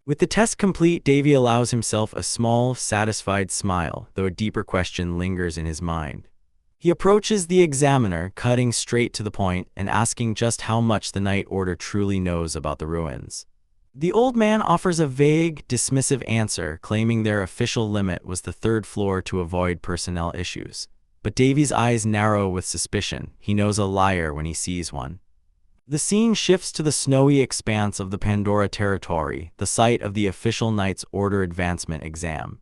With the test complete, Davy allows himself a small, satisfied smile, though a deeper question lingers in his mind. He approaches the examiner, cutting straight to the point and asking just how much the Knight Order truly knows about the ruins. The old man offers a vague, dismissive answer, claiming their official limit was the 3rd floor to avoid personnel issues. But Davy's eyes narrow with suspicion. He knows a liar when he sees one. The scene shifts to the snowy expanse of the Pandora territory, the site of the official Knight's Order advancement exam.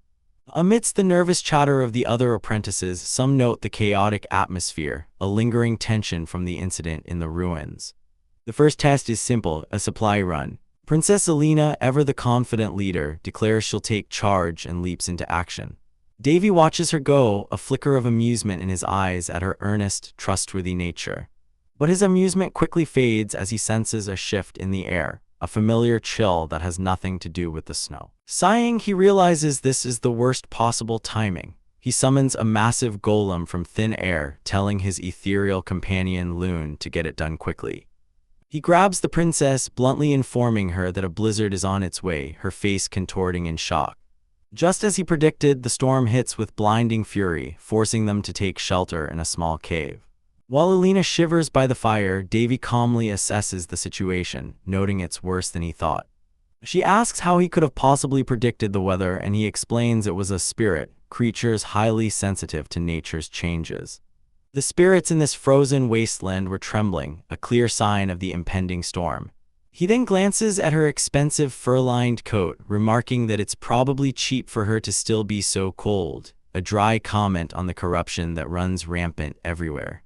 Amidst the nervous chatter of the other apprentices, some note the chaotic atmosphere, a lingering tension from the incident in the ruins. The first test is simple, a supply run. Princess Elena, ever the confident leader, declares she'll take charge and leaps into action. Davy watches her go, a flicker of amusement in his eyes at her earnest, trustworthy nature. But his amusement quickly fades as he senses a shift in the air, a familiar chill that has nothing to do with the snow. Sighing, he realizes this is the worst possible timing. He summons a massive golem from thin air, telling his ethereal companion Loon to get it done quickly. He grabs the princess, bluntly informing her that a blizzard is on its way, her face contorting in shock. Just as he predicted, the storm hits with blinding fury, forcing them to take shelter in a small cave. While Alina shivers by the fire, Davy calmly assesses the situation, noting it's worse than he thought. She asks how he could have possibly predicted the weather, and he explains it was a spirit, creatures highly sensitive to nature's changes. The spirits in this frozen wasteland were trembling, a clear sign of the impending storm. He then glances at her expensive fur-lined coat, remarking that it's probably cheap for her to still be so cold, a dry comment on the corruption that runs rampant everywhere.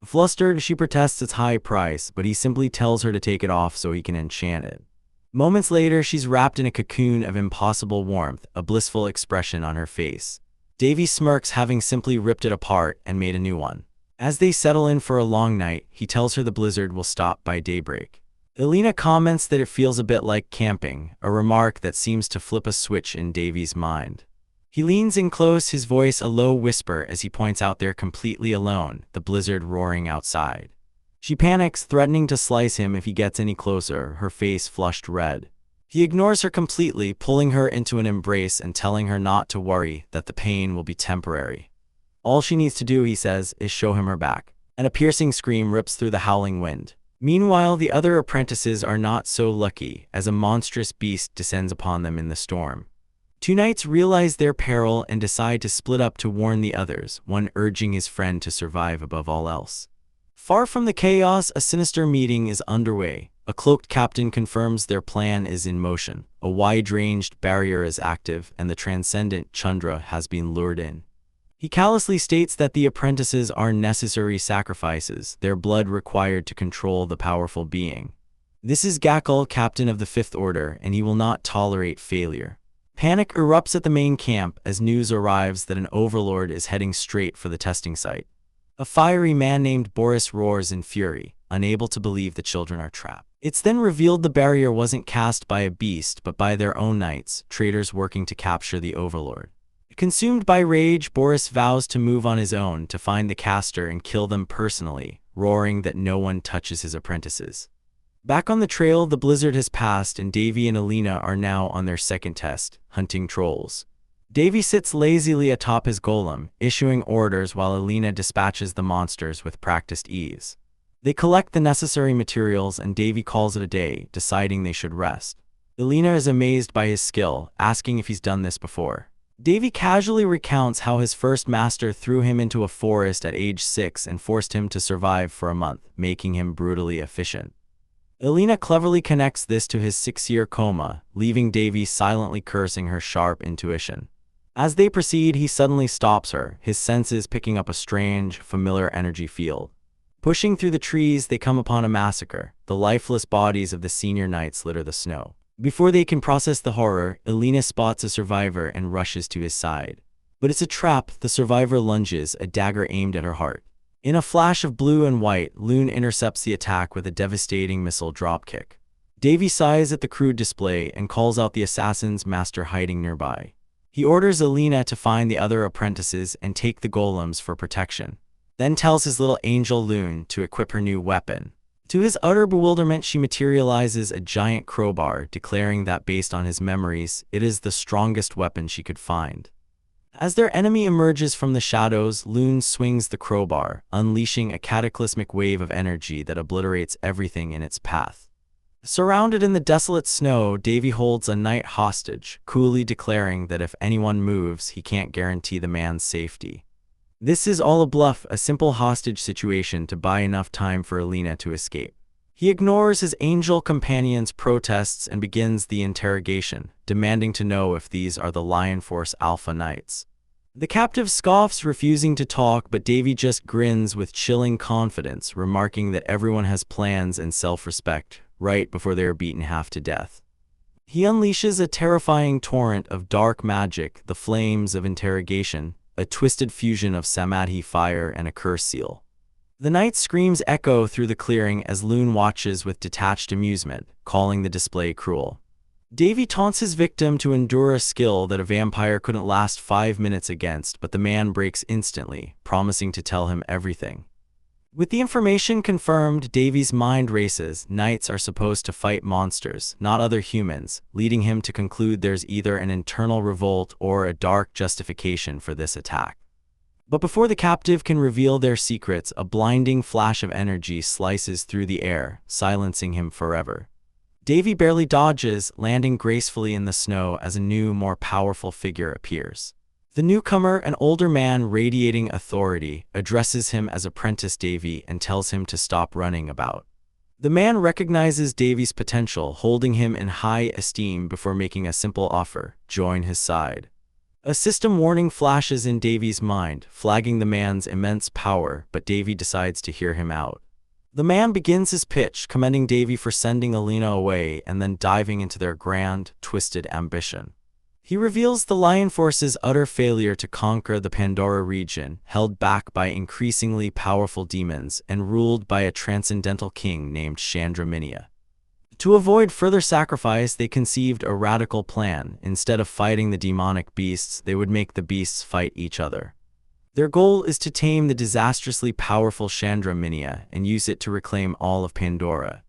Flustered, she protests its high price, but he simply tells her to take it off so he can enchant it. Moments later, she's wrapped in a cocoon of impossible warmth, a blissful expression on her face. Davy smirks, having simply ripped it apart and made a new one. As they settle in for a long night, he tells her the blizzard will stop by daybreak. Alina comments that it feels a bit like camping, a remark that seems to flip a switch in Davy's mind. He leans in close, his voice a low whisper as he points out they're completely alone, the blizzard roaring outside. She panics, threatening to slice him if he gets any closer, her face flushed red. He ignores her completely, pulling her into an embrace and telling her not to worry, that the pain will be temporary. All she needs to do, he says, is show him her back. And a piercing scream rips through the howling wind. Meanwhile, the other apprentices are not so lucky, as a monstrous beast descends upon them in the storm. Two knights realize their peril and decide to split up to warn the others, one urging his friend to survive above all else. Far from the chaos, a sinister meeting is underway. A cloaked captain confirms their plan is in motion. A wide-ranged barrier is active, and the transcendent Chandra has been lured in. He callously states that the apprentices are necessary sacrifices, their blood required to control the powerful being. This is Gakul, captain of the Fifth Order, and he will not tolerate failure. Panic erupts at the main camp as news arrives that an overlord is heading straight for the testing site. A fiery man named Boris roars in fury, unable to believe the children are trapped. It's then revealed the barrier wasn't cast by a beast but by their own knights, traitors working to capture the overlord. Consumed by rage, Boris vows to move on his own to find the caster and kill them personally, roaring that no one touches his apprentices. Back on the trail, the blizzard has passed and Davy and Alina are now on their second test, hunting trolls. Davy sits lazily atop his golem, issuing orders while Alina dispatches the monsters with practiced ease. They collect the necessary materials and Davy calls it a day, deciding they should rest. Alina is amazed by his skill, asking if he's done this before. Davy casually recounts how his first master threw him into a forest at age 6 and forced him to survive for a month, making him brutally efficient. Alina cleverly connects this to his 6-year coma, leaving Davy silently cursing her sharp intuition. As they proceed, he suddenly stops her, his senses picking up a strange, familiar energy field. Pushing through the trees, they come upon a massacre. The lifeless bodies of the senior knights litter the snow. Before they can process the horror, Alina spots a survivor and rushes to his side. But it's a trap. The survivor lunges, a dagger aimed at her heart. In a flash of blue and white, Loon intercepts the attack with a devastating missile dropkick. Davy sighs at the crude display and calls out the assassin's master hiding nearby. He orders Alina to find the other apprentices and take the golems for protection. Then tells his little angel Loon to equip her new weapon. To his utter bewilderment, she materializes a giant crowbar, declaring that based on his memories, it is the strongest weapon she could find. As their enemy emerges from the shadows, Loon swings the crowbar, unleashing a cataclysmic wave of energy that obliterates everything in its path. Surrounded in the desolate snow, Davy holds a knight hostage, coolly declaring that if anyone moves, he can't guarantee the man's safety. This is all a bluff, a simple hostage situation to buy enough time for Alina to escape. He ignores his angel companion's protests and begins the interrogation, demanding to know if these are the Lion Force Alpha Knights. The captive scoffs, refusing to talk, but Davy just grins with chilling confidence, remarking that everyone has plans and self-respect, right before they are beaten half to death. He unleashes a terrifying torrent of dark magic, the flames of interrogation, a twisted fusion of samadhi fire and a curse seal. The knight's screams echo through the clearing as Loon watches with detached amusement, calling the display cruel. Davy taunts his victim to endure a skill that a vampire couldn't last 5 minutes against, but the man breaks instantly, promising to tell him everything. With the information confirmed, Davy's mind races. Knights are supposed to fight monsters, not other humans, leading him to conclude there's either an internal revolt or a dark justification for this attack. But before the captive can reveal their secrets, a blinding flash of energy slices through the air, silencing him forever. Davy barely dodges, landing gracefully in the snow as a new, more powerful figure appears. The newcomer, an older man radiating authority, addresses him as Apprentice Davy and tells him to stop running about. The man recognizes Davy's potential, holding him in high esteem before making a simple offer: join his side. A system warning flashes in Davy's mind, flagging the man's immense power, but Davy decides to hear him out. The man begins his pitch, commending Davy for sending Alina away and then diving into their grand, twisted ambition. He reveals the Lion Force's utter failure to conquer the Pandora region, held back by increasingly powerful demons and ruled by a transcendental king named Chandraminia. To avoid further sacrifice, they conceived a radical plan. Instead of fighting the demonic beasts, they would make the beasts fight each other. Their goal is to tame the disastrously powerful Chandraminia and use it to reclaim all of Pandora.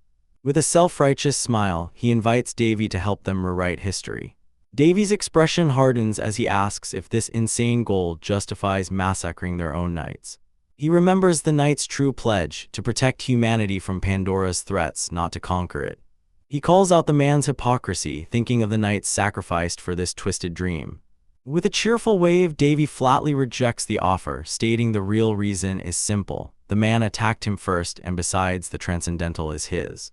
With a self-righteous smile, he invites Davy to help them rewrite history. Davy's expression hardens as he asks if this insane goal justifies massacring their own knights. He remembers the knight's true pledge: to protect humanity from Pandora's threats, not to conquer it. He calls out the man's hypocrisy, thinking of the knights sacrificed for this twisted dream. With a cheerful wave, Davy flatly rejects the offer, stating the real reason is simple: the man attacked him first, and besides, the transcendental is his.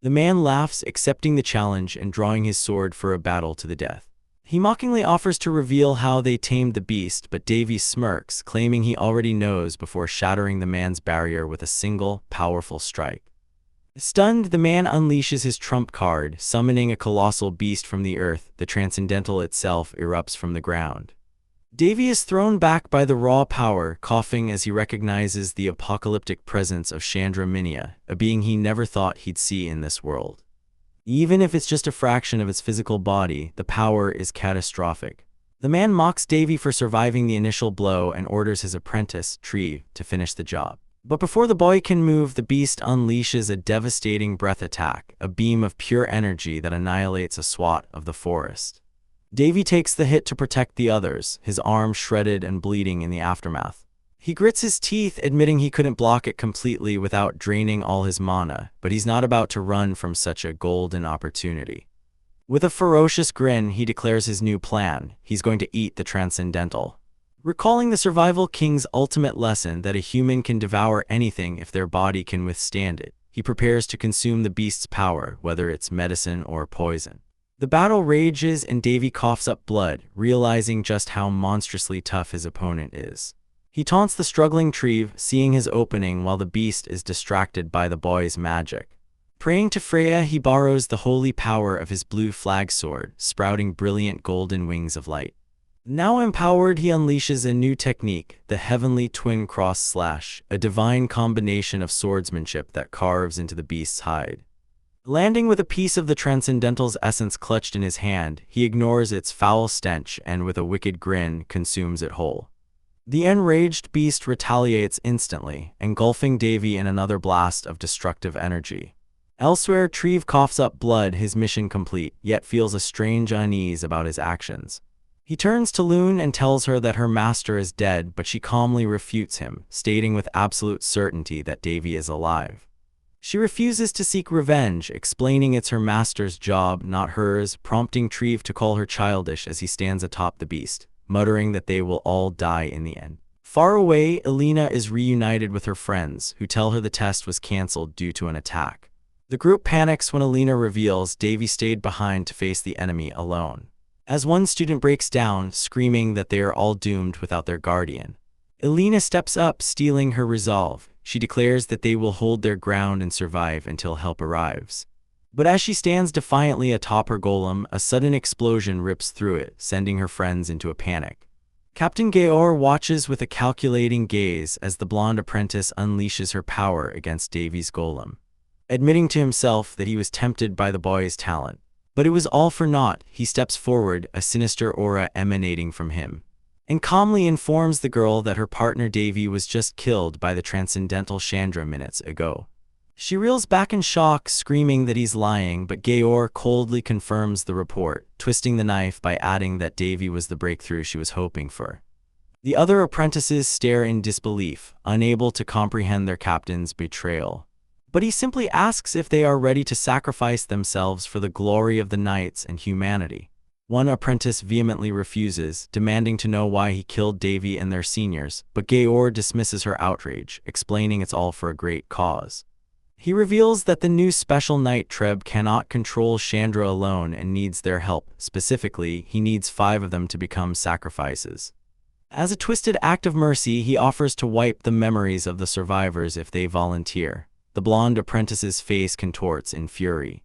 The man laughs, accepting the challenge and drawing his sword for a battle to the death. He mockingly offers to reveal how they tamed the beast, but Davy smirks, claiming he already knows, before shattering the man's barrier with a single, powerful strike. Stunned, the man unleashes his trump card, summoning a colossal beast from the earth. The transcendental itself erupts from the ground. Davy is thrown back by the raw power, coughing as he recognizes the apocalyptic presence of Chandraminia, a being he never thought he'd see in this world. Even if it's just a fraction of its physical body, the power is catastrophic. The man mocks Davy for surviving the initial blow and orders his apprentice, Treve, to finish the job. But before the boy can move, the beast unleashes a devastating breath attack, a beam of pure energy that annihilates a swath of the forest. Davy takes the hit to protect the others, his arm shredded and bleeding in the aftermath. He grits his teeth, admitting he couldn't block it completely without draining all his mana, but he's not about to run from such a golden opportunity. With a ferocious grin, he declares his new plan: he's going to eat the transcendental. Recalling the Survival King's ultimate lesson that a human can devour anything if their body can withstand it, he prepares to consume the beast's power, whether it's medicine or poison. The battle rages and Davy coughs up blood, realizing just how monstrously tough his opponent is. He taunts the struggling Treve, seeing his opening while the beast is distracted by the boy's magic. Praying to Freya, he borrows the holy power of his blue flag sword, sprouting brilliant golden wings of light. Now empowered, he unleashes a new technique, the Heavenly Twin Cross Slash, a divine combination of swordsmanship that carves into the beast's hide. Landing with a piece of the Transcendental's essence clutched in his hand, he ignores its foul stench and, with a wicked grin, consumes it whole. The enraged beast retaliates instantly, engulfing Davy in another blast of destructive energy. Elsewhere, Treve coughs up blood, his mission complete, yet feels a strange unease about his actions. He turns to Lune and tells her that her master is dead, but she calmly refutes him, stating with absolute certainty that Davy is alive. She refuses to seek revenge, explaining it's her master's job, not hers, prompting Treve to call her childish as he stands atop the beast, muttering that they will all die in the end. Far away, Alina is reunited with her friends, who tell her the test was cancelled due to an attack. The group panics when Alina reveals Davy stayed behind to face the enemy alone. As one student breaks down, screaming that they are all doomed without their guardian, Alina steps up, stealing her resolve. She declares that they will hold their ground and survive until help arrives. But as she stands defiantly atop her golem, a sudden explosion rips through it, sending her friends into a panic. Captain Georg watches with a calculating gaze as the blonde apprentice unleashes her power against Davy's golem, admitting to himself that he was tempted by the boy's talent. But it was all for naught. He steps forward, a sinister aura emanating from him, and calmly informs the girl that her partner Davy was just killed by the transcendental Chandra minutes ago. She reels back in shock, screaming that he's lying, but Gayor coldly confirms the report, twisting the knife by adding that Davy was the breakthrough she was hoping for. The other apprentices stare in disbelief, unable to comprehend their captain's betrayal. But he simply asks if they are ready to sacrifice themselves for the glory of the knights and humanity. One apprentice vehemently refuses, demanding to know why he killed Davy and their seniors, but Gayor dismisses her outrage, explaining it's all for a great cause. He reveals that the new special knight Treb cannot control Chandra alone and needs their help. Specifically, he needs 5 of them to become sacrifices. As a twisted act of mercy, he offers to wipe the memories of the survivors if they volunteer. The blonde apprentice's face contorts in fury,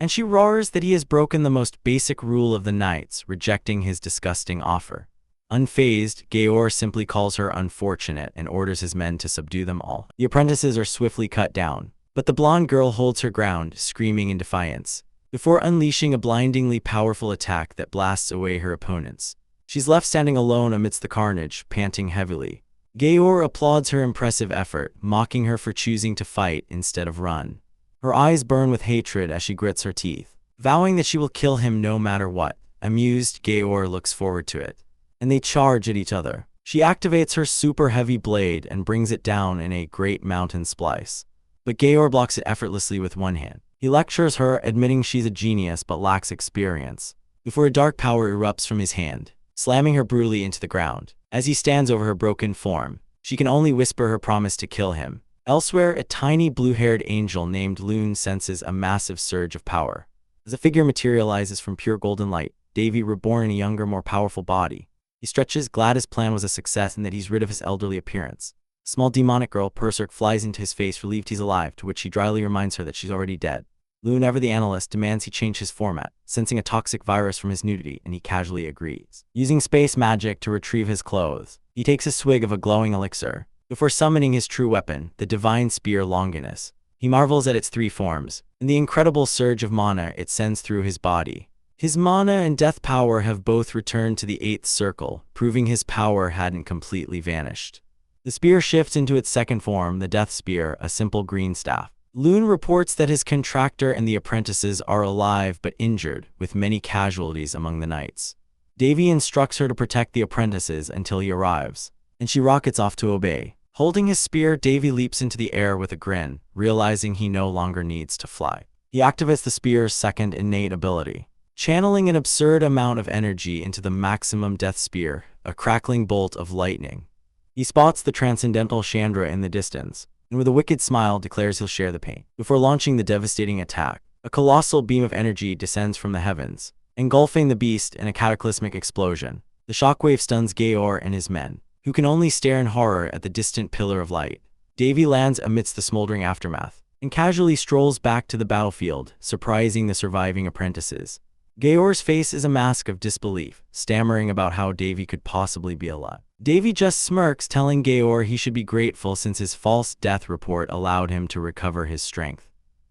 and she roars that he has broken the most basic rule of the knights, rejecting his disgusting offer. Unfazed, Gayor simply calls her unfortunate and orders his men to subdue them all. The apprentices are swiftly cut down, but the blonde girl holds her ground, screaming in defiance, before unleashing a blindingly powerful attack that blasts away her opponents. She's left standing alone amidst the carnage, panting heavily. Gayor applauds her impressive effort, mocking her for choosing to fight instead of run. Her eyes burn with hatred as she grits her teeth, vowing that she will kill him no matter what. Amused, Gayor looks forward to it, and they charge at each other. She activates her super heavy blade and brings it down in a great mountain splice, but Gayor blocks it effortlessly with one hand. He lectures her, admitting she's a genius but lacks experience, before a dark power erupts from his hand, slamming her brutally into the ground. As he stands over her broken form, she can only whisper her promise to kill him. Elsewhere, a tiny blue-haired angel named Loon senses a massive surge of power. As a figure materializes from pure golden light, Davy reborn in a younger, more powerful body. He stretches, glad his plan was a success and that he's rid of his elderly appearance. A small demonic girl, Perserk, flies into his face, relieved he's alive, to which he dryly reminds her that she's already dead. Loon, ever the analyst, demands he change his format, sensing a toxic virus from his nudity, and he casually agrees. Using space magic to retrieve his clothes, he takes a swig of a glowing elixir, before summoning his true weapon, the divine spear Longinus. He marvels at its 3 forms, and the incredible surge of mana it sends through his body. His mana and death power have both returned to the 8th circle, proving his power hadn't completely vanished. The spear shifts into its 2nd form, the death spear, a simple green staff. Loon reports that his contractor and the apprentices are alive but injured, with many casualties among the knights. Davy instructs her to protect the apprentices until he arrives, and she rockets off to obey. Holding his spear, Davy leaps into the air with a grin, realizing he no longer needs to fly. He activates the spear's 2nd innate ability, channeling an absurd amount of energy into the maximum death spear, a crackling bolt of lightning. He spots the transcendental Chandra in the distance, and with a wicked smile declares he'll share the pain. Before launching the devastating attack, a colossal beam of energy descends from the heavens, engulfing the beast in a cataclysmic explosion. The shockwave stuns Gayor and his men, who can only stare in horror at the distant pillar of light. Davy lands amidst the smoldering aftermath, and casually strolls back to the battlefield, surprising the surviving apprentices. Gayor's face is a mask of disbelief, stammering about how Davy could possibly be alive. Davy just smirks, telling Gayor he should be grateful since his false death report allowed him to recover his strength.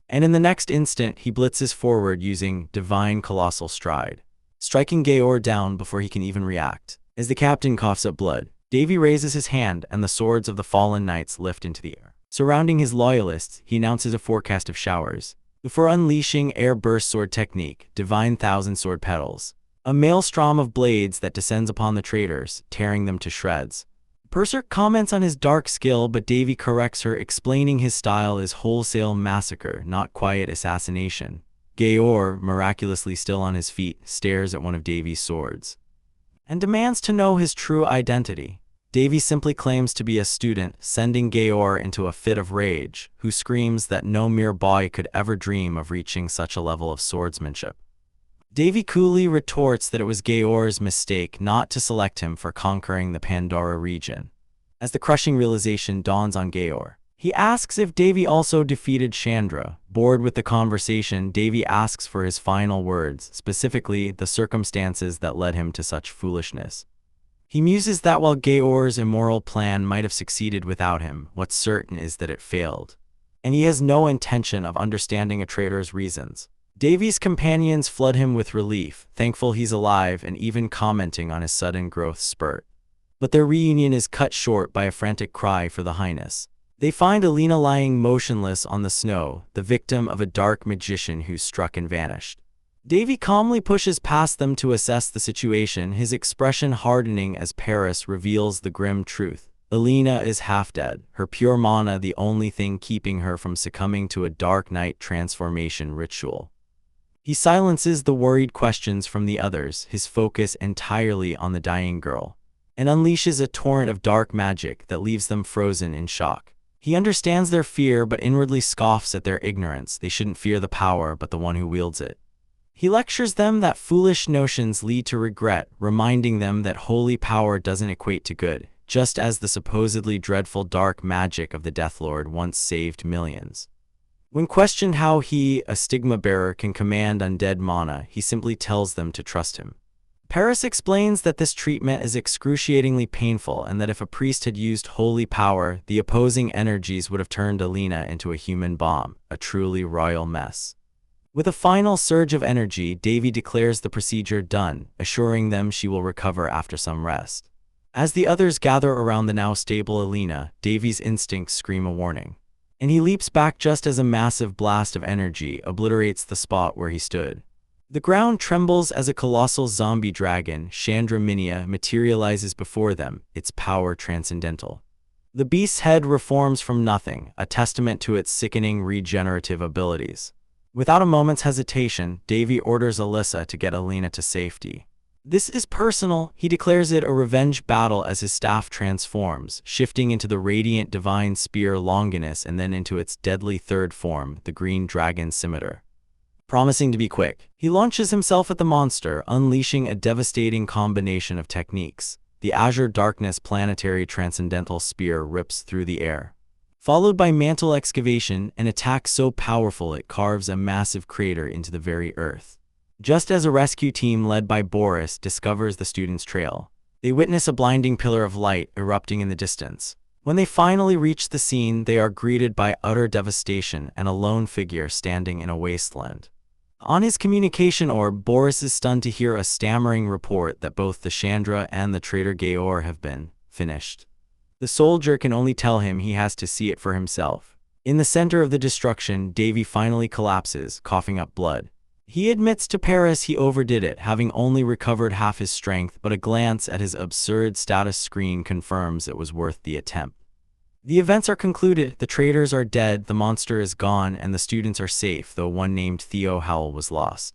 And in the next instant, he blitzes forward using Divine Colossal Stride, striking Gayor down before he can even react. As the captain coughs up blood, Davy raises his hand and the swords of the fallen knights lift into the air. Surrounding his loyalists, he announces a forecast of showers, before unleashing Air Burst Sword Technique, Divine Thousand Sword Petals, a maelstrom of blades that descends upon the traitors, tearing them to shreds. Perserk comments on his dark skill, but Davy corrects her, explaining his style is wholesale massacre, not quiet assassination. Gayor, miraculously still on his feet, stares at one of Davy's swords, and demands to know his true identity. Davy simply claims to be a student, sending Gayor into a fit of rage, who screams that no mere boy could ever dream of reaching such a level of swordsmanship. Davy coolly retorts that it was Gayor's mistake not to select him for conquering the Pandora region. As the crushing realization dawns on Gayor, he asks if Davy also defeated Chandra. Bored with the conversation, Davy asks for his final words, specifically the circumstances that led him to such foolishness. He muses that while Gayor's immoral plan might have succeeded without him, what's certain is that it failed, and he has no intention of understanding a traitor's reasons. Davy's companions flood him with relief, thankful he's alive and even commenting on his sudden growth spurt. But their reunion is cut short by a frantic cry for the Highness. They find Alina lying motionless on the snow, the victim of a dark magician who struck and vanished. Davy calmly pushes past them to assess the situation, his expression hardening as Paris reveals the grim truth. Alina is half dead, her pure mana the only thing keeping her from succumbing to a Dark Knight transformation ritual. He silences the worried questions from the others, his focus entirely on the dying girl, and unleashes a torrent of dark magic that leaves them frozen in shock. He understands their fear but inwardly scoffs at their ignorance. They shouldn't fear the power but the one who wields it. He lectures them that foolish notions lead to regret, reminding them that holy power doesn't equate to good, just as the supposedly dreadful dark magic of the Deathlord once saved millions. When questioned how he, a stigma bearer, can command undead mana, he simply tells them to trust him. Paris explains that this treatment is excruciatingly painful and that if a priest had used holy power, the opposing energies would have turned Alina into a human bomb, a truly royal mess. With a final surge of energy, Davy declares the procedure done, assuring them she will recover after some rest. As the others gather around the now stable Alina, Davy's instincts scream a warning, and he leaps back just as a massive blast of energy obliterates the spot where he stood. The ground trembles as a colossal zombie dragon, Chandra Minia, materializes before them, its power transcendental. The beast's head reforms from nothing, a testament to its sickening regenerative abilities. Without a moment's hesitation, Davy orders Alyssa to get Alina to safety. This is personal. He declares it a revenge battle as his staff transforms, shifting into the radiant divine spear Longinus and then into its deadly third form, the green dragon Scimitar. Promising to be quick, he launches himself at the monster, unleashing a devastating combination of techniques. The Azure Darkness planetary transcendental spear rips through the air, followed by mantle excavation, an attack so powerful it carves a massive crater into the very earth. Just as a rescue team led by Boris discovers the student's trail, they witness a blinding pillar of light erupting in the distance. When they finally reach the scene, they are greeted by utter devastation and a lone figure standing in a wasteland. On his communication orb, Boris is stunned to hear a stammering report that both the Chandra and the traitor Georg have been finished. The soldier can only tell him he has to see it for himself. In the center of the destruction, Davy finally collapses, coughing up blood. He admits to Paris he overdid it, having only recovered half his strength, but a glance at his absurd status screen confirms it was worth the attempt. The events are concluded, the traitors are dead, the monster is gone, and the students are safe, though one named Theo Howell was lost.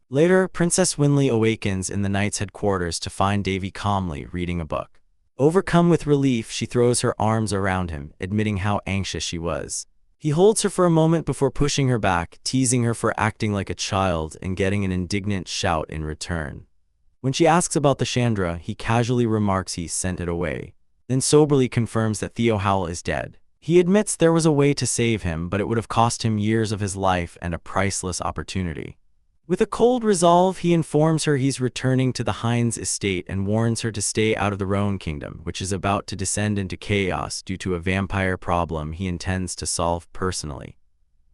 Later, Princess Winley awakens in the Knight's headquarters to find Davy calmly reading a book. Overcome with relief, she throws her arms around him, admitting how anxious she was. He holds her for a moment before pushing her back, teasing her for acting like a child and getting an indignant shout in return. When she asks about the Chandra, he casually remarks he sent it away, then soberly confirms that Theo Howell is dead. He admits there was a way to save him, but it would have cost him years of his life and a priceless opportunity. With a cold resolve, he informs her he's returning to the Heinz estate and warns her to stay out of the Roan kingdom, which is about to descend into chaos due to a vampire problem he intends to solve personally.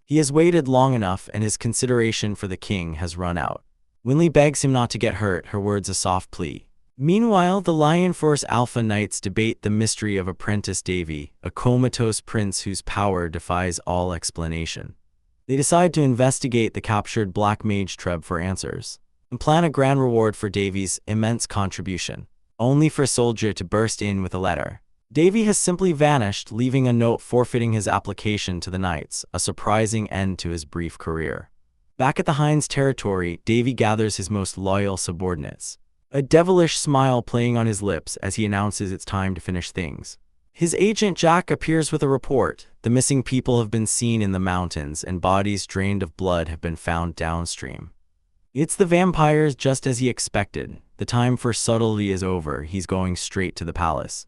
He has waited long enough and his consideration for the king has run out. Winley begs him not to get hurt, her words a soft plea. Meanwhile, the Lion Force Alpha Knights debate the mystery of Apprentice Davy, a comatose prince whose power defies all explanation. They decide to investigate the captured Black Mage Treb for answers, and plan a grand reward for Davy's immense contribution, only for a soldier to burst in with a letter. Davy has simply vanished, leaving a note forfeiting his application to the Knights, a surprising end to his brief career. Back at the Heinz territory, Davy gathers his most loyal subordinates, a devilish smile playing on his lips as he announces it's time to finish things. His agent Jack appears with a report. The missing people have been seen in the mountains and bodies drained of blood have been found downstream. It's the vampires, just as he expected. The time for subtlety is over, he's going straight to the palace.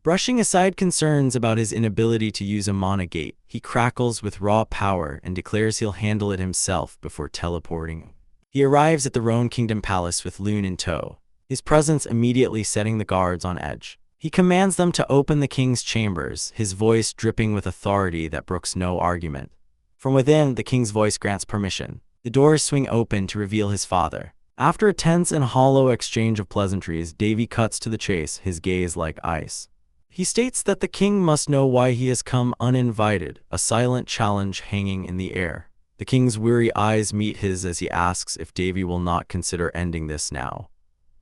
Brushing aside concerns about his inability to use a mana gate, he crackles with raw power and declares he'll handle it himself before teleporting. He arrives at the Roan Kingdom Palace with Lune in tow, his presence immediately setting the guards on edge. He commands them to open the king's chambers, his voice dripping with authority that brooks no argument. From within, the king's voice grants permission. The doors swing open to reveal his father. After a tense and hollow exchange of pleasantries, Davy cuts to the chase, his gaze like ice. He states that the king must know why he has come uninvited, a silent challenge hanging in the air. The king's weary eyes meet his as he asks if Davy will not consider ending this now.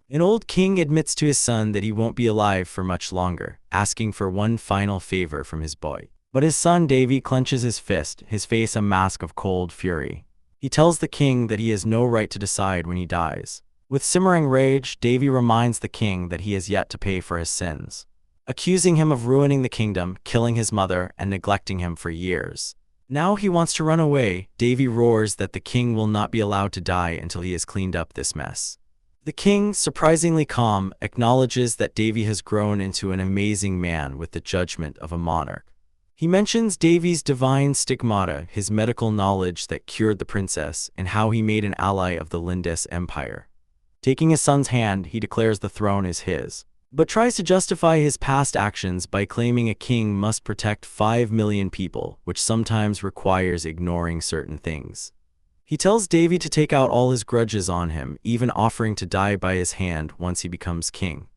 An old king admits to his son that he won't be alive for much longer, asking for one final favor from his boy. But his son Davy clenches his fist, his face a mask of cold fury. He tells the king that he has no right to decide when he dies. With simmering rage, Davy reminds the king that he has yet to pay for his sins, accusing him of ruining the kingdom, killing his mother, and neglecting him for years. Now he wants to run away. Davy roars that the king will not be allowed to die until he has cleaned up this mess. The king, surprisingly calm, acknowledges that Davy has grown into an amazing man with the judgment of a monarch. He mentions Davy's divine stigmata, his medical knowledge that cured the princess, and how he made an ally of the Lindis Empire. Taking his son's hand, he declares the throne is his, but tries to justify his past actions by claiming a king must protect 5 million people, which sometimes requires ignoring certain things. He tells Davy to take out all his grudges on him, even offering to die by his hand once he becomes king.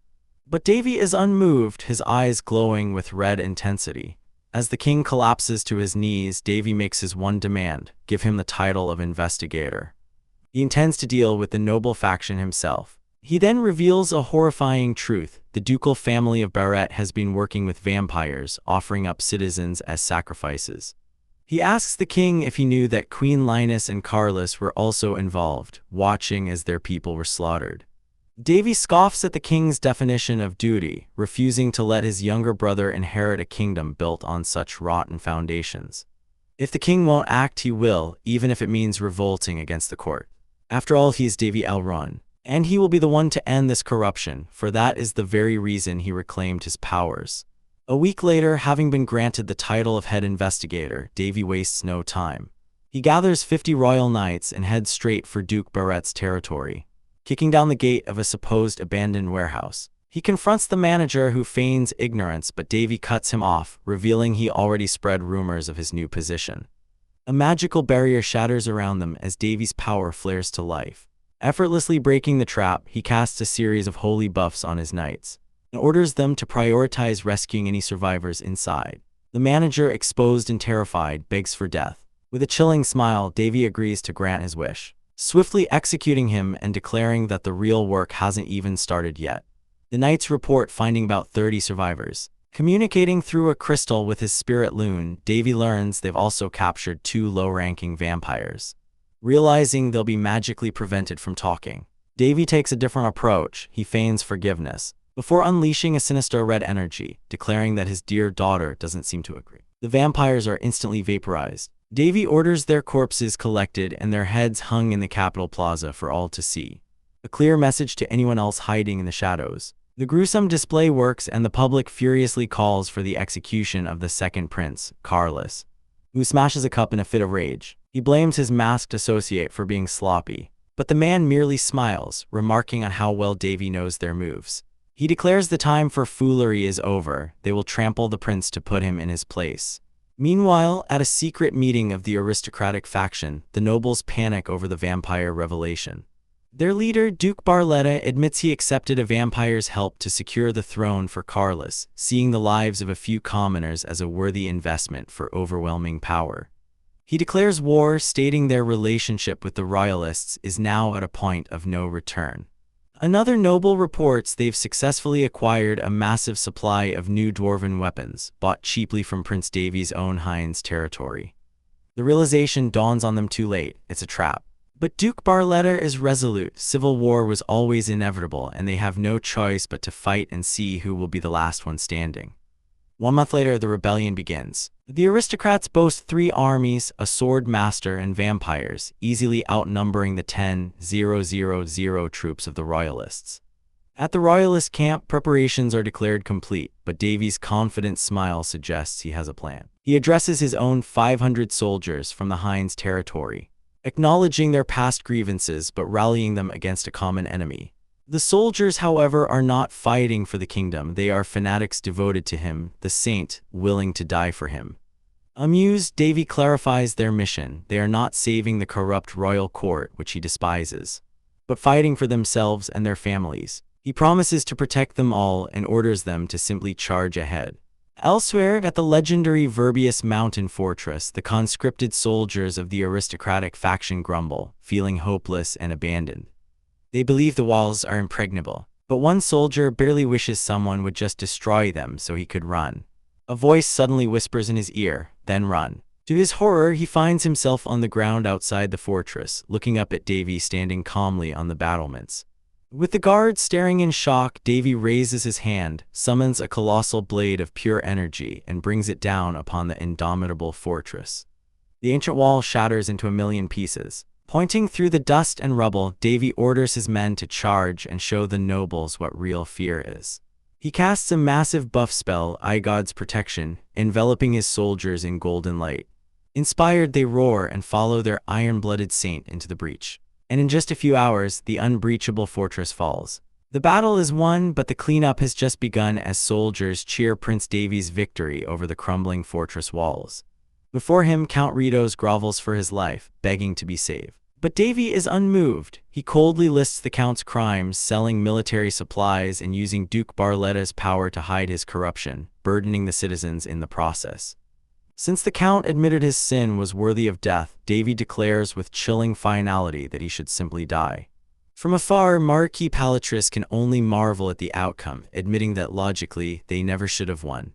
But Davy is unmoved, his eyes glowing with red intensity. As the king collapses to his knees, Davy makes his one demand: give him the title of investigator. He intends to deal with the noble faction himself. He then reveals a horrifying truth: the ducal family of Barrett has been working with vampires, offering up citizens as sacrifices. He asks the king if he knew that Queen Linus and Carlos were also involved, watching as their people were slaughtered. Davy scoffs at the king's definition of duty, refusing to let his younger brother inherit a kingdom built on such rotten foundations. If the king won't act, he will, even if it means revolting against the court. After all, he is Davy Elrond, and he will be the one to end this corruption, for that is the very reason he reclaimed his powers. A week later, having been granted the title of head investigator, Davy wastes no time. He gathers 50 royal knights and heads straight for Duke Barrett's territory. Kicking down the gate of a supposed abandoned warehouse, he confronts the manager, who feigns ignorance, but Davy cuts him off, revealing he already spread rumors of his new position. A magical barrier shatters around them as Davy's power flares to life. Effortlessly breaking the trap, he casts a series of holy buffs on his knights and orders them to prioritize rescuing any survivors inside. The manager, exposed and terrified, begs for death. With a chilling smile, Davy agrees to grant his wish, swiftly executing him and declaring that the real work hasn't even started yet. The knights report finding about 30 survivors. Communicating through a crystal with his spirit loon, Davy learns they've also captured 2 low-ranking vampires. Realizing they'll be magically prevented from talking, Davy takes a different approach. He feigns forgiveness before unleashing a sinister red energy, declaring that his dear daughter doesn't seem to agree. The vampires are instantly vaporized. Davy orders their corpses collected and their heads hung in the Capitol Plaza for all to see, a clear message to anyone else hiding in the shadows. The gruesome display works, and the public furiously calls for the execution of the second prince, Carlos, who smashes a cup in a fit of rage. He blames his masked associate for being sloppy, but the man merely smiles, remarking on how well Davy knows their moves. He declares the time for foolery is over. They will trample the prince to put him in his place. Meanwhile, at a secret meeting of the aristocratic faction, the nobles panic over the vampire revelation. Their leader, Duke Barletta, admits he accepted a vampire's help to secure the throne for Carlos, seeing the lives of a few commoners as a worthy investment for overwhelming power. He declares war, stating their relationship with the royalists is now at a point of no return. Another noble reports they've successfully acquired a massive supply of new dwarven weapons, bought cheaply from Prince Davy's own Heinz territory. The realization dawns on them too late: it's a trap. But Duke Barletta is resolute. Civil war was always inevitable, and they have no choice but to fight and see who will be the last one standing. 1 month later, the rebellion begins. The aristocrats boast 3 armies, a sword master, and vampires, easily outnumbering the 10,000 troops of the royalists. At the royalist camp, preparations are declared complete, but Davy's confident smile suggests he has a plan. He addresses his own 500 soldiers from the Heinz territory, acknowledging their past grievances but rallying them against a common enemy. The soldiers, however, are not fighting for the kingdom. They are fanatics devoted to him, the saint, willing to die for him. Amused, Davy clarifies their mission. They are not saving the corrupt royal court, which he despises, but fighting for themselves and their families. He promises to protect them all and orders them to simply charge ahead. Elsewhere, at the legendary Verbius mountain fortress, the conscripted soldiers of the aristocratic faction grumble, feeling hopeless and abandoned. They believe the walls are impregnable, but one soldier barely wishes someone would just destroy them so he could run. A voice suddenly whispers in his ear, "Then run." To his horror, he finds himself on the ground outside the fortress, looking up at Davy standing calmly on the battlements. With the guards staring in shock, Davy raises his hand, summons a colossal blade of pure energy, and brings it down upon the indomitable fortress. The ancient wall shatters into a million pieces. Pointing through the dust and rubble, Davy orders his men to charge and show the nobles what real fear is. He casts a massive buff spell, God's protection, enveloping his soldiers in golden light. Inspired, they roar and follow their iron-blooded saint into the breach. And in just a few hours, the unbreachable fortress falls. The battle is won, but the cleanup has just begun as soldiers cheer Prince Davy's victory over the crumbling fortress walls. Before him, Count Ritos grovels for his life, begging to be saved. But Davy is unmoved. He coldly lists the Count's crimes, selling military supplies and using Duke Barletta's power to hide his corruption, burdening the citizens in the process. Since the Count admitted his sin was worthy of death, Davy declares with chilling finality that he should simply die. From afar, Marquis Palatrice can only marvel at the outcome, admitting that logically, they never should have won.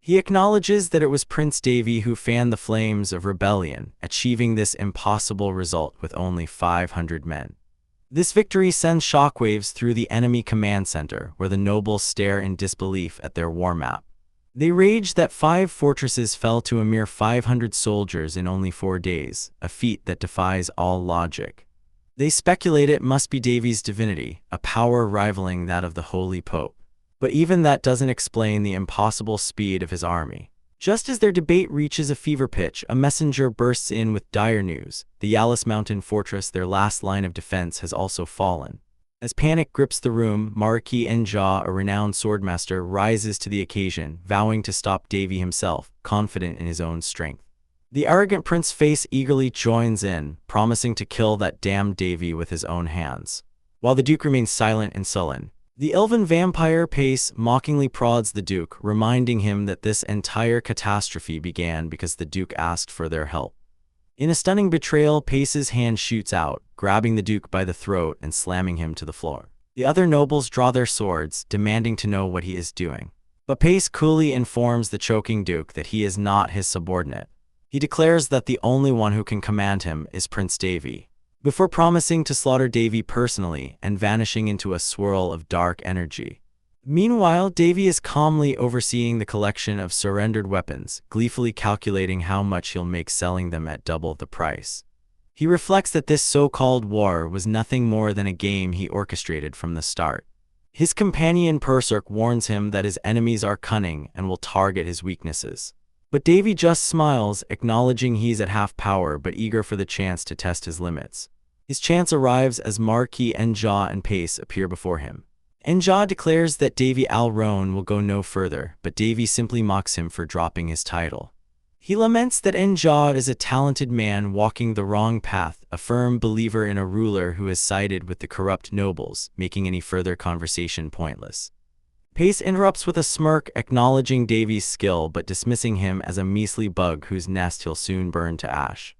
He acknowledges that it was Prince Davy who fanned the flames of rebellion, achieving this impossible result with only 500 men. This victory sends shockwaves through the enemy command center, where the nobles stare in disbelief at their war map. They rage that 5 fortresses fell to a mere 500 soldiers in only 4 days, a feat that defies all logic. They speculate it must be Davy's divinity, a power rivaling that of the Holy Pope. But even that doesn't explain the impossible speed of his army. Just as their debate reaches a fever pitch, a messenger bursts in with dire news. The Yalis Mountain Fortress, their last line of defense, has also fallen. As panic grips the room, Marquis Enja, a renowned swordmaster, rises to the occasion, vowing to stop Davy himself, confident in his own strength. The arrogant Prince Face eagerly joins in, promising to kill that damned Davy with his own hands. While the Duke remains silent and sullen, the elven vampire Pace mockingly prods the Duke, reminding him that this entire catastrophe began because the Duke asked for their help. In a stunning betrayal, Pace's hand shoots out, grabbing the Duke by the throat and slamming him to the floor. The other nobles draw their swords, demanding to know what he is doing. But Pace coolly informs the choking Duke that he is not his subordinate. He declares that the only one who can command him is Prince Davy, before promising to slaughter Davy personally and vanishing into a swirl of dark energy. Meanwhile, Davy is calmly overseeing the collection of surrendered weapons, gleefully calculating how much he'll make selling them at double the price. He reflects that this so-called war was nothing more than a game he orchestrated from the start. His companion Perserk warns him that his enemies are cunning and will target his weaknesses. But Davy just smiles, acknowledging he's at half power but eager for the chance to test his limits. His chance arrives as Marquis Enja and Pace appear before him. Enja declares that Davy Alrone will go no further, but Davy simply mocks him for dropping his title. He laments that Enja is a talented man walking the wrong path, a firm believer in a ruler who has sided with the corrupt nobles, making any further conversation pointless. Pace interrupts with a smirk, acknowledging Davy's skill but dismissing him as a measly bug whose nest he'll soon burn to ash.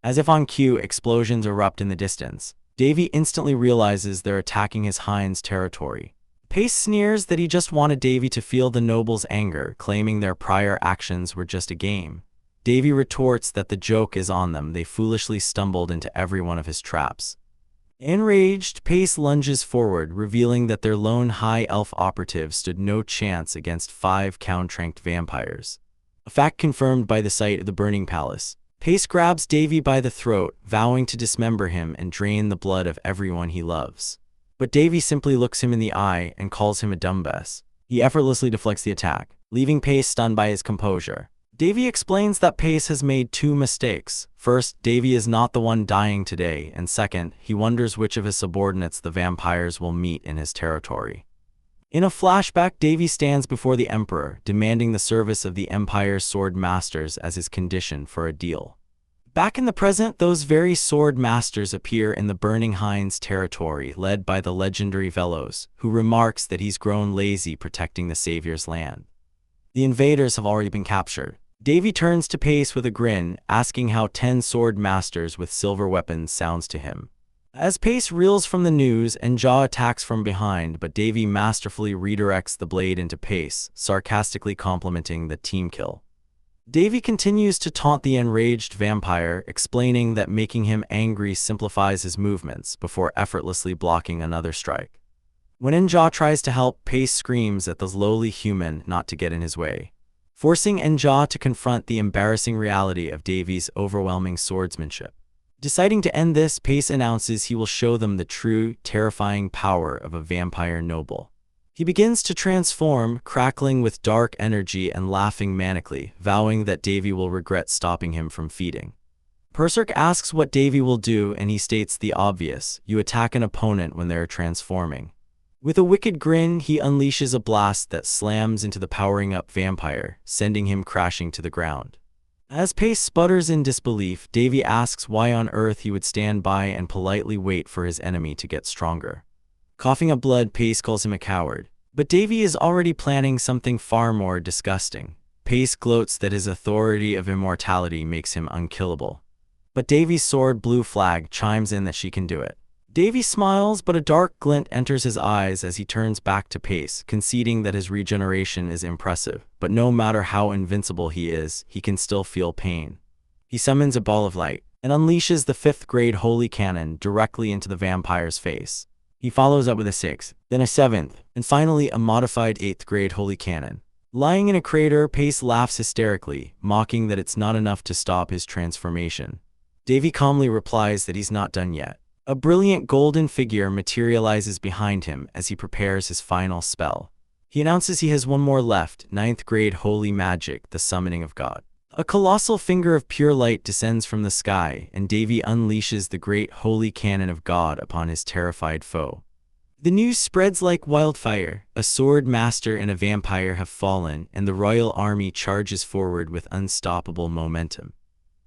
As if on cue, explosions erupt in the distance. Davy instantly realizes they're attacking his hind's territory. Pace sneers that he just wanted Davy to feel the nobles' anger, claiming their prior actions were just a game. Davy retorts that the joke is on them. They foolishly stumbled into every one of his traps. Enraged, Pace lunges forward, revealing that their lone high elf operative stood no chance against 5 Countranked vampires. A fact confirmed by the sight of the burning palace. Pace grabs Davy by the throat, vowing to dismember him and drain the blood of everyone he loves. But Davy simply looks him in the eye and calls him a dumbass. He effortlessly deflects the attack, leaving Pace stunned by his composure. Davy explains that Pace has made 2 mistakes. First, Davy is not the one dying today, and second, he wonders which of his subordinates the vampires will meet in his territory. In a flashback, Davy stands before the Emperor, demanding the service of the Empire's sword masters as his condition for a deal. Back in the present, those very sword masters appear in the Burning Hinds territory, led by the legendary Velos, who remarks that he's grown lazy protecting the Savior's land. The invaders have already been captured. Davy turns to Pace with a grin, asking how 10 sword masters with silver weapons sounds to him. As Pace reels from the news, Enja attacks from behind, but Davy masterfully redirects the blade into Pace, sarcastically complimenting the team kill. Davy continues to taunt the enraged vampire, explaining that making him angry simplifies his movements before effortlessly blocking another strike. When Enja tries to help, Pace screams at the lowly human not to get in his way, forcing Enja to confront the embarrassing reality of Davy's overwhelming swordsmanship. Deciding to end this, Pace announces he will show them the true, terrifying power of a vampire noble. He begins to transform, crackling with dark energy and laughing manically, vowing that Davy will regret stopping him from feeding. Berserk asks what Davy will do, and he states the obvious: you attack an opponent when they are transforming. With a wicked grin, he unleashes a blast that slams into the powering-up vampire, sending him crashing to the ground. As Pace sputters in disbelief, Davy asks why on earth he would stand by and politely wait for his enemy to get stronger. Coughing up blood, Pace calls him a coward. But Davy is already planning something far more disgusting. Pace gloats that his authority of immortality makes him unkillable. But Davy's sword Blue Flag chimes in that she can do it. Davy smiles, but a dark glint enters his eyes as he turns back to Pace, conceding that his regeneration is impressive, but no matter how invincible he is, he can still feel pain. He summons a ball of light and unleashes the 5th grade holy cannon directly into the vampire's face. He follows up with a 6th, then a 7th, and finally a modified 8th grade holy cannon. Lying in a crater, Pace laughs hysterically, mocking that it's not enough to stop his transformation. Davy calmly replies that he's not done yet. A brilliant golden figure materializes behind him as he prepares his final spell. He announces he has one more left: 9th grade holy magic, the summoning of God. A colossal finger of pure light descends from the sky, and Davy unleashes the great holy cannon of God upon his terrified foe. The news spreads like wildfire. A sword master and a vampire have fallen, and the royal army charges forward with unstoppable momentum.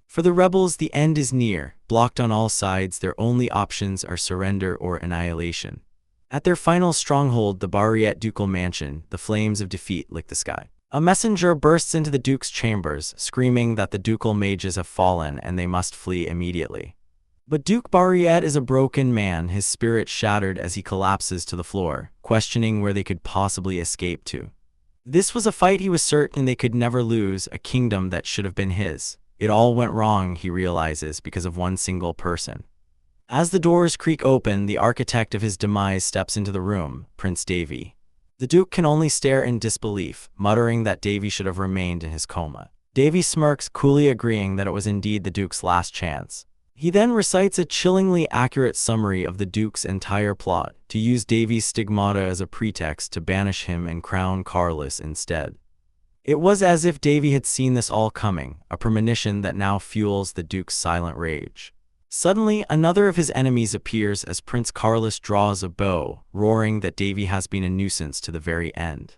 For the rebels, the end is near. Blocked on all sides, their only options are surrender or annihilation. At their final stronghold, the Barriette ducal mansion, the flames of defeat lick the sky. A messenger bursts into the Duke's chambers, screaming that the ducal mages have fallen and they must flee immediately. But Duke Barriette is a broken man, his spirit shattered as he collapses to the floor, questioning where they could possibly escape to. This was a fight he was certain they could never lose, a kingdom that should have been his. It all went wrong, he realizes, because of one single person. As the doors creak open, the architect of his demise steps into the room, Prince Davy. The Duke can only stare in disbelief, muttering that Davy should have remained in his coma. Davy smirks, coolly agreeing that it was indeed the Duke's last chance. He then recites a chillingly accurate summary of the Duke's entire plot, to use Davy's stigmata as a pretext to banish him and crown Carlos instead. It was as if Davy had seen this all coming, a premonition that now fuels the Duke's silent rage. Suddenly, another of his enemies appears as Prince Carlos draws a bow, roaring that Davy has been a nuisance to the very end.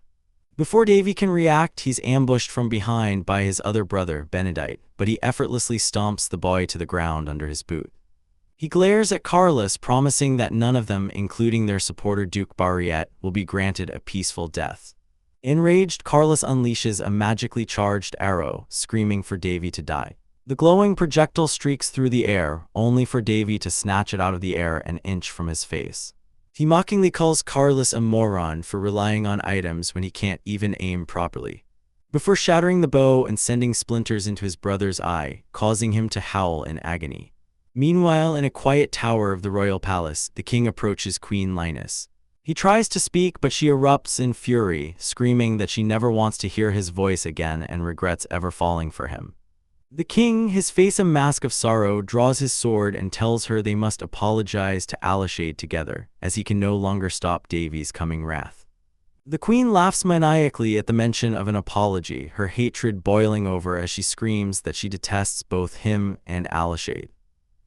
Before Davy can react, he's ambushed from behind by his other brother, Benedict, but he effortlessly stomps the boy to the ground under his boot. He glares at Carlos, promising that none of them, including their supporter Duke Barriette, will be granted a peaceful death. Enraged, Carlos unleashes a magically charged arrow, screaming for Davy to die. The glowing projectile streaks through the air, only for Davy to snatch it out of the air an inch from his face. He mockingly calls Carlos a moron for relying on items when he can't even aim properly, before shattering the bow and sending splinters into his brother's eye, causing him to howl in agony. Meanwhile, in a quiet tower of the royal palace, the king approaches Queen Linus. He tries to speak, but she erupts in fury, screaming that she never wants to hear his voice again and regrets ever falling for him. The king, his face a mask of sorrow, draws his sword and tells her they must apologize to Alishade together, as he can no longer stop Davy's coming wrath. The queen laughs maniacally at the mention of an apology, her hatred boiling over as she screams that she detests both him and Alishade.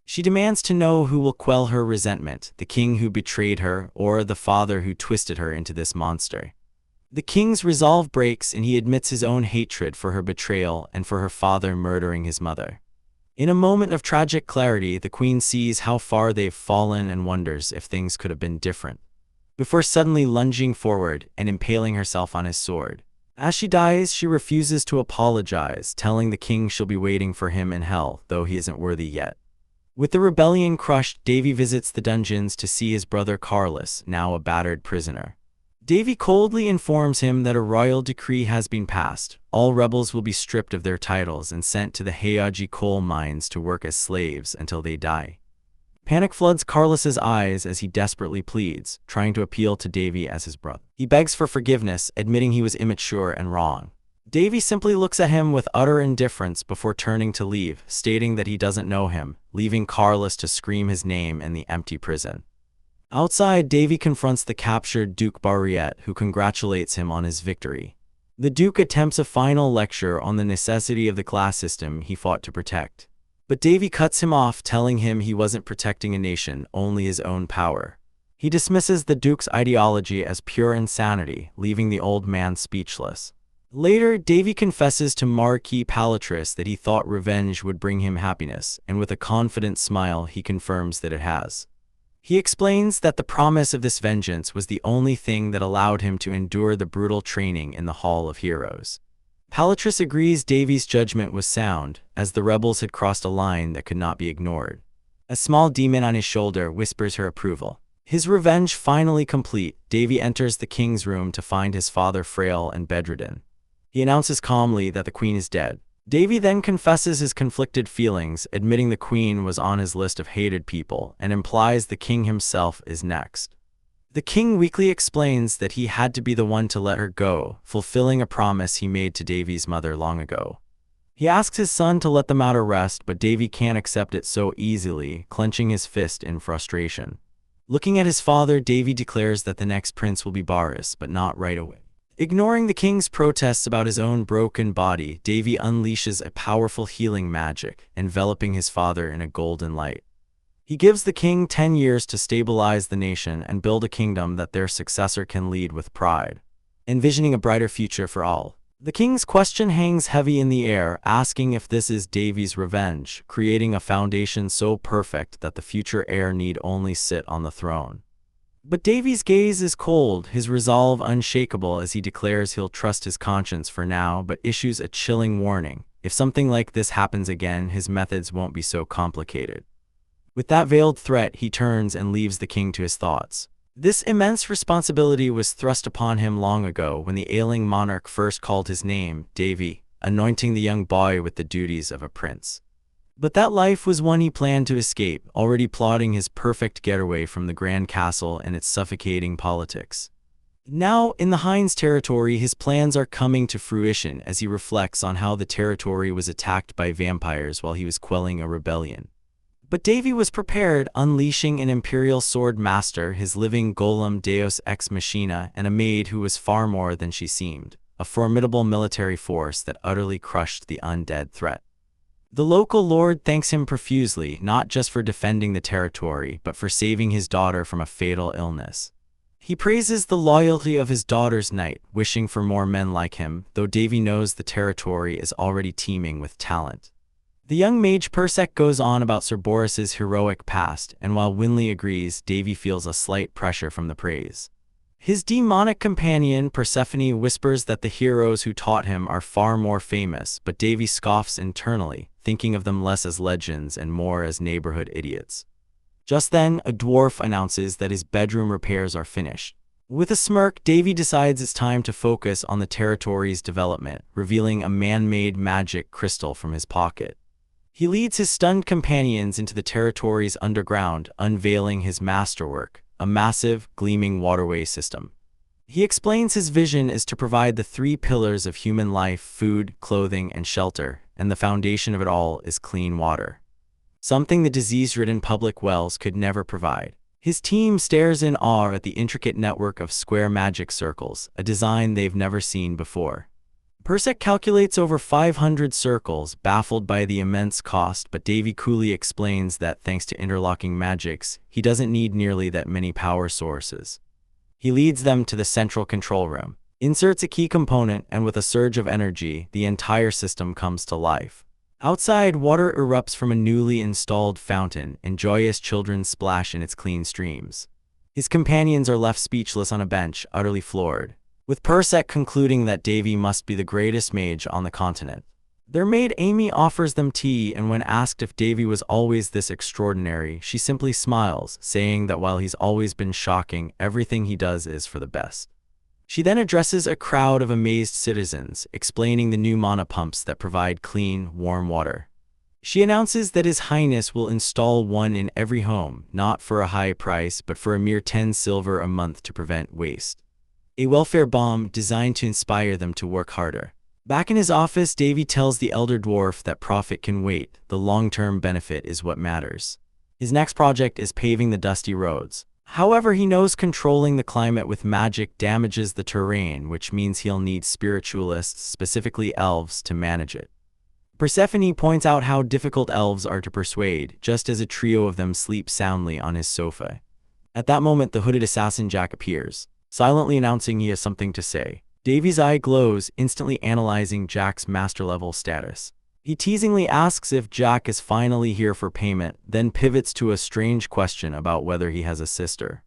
She demands to know who will quell her resentment, the king who betrayed her or the father who twisted her into this monster. The king's resolve breaks and he admits his own hatred for her betrayal and for her father murdering his mother. In a moment of tragic clarity, the queen sees how far they've fallen and wonders if things could have been different, before suddenly lunging forward and impaling herself on his sword. As she dies, she refuses to apologize, telling the king she'll be waiting for him in hell, though he isn't worthy yet. With the rebellion crushed, Davy visits the dungeons to see his brother Carlos, now a battered prisoner. Davy coldly informs him that a royal decree has been passed. All rebels will be stripped of their titles and sent to the Heiaji coal mines to work as slaves until they die. Panic floods Carlos's eyes as he desperately pleads, trying to appeal to Davy as his brother. He begs for forgiveness, admitting he was immature and wrong. Davy simply looks at him with utter indifference before turning to leave, stating that he doesn't know him, leaving Carlos to scream his name in the empty prison. Outside, Davy confronts the captured Duke Barriette, who congratulates him on his victory. The Duke attempts a final lecture on the necessity of the class system he fought to protect. But Davy cuts him off, telling him he wasn't protecting a nation, only his own power. He dismisses the Duke's ideology as pure insanity, leaving the old man speechless. Later, Davy confesses to Marquis Palatrus that he thought revenge would bring him happiness, and with a confident smile he confirms that it has. He explains that the promise of this vengeance was the only thing that allowed him to endure the brutal training in the Hall of Heroes. Palatrus agrees Davy's judgment was sound, as the rebels had crossed a line that could not be ignored. A small demon on his shoulder whispers her approval. His revenge finally complete, Davy enters the king's room to find his father frail and bedridden. He announces calmly that the queen is dead. Davy then confesses his conflicted feelings, admitting the queen was on his list of hated people, and implies the king himself is next. The king weakly explains that he had to be the one to let her go, fulfilling a promise he made to Davy's mother long ago. He asks his son to let the matter rest, but Davy can't accept it so easily, clenching his fist in frustration. Looking at his father, Davy declares that the next prince will be Boris, but not right away. Ignoring the king's protests about his own broken body, Davy unleashes a powerful healing magic, enveloping his father in a golden light. He gives the king 10 years to stabilize the nation and build a kingdom that their successor can lead with pride, envisioning a brighter future for all. The king's question hangs heavy in the air, asking if this is Davy's revenge, creating a foundation so perfect that the future heir need only sit on the throne. But Davy's gaze is cold, his resolve unshakable as he declares he'll trust his conscience for now, but issues a chilling warning. If something like this happens again, his methods won't be so complicated. With that veiled threat, he turns and leaves the king to his thoughts. This immense responsibility was thrust upon him long ago when the ailing monarch first called his name, Davy, anointing the young boy with the duties of a prince. But that life was one he planned to escape, already plotting his perfect getaway from the Grand Castle and its suffocating politics. Now, in the Heinz territory, his plans are coming to fruition as he reflects on how the territory was attacked by vampires while he was quelling a rebellion. But Davy was prepared, unleashing an imperial sword master, his living golem Deus Ex Machina, and a maid who was far more than she seemed, a formidable military force that utterly crushed the undead threat. The local lord thanks him profusely, not just for defending the territory, but for saving his daughter from a fatal illness. He praises the loyalty of his daughter's knight, wishing for more men like him, though Davy knows the territory is already teeming with talent. The young mage Persek goes on about Sir Boris's heroic past, and while Winley agrees, Davy feels a slight pressure from the praise. His demonic companion, Persephone, whispers that the heroes who taught him are far more famous, but Davy scoffs internally, thinking of them less as legends and more as neighborhood idiots. Just then, a dwarf announces that his bedroom repairs are finished. With a smirk, Davy decides it's time to focus on the territory's development, revealing a man-made magic crystal from his pocket. He leads his stunned companions into the territory's underground, unveiling his masterwork, a massive, gleaming waterway system. He explains his vision is to provide the 3 pillars of human life: food, clothing, and shelter, and the foundation of it all is clean water. Something the disease-ridden public wells could never provide. His team stares in awe at the intricate network of square magic circles, a design they've never seen before. Persek calculates over 500 circles, baffled by the immense cost, but Davy coolly explains that thanks to interlocking magics, he doesn't need nearly that many power sources. He leads them to the central control room, inserts a key component, and with a surge of energy, the entire system comes to life. Outside, water erupts from a newly installed fountain, and joyous children splash in its clean streams. His companions are left speechless on a bench, utterly floored, with Persek concluding that Davy must be the greatest mage on the continent. Their maid Amy offers them tea, and when asked if Davy was always this extraordinary, she simply smiles, saying that while he's always been shocking, everything he does is for the best. She then addresses a crowd of amazed citizens, explaining the new mana pumps that provide clean, warm water. She announces that His Highness will install one in every home, not for a high price, but for a mere 10 silver a month to prevent waste. A welfare bomb designed to inspire them to work harder. Back in his office, Davy tells the elder dwarf that profit can wait, the long-term benefit is what matters. His next project is paving the dusty roads. However, he knows controlling the climate with magic damages the terrain, which means he'll need spiritualists, specifically elves, to manage it. Persephone points out how difficult elves are to persuade, just as a trio of them sleep soundly on his sofa. At that moment, the hooded assassin Jack appears, silently announcing he has something to say. Davy's eye glows, instantly analyzing Jack's master-level status. He teasingly asks if Jack is finally here for payment, then pivots to a strange question about whether he has a sister.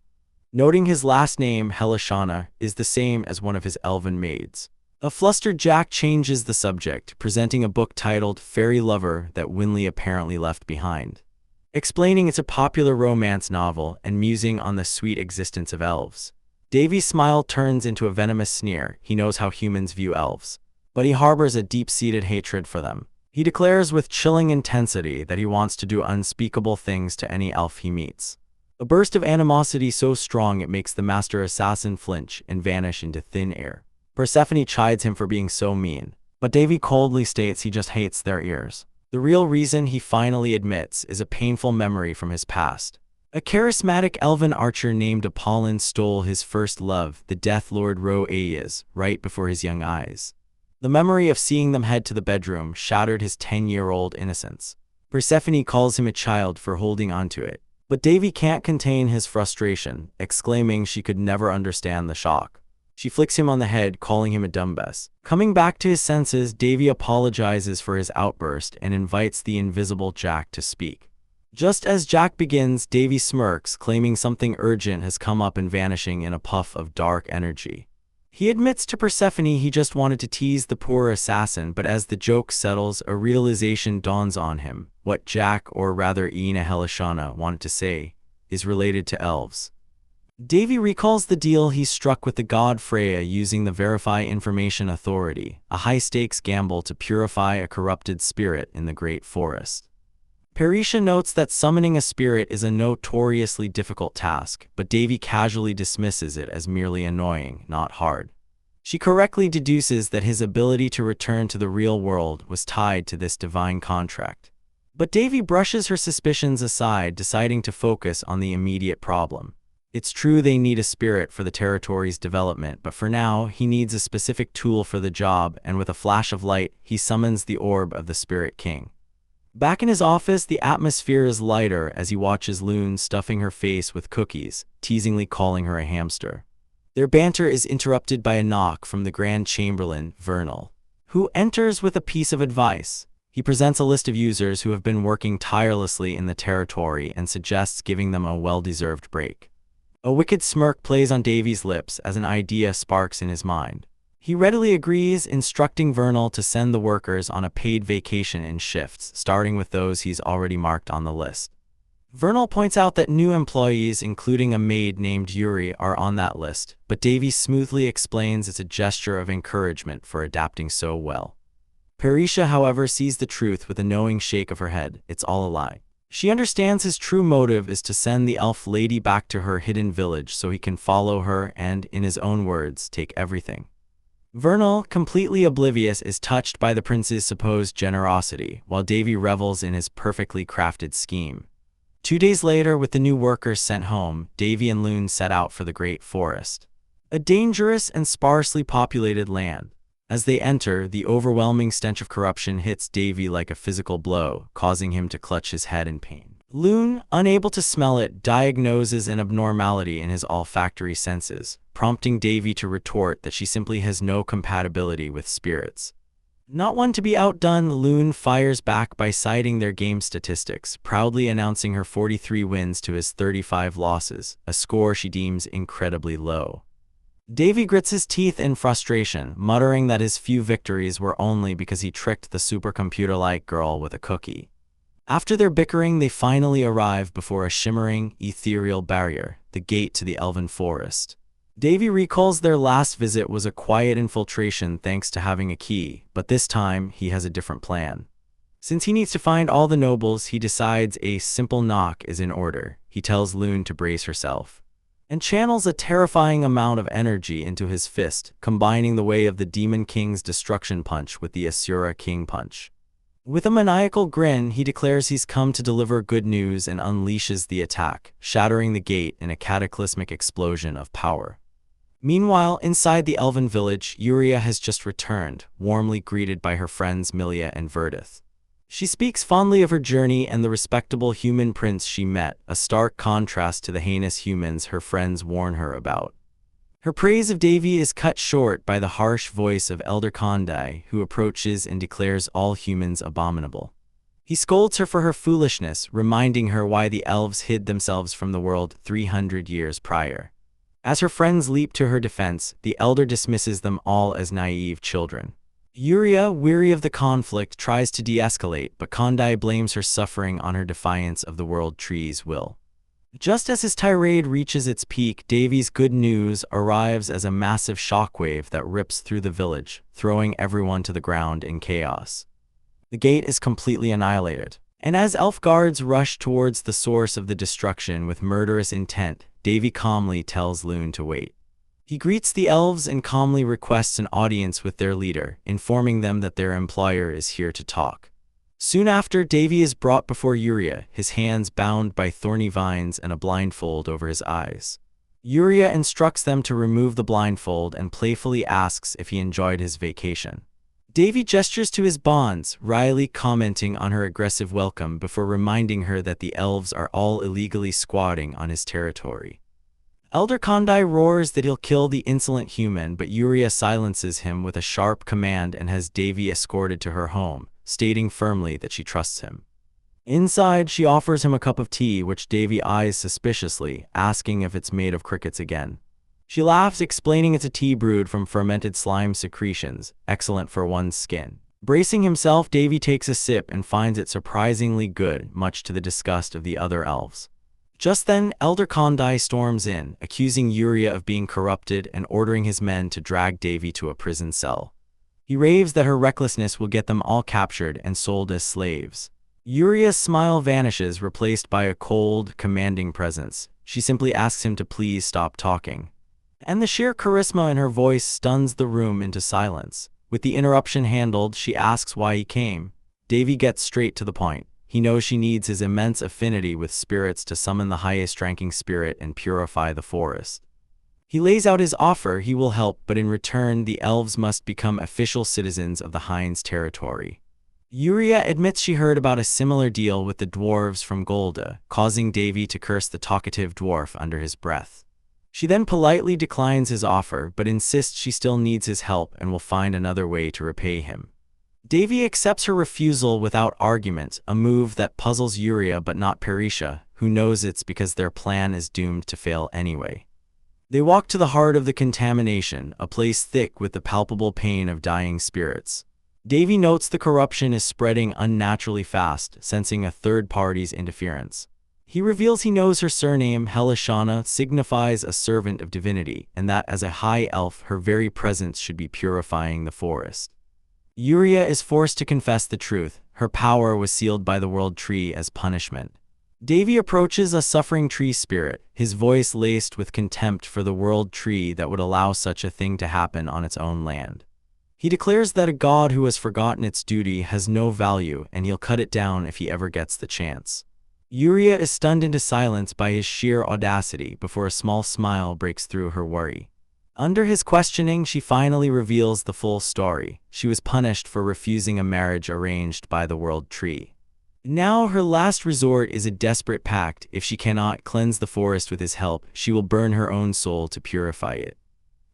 Noting his last name, Helishana, is the same as one of his elven maids. A flustered Jack changes the subject, presenting a book titled Fairy Lover that Winley apparently left behind. Explaining it's a popular romance novel and musing on the sweet existence of elves. Davy's smile turns into a venomous sneer. He knows how humans view elves, but he harbors a deep-seated hatred for them. He declares with chilling intensity that he wants to do unspeakable things to any elf he meets. A burst of animosity so strong it makes the master assassin flinch and vanish into thin air. Persephone chides him for being so mean, but Davy coldly states he just hates their ears. The real reason, he finally admits, is a painful memory from his past. A charismatic elven archer named Apollon stole his first love, the Death Lord Ro-Aias, right before his young eyes. The memory of seeing them head to the bedroom shattered his 10-year-old innocence. Persephone calls him a child for holding onto it, but Davy can't contain his frustration, exclaiming she could never understand the shock. She flicks him on the head, calling him a dumbass. Coming back to his senses, Davy apologizes for his outburst and invites the invisible Jack to speak. Just as Jack begins, Davy smirks, claiming something urgent has come up and vanishing in a puff of dark energy. He admits to Persephone he just wanted to tease the poor assassin, but as the joke settles, a realization dawns on him. What Jack, or rather Ina Helishana, wanted to say is related to elves. Davy recalls the deal he struck with the god Freya using the Verify Information Authority, a high-stakes gamble to purify a corrupted spirit in the Great Forest. Parisha notes that summoning a spirit is a notoriously difficult task, but Davy casually dismisses it as merely annoying, not hard. She correctly deduces that his ability to return to the real world was tied to this divine contract. But Davy brushes her suspicions aside, deciding to focus on the immediate problem. It's true they need a spirit for the territory's development, but for now, he needs a specific tool for the job, and with a flash of light, he summons the orb of the Spirit King. Back in his office, the atmosphere is lighter as he watches Loon stuffing her face with cookies, teasingly calling her a hamster. Their banter is interrupted by a knock from the Grand Chamberlain, Vernal, who enters with a piece of advice. He presents a list of users who have been working tirelessly in the territory and suggests giving them a well-deserved break. A wicked smirk plays on Davy's lips as an idea sparks in his mind. He readily agrees, instructing Vernal to send the workers on a paid vacation in shifts, starting with those he's already marked on the list. Vernal points out that new employees, including a maid named Yuri, are on that list, but Davy smoothly explains it's a gesture of encouragement for adapting so well. Parisha, however, sees the truth with a knowing shake of her head. It's all a lie. She understands his true motive is to send the elf lady back to her hidden village so he can follow her and, in his own words, take everything. Vernal, completely oblivious, is touched by the prince's supposed generosity, while Davy revels in his perfectly crafted scheme. 2 days later, with the new workers sent home, Davy and Loon set out for the Great Forest, a dangerous and sparsely populated land. As they enter, the overwhelming stench of corruption hits Davy like a physical blow, causing him to clutch his head in pain. Loon, unable to smell it, diagnoses an abnormality in his olfactory senses, prompting Davy to retort that she simply has no compatibility with spirits. Not one to be outdone, Loon fires back by citing their game statistics, proudly announcing her 43 wins to his 35 losses, a score she deems incredibly low. Davy grits his teeth in frustration, muttering that his few victories were only because he tricked the supercomputer-like girl with a cookie. After their bickering, they finally arrive before a shimmering, ethereal barrier, the gate to the elven forest. Davy recalls their last visit was a quiet infiltration thanks to having a key, but this time he has a different plan. Since he needs to find all the nobles, he decides a simple knock is in order. He tells Loon to brace herself, and channels a terrifying amount of energy into his fist, combining the way of the Demon King's Destruction Punch with the Asura King Punch. With a maniacal grin, he declares he's come to deliver good news and unleashes the attack, shattering the gate in a cataclysmic explosion of power. Meanwhile, inside the elven village, Yuria has just returned, warmly greeted by her friends Milia and Verdith. She speaks fondly of her journey and the respectable human prince she met, a stark contrast to the heinous humans her friends warn her about. Her praise of Davy is cut short by the harsh voice of Elder Kondai, who approaches and declares all humans abominable. He scolds her for her foolishness, reminding her why the elves hid themselves from the world 300 years prior. As her friends leap to her defense, the elder dismisses them all as naive children. Yuria, weary of the conflict, tries to de-escalate, but Kondai blames her suffering on her defiance of the World Tree's will. Just as his tirade reaches its peak, Davy's good news arrives as a massive shockwave that rips through the village, throwing everyone to the ground in chaos. The gate is completely annihilated, and as elf guards rush towards the source of the destruction with murderous intent, Davy calmly tells Loon to wait. He greets the elves and calmly requests an audience with their leader, informing them that their employer is here to talk. Soon after, Davy is brought before Yuria, his hands bound by thorny vines and a blindfold over his eyes. Yuria instructs them to remove the blindfold and playfully asks if he enjoyed his vacation. Davy gestures to his bonds, wryly commenting on her aggressive welcome before reminding her that the elves are all illegally squatting on his territory. Elder Kondai roars that he'll kill the insolent human, but Yuria silences him with a sharp command and has Davy escorted to her home, stating firmly that she trusts him. Inside, she offers him a cup of tea, which Davy eyes suspiciously, asking if it's made of crickets again. She laughs, explaining it's a tea brewed from fermented slime secretions, excellent for one's skin. Bracing himself, Davy takes a sip and finds it surprisingly good, much to the disgust of the other elves. Just then, Elder Kondai storms in, accusing Yuria of being corrupted and ordering his men to drag Davy to a prison cell. He raves that her recklessness will get them all captured and sold as slaves. Yuria's smile vanishes, replaced by a cold, commanding presence. She simply asks him to please stop talking. And the sheer charisma in her voice stuns the room into silence. With the interruption handled, she asks why he came. Davy gets straight to the point. He knows she needs his immense affinity with spirits to summon the highest-ranking spirit and purify the forest. He lays out his offer. He will help, but in return, the elves must become official citizens of the Hind's territory. Yuria admits she heard about a similar deal with the dwarves from Golda, causing Davy to curse the talkative dwarf under his breath. She then politely declines his offer, but insists she still needs his help and will find another way to repay him. Davy accepts her refusal without argument, a move that puzzles Yuria but not Parisha, who knows it's because their plan is doomed to fail anyway. They walk to the heart of the contamination, a place thick with the palpable pain of dying spirits. Davy notes the corruption is spreading unnaturally fast, sensing a third party's interference. He reveals he knows her surname, Helishana, signifies a servant of divinity, and that as a high elf, her very presence should be purifying the forest. Yuria is forced to confess the truth. Her power was sealed by the World Tree as punishment. Davy approaches a suffering tree spirit, his voice laced with contempt for the World Tree that would allow such a thing to happen on its own land. He declares that a god who has forgotten its duty has no value, and he'll cut it down if he ever gets the chance. Yuria is stunned into silence by his sheer audacity before a small smile breaks through her worry. Under his questioning, she finally reveals the full story. She was punished for refusing a marriage arranged by the World Tree. Now her last resort is a desperate pact. If she cannot cleanse the forest with his help, she will burn her own soul to purify it.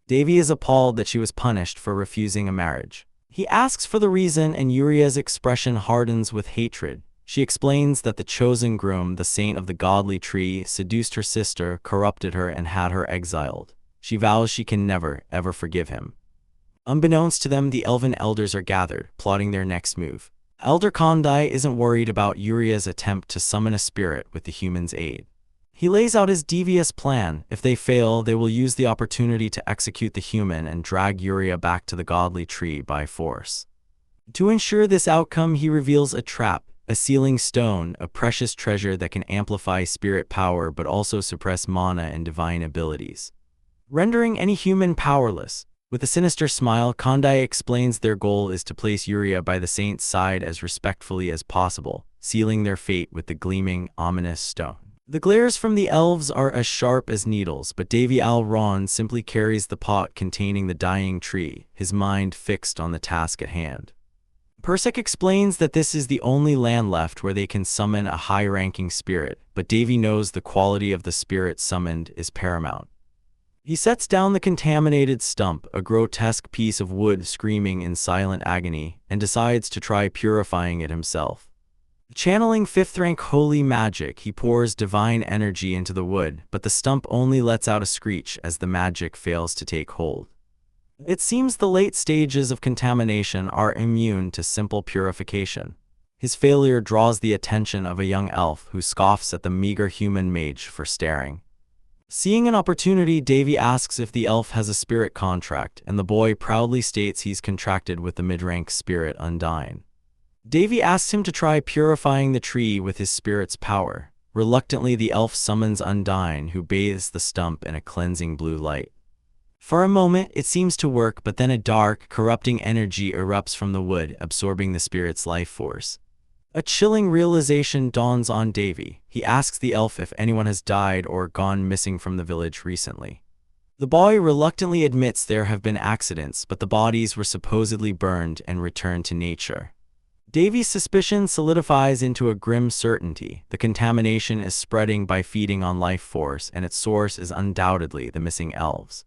Devi is appalled that she was punished for refusing a marriage. He asks for the reason, and Uria's expression hardens with hatred. She explains that the chosen groom, the saint of the godly tree, seduced her sister, corrupted her, and had her exiled. She vows she can never, ever forgive him. Unbeknownst to them, the elven elders are gathered, plotting their next move. Elder Kondai isn't worried about Uria's attempt to summon a spirit with the humans' aid. He lays out his devious plan. If they fail, they will use the opportunity to execute the human and drag Yuria back to the godly tree by force. To ensure this outcome, he reveals a trap, a sealing stone, a precious treasure that can amplify spirit power but also suppress mana and divine abilities, rendering any human powerless. With a sinister smile, Kondai explains their goal is to place Yuria by the saint's side as respectfully as possible, sealing their fate with the gleaming, ominous stone. The glares from the elves are as sharp as needles, but Davy Al-Ron simply carries the pot containing the dying tree, his mind fixed on the task at hand. Persek explains that this is the only land left where they can summon a high-ranking spirit, but Davy knows the quality of the spirit summoned is paramount. He sets down the contaminated stump, a grotesque piece of wood screaming in silent agony, and decides to try purifying it himself. Channeling 5th rank holy magic, he pours divine energy into the wood, but the stump only lets out a screech as the magic fails to take hold. It seems the late stages of contamination are immune to simple purification. His failure draws the attention of a young elf who scoffs at the meager human mage for staring. Seeing an opportunity, Davy asks if the elf has a spirit contract, and the boy proudly states he's contracted with the mid-rank spirit Undyne. Davy asks him to try purifying the tree with his spirit's power. Reluctantly, the elf summons Undyne, who bathes the stump in a cleansing blue light. For a moment, it seems to work, but then a dark, corrupting energy erupts from the wood, absorbing the spirit's life force. A chilling realization dawns on Davy. He asks the elf if anyone has died or gone missing from the village recently. The boy reluctantly admits there have been accidents, but the bodies were supposedly burned and returned to nature. Davy's suspicion solidifies into a grim certainty. The contamination is spreading by feeding on life force, and its source is undoubtedly the missing elves.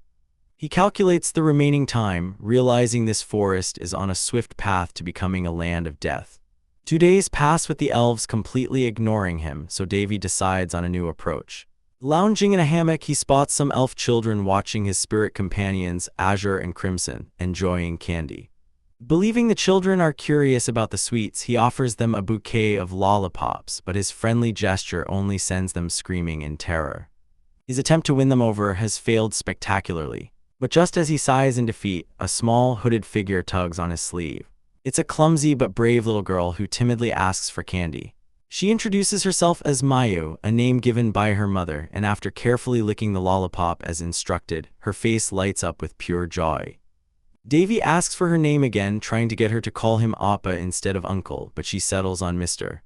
He calculates the remaining time, realizing this forest is on a swift path to becoming a land of death. 2 days pass with the elves completely ignoring him, so Davy decides on a new approach. Lounging in a hammock, he spots some elf children watching his spirit companions, Azure and Crimson, enjoying candy. Believing the children are curious about the sweets, he offers them a bouquet of lollipops, but his friendly gesture only sends them screaming in terror. His attempt to win them over has failed spectacularly, but just as he sighs in defeat, a small, hooded figure tugs on his sleeve. It's a clumsy but brave little girl who timidly asks for candy. She introduces herself as Mayu, a name given by her mother, and after carefully licking the lollipop as instructed, her face lights up with pure joy. Davy asks for her name again, trying to get her to call him Appa instead of Uncle, but she settles on Mr.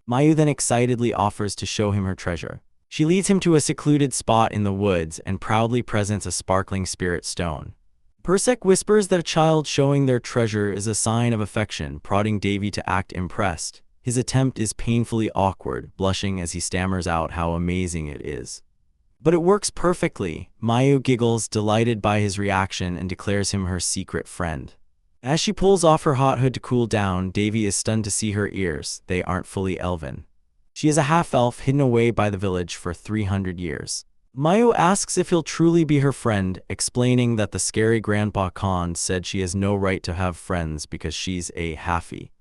Mayu then excitedly offers to show him her treasure. She leads him to a secluded spot in the woods and proudly presents a sparkling spirit stone. Persek whispers that a child showing their treasure is a sign of affection, prodding Davy to act impressed. His attempt is painfully awkward, blushing as he stammers out how amazing it is. But it works perfectly. Mayu giggles, delighted by his reaction, and declares him her secret friend. As she pulls off her hot hood to cool down, Davy is stunned to see her ears. They aren't fully elven. She is a half-elf hidden away by the village for 300 years. Mayu asks if he'll truly be her friend, explaining that the scary Grandpa Khan said she has no right to have friends because she's a halfie.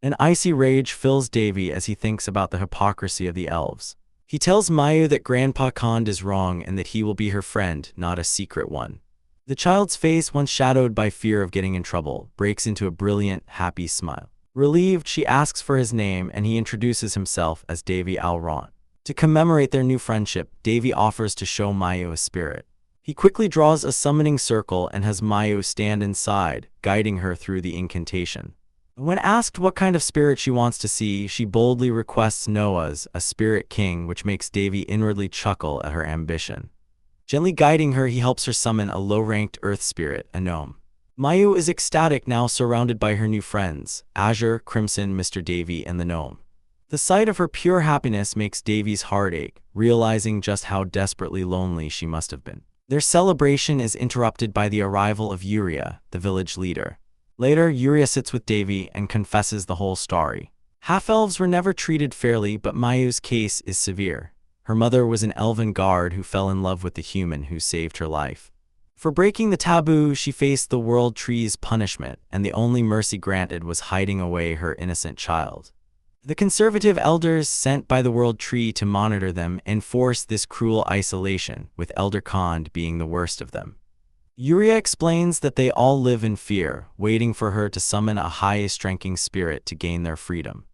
An icy rage fills Davy as he thinks about the hypocrisy of the elves. He tells Mayu that Grandpa Khan is wrong and that he will be her friend, not a secret one. The child's face, once shadowed by fear of getting in trouble, breaks into a brilliant, happy smile. Relieved, she asks for his name and he introduces himself as Davy Al-Ron. To commemorate their new friendship, Davy offers to show Mayu a spirit. He quickly draws a summoning circle and has Mayu stand inside, guiding her through the incantation. When asked what kind of spirit she wants to see, she boldly requests Noah's, a spirit king, which makes Davy inwardly chuckle at her ambition. Gently guiding her, he helps her summon a low-ranked earth spirit, a gnome. Mayu is ecstatic now, surrounded by her new friends, Azure, Crimson, Mr. Davy, and the gnome. The sight of her pure happiness makes Davy's heart ache, realizing just how desperately lonely she must have been. Their celebration is interrupted by the arrival of Yuria, the village leader. Later, Yuria sits with Davy and confesses the whole story. Half-elves were never treated fairly, but Mayu's case is severe. Her mother was an elven guard who fell in love with the human who saved her life. For breaking the taboo, she faced the World Tree's punishment, and the only mercy granted was hiding away her innocent child. The conservative elders sent by the World Tree to monitor them enforced this cruel isolation, with Elder Khand being the worst of them. Yuria explains that they all live in fear, waiting for her to summon a highest-ranking spirit to gain their freedom.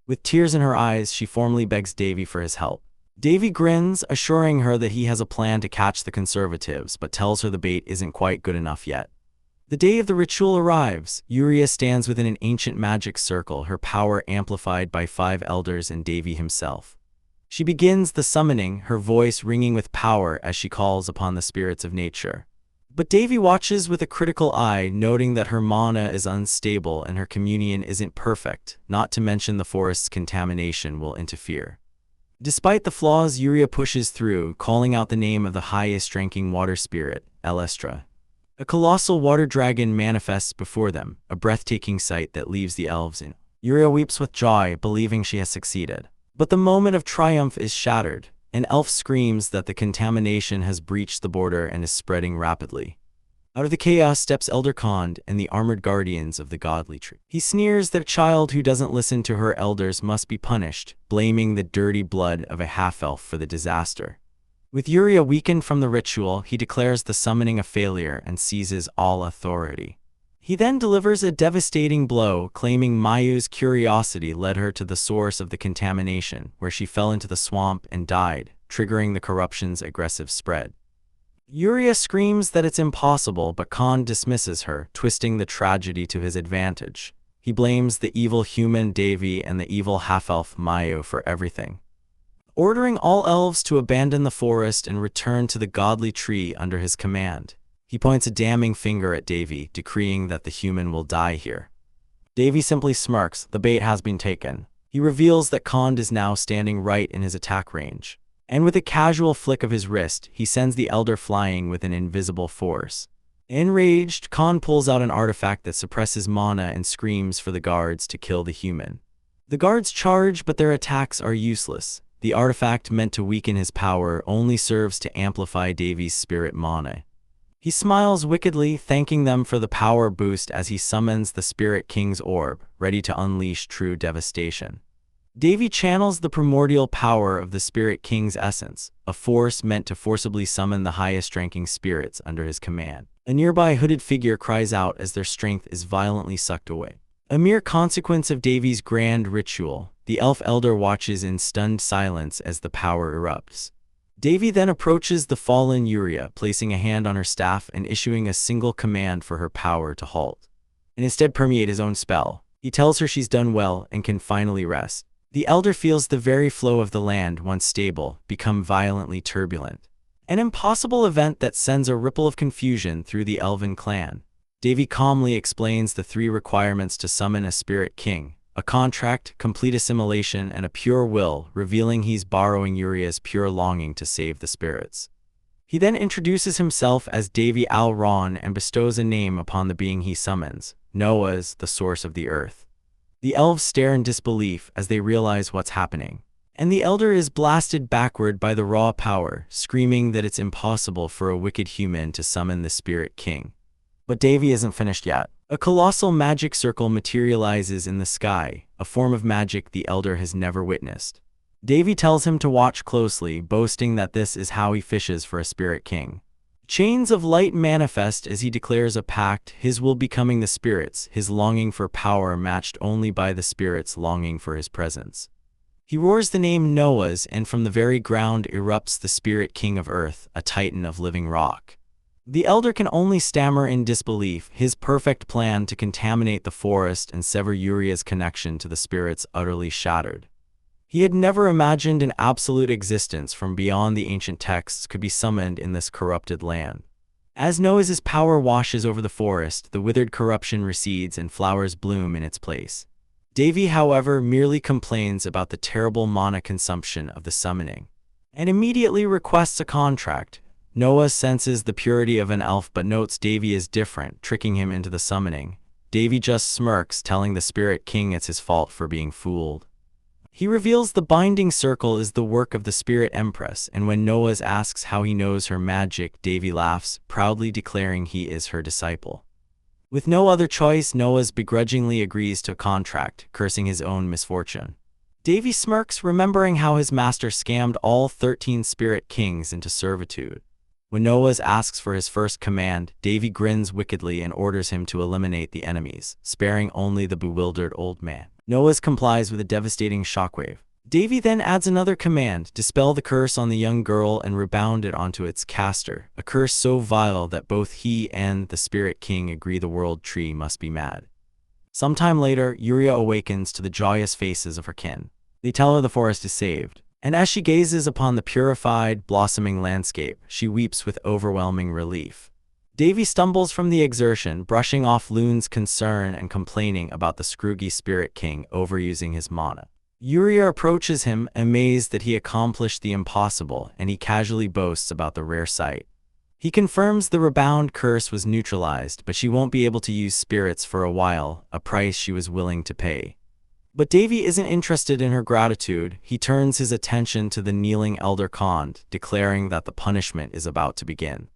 With tears in her eyes, she formally begs Davy for his help. Davy grins, assuring her that he has a plan to catch the conservatives, but tells her the bait isn't quite good enough yet. The day of the ritual arrives. Yuria stands within an ancient magic circle, her power amplified by 5 elders and Davy himself. She begins the summoning, her voice ringing with power as she calls upon the spirits of nature. But Davy watches with a critical eye, noting that her mana is unstable and her communion isn't perfect, not to mention the forest's contamination will interfere. Despite the flaws, Yuria pushes through, calling out the name of the highest-ranking water spirit, Elestra. A colossal water dragon manifests before them, a breathtaking sight that leaves the elves in. Yuria weeps with joy, believing she has succeeded. But the moment of triumph is shattered. An elf screams that the contamination has breached the border and is spreading rapidly. Out of the chaos steps Elder Khand and the armored guardians of the godly tree. He sneers that a child who doesn't listen to her elders must be punished, blaming the dirty blood of a half-elf for the disaster. With Yuria weakened from the ritual, he declares the summoning a failure and seizes all authority. He then delivers a devastating blow, claiming Mayu's curiosity led her to the source of the contamination, where she fell into the swamp and died, triggering the corruption's aggressive spread. Yuria screams that it's impossible, but Khand dismisses her, twisting the tragedy to his advantage. He blames the evil human Davy and the evil half-elf Mayu for everything, ordering all elves to abandon the forest and return to the godly tree under his command. He points a damning finger at Davy, decreeing that the human will die here. Davy simply smirks, the bait has been taken. He reveals that Khand is now standing right in his attack range. And with a casual flick of his wrist, he sends the elder flying with an invisible force. Enraged, Khand pulls out an artifact that suppresses mana and screams for the guards to kill the human. The guards charge, but their attacks are useless. The artifact meant to weaken his power only serves to amplify Davy's spirit mana. He smiles wickedly, thanking them for the power boost as he summons the Spirit King's orb, ready to unleash true devastation. Davy channels the primordial power of the Spirit King's essence, a force meant to forcibly summon the highest-ranking spirits under his command. A nearby hooded figure cries out as their strength is violently sucked away. A mere consequence of Davy's grand ritual, the elf elder watches in stunned silence as the power erupts. Davy then approaches the fallen Yuria, placing a hand on her staff and issuing a single command for her power to halt, and instead permeate his own spell. He tells her she's done well and can finally rest. The elder feels the very flow of the land, once stable, become violently turbulent. An impossible event that sends a ripple of confusion through the elven clan. Davy calmly explains the 3 requirements to summon a Spirit King: a contract, complete assimilation, and a pure will, revealing he's borrowing Yuria's pure longing to save the spirits. He then introduces himself as Davy Al-Ron and bestows a name upon the being he summons, Noah's, the source of the earth. The elves stare in disbelief as they realize what's happening, and the elder is blasted backward by the raw power, screaming that it's impossible for a wicked human to summon the Spirit King. But Davy isn't finished yet. A colossal magic circle materializes in the sky, a form of magic the elder has never witnessed. Davy tells him to watch closely, boasting that this is how he fishes for a Spirit King. Chains of light manifest as he declares a pact, his will becoming the spirits, his longing for power matched only by the spirits' longing for his presence. He roars the name Noah's, and from the very ground erupts the Spirit King of Earth, a titan of living rock. The elder can only stammer in disbelief, his perfect plan to contaminate the forest and sever Yuria's connection to the spirits utterly shattered. He had never imagined an absolute existence from beyond the ancient texts could be summoned in this corrupted land. As Noah's power washes over the forest, the withered corruption recedes and flowers bloom in its place. Davy, however, merely complains about the terrible mana consumption of the summoning, and immediately requests a contract. Noah senses the purity of an elf but notes Davy is different, tricking him into the summoning. Davy just smirks, telling the Spirit King it's his fault for being fooled. He reveals the binding circle is the work of the Spirit Empress, and when Noah asks how he knows her magic, Davy laughs, proudly declaring he is her disciple. With no other choice, Noah begrudgingly agrees to a contract, cursing his own misfortune. Davy smirks, remembering how his master scammed all 13 Spirit Kings into servitude. When Noah asks for his first command, Davy grins wickedly and orders him to eliminate the enemies, sparing only the bewildered old man. Noah complies with a devastating shockwave. Davy then adds another command: dispel the curse on the young girl and rebound it onto its caster, a curse so vile that both he and the Spirit King agree the world tree must be mad. Sometime later, Yuria awakens to the joyous faces of her kin. They tell her the forest is saved, and as she gazes upon the purified, blossoming landscape, she weeps with overwhelming relief. Davy stumbles from the exertion, brushing off Loon's concern and complaining about the scroogy Spirit King overusing his mana. Yuria approaches him, amazed that he accomplished the impossible, and he casually boasts about the rare sight. He confirms the rebound curse was neutralized, but she won't be able to use spirits for a while, a price she was willing to pay. But Davy isn't interested in her gratitude. He turns his attention to the kneeling Elder Khand, declaring that the punishment is about to begin.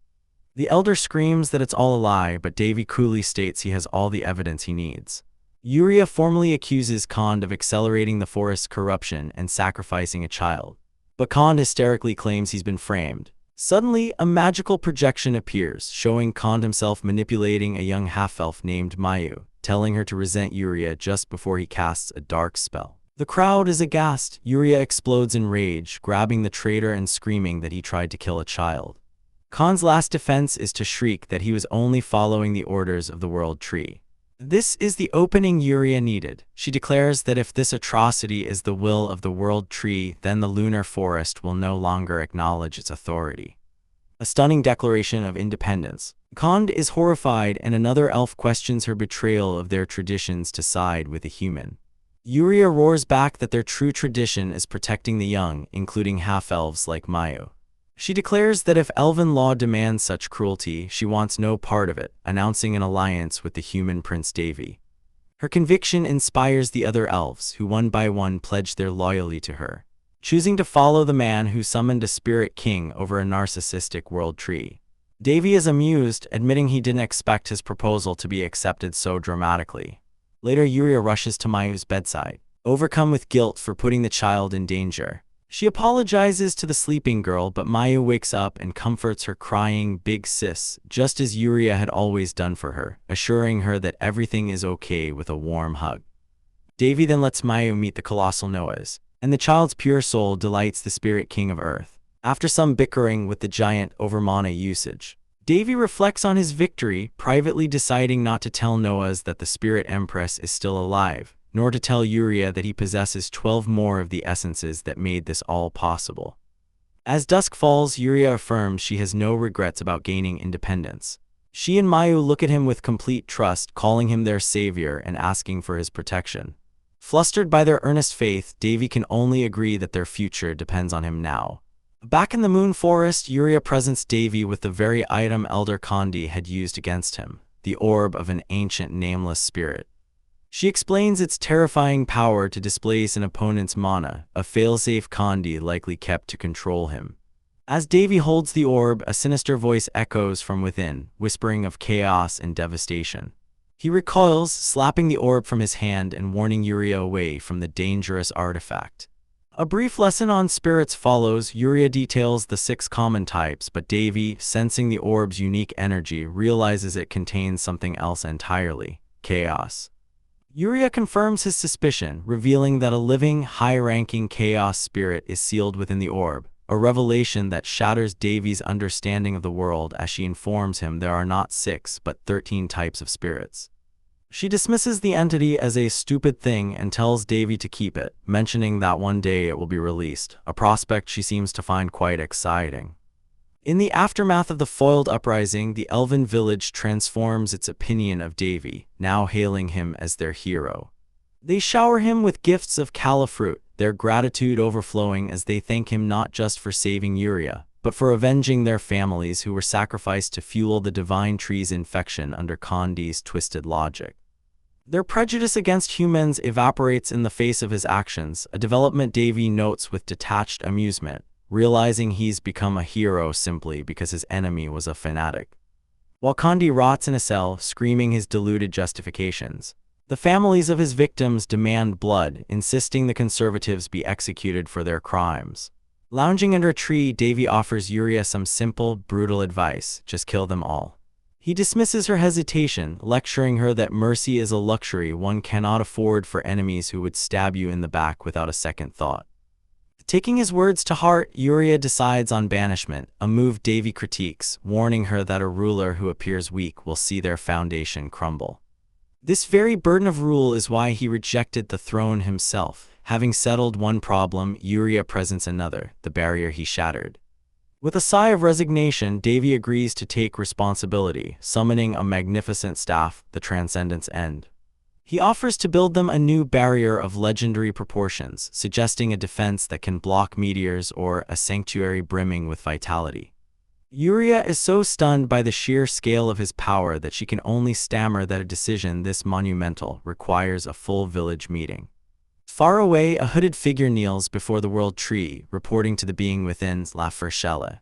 The Elder screams that it's all a lie, but Davy coolly states he has all the evidence he needs. Yuria formally accuses Khand of accelerating the forest's corruption and sacrificing a child, but Khand hysterically claims he's been framed. Suddenly, a magical projection appears, showing Khand himself manipulating a young half-elf named Mayu, telling her to resent Yuria just before he casts a dark spell. The crowd is aghast. Yuria explodes in rage, grabbing the traitor and screaming that he tried to kill a child. Khan's last defense is to shriek that he was only following the orders of the World Tree. This is the opening Yuria needed. She declares that if this atrocity is the will of the World Tree, then the lunar forest will no longer acknowledge its authority. A stunning declaration of independence. Khand is horrified, and another elf questions her betrayal of their traditions to side with a human. Yuria roars back that their true tradition is protecting the young, including half-elves like Mayu. She declares that if elven law demands such cruelty, she wants no part of it, announcing an alliance with the human Prince Davy. Her conviction inspires the other elves, who one by one pledge their loyalty to her, choosing to follow the man who summoned a Spirit King over a narcissistic world tree. Davy is amused, admitting he didn't expect his proposal to be accepted so dramatically. Later, Yuria rushes to Mayu's bedside, overcome with guilt for putting the child in danger. She apologizes to the sleeping girl, but Mayu wakes up and comforts her, crying, "Big sis," just as Yuria had always done for her, assuring her that everything is okay with a warm hug. Davy then lets Mayu meet the colossal Noahs, and the child's pure soul delights the Spirit King of Earth. After some bickering with the giant over mana usage, Davy reflects on his victory, privately deciding not to tell Noahs that the Spirit Empress is still alive, nor to tell Yuria that he possesses 12 more of the essences that made this all possible. As dusk falls, Yuria affirms she has no regrets about gaining independence. She and Mayu look at him with complete trust, calling him their savior and asking for his protection. Flustered by their earnest faith, Davy can only agree that their future depends on him now. Back in the Moon Forest, Yuria presents Davy with the very item Elder Khandi had used against him, the orb of an ancient nameless spirit. She explains its terrifying power to displace an opponent's mana, a failsafe Khandi likely kept to control him. As Davy holds the orb, a sinister voice echoes from within, whispering of chaos and devastation. He recoils, slapping the orb from his hand and warning Yuria away from the dangerous artifact. A brief lesson on spirits follows. Yuria details the 6 common types, but Davy, sensing the orb's unique energy, realizes it contains something else entirely: chaos. Yuria confirms his suspicion, revealing that a living, high-ranking chaos spirit is sealed within the orb, a revelation that shatters Davy's understanding of the world as she informs him there are not 6 but 13 types of spirits. She dismisses the entity as a stupid thing and tells Davy to keep it, mentioning that one day it will be released, a prospect she seems to find quite exciting. In the aftermath of the foiled uprising, the elven village transforms its opinion of Davy, now hailing him as their hero. They shower him with gifts of calla fruit, their gratitude overflowing as they thank him not just for saving Yuria, but for avenging their families who were sacrificed to fuel the divine tree's infection under Kandi's twisted logic. Their prejudice against humans evaporates in the face of his actions, a development Davy notes with detached amusement, realizing he's become a hero simply because his enemy was a fanatic. While Kandi rots in a cell, screaming his deluded justifications, the families of his victims demand blood, insisting the conservatives be executed for their crimes. Lounging under a tree, Davy offers Yuria some simple, brutal advice: just kill them all. He dismisses her hesitation, lecturing her that mercy is a luxury one cannot afford for enemies who would stab you in the back without a second thought. Taking his words to heart, Yuria decides on banishment, a move Davy critiques, warning her that a ruler who appears weak will see their foundation crumble. This very burden of rule is why he rejected the throne himself. Having settled one problem, Yuria presents another, the barrier he shattered. With a sigh of resignation, Davy agrees to take responsibility, summoning a magnificent staff, the Transcendent's End. He offers to build them a new barrier of legendary proportions, suggesting a defense that can block meteors or a sanctuary brimming with vitality. Yuria is so stunned by the sheer scale of his power that she can only stammer that a decision this monumental requires a full village meeting. Far away, a hooded figure kneels before the world tree, reporting to the being within's La Frechelle.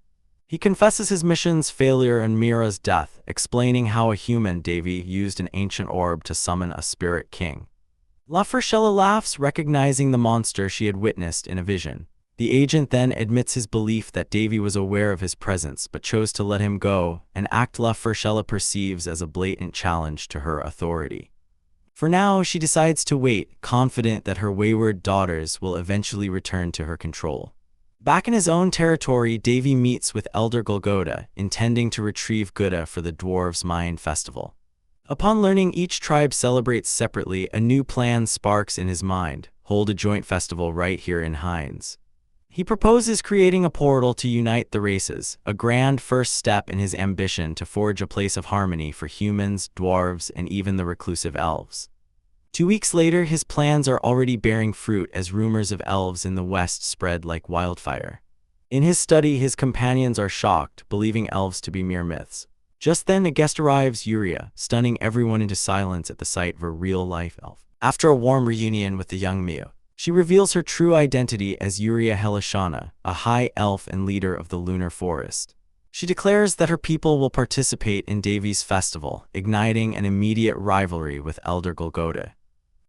He confesses his mission's failure and Mira's death, explaining how a human, Davy, used an ancient orb to summon a spirit king. La Frechelle laughs, recognizing the monster she had witnessed in a vision. The agent then admits his belief that Davy was aware of his presence but chose to let him go, an act La Frechelle perceives as a blatant challenge to her authority. For now, she decides to wait, confident that her wayward daughters will eventually return to her control. Back in his own territory, Davy meets with Elder Golgoda, intending to retrieve Gouda for the dwarves' Mayan festival. Upon learning each tribe celebrates separately, a new plan sparks in his mind: hold a joint festival right here in Hines. He proposes creating a portal to unite the races, a grand first step in his ambition to forge a place of harmony for humans, dwarves, and even the reclusive elves. 2 weeks later, his plans are already bearing fruit as rumors of elves in the west spread like wildfire. In his study, his companions are shocked, believing elves to be mere myths. Just then, a guest arrives, Yuria, stunning everyone into silence at the sight of a real-life elf. After a warm reunion with the young Mio, she reveals her true identity as Yuria Helishana, a high elf and leader of the lunar forest. She declares that her people will participate in Davy's festival, igniting an immediate rivalry with Elder Golgoda.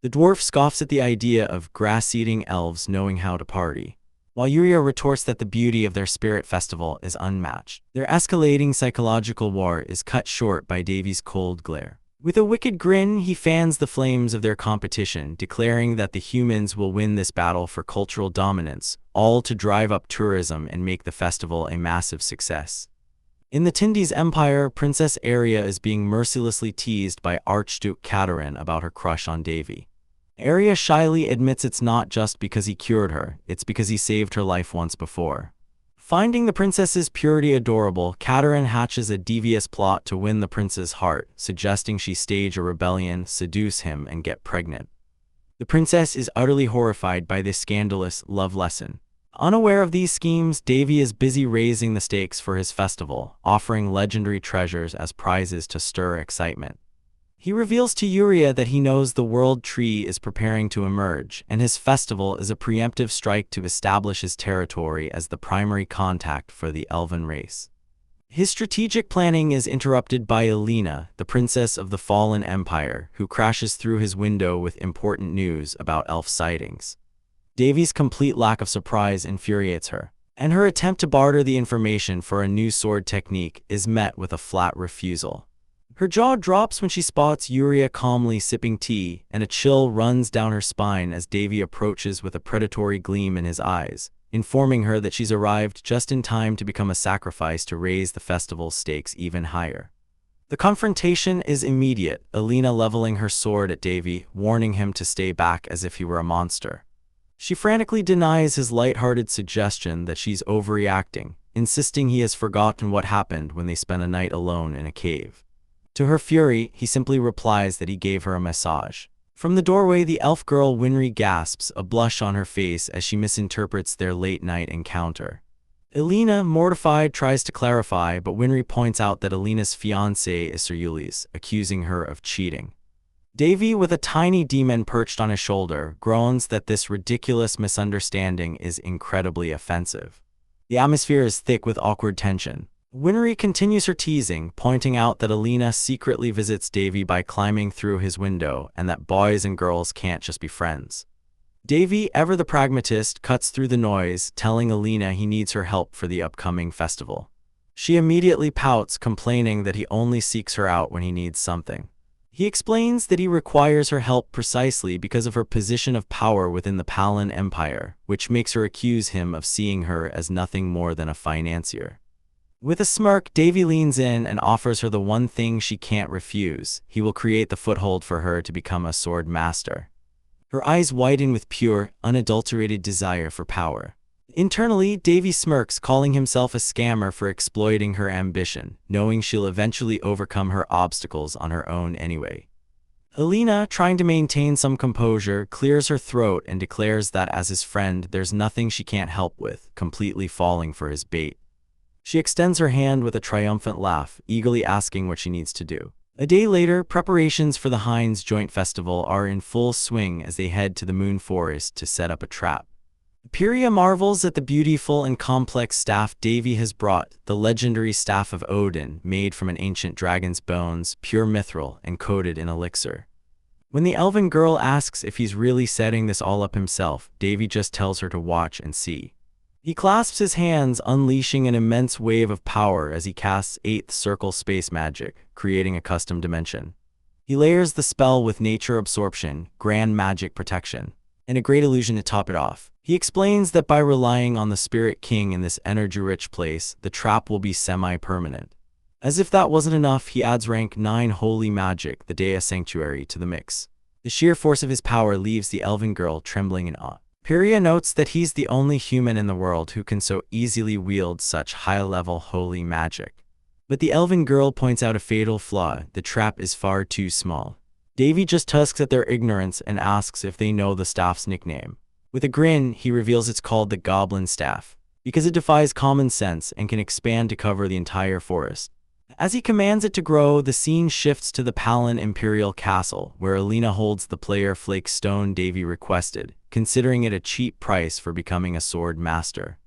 The dwarf scoffs at the idea of grass-eating elves knowing how to party, while Yuria retorts that the beauty of their spirit festival is unmatched. Their escalating psychological war is cut short by Davy's cold glare. With a wicked grin, he fans the flames of their competition, declaring that the humans will win this battle for cultural dominance, all to drive up tourism and make the festival a massive success. In the Tindi's empire, Princess Aria is being mercilessly teased by Archduke Katerin about her crush on Davy. Aria shyly admits it's not just because he cured her, it's because he saved her life once before. Finding the princess's purity adorable, Katerin hatches a devious plot to win the prince's heart, suggesting she stage a rebellion, seduce him, and get pregnant. The princess is utterly horrified by this scandalous love lesson. Unaware of these schemes, Davy is busy raising the stakes for his festival, offering legendary treasures as prizes to stir excitement. He reveals to Yuria that he knows the world tree is preparing to emerge, and his festival is a preemptive strike to establish his territory as the primary contact for the elven race. His strategic planning is interrupted by Elena, the princess of the fallen empire, who crashes through his window with important news about elf sightings. Davy's complete lack of surprise infuriates her, and her attempt to barter the information for a new sword technique is met with a flat refusal. Her jaw drops when she spots Yuria calmly sipping tea, and a chill runs down her spine as Davy approaches with a predatory gleam in his eyes, informing her that she's arrived just in time to become a sacrifice to raise the festival's stakes even higher. The confrontation is immediate, Alina leveling her sword at Davy, warning him to stay back as if he were a monster. She frantically denies his light-hearted suggestion that she's overreacting, insisting he has forgotten what happened when they spent a night alone in a cave. To her fury, he simply replies that he gave her a massage. From the doorway, the elf girl Winry gasps, a blush on her face as she misinterprets their late-night encounter. Alina, mortified, tries to clarify, but Winry points out that Alina's fiancé is Sir Uly's, accusing her of cheating. Davy, with a tiny demon perched on his shoulder, groans that this ridiculous misunderstanding is incredibly offensive. The atmosphere is thick with awkward tension. Winry continues her teasing, pointing out that Alina secretly visits Davy by climbing through his window and that boys and girls can't just be friends. Davy, ever the pragmatist, cuts through the noise, telling Alina he needs her help for the upcoming festival. She immediately pouts, complaining that he only seeks her out when he needs something. He explains that he requires her help precisely because of her position of power within the Palin Empire, which makes her accuse him of seeing her as nothing more than a financier. With a smirk, Davy leans in and offers her the one thing she can't refuse. He will create the foothold for her to become a sword master. Her eyes widen with pure, unadulterated desire for power. Internally, Davy smirks, calling himself a scammer for exploiting her ambition, knowing she'll eventually overcome her obstacles on her own anyway. Alina, trying to maintain some composure, clears her throat and declares that as his friend, there's nothing she can't help with, completely falling for his bait. She extends her hand with a triumphant laugh, eagerly asking what she needs to do. A day later, preparations for the Heinz Joint Festival are in full swing as they head to the Moon Forest to set up a trap. Pyria marvels at the beautiful and complex staff Davy has brought, the legendary Staff of Odin, made from an ancient dragon's bones, pure mithril, and coated in elixir. When the elven girl asks if he's really setting this all up himself, Davy just tells her to watch and see. He clasps his hands, unleashing an immense wave of power as he casts 8th Circle Space Magic, creating a custom dimension. He layers the spell with Nature Absorption, Grand Magic Protection, and a Great Illusion to top it off. He explains that by relying on the Spirit King in this energy-rich place, the trap will be semi-permanent. As if that wasn't enough, he adds rank 9 Holy Magic, the Dea Sanctuary, to the mix. The sheer force of his power leaves the elven girl trembling in awe. Pyria notes that he's the only human in the world who can so easily wield such high-level holy magic. But the elven girl points out a fatal flaw: the trap is far too small. Davy just tusks at their ignorance and asks if they know the staff's nickname. With a grin, he reveals it's called the Goblin Staff, because it defies common sense and can expand to cover the entire forest. As he commands it to grow, the scene shifts to the Palin Imperial Castle, where Alina holds the player flake stone Davy requested, considering it a cheap price for becoming a sword master.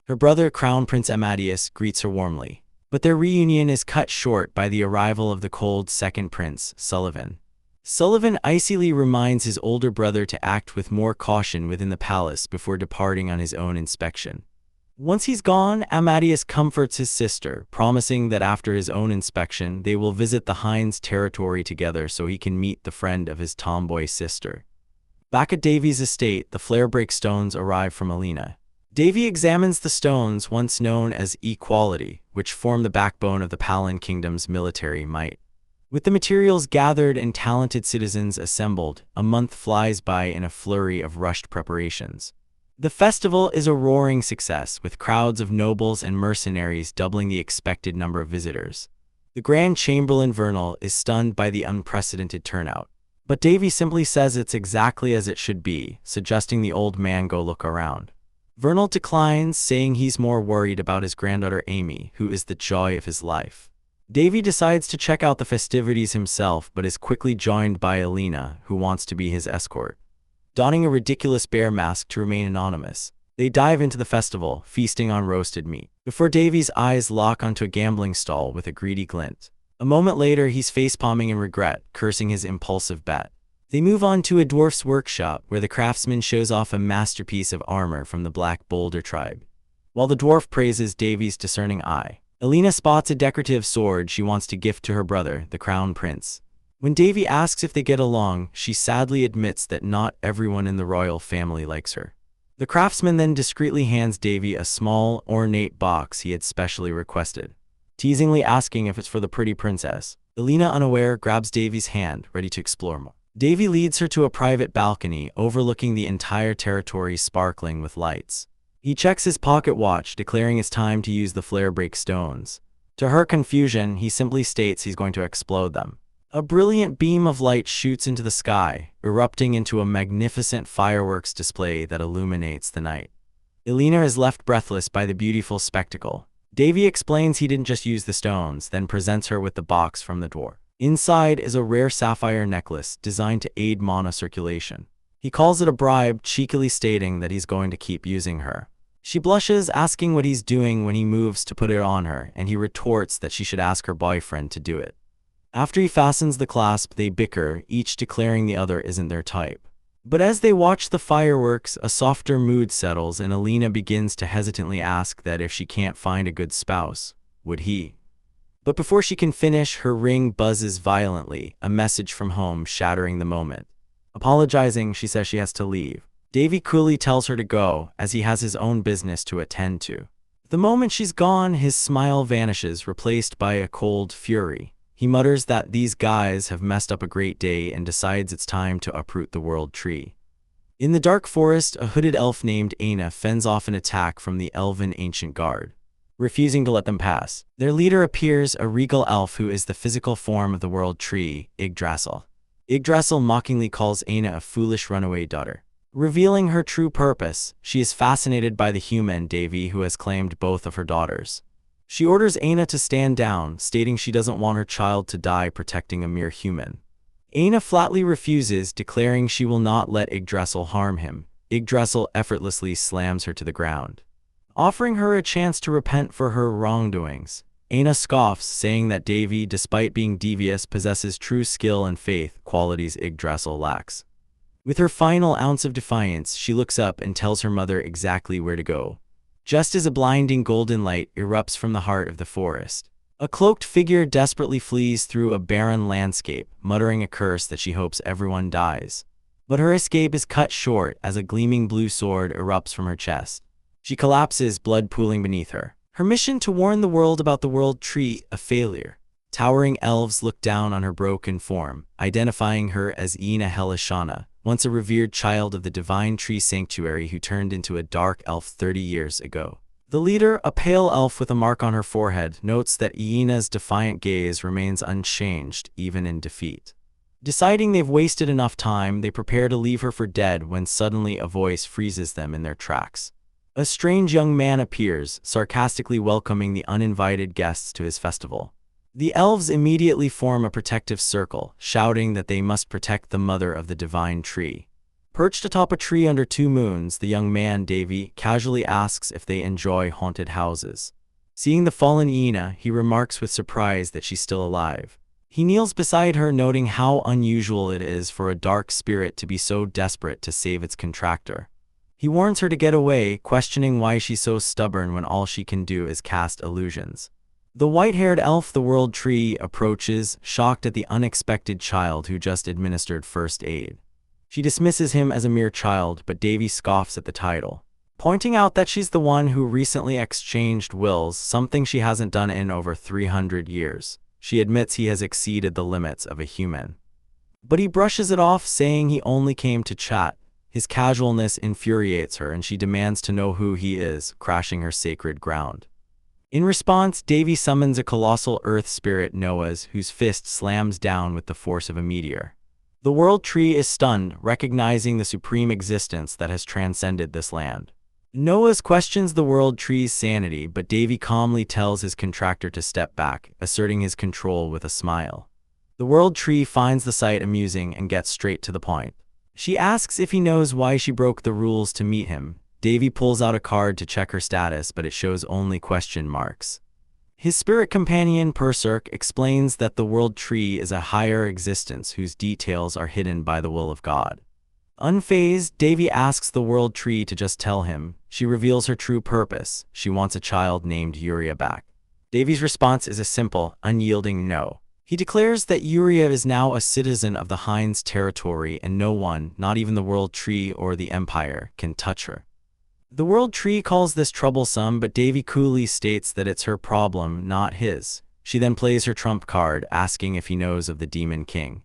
Her brother, Crown Prince Amadeus, greets her warmly, but their reunion is cut short by the arrival of the cold second prince, Sullivan. Sullivan icily reminds his older brother to act with more caution within the palace before departing on his own inspection. Once he's gone, Amadeus comforts his sister, promising that after his own inspection, they will visit the Heinz territory together so he can meet the friend of his tomboy sister. Back at Davy's estate, the flare-break stones arrive from Alina. Davy examines the stones, once known as equality, which form the backbone of the Palin Kingdom's military might. With the materials gathered and talented citizens assembled, a month flies by in a flurry of rushed preparations. The festival is a roaring success, with crowds of nobles and mercenaries doubling the expected number of visitors. The Grand Chamberlain Vernal is stunned by the unprecedented turnout, but Davy simply says it's exactly as it should be, suggesting the old man go look around. Vernal declines, saying he's more worried about his granddaughter Amy, who is the joy of his life. Davy decides to check out the festivities himself, but is quickly joined by Alina, who wants to be his escort. Donning a ridiculous bear mask to remain anonymous, they dive into the festival, feasting on roasted meat, before Davy's eyes lock onto a gambling stall with a greedy glint. A moment later, he's facepalming in regret, cursing his impulsive bet. They move on to a dwarf's workshop, where the craftsman shows off a masterpiece of armor from the Black Boulder tribe. While the dwarf praises Davy's discerning eye, Alina spots a decorative sword she wants to gift to her brother, the Crown Prince. When Davy asks if they get along, she sadly admits that not everyone in the royal family likes her. The craftsman then discreetly hands Davy a small, ornate box he had specially requested, teasingly asking if it's for the pretty princess. Elena, unaware, grabs Davy's hand, ready to explore more. Davy leads her to a private balcony overlooking the entire territory, sparkling with lights. He checks his pocket watch, declaring it's time to use the flare-break stones. To her confusion, he simply states he's going to explode them. A brilliant beam of light shoots into the sky, erupting into a magnificent fireworks display that illuminates the night. Elena is left breathless by the beautiful spectacle. Davy explains he didn't just use the stones, then presents her with the box from the door. Inside is a rare sapphire necklace designed to aid mana circulation. He calls it a bribe, cheekily stating that he's going to keep using her. She blushes, asking what he's doing when he moves to put it on her, and he retorts that she should ask her boyfriend to do it. After he fastens the clasp, they bicker, each declaring the other isn't their type. But as they watch the fireworks, a softer mood settles and Elena begins to hesitantly ask that if she can't find a good spouse, would he? But before she can finish, her ring buzzes violently, a message from home shattering the moment. Apologizing, she says she has to leave. Davy coolly tells her to go, as he has his own business to attend to. The moment she's gone, his smile vanishes, replaced by a cold fury. He mutters that these guys have messed up a great day and decides it's time to uproot the world tree. In the dark forest, a hooded elf named Aina fends off an attack from the elven ancient guard, refusing to let them pass. Their leader appears, a regal elf who is the physical form of the world tree, Yggdrasil. Yggdrasil mockingly calls Aina a foolish runaway daughter. Revealing her true purpose, she is fascinated by the human Davy who has claimed both of her daughters. She orders Aina to stand down, stating she doesn't want her child to die protecting a mere human. Aina flatly refuses, declaring she will not let Yggdrasil harm him. Yggdrasil effortlessly slams her to the ground, offering her a chance to repent for her wrongdoings. Aina scoffs, saying that Davy, despite being devious, possesses true skill and faith, qualities Yggdrasil lacks. With her final ounce of defiance, she looks up and tells her mother exactly where to go. Just as a blinding golden light erupts from the heart of the forest, a cloaked figure desperately flees through a barren landscape, muttering a curse that she hopes everyone dies. But her escape is cut short as a gleaming blue sword erupts from her chest. She collapses, blood pooling beneath her. Her mission to warn the world about the world tree, a failure. Towering elves look down on her broken form, identifying her as Ina Helishana, once a revered child of the divine tree sanctuary who turned into a dark elf 30 years ago. The leader, a pale elf with a mark on her forehead, notes that Ina's defiant gaze remains unchanged even in defeat. Deciding they've wasted enough time, they prepare to leave her for dead when suddenly a voice freezes them in their tracks. A strange young man appears, sarcastically welcoming the uninvited guests to his festival. The elves immediately form a protective circle, shouting that they must protect the mother of the divine tree. Perched atop a tree under two moons, the young man, Davy, casually asks if they enjoy haunted houses. Seeing the fallen Ina, he remarks with surprise that she's still alive. He kneels beside her, noting how unusual it is for a dark spirit to be so desperate to save its contractor. He warns her to get away, questioning why she's so stubborn when all she can do is cast illusions. The white-haired elf, the world tree, approaches, shocked at the unexpected child who just administered first aid. She dismisses him as a mere child, but Davy scoffs at the title, pointing out that she's the one who recently exchanged wills, something she hasn't done in over 300 years. She admits he has exceeded the limits of a human. But he brushes it off, saying he only came to chat. His casualness infuriates her, and she demands to know who he is, crashing her sacred ground. In response, Davy summons a colossal earth spirit, Noah's, whose fist slams down with the force of a meteor. The world tree is stunned, recognizing the supreme existence that has transcended this land. Noah's questions the world tree's sanity, but Davy calmly tells his contractor to step back, asserting his control with a smile. The world tree finds the sight amusing and gets straight to the point. She asks if he knows why she broke the rules to meet him. Davy pulls out a card to check her status, but it shows only question marks. His spirit companion, Perserk, explains that the world tree is a higher existence whose details are hidden by the will of God. Unfazed, Davy asks the world tree to just tell him. She reveals her true purpose. She wants a child named Yuria back. Davy's response is a simple, unyielding no. He declares that Yuria is now a citizen of the Heinz territory and no one, not even the world tree or the Empire, can touch her. The world tree calls this troublesome, but Davy coolly states that it's her problem, not his. She then plays her trump card, asking if he knows of the Demon King.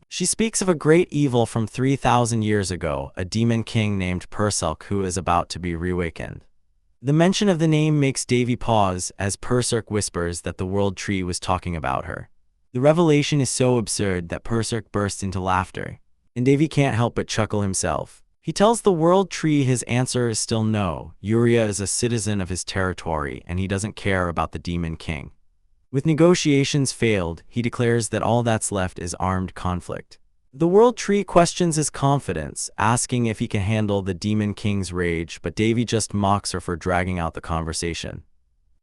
She speaks of a great evil from 3,000 years ago, a demon king named Perselk who is about to be reawakened. The mention of the name makes Davy pause as Perserk whispers that the World Tree was talking about her. The revelation is so absurd that Perserk bursts into laughter, and Davy can't help but chuckle himself. He tells the World Tree his answer is still no. Yuria is a citizen of his territory and he doesn't care about the Demon King. With negotiations failed, he declares that all that's left is armed conflict. The World Tree questions his confidence, asking if he can handle the Demon King's rage, but Davy just mocks her for dragging out the conversation.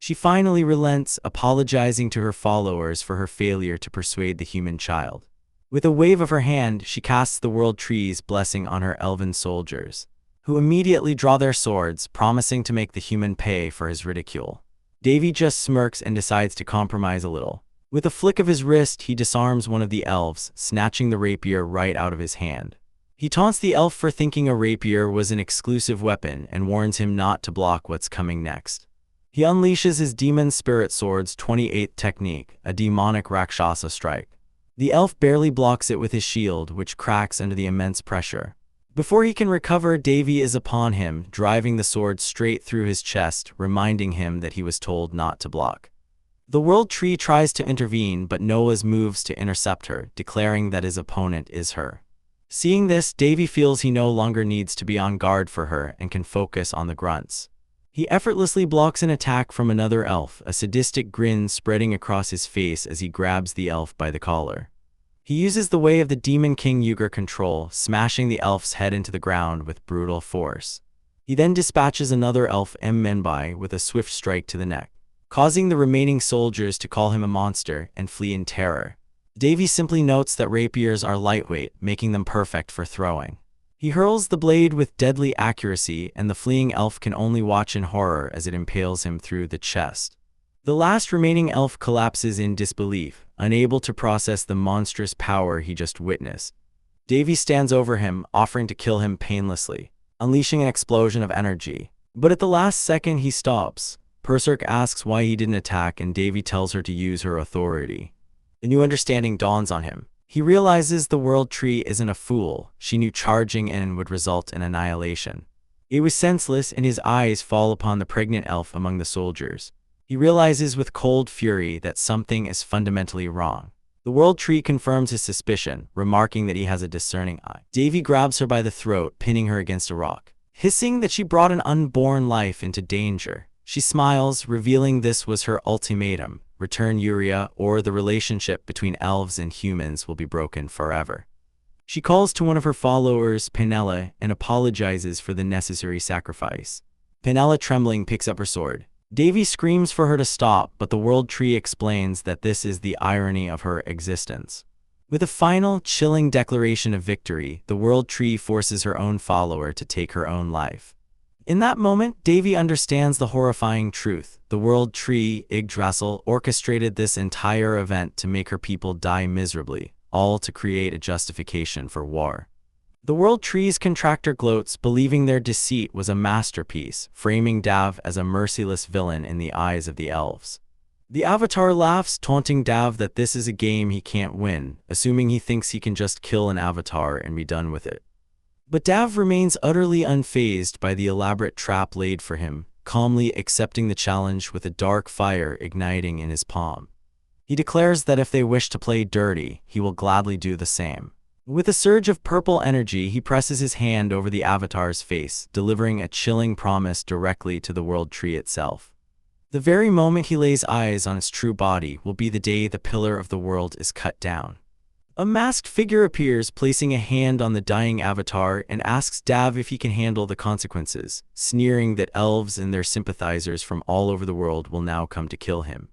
She finally relents, apologizing to her followers for her failure to persuade the human child. With a wave of her hand, she casts the World Tree's blessing on her elven soldiers, who immediately draw their swords, promising to make the human pay for his ridicule. Davy just smirks and decides to compromise a little. With a flick of his wrist, he disarms one of the elves, snatching the rapier right out of his hand. He taunts the elf for thinking a rapier was an exclusive weapon and warns him not to block what's coming next. He unleashes his Demon Spirit Sword's 28th technique, a demonic Rakshasa strike. The elf barely blocks it with his shield, which cracks under the immense pressure. Before he can recover, Davy is upon him, driving the sword straight through his chest, reminding him that he was told not to block. The World Tree tries to intervene, but Noah's moves to intercept her, declaring that his opponent is her. Seeing this, Davy feels he no longer needs to be on guard for her and can focus on the grunts. He effortlessly blocks an attack from another elf, a sadistic grin spreading across his face as he grabs the elf by the collar. He uses the way of the Demon King Yuger control, smashing the elf's head into the ground with brutal force. He then dispatches another elf Menbai with a swift strike to the neck, causing the remaining soldiers to call him a monster and flee in terror. Davy simply notes that rapiers are lightweight, making them perfect for throwing. He hurls the blade with deadly accuracy, and the fleeing elf can only watch in horror as it impales him through the chest. The last remaining elf collapses in disbelief, unable to process the monstrous power he just witnessed. Davy stands over him, offering to kill him painlessly, unleashing an explosion of energy. But at the last second he stops. Perserk asks why he didn't attack, and Davy tells her to use her authority. A new understanding dawns on him. He realizes the World Tree isn't a fool. She knew charging in would result in annihilation. It was senseless, and his eyes fall upon the pregnant elf among the soldiers. He realizes with cold fury that something is fundamentally wrong. The World Tree confirms his suspicion, remarking that he has a discerning eye. Davy grabs her by the throat, pinning her against a rock, hissing that she brought an unborn life into danger. She smiles, revealing this was her ultimatum: return Yuria, or the relationship between elves and humans will be broken forever. She calls to one of her followers, Penella, and apologizes for the necessary sacrifice. Penella, trembling, picks up her sword. Davy screams for her to stop, but the World Tree explains that this is the irony of her existence. With a final, chilling declaration of victory, the World Tree forces her own follower to take her own life. In that moment, Davy understands the horrifying truth. The World Tree, Yggdrasil, orchestrated this entire event to make her people die miserably, all to create a justification for war. The World Tree's contractor gloats, believing their deceit was a masterpiece, framing Dav as a merciless villain in the eyes of the elves. The Avatar laughs, taunting Dav that this is a game he can't win, assuming he thinks he can just kill an avatar and be done with it. But Dav remains utterly unfazed by the elaborate trap laid for him, calmly accepting the challenge with a dark fire igniting in his palm. He declares that if they wish to play dirty, he will gladly do the same. With a surge of purple energy, he presses his hand over the Avatar's face, delivering a chilling promise directly to the World Tree itself. The very moment he lays eyes on its true body will be the day the pillar of the world is cut down. A masked figure appears, placing a hand on the dying Avatar, and asks Dav if he can handle the consequences, sneering that elves and their sympathizers from all over the world will now come to kill him.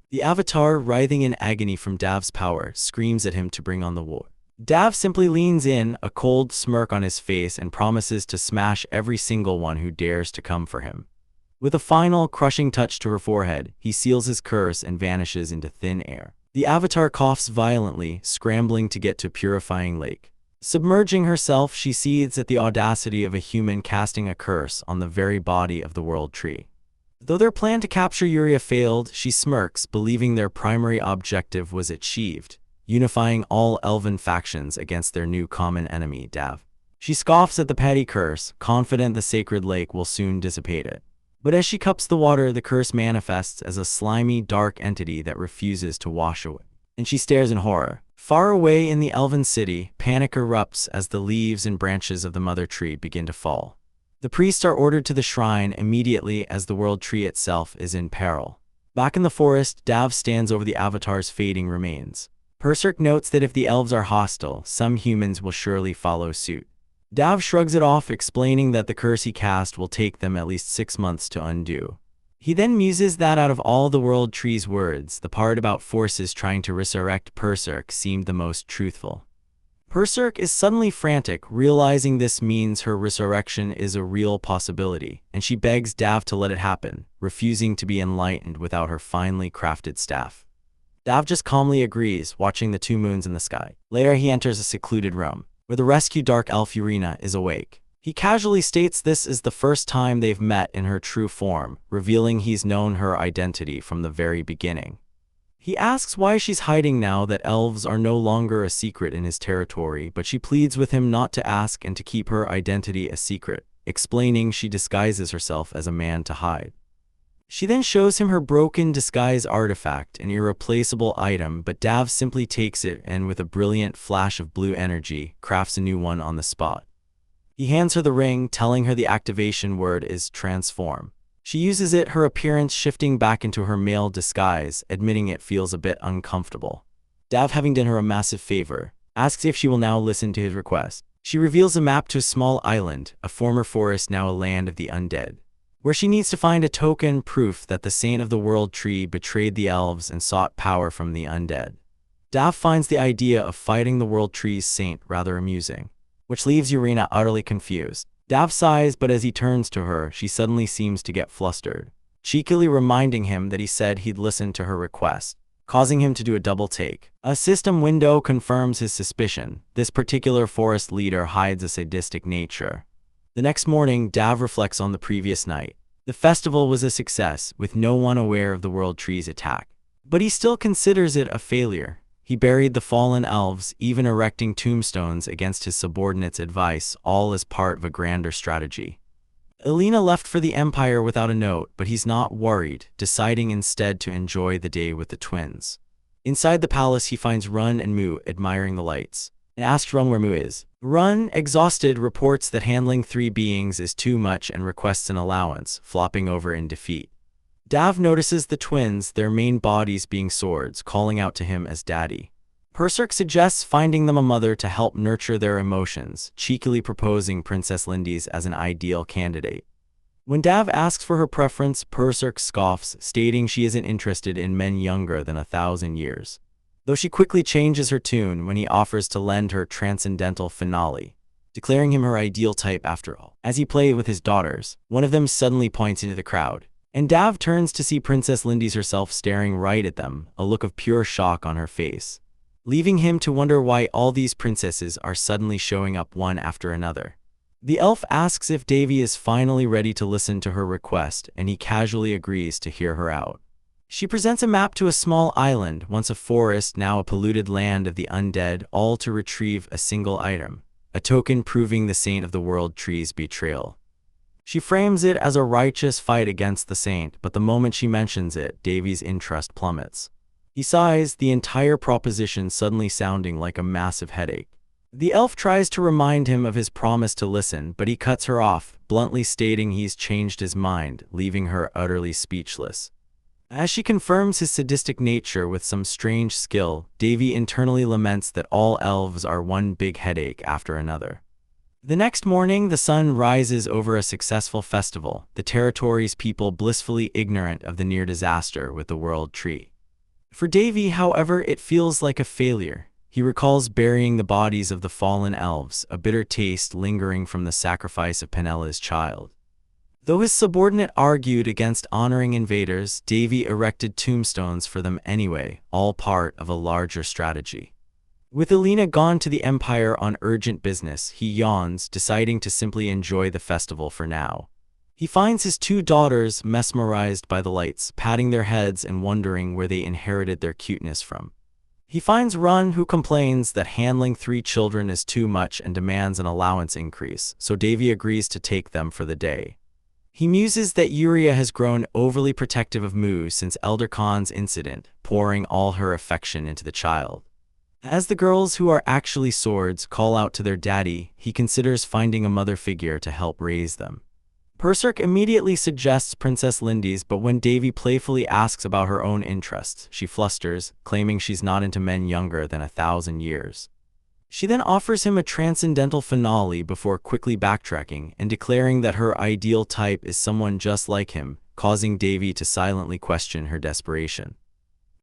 The Avatar, writhing in agony from Dav's power, screams at him to bring on the war. Dav simply leans in, a cold smirk on his face, and promises to smash every single one who dares to come for him. With a final, crushing touch to her forehead, he seals his curse and vanishes into thin air. The Avatar coughs violently, scrambling to get to a purifying lake. Submerging herself, she seethes at the audacity of a human casting a curse on the very body of the World Tree. Though their plan to capture Yuria failed, she smirks, believing their primary objective was achieved, unifying all elven factions against their new common enemy, Dav. She scoffs at the petty curse, confident the sacred lake will soon dissipate it. But as she cups the water, the curse manifests as a slimy, dark entity that refuses to wash away. And she stares in horror. Far away in the elven city, panic erupts as the leaves and branches of the mother tree begin to fall. The priests are ordered to the shrine immediately as the world tree itself is in peril. Back in the forest, Dav stands over the avatar's fading remains. Berserk notes that if the elves are hostile, some humans will surely follow suit. Dav shrugs it off, explaining that the curse he cast will take them at least 6 months to undo. He then muses that out of all the world tree's words, the part about forces trying to resurrect Berserk seemed the most truthful. Berserk is suddenly frantic, realizing this means her resurrection is a real possibility, and she begs Dav to let it happen, refusing to be enlightened without her finely crafted staff. Dav just calmly agrees, watching the 2 moons in the sky. Later, he enters a secluded room, where the rescued dark elf Urina is awake. He casually states this is the first time they've met in her true form, revealing he's known her identity from the very beginning. He asks why she's hiding now that elves are no longer a secret in his territory, but she pleads with him not to ask and to keep her identity a secret, explaining she disguises herself as a man to hide. She then shows him her broken disguise artifact, an irreplaceable item, but Dav simply takes it and with a brilliant flash of blue energy, crafts a new one on the spot. He hands her the ring, telling her the activation word is transform. She uses it, her appearance shifting back into her male disguise, admitting it feels a bit uncomfortable. Dav, having done her a massive favor, asks if she will now listen to his request. She reveals a map to a small island, a former forest now a land of the undead, where she needs to find a token proof that the saint of the world tree betrayed the elves and sought power from the undead. Dav finds the idea of fighting the world tree's saint rather amusing, which leaves Urina utterly confused. Dav sighs, but as he turns to her, she suddenly seems to get flustered, cheekily reminding him that he said he'd listen to her request, causing him to do a double take. A system window confirms his suspicion. This particular forest leader hides a sadistic nature. The next morning, Dav reflects on the previous night. The festival was a success, with no one aware of the world tree's attack. But he still considers it a failure. He buried the fallen elves, even erecting tombstones against his subordinates' advice, all as part of a grander strategy. Elena left for the Empire without a note, but he's not worried, deciding instead to enjoy the day with the twins. Inside the palace, he finds Run and Mu admiring the lights, and asks Run where Mu is. Run, exhausted, reports that handling 3 beings is too much and requests an allowance, flopping over in defeat. Dav notices the twins, their main bodies being swords, calling out to him as daddy. Berserk suggests finding them a mother to help nurture their emotions, cheekily proposing Princess Lindy's as an ideal candidate. When Dav asks for her preference, Berserk scoffs, stating she isn't interested in men younger than 1,000 years. Though she quickly changes her tune when he offers to lend her transcendental finale, declaring him her ideal type after all. As he plays with his daughters, one of them suddenly points into the crowd, and Dav turns to see Princess Lindy's herself staring right at them, a look of pure shock on her face, leaving him to wonder why all these princesses are suddenly showing up one after another. The elf asks if Davy is finally ready to listen to her request, and he casually agrees to hear her out. She presents a map to a small island, once a forest, now a polluted land of the undead, all to retrieve a single item, a token proving the saint of the world tree's betrayal. She frames it as a righteous fight against the saint, but the moment she mentions it, Davy's interest plummets. He sighs, the entire proposition suddenly sounding like a massive headache. The elf tries to remind him of his promise to listen, but he cuts her off, bluntly stating he's changed his mind, leaving her utterly speechless. As she confirms his sadistic nature with some strange skill, Davy internally laments that all elves are one big headache after another. The next morning, the sun rises over a successful festival, the territory's people blissfully ignorant of the near disaster with the world tree. For Davy, however, it feels like a failure. He recalls burying the bodies of the fallen elves, a bitter taste lingering from the sacrifice of Penella's child. Though his subordinate argued against honoring invaders, Davy erected tombstones for them anyway, all part of a larger strategy. With Elena gone to the Empire on urgent business, he yawns, deciding to simply enjoy the festival for now. He finds his two daughters mesmerized by the lights, patting their heads and wondering where they inherited their cuteness from. He finds Run, who complains that handling 3 children is too much and demands an allowance increase, so Davy agrees to take them for the day. He muses that Yuria has grown overly protective of Mu since Elder Khan's incident, pouring all her affection into the child. As the girls, who are actually swords, call out to their daddy, he considers finding a mother figure to help raise them. Berserk immediately suggests Princess Lindy's, but when Davy playfully asks about her own interests, she flusters, claiming she's not into men younger than 1,000 years. She then offers him a transcendental finale before quickly backtracking and declaring that her ideal type is someone just like him, causing Davy to silently question her desperation.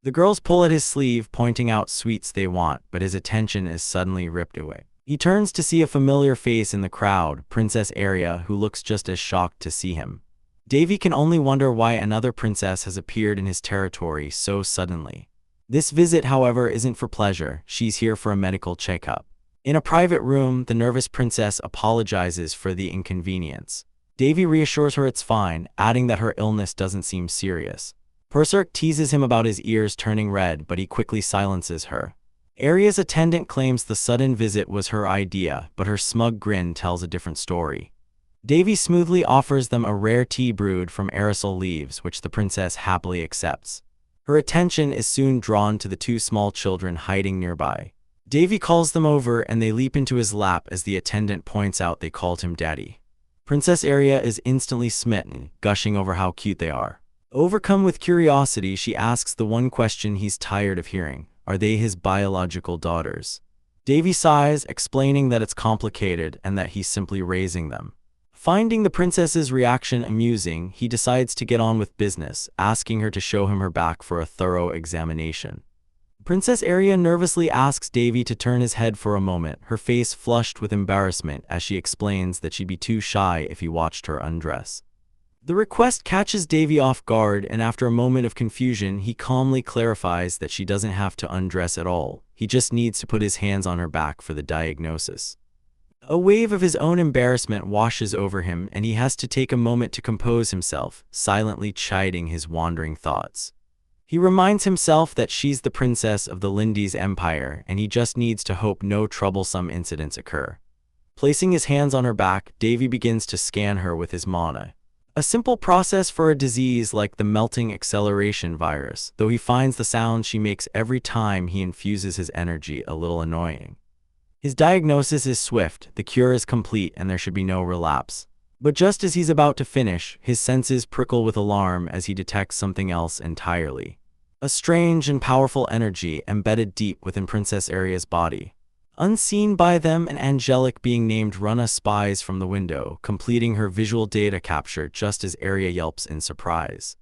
The girls pull at his sleeve, pointing out sweets they want, but his attention is suddenly ripped away. He turns to see a familiar face in the crowd, Princess Aria, who looks just as shocked to see him. Davy can only wonder why another princess has appeared in his territory so suddenly. This visit, however, isn't for pleasure. She's here for a medical checkup. In a private room, the nervous princess apologizes for the inconvenience. Davy reassures her it's fine, adding that her illness doesn't seem serious. Berserk teases him about his ears turning red, but he quickly silences her. Aria's attendant claims the sudden visit was her idea, but her smug grin tells a different story. Davy smoothly offers them a rare tea brewed from aerosol leaves, which the princess happily accepts. Her attention is soon drawn to the 2 small children hiding nearby. Davy calls them over and they leap into his lap as the attendant points out they called him daddy. Princess Aria is instantly smitten, gushing over how cute they are. Overcome with curiosity, she asks the one question he's tired of hearing. Are they his biological daughters? Davy sighs, explaining that it's complicated and that he's simply raising them. Finding the princess's reaction amusing, he decides to get on with business, asking her to show him her back for a thorough examination. Princess Aria nervously asks Davy to turn his head for a moment, her face flushed with embarrassment as she explains that she'd be too shy if he watched her undress. The request catches Davy off guard, and after a moment of confusion, he calmly clarifies that she doesn't have to undress at all. He just needs to put his hands on her back for the diagnosis. A wave of his own embarrassment washes over him, and he has to take a moment to compose himself, silently chiding his wandering thoughts. He reminds himself that she's the princess of the Lindy's empire, and he just needs to hope no troublesome incidents occur. Placing his hands on her back, Davy begins to scan her with his mana. A simple process for a disease like the melting acceleration virus, though he finds the sound she makes every time he infuses his energy a little annoying. His diagnosis is swift, the cure is complete, and there should be no relapse. But just as he's about to finish, his senses prickle with alarm as he detects something else entirely. A strange and powerful energy embedded deep within Princess Aria's body. Unseen by them, an angelic being named Runa spies from the window, completing her visual data capture just as Aria yelps in surprise.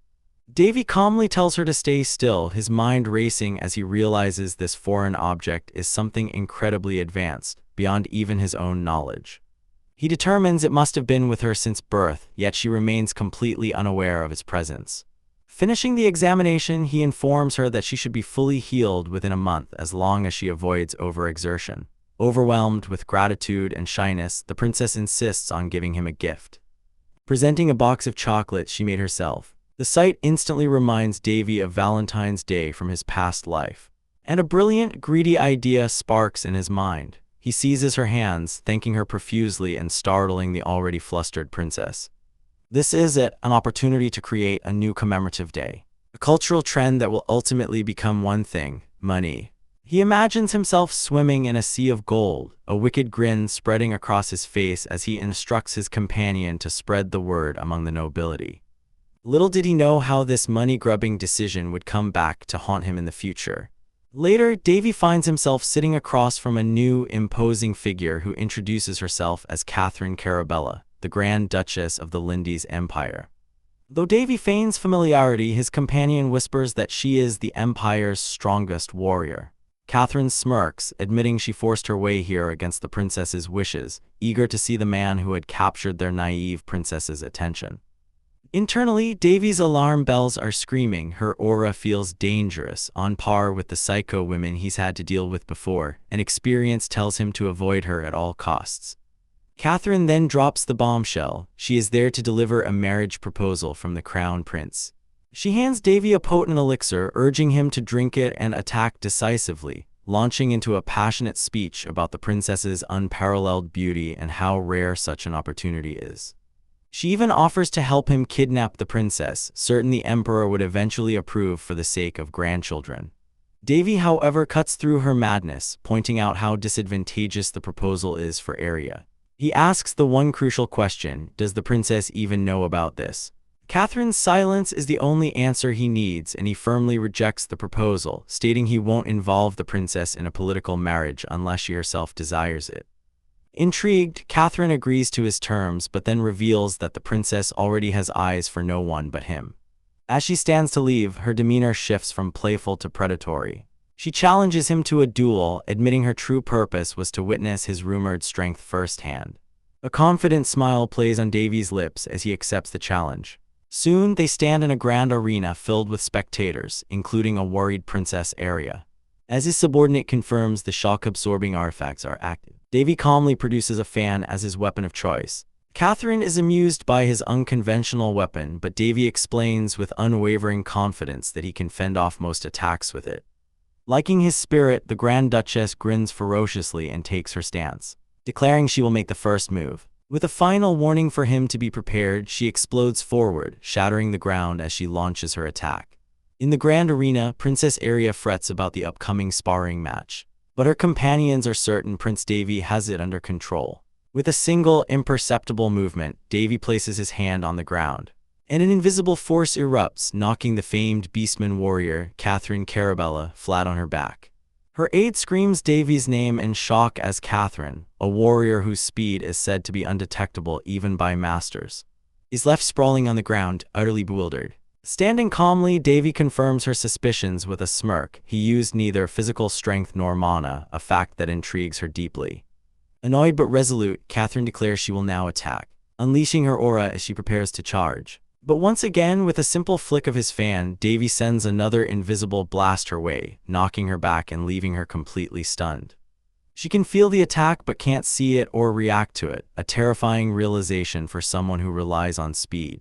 Davy calmly tells her to stay still, his mind racing as he realizes this foreign object is something incredibly advanced, beyond even his own knowledge. He determines it must have been with her since birth, yet she remains completely unaware of its presence. Finishing the examination, he informs her that she should be fully healed within a month as long as she avoids overexertion. Overwhelmed with gratitude and shyness, the princess insists on giving him a gift. Presenting a box of chocolates she made herself, the sight instantly reminds Davy of Valentine's Day from his past life. And a brilliant, greedy idea sparks in his mind. He seizes her hands, thanking her profusely and startling the already flustered princess. This is an opportunity to create a new commemorative day. A cultural trend that will ultimately become one thing: money. He imagines himself swimming in a sea of gold, a wicked grin spreading across his face as he instructs his companion to spread the word among the nobility. Little did he know how this money-grubbing decision would come back to haunt him in the future. Later, Davy finds himself sitting across from a new, imposing figure who introduces herself as Catherine Carabella, the Grand Duchess of the Lindy's Empire. Though Davy feigns familiarity, his companion whispers that she is the Empire's strongest warrior. Catherine smirks, admitting she forced her way here against the princess's wishes, eager to see the man who had captured their naive princess's attention. Internally, Davy's alarm bells are screaming. Her aura feels dangerous, on par with the psycho women he's had to deal with before, and experience tells him to avoid her at all costs. Catherine then drops the bombshell. She is there to deliver a marriage proposal from the crown prince. She hands Davy a potent elixir, urging him to drink it and attack decisively, launching into a passionate speech about the princess's unparalleled beauty and how rare such an opportunity is. She even offers to help him kidnap the princess, certain the emperor would eventually approve for the sake of grandchildren. Davy, however, cuts through her madness, pointing out how disadvantageous the proposal is for Arya. He asks the one crucial question: does the princess even know about this? Catherine's silence is the only answer he needs, and he firmly rejects the proposal, stating he won't involve the princess in a political marriage unless she herself desires it. Intrigued, Catherine agrees to his terms but then reveals that the princess already has eyes for no one but him. As she stands to leave, her demeanor shifts from playful to predatory. She challenges him to a duel, admitting her true purpose was to witness his rumored strength firsthand. A confident smile plays on Davy's lips as he accepts the challenge. Soon, they stand in a grand arena filled with spectators, including a worried Princess Arya. As his subordinate confirms the shock-absorbing artifacts are active, Davy calmly produces a fan as his weapon of choice. Catherine is amused by his unconventional weapon, but Davy explains with unwavering confidence that he can fend off most attacks with it. Liking his spirit, the Grand Duchess grins ferociously and takes her stance, declaring she will make the first move. With a final warning for him to be prepared, she explodes forward, shattering the ground as she launches her attack. In the grand arena, Princess Arya frets about the upcoming sparring match, but her companions are certain Prince Davy has it under control. With a single, imperceptible movement, Davy places his hand on the ground, and an invisible force erupts, knocking the famed beastman warrior, Catherine Carabella, flat on her back. Her aide screams Davy's name in shock as Catherine, a warrior whose speed is said to be undetectable even by masters, is left sprawling on the ground, utterly bewildered. Standing calmly, Davy confirms her suspicions with a smirk. He used neither physical strength nor mana, a fact that intrigues her deeply. Annoyed but resolute, Catherine declares she will now attack, unleashing her aura as she prepares to charge. But once again, with a simple flick of his fan, Davy sends another invisible blast her way, knocking her back and leaving her completely stunned. She can feel the attack but can't see it or react to it, a terrifying realization for someone who relies on speed.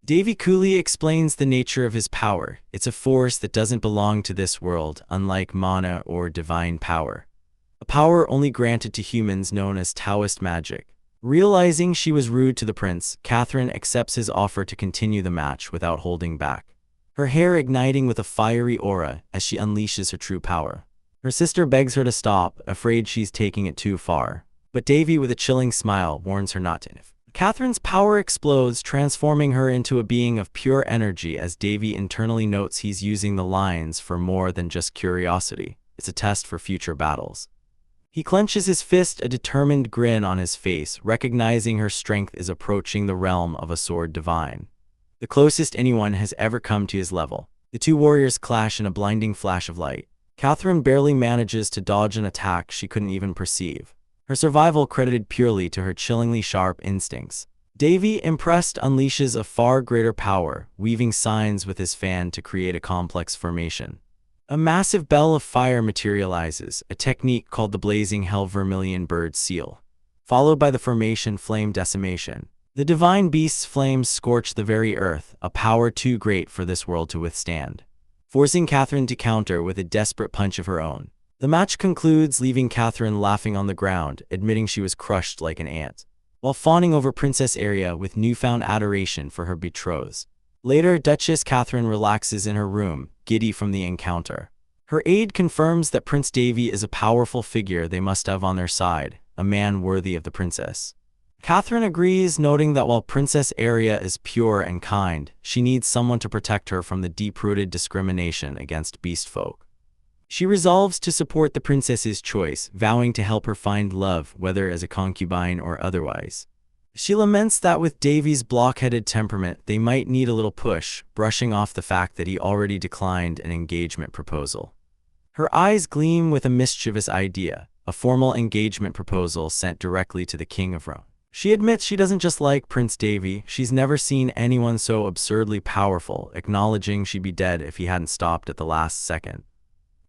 Davy coolly explains the nature of his power. It's a force that doesn't belong to this world, unlike mana or divine power. A power only granted to humans known as Taoist magic. Realizing she was rude to the prince, Catherine accepts his offer to continue the match without holding back, her hair igniting with a fiery aura as she unleashes her true power. Her sister begs her to stop, afraid she's taking it too far, but Davy, with a chilling smile, warns her not to. Catherine's power explodes, transforming her into a being of pure energy as Davy internally notes he's using the lines for more than just curiosity. It's a test for future battles. He clenches his fist, a determined grin on his face, recognizing her strength is approaching the realm of a sword divine, the closest anyone has ever come to his level. The two warriors clash in a blinding flash of light. Catherine barely manages to dodge an attack she couldn't even perceive, her survival credited purely to her chillingly sharp instincts. Davy, impressed, unleashes a far greater power, weaving signs with his fan to create a complex formation. A massive bell of fire materializes, a technique called the blazing hell vermilion bird seal, followed by the formation flame decimation. The divine beast's flames scorch the very earth, a power too great for this world to withstand, forcing Catherine to counter with a desperate punch of her own. The match concludes, leaving Catherine laughing on the ground, admitting she was crushed like an ant, while fawning over Princess Arya with newfound adoration for her betrothed. Later, Duchess Catherine relaxes in her room, giddy from the encounter. Her aide confirms that Prince Davy is a powerful figure they must have on their side, a man worthy of the princess. Catherine agrees, noting that while Princess Arya is pure and kind, she needs someone to protect her from the deep-rooted discrimination against beast folk. She resolves to support the princess's choice, vowing to help her find love, whether as a concubine or otherwise. She laments that with Davy's blockheaded temperament, they might need a little push, brushing off the fact that he already declined an engagement proposal. Her eyes gleam with a mischievous idea, a formal engagement proposal sent directly to the King of Rome. She admits she doesn't just like Prince Davy, she's never seen anyone so absurdly powerful, acknowledging she'd be dead if he hadn't stopped at the last second.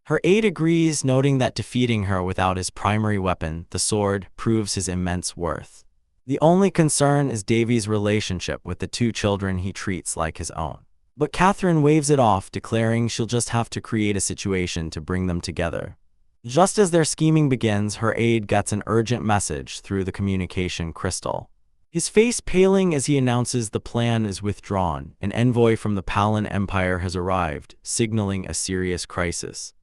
Her aide agrees, noting that defeating her without his primary weapon, the sword, proves his immense worth. The only concern is Davy's relationship with the two children he treats like his own. But Catherine waves it off, declaring she'll just have to create a situation to bring them together. Just as their scheming begins, her aide gets an urgent message through the communication crystal. His face paling as he announces the plan is withdrawn. An envoy from the Palan Empire has arrived, signaling a serious crisis.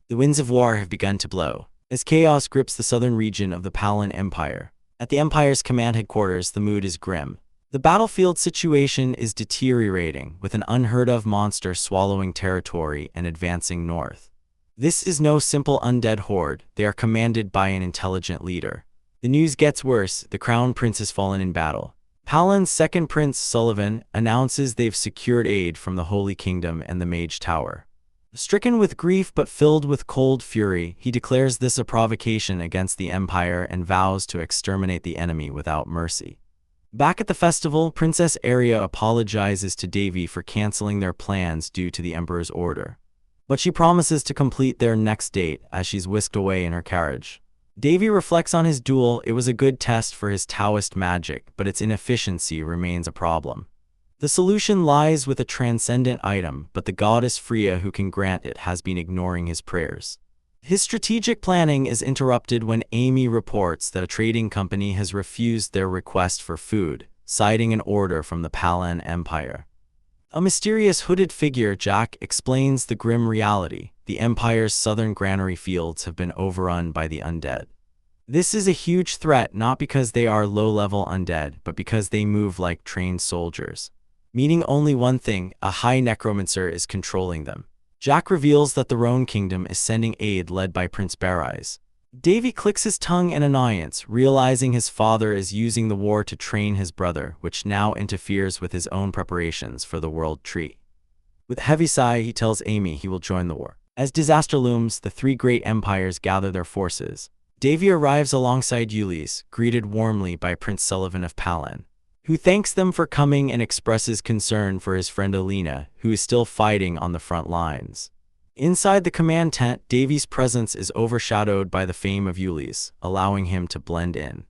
The winds of war have begun to blow, as chaos grips the southern region of the Palan Empire. At the Empire's command headquarters, the mood is grim. The battlefield situation is deteriorating, with an unheard-of monster swallowing territory and advancing north. This is no simple undead horde, they are commanded by an intelligent leader. The news gets worse, the Crown Prince has fallen in battle. Palan's second prince, Sullivan, announces they've secured aid from the Holy Kingdom and the Mage Tower. Stricken with grief but filled with cold fury, he declares this a provocation against the Empire and vows to exterminate the enemy without mercy. Back at the festival, Princess Aria apologizes to Davy for canceling their plans due to the Emperor's order. But she promises to complete their next date as she's whisked away in her carriage. Davy reflects on his duel. It was a good test for his Taoist magic, but its inefficiency remains a problem. The solution lies with a transcendent item, but the goddess Freya who can grant it has been ignoring his prayers. His strategic planning is interrupted when Amy reports that a trading company has refused their request for food, citing an order from the Palan Empire. A mysterious hooded figure, Jack, explains the grim reality. The Empire's southern granary fields have been overrun by the undead. This is a huge threat not because they are low-level undead, but because they move like trained soldiers. Meaning only one thing, a high necromancer is controlling them. Jack reveals that the Roan Kingdom is sending aid led by Prince Barais. Davy clicks his tongue in annoyance, realizing his father is using the war to train his brother, which now interferes with his own preparations for the World Tree. With a heavy sigh, he tells Amy he will join the war. As disaster looms, the three great empires gather their forces. Davy arrives alongside Ulysses, greeted warmly by Prince Sullivan of Palan, who thanks them for coming and expresses concern for his friend Alina, who is still fighting on the front lines. Inside the command tent, Davy's presence is overshadowed by the fame of Ulysses, allowing him to blend in.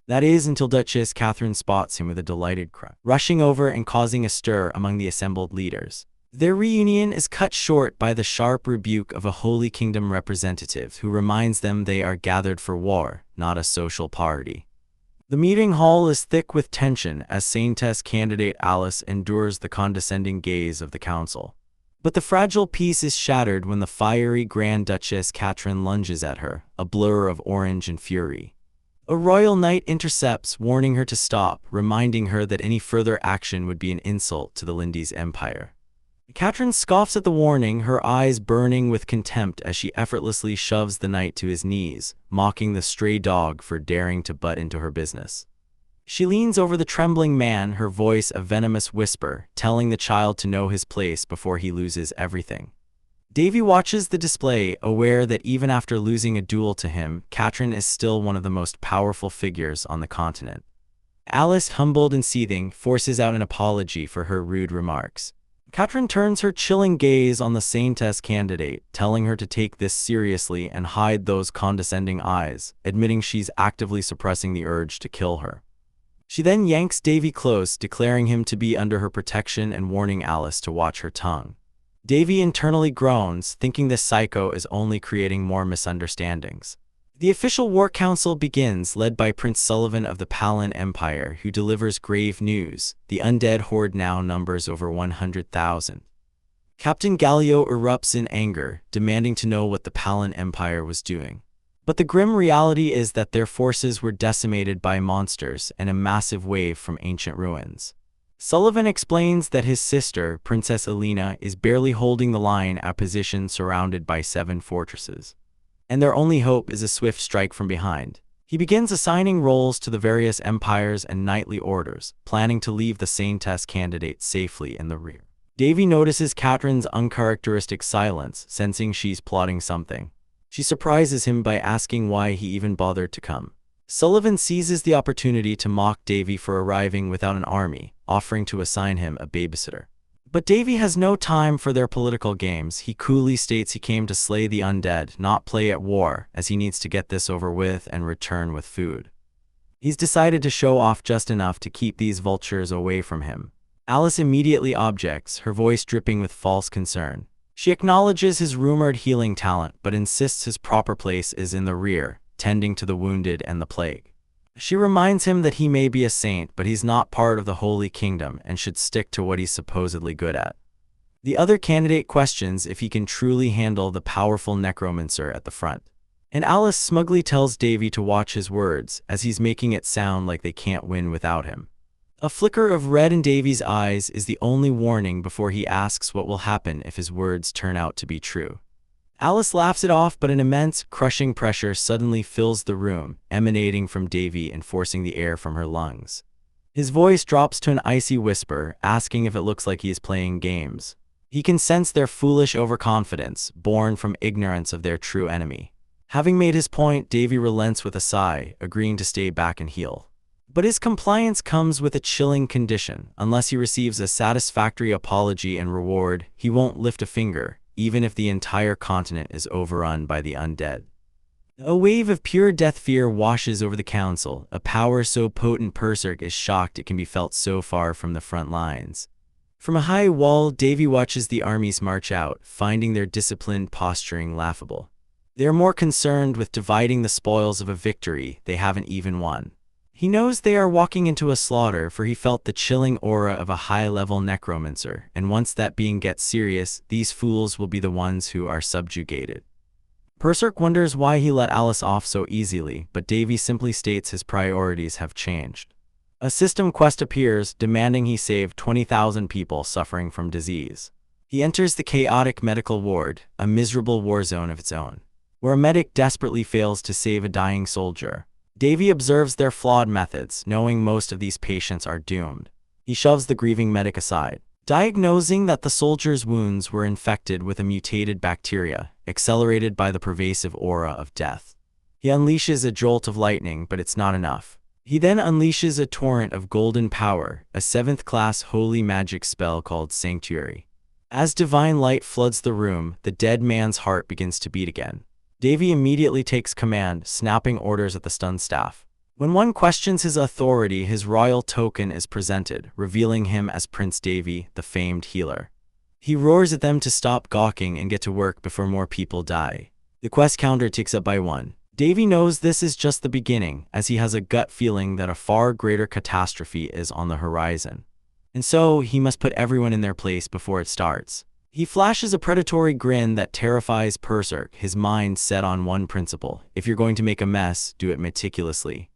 That is until Duchess Catherine spots him with a delighted cry, rushing over and causing a stir among the assembled leaders. Their reunion is cut short by the sharp rebuke of a Holy Kingdom representative who reminds them they are gathered for war, not a social party. The meeting hall is thick with tension as Saintess candidate Alice endures the condescending gaze of the council. But the fragile peace is shattered when the fiery Grand Duchess Catherine lunges at her, a blur of orange and fury. A royal knight intercepts, warning her to stop, reminding her that any further action would be an insult to the Lindy's empire. Catherine scoffs at the warning, her eyes burning with contempt as she effortlessly shoves the knight to his knees, mocking the stray dog for daring to butt into her business. She leans over the trembling man, her voice a venomous whisper, telling the child to know his place before he loses everything. Davy watches the display, aware that even after losing a duel to him, Catherine is still one of the most powerful figures on the continent. Alice, humbled and seething, forces out an apology for her rude remarks. Catherine turns her chilling gaze on the Saintess candidate, telling her to take this seriously and hide those condescending eyes, admitting she's actively suppressing the urge to kill her. She then yanks Davy close, declaring him to be under her protection and warning Alice to watch her tongue. Davy internally groans, thinking this psycho is only creating more misunderstandings. The official war council begins, led by Prince Sullivan of the Palan Empire, who delivers grave news. The undead horde now numbers over 100,000. Captain Gallio erupts in anger, demanding to know what the Palan Empire was doing. But the grim reality is that their forces were decimated by monsters and a massive wave from ancient ruins. Sullivan explains that his sister, Princess Alina, is barely holding the line at a position surrounded by 7 fortresses. And their only hope is a swift strike from behind. He begins assigning roles to the various empires and knightly orders, planning to leave the Saintess candidate safely in the rear. Davy notices Catherine's uncharacteristic silence, sensing she's plotting something. She surprises him by asking why he even bothered to come. Sullivan seizes the opportunity to mock Davy for arriving without an army, offering to assign him a babysitter. But Davy has no time for their political games. He coolly states he came to slay the undead, not play at war, as he needs to get this over with and return with food. He's decided to show off just enough to keep these vultures away from him. Alice immediately objects, her voice dripping with false concern. She acknowledges his rumored healing talent, but insists his proper place is in the rear, tending to the wounded and the plague. She reminds him that he may be a saint, but he's not part of the Holy Kingdom and should stick to what he's supposedly good at. The other candidate questions if he can truly handle the powerful necromancer at the front. And Alice smugly tells Davy to watch his words, as he's making it sound like they can't win without him. A flicker of red in Davy's eyes is the only warning before he asks what will happen if his words turn out to be true. Alice laughs it off, but an immense, crushing pressure suddenly fills the room, emanating from Davy and forcing the air from her lungs. His voice drops to an icy whisper, asking if it looks like he is playing games. He can sense their foolish overconfidence, born from ignorance of their true enemy. Having made his point, Davy relents with a sigh, agreeing to stay back and heal. But his compliance comes with a chilling condition. Unless he receives a satisfactory apology and reward, he won't lift a finger, even if the entire continent is overrun by the undead. A wave of pure death fear washes over the council, a power so potent Berserk is shocked it can be felt so far from the front lines. From a high wall, Davy watches the armies march out, finding their disciplined posturing laughable. They are more concerned with dividing the spoils of a victory they haven't even won. He knows they are walking into a slaughter, for he felt the chilling aura of a high-level necromancer, and once that being gets serious, these fools will be the ones who are subjugated. Berserk wonders why he let Alice off so easily, but Davy simply states his priorities have changed. A system quest appears, demanding he save 20,000 people suffering from disease. He enters the chaotic medical ward, a miserable war zone of its own, where a medic desperately fails to save a dying soldier. Davy observes their flawed methods, knowing most of these patients are doomed. He shoves the grieving medic aside, diagnosing that the soldier's wounds were infected with a mutated bacteria, accelerated by the pervasive aura of death. He unleashes a jolt of lightning, but it's not enough. He then unleashes a torrent of golden power, a 7th-class holy magic spell called Sanctuary. As divine light floods the room, the dead man's heart begins to beat again. Davy immediately takes command, snapping orders at the stunned staff. When one questions his authority, his royal token is presented, revealing him as Prince Davy, the famed healer. He roars at them to stop gawking and get to work before more people die. The quest counter ticks up by 1. Davy knows this is just the beginning, as he has a gut feeling that a far greater catastrophe is on the horizon. And so, he must put everyone in their place before it starts. He flashes a predatory grin that terrifies Berserk, his mind set on one principle: if you're going to make a mess, do it meticulously.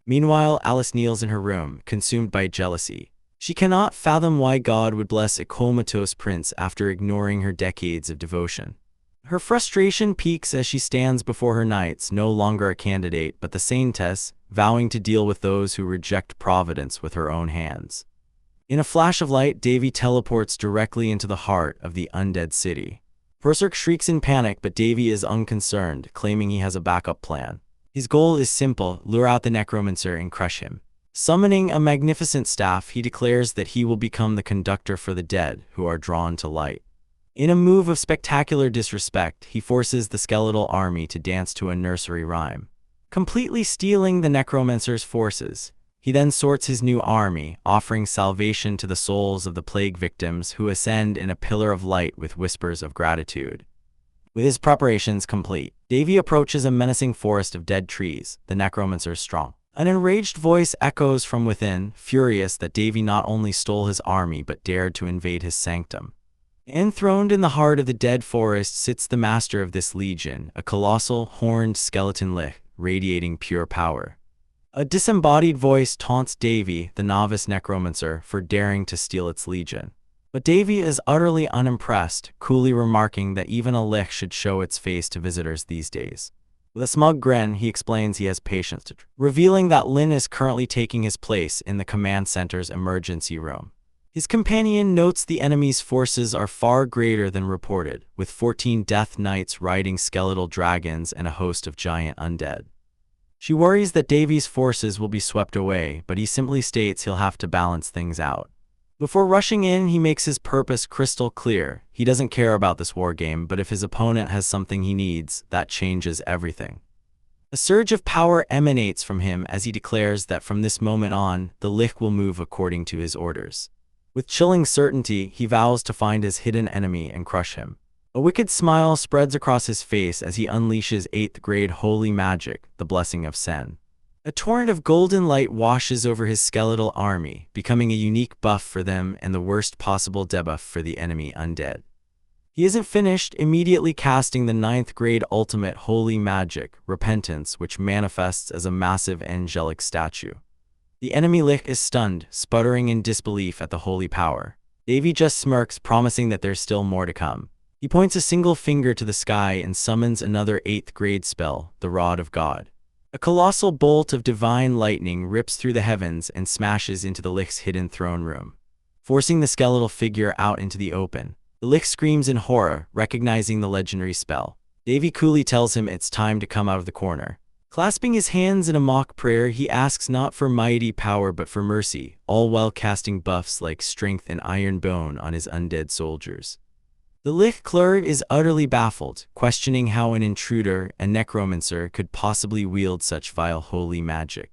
Meanwhile, Alice kneels in her room, consumed by jealousy. She cannot fathom why God would bless a comatose prince after ignoring her decades of devotion. Her frustration peaks as she stands before her knights, no longer a candidate but the saintess, vowing to deal with those who reject providence with her own hands. In a flash of light, Davy teleports directly into the heart of the undead city. Berserk shrieks in panic, but Davy is unconcerned, claiming he has a backup plan. His goal is simple: lure out the necromancer and crush him. Summoning a magnificent staff, he declares that he will become the conductor for the dead, who are drawn to light. In a move of spectacular disrespect, he forces the skeletal army to dance to a nursery rhyme, completely stealing the necromancer's forces. He then sorts his new army, offering salvation to the souls of the plague victims who ascend in a pillar of light with whispers of gratitude. With his preparations complete, Davy approaches a menacing forest of dead trees, the necromancer's strong. An enraged voice echoes from within, furious that Davy not only stole his army but dared to invade his sanctum. Enthroned in the heart of the dead forest sits the master of this legion, a colossal, horned skeleton lich, radiating pure power. A disembodied voice taunts Davy, the novice necromancer, for daring to steal its legion. But Davy is utterly unimpressed, coolly remarking that even a lich should show its face to visitors these days. With a smug grin, he explains he has patience to revealing that Lin is currently taking his place in the command center's emergency room. His companion notes the enemy's forces are far greater than reported, with 14 death knights riding skeletal dragons and a host of giant undead. She worries that Davy's forces will be swept away, but he simply states he'll have to balance things out. Before rushing in, he makes his purpose crystal clear. He doesn't care about this war game, but if his opponent has something he needs, that changes everything. A surge of power emanates from him as he declares that from this moment on, the Lich will move according to his orders. With chilling certainty, he vows to find his hidden enemy and crush him. A wicked smile spreads across his face as he unleashes 8th grade holy magic, the Blessing of Sen. A torrent of golden light washes over his skeletal army, becoming a unique buff for them and the worst possible debuff for the enemy undead. He isn't finished, immediately casting the 9th grade ultimate holy magic, Repentance, which manifests as a massive angelic statue. The enemy Lich is stunned, sputtering in disbelief at the holy power. Davy just smirks, promising that there's still more to come. He points a single finger to the sky and summons another 8th grade spell, the Rod of God. A colossal bolt of divine lightning rips through the heavens and smashes into the Lich's hidden throne room, forcing the skeletal figure out into the open. The Lich screams in horror, recognizing the legendary spell. Davy coolly tells him it's time to come out of the corner. Clasping his hands in a mock prayer, he asks not for mighty power but for mercy, all while casting buffs like strength and iron bone on his undead soldiers. The Lich cleric is utterly baffled, questioning how an intruder, a necromancer, could possibly wield such vile holy magic.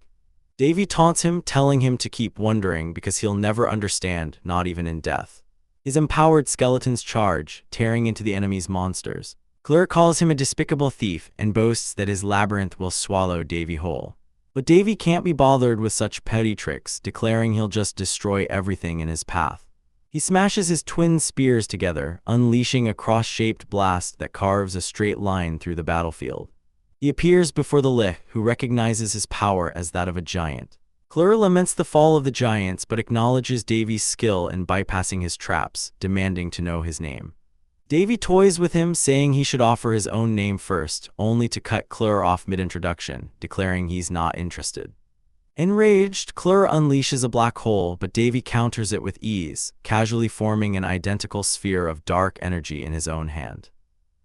Davy taunts him, telling him to keep wondering because he'll never understand, not even in death. His empowered skeletons charge, tearing into the enemy's monsters. Cleric calls him a despicable thief and boasts that his labyrinth will swallow Davy whole. But Davy can't be bothered with such petty tricks, declaring he'll just destroy everything in his path. He smashes his twin spears together, unleashing a cross-shaped blast that carves a straight line through the battlefield. He appears before the Lich, who recognizes his power as that of a giant. Cleric laments the fall of the giants but acknowledges Davy's skill in bypassing his traps, demanding to know his name. Davy toys with him, saying he should offer his own name first, only to cut Cleric off mid-introduction, declaring he's not interested. Enraged, Cleric unleashes a black hole, but Davy counters it with ease, casually forming an identical sphere of dark energy in his own hand.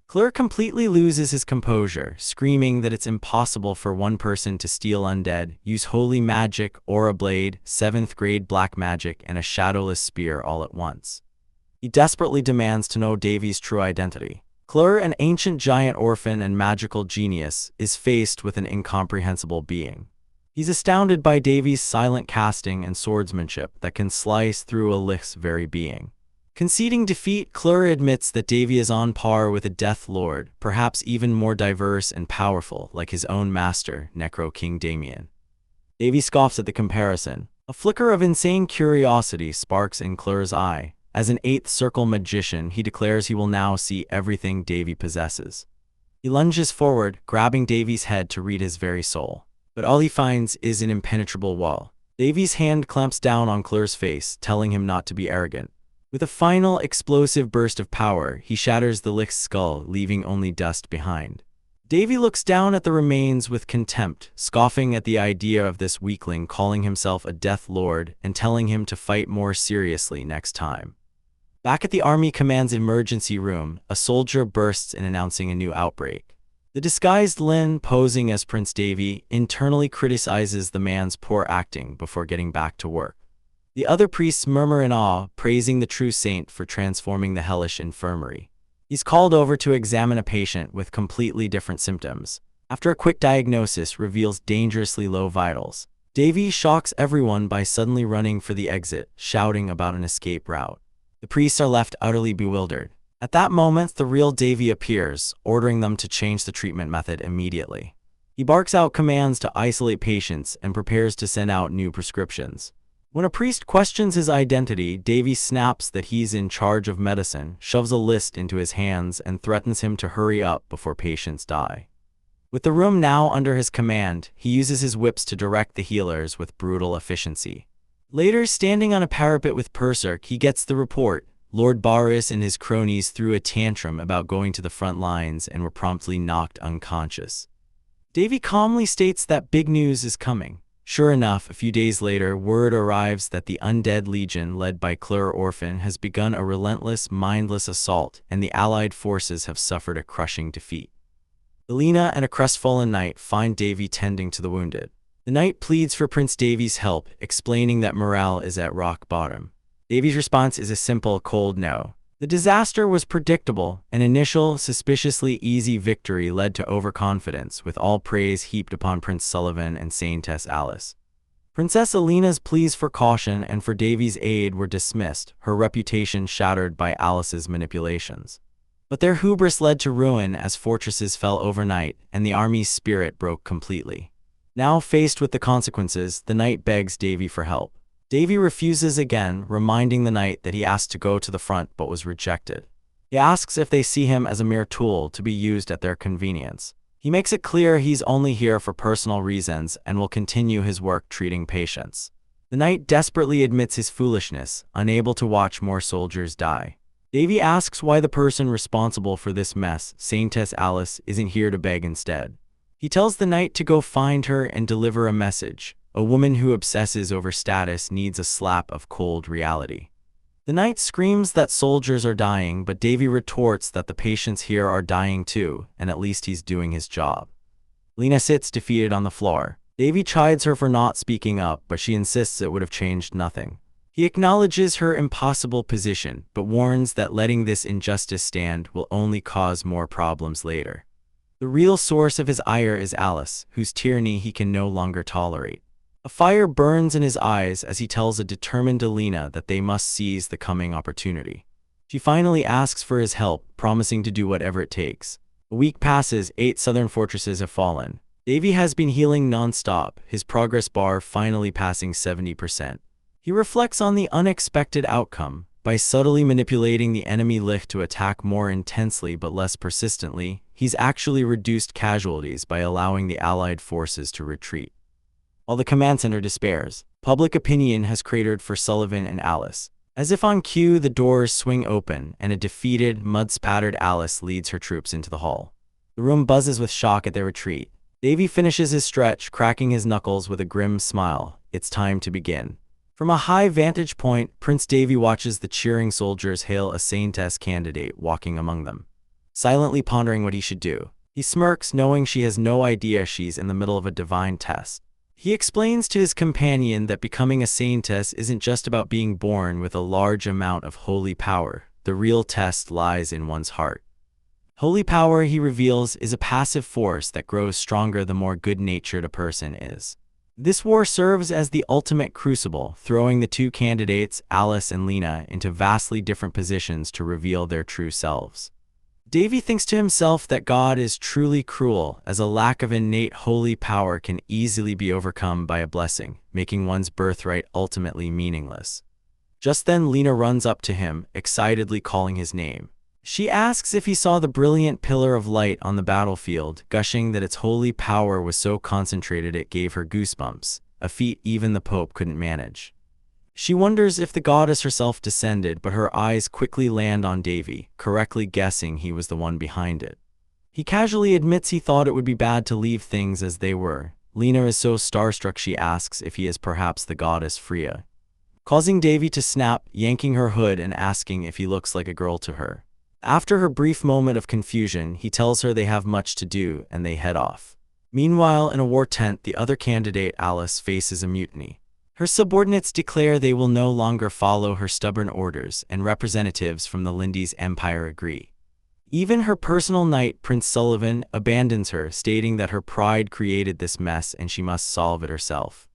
Cleric completely loses his composure, screaming that it's impossible for one person to steal undead, use holy magic, aura blade, 7th grade black magic, and a shadowless spear all at once. He desperately demands to know Davy's true identity. Cleric, an ancient giant orphan and magical genius, is faced with an incomprehensible being. He's astounded by Davy's silent casting and swordsmanship that can slice through a Lich's very being. Conceding defeat, Cleric admits that Davy is on par with a Death Lord, perhaps even more diverse and powerful, like his own master, Necro King Damien. Davy scoffs at the comparison. A flicker of insane curiosity sparks in Cleric's eye. As an 8th circle magician, he declares he will now see everything Davy possesses. He lunges forward, grabbing Davy's head to read his very soul. But all he finds is an impenetrable wall. Davy's hand clamps down on Cleric's face, telling him not to be arrogant. With a final, explosive burst of power, he shatters the Lich's skull, leaving only dust behind. Davy looks down at the remains with contempt, scoffing at the idea of this weakling calling himself a Death Lord and telling him to fight more seriously next time. Back at the Army Command's emergency room, a soldier bursts in announcing a new outbreak. The disguised Lin, posing as Prince Davy, internally criticizes the man's poor acting before getting back to work. The other priests murmur in awe, praising the true saint for transforming the hellish infirmary. He's called over to examine a patient with completely different symptoms. After a quick diagnosis reveals dangerously low vitals, Davy shocks everyone by suddenly running for the exit, shouting about an escape route. The priests are left utterly bewildered. At that moment, the real Davy appears, ordering them to change the treatment method immediately. He barks out commands to isolate patients and prepares to send out new prescriptions. When a priest questions his identity, Davy snaps that he's in charge of medicine, shoves a list into his hands, and threatens him to hurry up before patients die. With the room now under his command, he uses his whips to direct the healers with brutal efficiency. Later, standing on a parapet with Berserk, he gets the report. Lord Boris and his cronies threw a tantrum about going to the front lines and were promptly knocked unconscious. Davy calmly states that big news is coming. Sure enough, a few days later, word arrives that the Undead Legion, led by Cleric Orphan, has begun a relentless, mindless assault, and the Allied forces have suffered a crushing defeat. Elena and a crestfallen knight find Davy tending to the wounded. The knight pleads for Prince Davy's help, explaining that morale is at rock bottom. Davy's response is a simple, cold no. The disaster was predictable. An initial, suspiciously easy victory led to overconfidence, with all praise heaped upon Prince Sullivan and Saintess Alice. Princess Alina's pleas for caution and for Davy's aid were dismissed, her reputation shattered by Alice's manipulations. But their hubris led to ruin as fortresses fell overnight and the army's spirit broke completely. Now faced with the consequences, the knight begs Davy for help. Davy refuses again, reminding the knight that he asked to go to the front but was rejected. He asks if they see him as a mere tool to be used at their convenience. He makes it clear he's only here for personal reasons and will continue his work treating patients. The knight desperately admits his foolishness, unable to watch more soldiers die. Davy asks why the person responsible for this mess, Saintess Alice, isn't here to beg instead. He tells the knight to go find her and deliver a message. A woman who obsesses over status needs a slap of cold reality. The knight screams that soldiers are dying, but Davy retorts that the patients here are dying too, and at least he's doing his job. Lena sits defeated on the floor. Davy chides her for not speaking up, but she insists it would have changed nothing. He acknowledges her impossible position, but warns that letting this injustice stand will only cause more problems later. The real source of his ire is Alice, whose tyranny he can no longer tolerate. A fire burns in his eyes as he tells a determined Alina that they must seize the coming opportunity. She finally asks for his help, promising to do whatever it takes. A week passes, 8 southern fortresses have fallen. Davy has been healing non-stop, his progress bar finally passing 70%. He reflects on the unexpected outcome. By subtly manipulating the enemy Lich to attack more intensely but less persistently, he's actually reduced casualties by allowing the Allied forces to retreat. While the command center despairs, public opinion has cratered for Sullivan and Alice. As if on cue, the doors swing open, and a defeated, mud-spattered Alice leads her troops into the hall. The room buzzes with shock at their retreat. Davy finishes his stretch, cracking his knuckles with a grim smile. It's time to begin. From a high vantage point, Prince Davy watches the cheering soldiers hail a Saintess candidate walking among them. Silently pondering what he should do, he smirks, knowing she has no idea she's in the middle of a divine test. He explains to his companion that becoming a Saintess isn't just about being born with a large amount of holy power. The real test lies in one's heart. Holy power, he reveals, is a passive force that grows stronger the more good-natured a person is. This war serves as the ultimate crucible, throwing the two candidates, Alice and Lena, into vastly different positions to reveal their true selves. Davy thinks to himself that God is truly cruel, as a lack of innate holy power can easily be overcome by a blessing, making one's birthright ultimately meaningless. Just then Lena runs up to him, excitedly calling his name. She asks if he saw the brilliant pillar of light on the battlefield, gushing that its holy power was so concentrated it gave her goosebumps, a feat even the Pope couldn't manage. She wonders if the goddess herself descended, but her eyes quickly land on Davy, correctly guessing he was the one behind it. He casually admits he thought it would be bad to leave things as they were. Lena is so starstruck she asks if he is perhaps the goddess Freya, causing Davy to snap, yanking her hood and asking if he looks like a girl to her. After her brief moment of confusion, he tells her they have much to do and they head off. Meanwhile, in a war tent, the other candidate, Alice, faces a mutiny. Her subordinates declare they will no longer follow her stubborn orders, and representatives from the Lindy's empire agree. Even her personal knight, Prince Sullivan, abandons her, stating that her pride created this mess and she must solve it herself.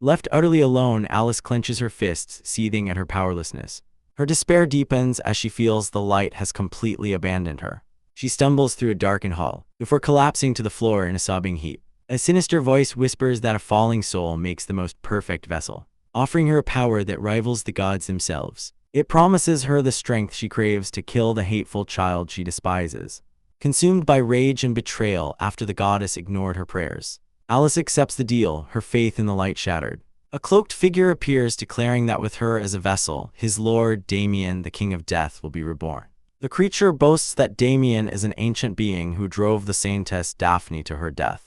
Left utterly alone, Alice clenches her fists, seething at her powerlessness. Her despair deepens as she feels the light has completely abandoned her. She stumbles through a darkened hall, before collapsing to the floor in a sobbing heap. A sinister voice whispers that a falling soul makes the most perfect vessel, offering her a power that rivals the gods themselves. It promises her the strength she craves to kill the hateful child she despises. Consumed by rage and betrayal after the goddess ignored her prayers, Alice accepts the deal, her faith in the light shattered. A cloaked figure appears, declaring that with her as a vessel, his lord, Damien, the King of Death, will be reborn. The creature boasts that Damien is an ancient being who drove the Saintess Daphne to her death.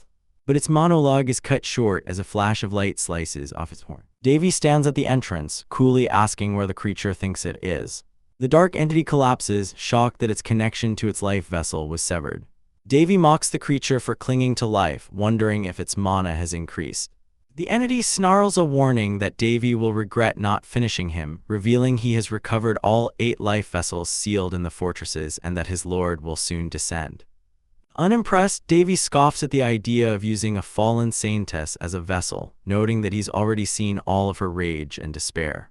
But its monologue is cut short as a flash of light slices off its horn. Davy stands at the entrance, coolly asking where the creature thinks it is. The dark entity collapses, shocked that its connection to its life vessel was severed. Davy mocks the creature for clinging to life, wondering if its mana has increased. The entity snarls a warning that Davy will regret not finishing him, revealing he has recovered all 8 life vessels sealed in the fortresses and that his lord will soon descend. Unimpressed, Davy scoffs at the idea of using a fallen saintess as a vessel, noting that he's already seen all of her rage and despair.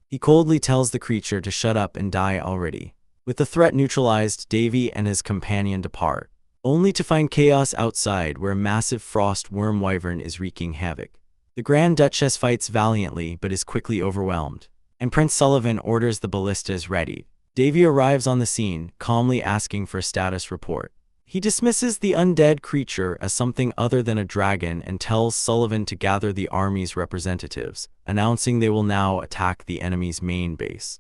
He coldly tells the creature to shut up and die already. With the threat neutralized, Davy and his companion depart, only to find chaos outside where a massive frost worm wyvern is wreaking havoc. The Grand Duchess fights valiantly but is quickly overwhelmed, and Prince Sullivan orders the ballistas ready. Davy arrives on the scene, calmly asking for a status report. He dismisses the undead creature as something other than a dragon and tells Sullivan to gather the army's representatives, announcing they will now attack the enemy's main base.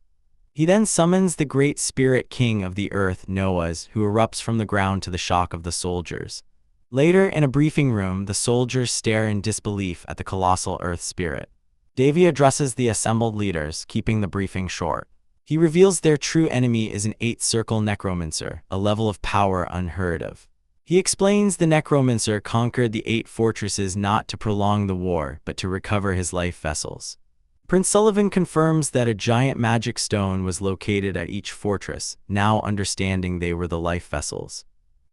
He then summons the great spirit king of the earth, Noah's, who erupts from the ground to the shock of the soldiers. Later, in a briefing room, the soldiers stare in disbelief at the colossal earth spirit. Davy addresses the assembled leaders, keeping the briefing short. He reveals their true enemy is an 8-circle necromancer, a level of power unheard of. He explains the necromancer conquered the 8 fortresses not to prolong the war, but to recover his life vessels. Prince Sullivan confirms that a giant magic stone was located at each fortress, now understanding they were the life vessels.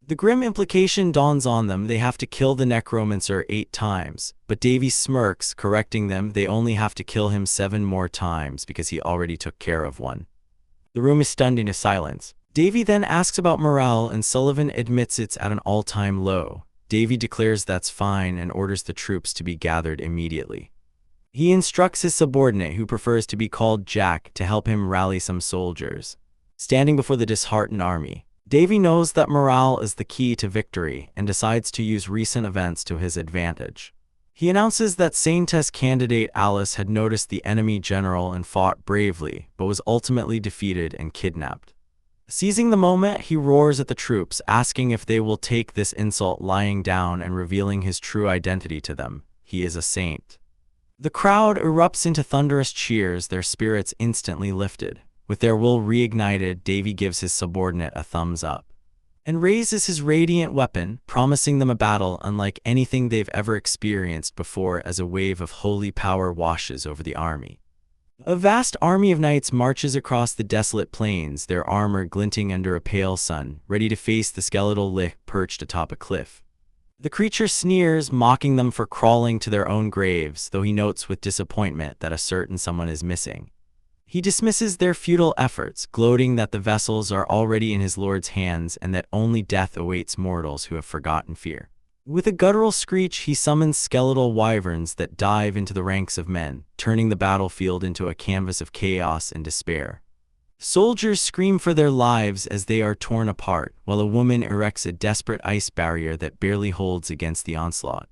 The grim implication dawns on them: they have to kill the necromancer 8 times, but Davy smirks, correcting them they only have to kill him 7 more times because he already took care of one. The room is stunned into silence. Davy then asks about morale and Sullivan admits it's at an all-time low. Davy declares that's fine and orders the troops to be gathered immediately. He instructs his subordinate, who prefers to be called Jack, to help him rally some soldiers. Standing before the disheartened army, Davy knows that morale is the key to victory and decides to use recent events to his advantage. He announces that Saintess candidate Alice had noticed the enemy general and fought bravely, but was ultimately defeated and kidnapped. Seizing the moment, he roars at the troops, asking if they will take this insult lying down and revealing his true identity to them. He is a saint. The crowd erupts into thunderous cheers, their spirits instantly lifted. With their will reignited, Davy gives his subordinate a thumbs up and raises his radiant weapon, promising them a battle unlike anything they've ever experienced before as a wave of holy power washes over the army. A vast army of knights marches across the desolate plains, their armor glinting under a pale sun, ready to face the skeletal Lich perched atop a cliff. The creature sneers, mocking them for crawling to their own graves, though he notes with disappointment that a certain someone is missing. He dismisses their futile efforts, gloating that the vessels are already in his lord's hands and that only death awaits mortals who have forgotten fear. With a guttural screech, he summons skeletal wyverns that dive into the ranks of men, turning the battlefield into a canvas of chaos and despair. Soldiers scream for their lives as they are torn apart, while a woman erects a desperate ice barrier that barely holds against the onslaught.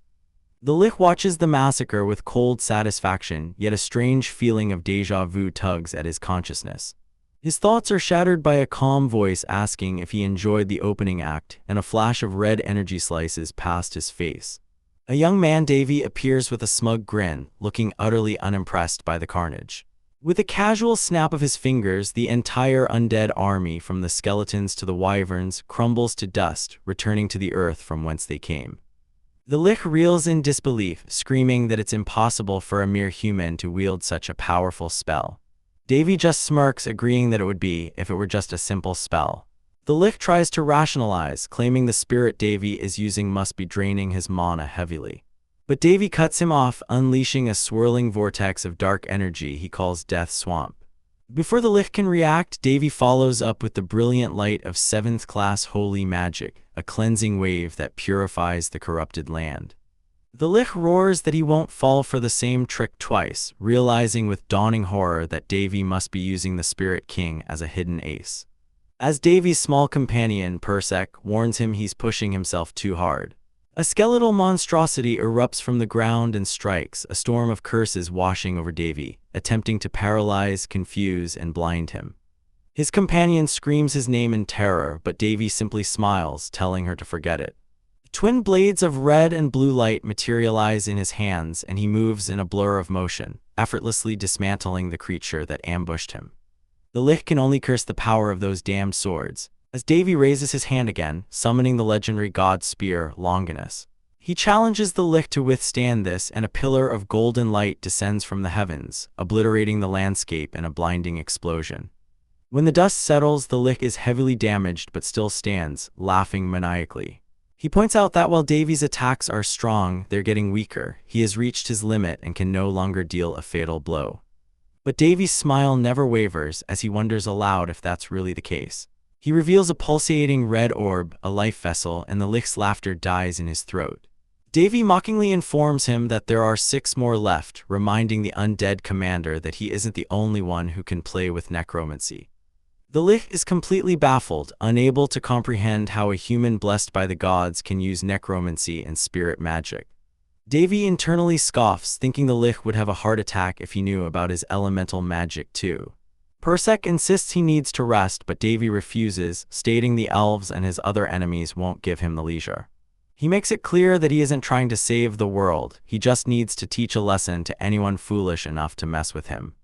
The Lich watches the massacre with cold satisfaction, yet a strange feeling of déjà vu tugs at his consciousness. His thoughts are shattered by a calm voice asking if he enjoyed the opening act, and a flash of red energy slices past his face. A young man, Davy, appears with a smug grin, looking utterly unimpressed by the carnage. With a casual snap of his fingers, the entire undead army, from the skeletons to the wyverns, crumbles to dust, returning to the earth from whence they came. The Lich reels in disbelief, screaming that it's impossible for a mere human to wield such a powerful spell. Davy just smirks, agreeing that it would be if it were just a simple spell. The Lich tries to rationalize, claiming the spirit Davy is using must be draining his mana heavily. But Davy cuts him off, unleashing a swirling vortex of dark energy he calls Death Swamp. Before the Lich can react, Davy follows up with the brilliant light of 7th class holy magic, a cleansing wave that purifies the corrupted land. The Lich roars that he won't fall for the same trick twice, realizing with dawning horror that Davy must be using the Spirit King as a hidden ace. As Davy's small companion, Persek, warns him he's pushing himself too hard, a skeletal monstrosity erupts from the ground and strikes, a storm of curses washing over Davy, attempting to paralyze, confuse, and blind him. His companion screams his name in terror, but Davy simply smiles, telling her to forget it. Twin blades of red and blue light materialize in his hands, and he moves in a blur of motion, effortlessly dismantling the creature that ambushed him. The Lich can only curse the power of those damned swords, as Davy raises his hand again, summoning the legendary god spear, Longinus. He challenges the Lich to withstand this, and a pillar of golden light descends from the heavens, obliterating the landscape in a blinding explosion. When the dust settles, the Lich is heavily damaged but still stands, laughing maniacally. He points out that while Davy's attacks are strong, they're getting weaker. He has reached his limit and can no longer deal a fatal blow. But Davy's smile never wavers as he wonders aloud if that's really the case. He reveals a pulsating red orb, a life vessel, and the Lich's laughter dies in his throat. Davy mockingly informs him that there are 6 more left, reminding the undead commander that he isn't the only one who can play with necromancy. The Lich is completely baffled, unable to comprehend how a human blessed by the gods can use necromancy and spirit magic. Davy internally scoffs, thinking the Lich would have a heart attack if he knew about his elemental magic too. Persek insists he needs to rest, but Davy refuses, stating the elves and his other enemies won't give him the leisure. He makes it clear that he isn't trying to save the world, he just needs to teach a lesson to anyone foolish enough to mess with him.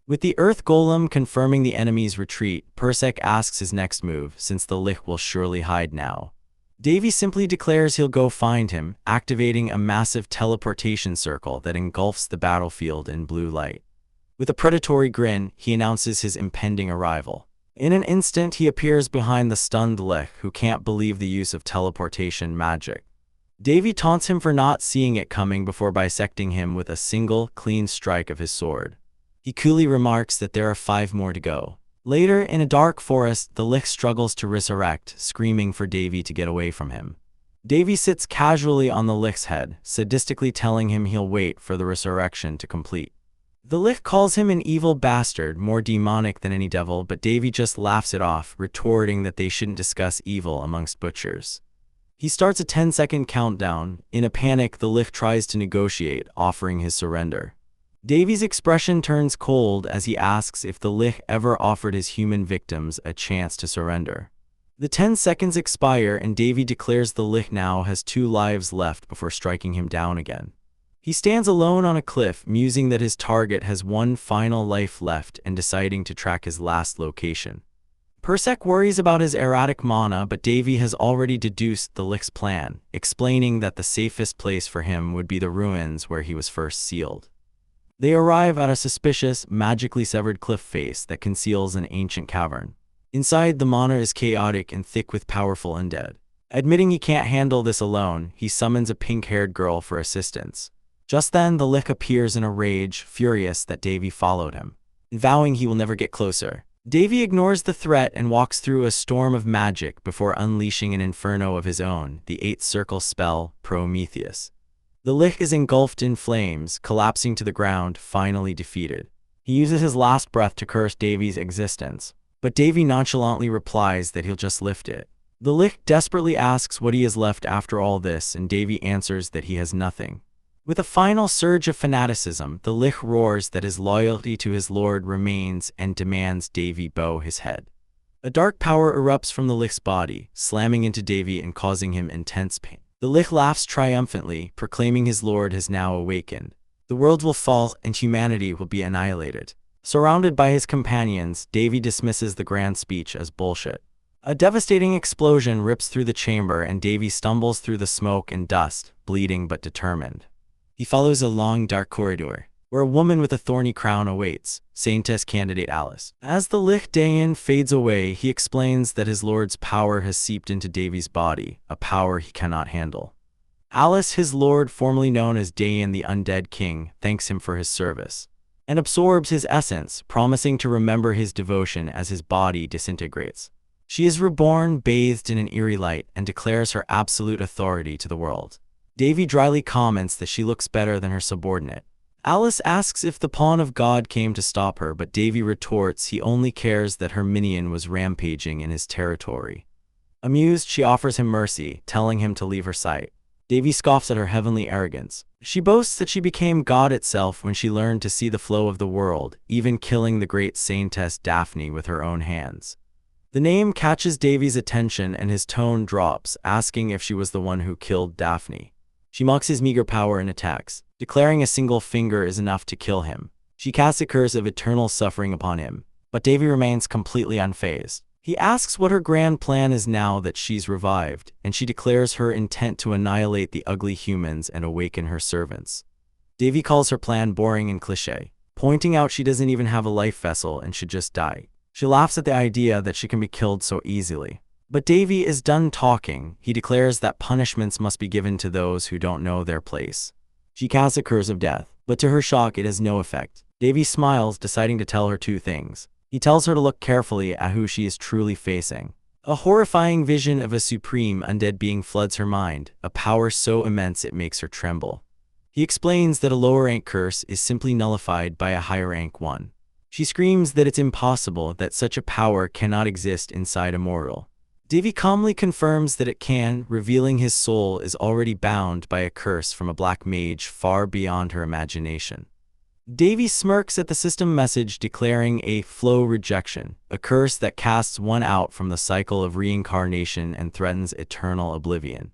With the Earth Golem confirming the enemy's retreat, Persek asks his next move, since the Lich will surely hide now. Davy simply declares he'll go find him, activating a massive teleportation circle that engulfs the battlefield in blue light. With a predatory grin, he announces his impending arrival. In an instant, he appears behind the stunned Lich, who can't believe the use of teleportation magic. Davy taunts him for not seeing it coming before bisecting him with a single, clean strike of his sword. He coolly remarks that there are 5 more to go. Later, in a dark forest, the Lich struggles to resurrect, screaming for Davy to get away from him. Davy sits casually on the Lich's head, sadistically telling him he'll wait for the resurrection to complete. The Lich calls him an evil bastard, more demonic than any devil, but Davy just laughs it off, retorting that they shouldn't discuss evil amongst butchers. He starts a 10-second countdown. In a panic, the Lich tries to negotiate, offering his surrender. Davy's expression turns cold as he asks if the Lich ever offered his human victims a chance to surrender. The 10 seconds expire and Davy declares the Lich now has 2 lives left before striking him down again. He stands alone on a cliff, musing that his target has 1 final life left and deciding to track his last location. Persek worries about his erratic mana, but Davy has already deduced the Lich's plan, explaining that the safest place for him would be the ruins where he was first sealed. They arrive at a suspicious, magically severed cliff face that conceals an ancient cavern. Inside, the mana is chaotic and thick with powerful undead. Admitting he can't handle this alone, he summons a pink-haired girl for assistance. Just then, the Lich appears in a rage, furious that Davy followed him, vowing he will never get closer. Davy ignores the threat and walks through a storm of magic before unleashing an inferno of his own, the 8th circle spell, Prometheus. The Lich is engulfed in flames, collapsing to the ground, finally defeated. He uses his last breath to curse Davy's existence, but Davy nonchalantly replies that he'll just lift it. The Lich desperately asks what he has left after all this, and Davy answers that he has nothing. With a final surge of fanaticism, the Lich roars that his loyalty to his lord remains and demands Davy bow his head. A dark power erupts from the Lich's body, slamming into Davy and causing him intense pain. The Lich laughs triumphantly, proclaiming his lord has now awakened. The world will fall and humanity will be annihilated. Surrounded by his companions, Davy dismisses the grand speech as bullshit. A devastating explosion rips through the chamber and Davy stumbles through the smoke and dust, bleeding but determined. He follows a long, dark corridor, where a woman with a thorny crown awaits, Saintess candidate Alice. As the Lich Dayan fades away, he explains that his lord's power has seeped into Davy's body, a power he cannot handle. Alice, his lord, formerly known as Dayan the Undead King, thanks him for his service, and absorbs his essence, promising to remember his devotion as his body disintegrates. She is reborn, bathed in an eerie light, and declares her absolute authority to the world. Davy dryly comments that she looks better than her subordinate. Alice asks if the pawn of God came to stop her, but Davy retorts he only cares that her minion was rampaging in his territory. Amused, she offers him mercy, telling him to leave her sight. Davy scoffs at her heavenly arrogance. She boasts that she became God itself when she learned to see the flow of the world, even killing the great saintess Daphne with her own hands. The name catches Davy's attention and his tone drops, asking if she was the one who killed Daphne. She mocks his meager power and attacks, declaring a single finger is enough to kill him. She casts a curse of eternal suffering upon him, but Davy remains completely unfazed. He asks what her grand plan is now that she's revived, and she declares her intent to annihilate the ugly humans and awaken her servants. Davy calls her plan boring and cliché, pointing out she doesn't even have a life vessel and should just die. She laughs at the idea that she can be killed so easily. But Davy is done talking. He declares that punishments must be given to those who don't know their place. She casts a curse of death, but to her shock it has no effect. Davy smiles, deciding to tell her two things. He tells her to look carefully at who she is truly facing. A horrifying vision of a supreme undead being floods her mind, a power so immense it makes her tremble. He explains that a lower rank curse is simply nullified by a higher rank one. She screams that it's impossible, that such a power cannot exist inside a mortal. Davy calmly confirms that it can, revealing his soul is already bound by a curse from a black mage far beyond her imagination. Davy smirks at the system message declaring a flow rejection, a curse that casts one out from the cycle of reincarnation and threatens eternal oblivion.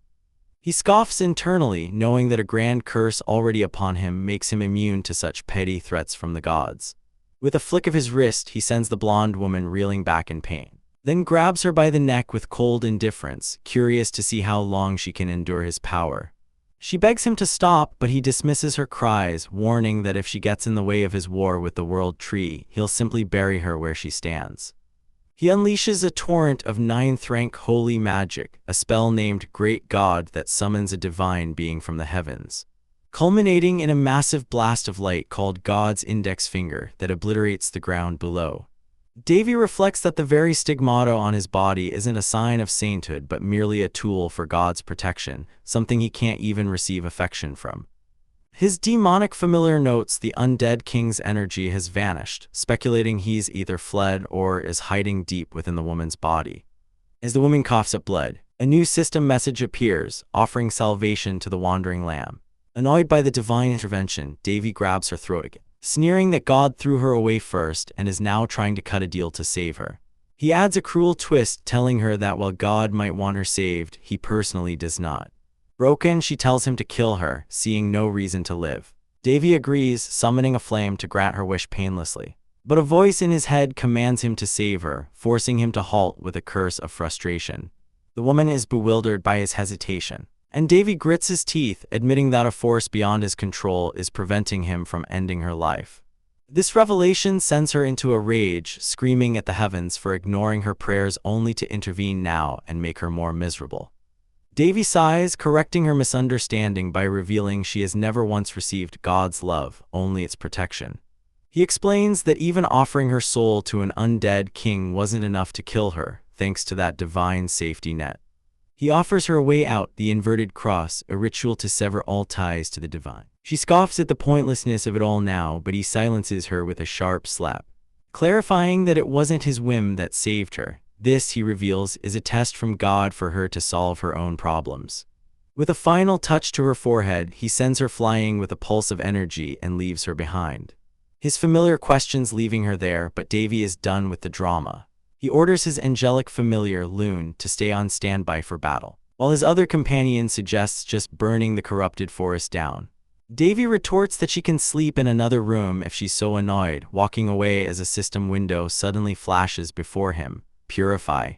He scoffs internally, knowing that a grand curse already upon him makes him immune to such petty threats from the gods. With a flick of his wrist, he sends the blonde woman reeling back in pain, then grabs her by the neck with cold indifference, curious to see how long she can endure his power. She begs him to stop, but he dismisses her cries, warning that if she gets in the way of his war with the World Tree, he'll simply bury her where she stands. He unleashes a torrent of 9th rank holy magic, a spell named Great God that summons a divine being from the heavens, culminating in a massive blast of light called God's index finger that obliterates the ground below. Davy reflects that the very stigmata on his body isn't a sign of sainthood but merely a tool for God's protection, something he can't even receive affection from. His demonic familiar notes the undead king's energy has vanished, speculating he's either fled or is hiding deep within the woman's body. As the woman coughs up blood, a new system message appears, offering salvation to the wandering lamb. Annoyed by the divine intervention, Davy grabs her throat again, sneering that God threw her away first and is now trying to cut a deal to save her. He adds a cruel twist, telling her that while God might want her saved, he personally does not. Broken, she tells him to kill her, seeing no reason to live. Davy agrees, summoning a flame to grant her wish painlessly. But a voice in his head commands him to save her, forcing him to halt with a curse of frustration. The woman is bewildered by his hesitation, and Davy grits his teeth, admitting that a force beyond his control is preventing him from ending her life. This revelation sends her into a rage, screaming at the heavens for ignoring her prayers only to intervene now and make her more miserable. Davy sighs, correcting her misunderstanding by revealing she has never once received God's love, only its protection. He explains that even offering her soul to an undead king wasn't enough to kill her, thanks to that divine safety net. He offers her a way out, the inverted cross, a ritual to sever all ties to the divine. She scoffs at the pointlessness of it all now, but he silences her with a sharp slap, clarifying that it wasn't his whim that saved her. This, he reveals, is a test from God for her to solve her own problems. With a final touch to her forehead, he sends her flying with a pulse of energy and leaves her behind. His familiar questions leaving her there, but Davy is done with the drama. He orders his angelic familiar, Loon, to stay on standby for battle, while his other companion suggests just burning the corrupted forest down. Davy retorts that she can sleep in another room if she's so annoyed, walking away as a system window suddenly flashes before him. Purify.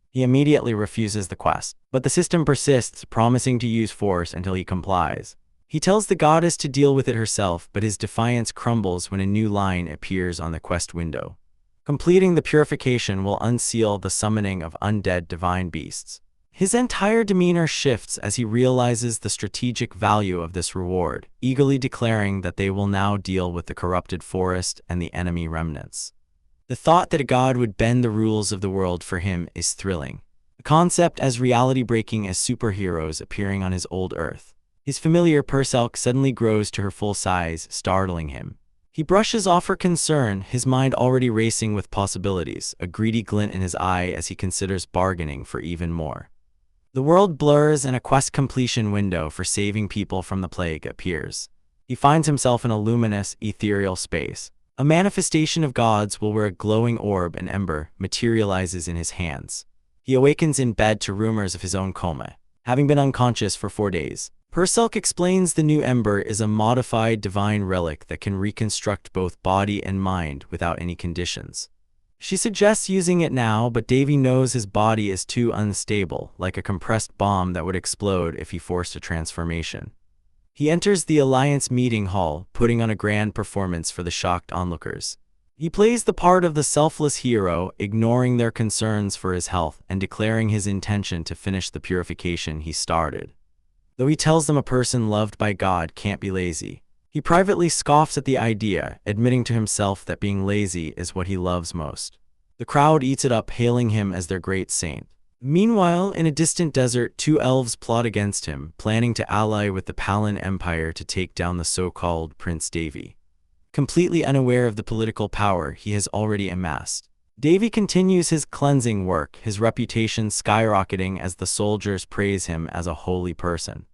He immediately refuses the quest, but the system persists, promising to use force until he complies. He tells the goddess to deal with it herself, but his defiance crumbles when a new line appears on the quest window. Completing the purification will unseal the summoning of undead divine beasts. His entire demeanor shifts as he realizes the strategic value of this reward, eagerly declaring that they will now deal with the corrupted forest and the enemy remnants. The thought that a god would bend the rules of the world for him is thrilling, a concept as reality-breaking as superheroes appearing on his old Earth. His familiar Perselk suddenly grows to her full size, startling him. He brushes off her concern, his mind already racing with possibilities, a greedy glint in his eye as he considers bargaining for even more. The world blurs and a quest completion window for saving people from the plague appears. He finds himself in a luminous, ethereal space. A manifestation of gods will where a glowing orb and ember materializes in his hands. He awakens in bed to rumors of his own coma, having been unconscious for 4 days. Perselk explains the new ember is a modified divine relic that can reconstruct both body and mind without any conditions. She suggests using it now, but Davy knows his body is too unstable, like a compressed bomb that would explode if he forced a transformation. He enters the Alliance meeting hall, putting on a grand performance for the shocked onlookers. He plays the part of the selfless hero, ignoring their concerns for his health and declaring his intention to finish the purification he started. Though he tells them a person loved by God can't be lazy, he privately scoffs at the idea, admitting to himself that being lazy is what he loves most. The crowd eats it up, hailing him as their great saint. Meanwhile, in a distant desert, two elves plot against him, planning to ally with the Palin Empire to take down the so-called Prince Davy. Completely unaware of the political power he has already amassed, Davy continues his cleansing work, his reputation skyrocketing as the soldiers praise him as a holy person.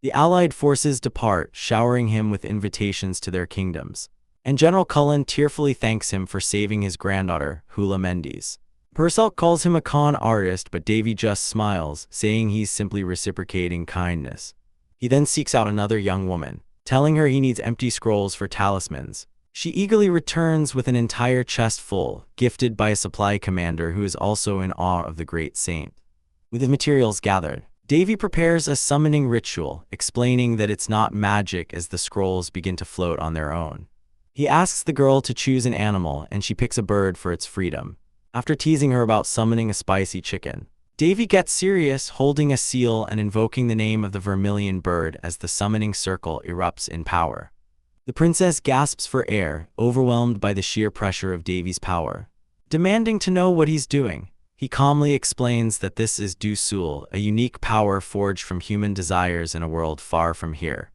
The allied forces depart, showering him with invitations to their kingdoms, and General Cullen tearfully thanks him for saving his granddaughter, Hula Mendes. Purcell calls him a con artist, but Davy just smiles, saying he's simply reciprocating kindness. He then seeks out another young woman, telling her he needs empty scrolls for talismans. She eagerly returns with an entire chest full, gifted by a supply commander who is also in awe of the great saint. With the materials gathered, Davy prepares a summoning ritual, explaining that it's not magic as the scrolls begin to float on their own. He asks the girl to choose an animal, and she picks a bird for its freedom. After teasing her about summoning a spicy chicken, Davy gets serious, holding a seal and invoking the name of the vermilion bird as the summoning circle erupts in power. The princess gasps for air, overwhelmed by the sheer pressure of Davy's power. Demanding to know what he's doing, he calmly explains that this is Dusul, a unique power forged from human desires in a world far from here.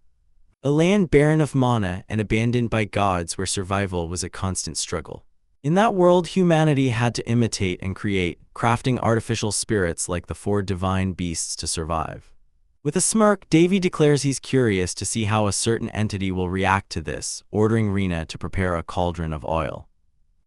A land barren of mana and abandoned by gods where survival was a constant struggle. In that world, humanity had to imitate and create, crafting artificial spirits like the four divine beasts to survive. With a smirk, Davy declares he's curious to see how a certain entity will react to this, ordering Rena to prepare a cauldron of oil.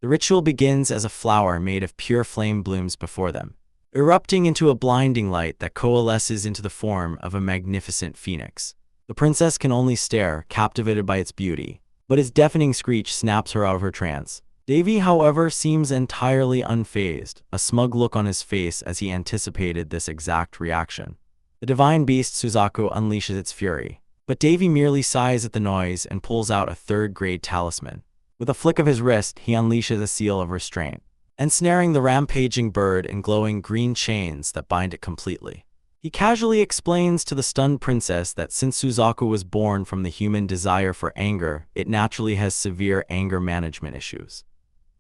The ritual begins as a flower made of pure flame blooms before them, erupting into a blinding light that coalesces into the form of a magnificent phoenix. The princess can only stare, captivated by its beauty, but its deafening screech snaps her out of her trance. Davy, however, seems entirely unfazed, a smug look on his face as he anticipated this exact reaction. The divine beast Suzaku unleashes its fury, but Davy merely sighs at the noise and pulls out a third-grade talisman. With a flick of his wrist, he unleashes a seal of restraint, ensnaring the rampaging bird in glowing green chains that bind it completely. He casually explains to the stunned princess that since Suzaku was born from the human desire for anger, it naturally has severe anger management issues.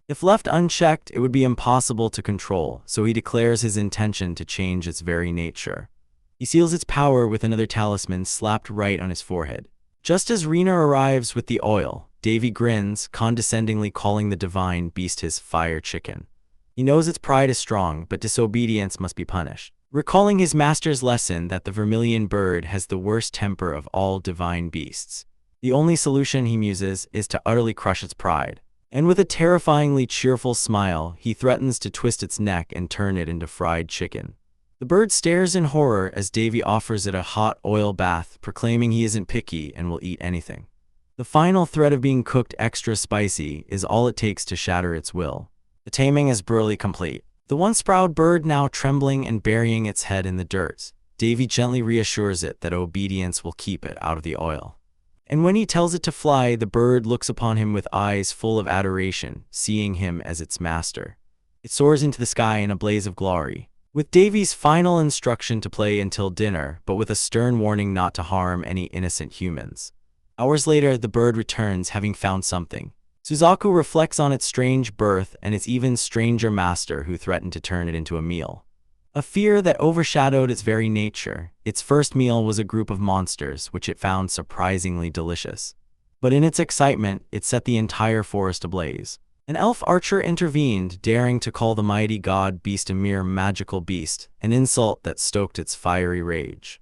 If left unchecked, it would be impossible to control, so he declares his intention to change its very nature. He seals its power with another talisman slapped right on his forehead. Just as Rena arrives with the oil, Davy grins, condescendingly calling the divine beast his fire chicken. He knows its pride is strong, but disobedience must be punished. Recalling his master's lesson that the vermilion bird has the worst temper of all divine beasts, the only solution, he muses, is to utterly crush its pride. And with a terrifyingly cheerful smile, he threatens to twist its neck and turn it into fried chicken. The bird stares in horror as Davy offers it a hot oil bath, proclaiming he isn't picky and will eat anything. The final threat of being cooked extra spicy is all it takes to shatter its will. The taming is brutally complete. The once proud bird now trembling and burying its head in the dirt, Davy gently reassures it that obedience will keep it out of the oil. And when he tells it to fly, the bird looks upon him with eyes full of adoration, seeing him as its master. It soars into the sky in a blaze of glory, with Davy's final instruction to play until dinner, but with a stern warning not to harm any innocent humans. Hours later, the bird returns, having found something. Suzaku reflects on its strange birth and its even stranger master who threatened to turn it into a meal. A fear that overshadowed its very nature. Its first meal was a group of monsters, which it found surprisingly delicious. But in its excitement, it set the entire forest ablaze. An elf archer intervened, daring to call the mighty god beast a mere magical beast, an insult that stoked its fiery rage.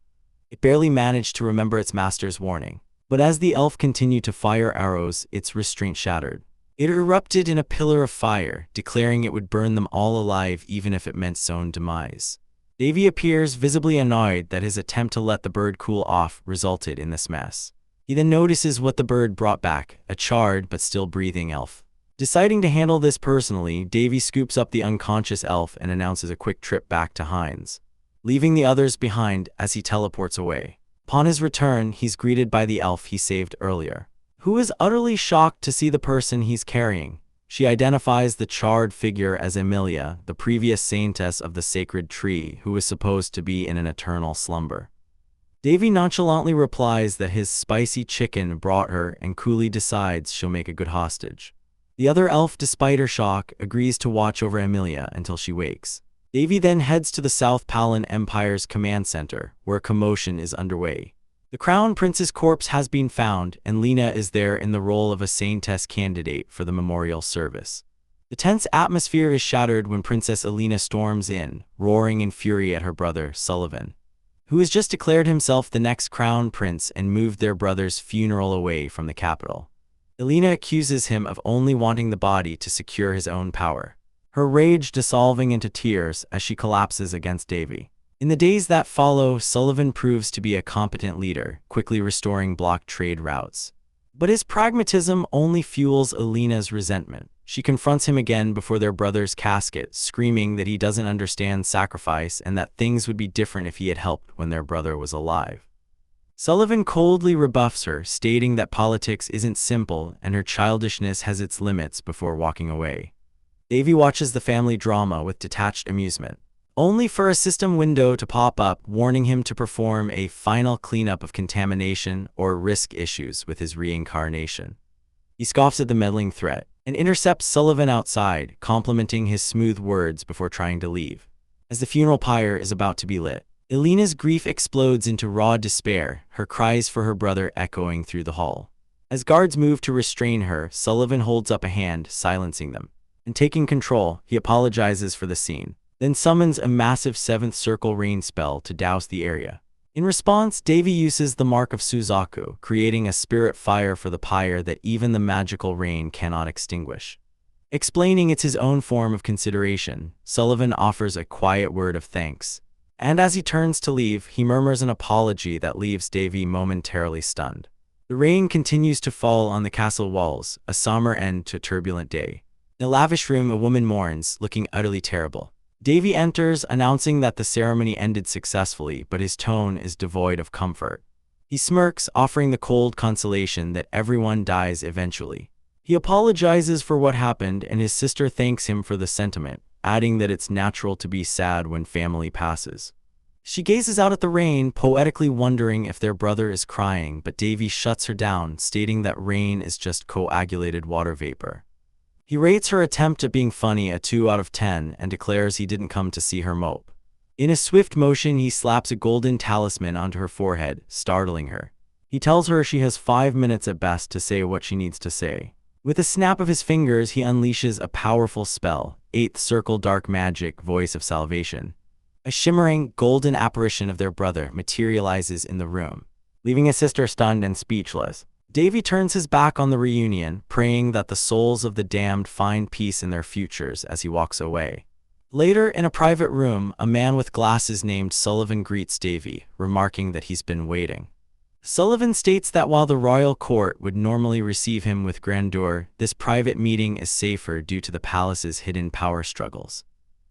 It barely managed to remember its master's warning. But as the elf continued to fire arrows, its restraint shattered. It erupted in a pillar of fire, declaring it would burn them all alive even if it meant its own demise. Davy appears visibly annoyed that his attempt to let the bird cool off resulted in this mess. He then notices what the bird brought back, a charred but still breathing elf. Deciding to handle this personally, Davy scoops up the unconscious elf and announces a quick trip back to Heinz, leaving the others behind as he teleports away. Upon his return, he's greeted by the elf he saved earlier, who is utterly shocked to see the person he's carrying. She identifies the charred figure as Emilia, the previous saintess of the sacred tree who was supposed to be in an eternal slumber. Davy nonchalantly replies that his spicy chicken brought her and coolly decides she'll make a good hostage. The other elf, despite her shock, agrees to watch over Emilia until she wakes. Davy then heads to the South Palan Empire's command center, where a commotion is underway. The Crown Prince's corpse has been found, and Lena is there in the role of a saintess candidate for the memorial service. The tense atmosphere is shattered when Princess Elena storms in, roaring in fury at her brother, Sullivan, who has just declared himself the next Crown Prince and moved their brother's funeral away from the capital. Elena accuses him of only wanting the body to secure his own power, her rage dissolving into tears as she collapses against Davy. In the days that follow, Sullivan proves to be a competent leader, quickly restoring blocked trade routes. But his pragmatism only fuels Elena's resentment. She confronts him again before their brother's casket, screaming that he doesn't understand sacrifice and that things would be different if he had helped when their brother was alive. Sullivan coldly rebuffs her, stating that politics isn't simple and her childishness has its limits before walking away. Davy watches the family drama with detached amusement, only for a system window to pop up warning him to perform a final cleanup of contamination or risk issues with his reincarnation. He scoffs at the meddling threat and intercepts Sullivan outside, complimenting his smooth words before trying to leave. As the funeral pyre is about to be lit, Elena's grief explodes into raw despair, her cries for her brother echoing through the hall. As guards move to restrain her, Sullivan holds up a hand, silencing them. And taking control, he apologizes for the scene, then summons a massive seventh circle rain spell to douse the area. In response, Davy uses the Mark of Suzaku, creating a spirit fire for the pyre that even the magical rain cannot extinguish. Explaining it's his own form of consideration, Sullivan offers a quiet word of thanks. And as he turns to leave, he murmurs an apology that leaves Davy momentarily stunned. The rain continues to fall on the castle walls, a somber end to a turbulent day. In a lavish room, a woman mourns, looking utterly terrible. Davy enters, announcing that the ceremony ended successfully, but his tone is devoid of comfort. He smirks, offering the cold consolation that everyone dies eventually. He apologizes for what happened, and his sister thanks him for the sentiment, adding that it's natural to be sad when family passes. She gazes out at the rain, poetically wondering if their brother is crying, but Davy shuts her down, stating that rain is just coagulated water vapor. He rates her attempt at being funny a 2 out of 10 and declares he didn't come to see her mope. In a swift motion, he slaps a golden talisman onto her forehead, startling her. He tells her she has 5 minutes at best to say what she needs to say. With a snap of his fingers, he unleashes a powerful spell, 8th Circle Dark Magic, Voice of Salvation. A shimmering, golden apparition of their brother materializes in the room, leaving his sister stunned and speechless. Davy turns his back on the reunion, praying that the souls of the damned find peace in their futures as he walks away. Later, in a private room, a man with glasses named Sullivan greets Davy, remarking that he's been waiting. Sullivan states that while the royal court would normally receive him with grandeur, this private meeting is safer due to the palace's hidden power struggles.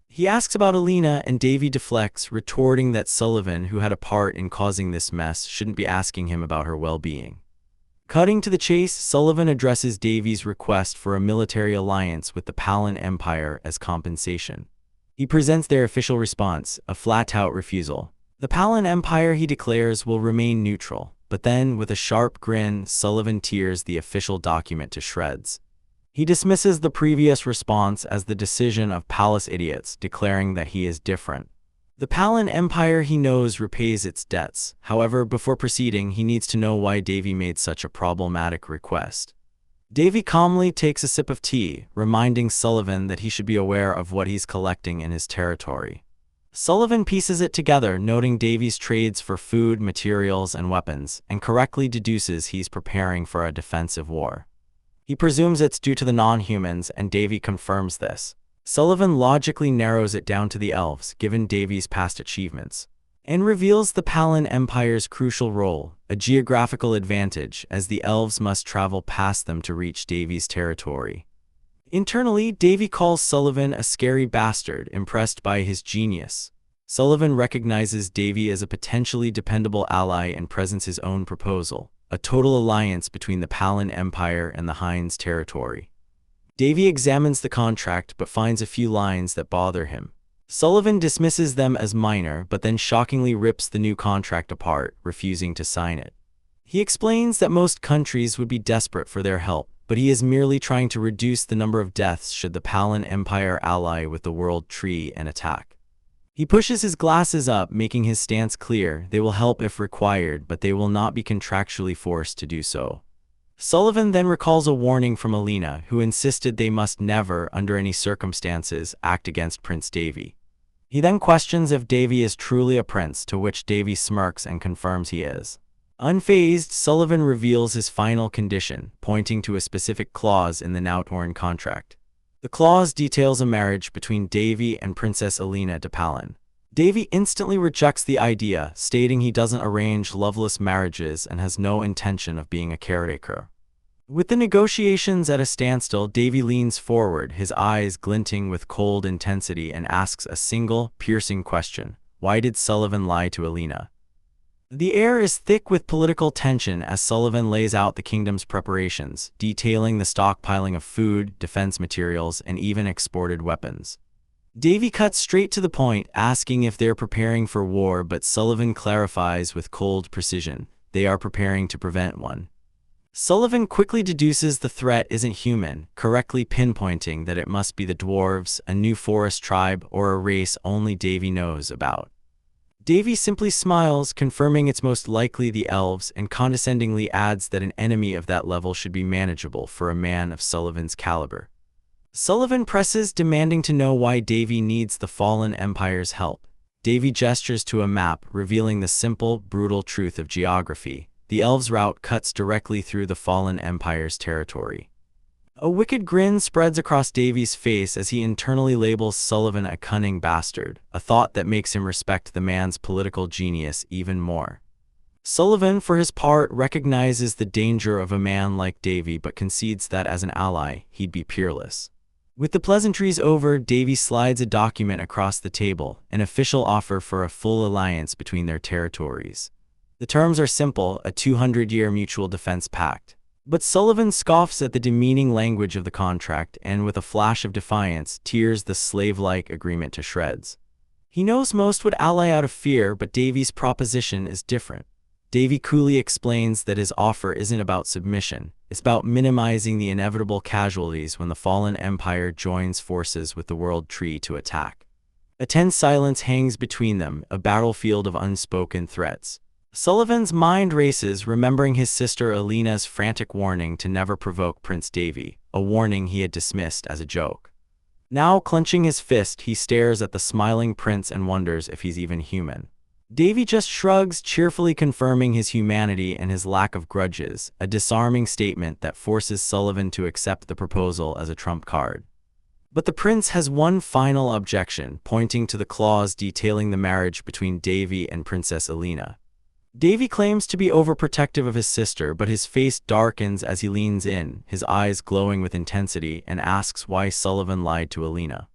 He asks about Elena, and Davy deflects, retorting that Sullivan, who had a part in causing this mess, shouldn't be asking him about her well-being. Cutting to the chase, Sullivan addresses Davy's request for a military alliance with the Palan Empire as compensation. He presents their official response, a flat-out refusal. The Palan Empire, he declares, will remain neutral, but then, with a sharp grin, Sullivan tears the official document to shreds. He dismisses the previous response as the decision of palace idiots, declaring that he is different. The Palan Empire, he knows, repays its debts. However, before proceeding, he needs to know why Davy made such a problematic request. Davy calmly takes a sip of tea, reminding Sullivan that he should be aware of what he's collecting in his territory. Sullivan pieces it together, noting Davy's trades for food, materials, and weapons, and correctly deduces he's preparing for a defensive war. He presumes it's due to the non-humans, and Davy confirms this. Sullivan logically narrows it down to the elves, given Davy's past achievements, and reveals the Palan Empire's crucial role, a geographical advantage, as the elves must travel past them to reach Davy's territory. Internally, Davy calls Sullivan a scary bastard, impressed by his genius. Sullivan recognizes Davy as a potentially dependable ally and presents his own proposal, a total alliance between the Palin Empire and the Hines territory. Davy examines the contract but finds a few lines that bother him. Sullivan dismisses them as minor but then shockingly rips the new contract apart, refusing to sign it. He explains that most countries would be desperate for their help, but he is merely trying to reduce the number of deaths should the Palin Empire ally with the World Tree and attack. He pushes his glasses up, making his stance clear: they will help if required, but they will not be contractually forced to do so. Sullivan then recalls a warning from Alina, who insisted they must never, under any circumstances, act against Prince Davy. He then questions if Davy is truly a prince, to which Davy smirks and confirms he is. Unfazed, Sullivan reveals his final condition, pointing to a specific clause in the now torn contract. The clause details a marriage between Davy and Princess Alina de Palin. Davy instantly rejects the idea, stating he doesn't arrange loveless marriages and has no intention of being a caretaker. With the negotiations at a standstill, Davy leans forward, his eyes glinting with cold intensity, and asks a single, piercing question: why did Sullivan lie to Alina? The air is thick with political tension as Sullivan lays out the kingdom's preparations, detailing the stockpiling of food, defense materials, and even exported weapons. Davy cuts straight to the point, asking if they're preparing for war, but Sullivan clarifies with cold precision: they are preparing to prevent one. Sullivan quickly deduces the threat isn't human, correctly pinpointing that it must be the dwarves, a new forest tribe, or a race only Davy knows about. Davy simply smiles, confirming it's most likely the elves, and condescendingly adds that an enemy of that level should be manageable for a man of Sullivan's caliber. Sullivan presses, demanding to know why Davy needs the fallen empire's help. Davy gestures to a map, revealing the simple, brutal truth of geography: the elves' route cuts directly through the fallen empire's territory. A wicked grin spreads across Davy's face as he internally labels Sullivan a cunning bastard, a thought that makes him respect the man's political genius even more. Sullivan, for his part, recognizes the danger of a man like Davy but concedes that as an ally, he'd be peerless. With the pleasantries over, Davy slides a document across the table, an official offer for a full alliance between their territories. The terms are simple: a 200-year mutual defense pact. But Sullivan scoffs at the demeaning language of the contract and, with a flash of defiance, tears the slave-like agreement to shreds. He knows most would ally out of fear, but Davy's proposition is different. Davy coolly explains that his offer isn't about submission, it's about minimizing the inevitable casualties when the fallen empire joins forces with the World Tree to attack. A tense silence hangs between them, a battlefield of unspoken threats. Sullivan's mind races, remembering his sister Alina's frantic warning to never provoke Prince Davy, a warning he had dismissed as a joke. Now, clenching his fist, he stares at the smiling prince and wonders if he's even human. Davy just shrugs, cheerfully confirming his humanity and his lack of grudges, a disarming statement that forces Sullivan to accept the proposal as a trump card. But the prince has one final objection, pointing to the clause detailing the marriage between Davy and Princess Alina. Davy claims to be overprotective of his sister, but his face darkens as he leans in, his eyes glowing with intensity, and asks why Sullivan lied to Alina.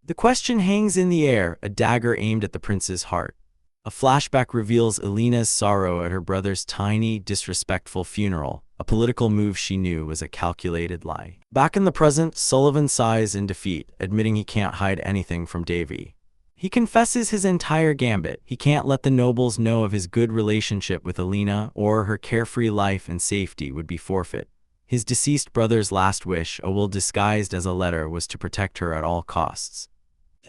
The question hangs in the air, a dagger aimed at the prince's heart. A flashback reveals Alina's sorrow at her brother's tiny, disrespectful funeral, a political move she knew was a calculated lie. Back in the present, Sullivan sighs in defeat, admitting he can't hide anything from Davy. He confesses his entire gambit. He can't let the nobles know of his good relationship with Alina, or her carefree life and safety would be forfeit. His deceased brother's last wish, a will disguised as a letter, was to protect her at all costs.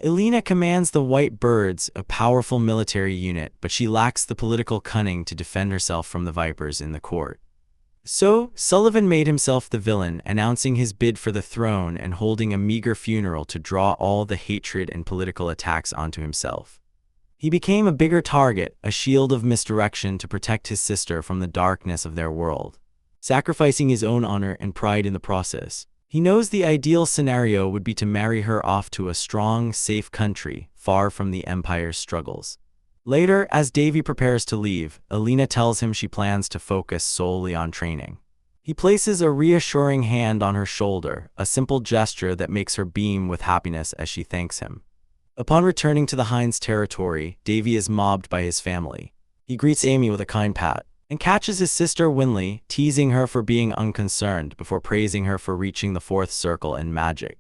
Alina commands the White Birds, a powerful military unit, but she lacks the political cunning to defend herself from the vipers in the court. So, Sullivan made himself the villain, announcing his bid for the throne and holding a meager funeral to draw all the hatred and political attacks onto himself. He became a bigger target, a shield of misdirection to protect his sister from the darkness of their world, sacrificing his own honor and pride in the process. He knows the ideal scenario would be to marry her off to a strong, safe country, far from the Empire's struggles. Later, as Davy prepares to leave, Alina tells him she plans to focus solely on training. He places a reassuring hand on her shoulder, a simple gesture that makes her beam with happiness as she thanks him. Upon returning to the Hind's territory, Davy is mobbed by his family. He greets Amy with a kind pat, and catches his sister Winley, teasing her for being unconcerned before praising her for reaching the fourth circle in magic.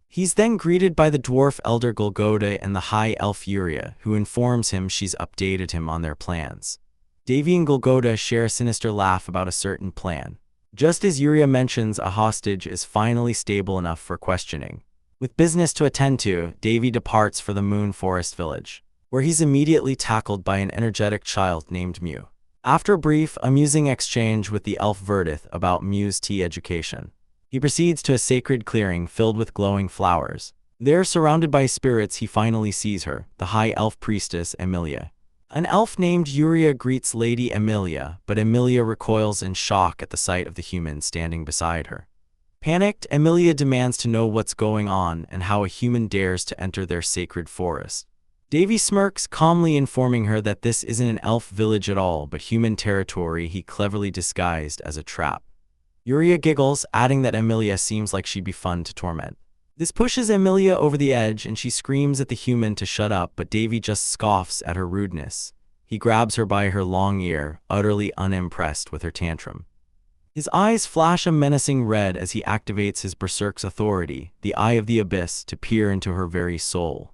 He's then greeted by the dwarf elder Golgotha and the high elf Yuria, who informs him she's updated him on their plans. Davy and Golgotha share a sinister laugh about a certain plan. Just as Yuria mentions a hostage is finally stable enough for questioning. With business to attend to, Davy departs for the Moon Forest village, where he's immediately tackled by an energetic child named Mew. After a brief, amusing exchange with the elf Verdith about Mew's tea education, he proceeds to a sacred clearing filled with glowing flowers. There, surrounded by spirits, he finally sees her, the high elf priestess Emilia. An elf named Yuria greets Lady Emilia, but Emilia recoils in shock at the sight of the human standing beside her. Panicked, Emilia demands to know what's going on and how a human dares to enter their sacred forest. Davy smirks, calmly informing her that this isn't an elf village at all but human territory he cleverly disguised as a trap. Yuria giggles, adding that Emilia seems like she'd be fun to torment. This pushes Emilia over the edge and she screams at the human to shut up, but Davy just scoffs at her rudeness. He grabs her by her long ear, utterly unimpressed with her tantrum. His eyes flash a menacing red as he activates his berserk's authority, the Eye of the Abyss, to peer into her very soul.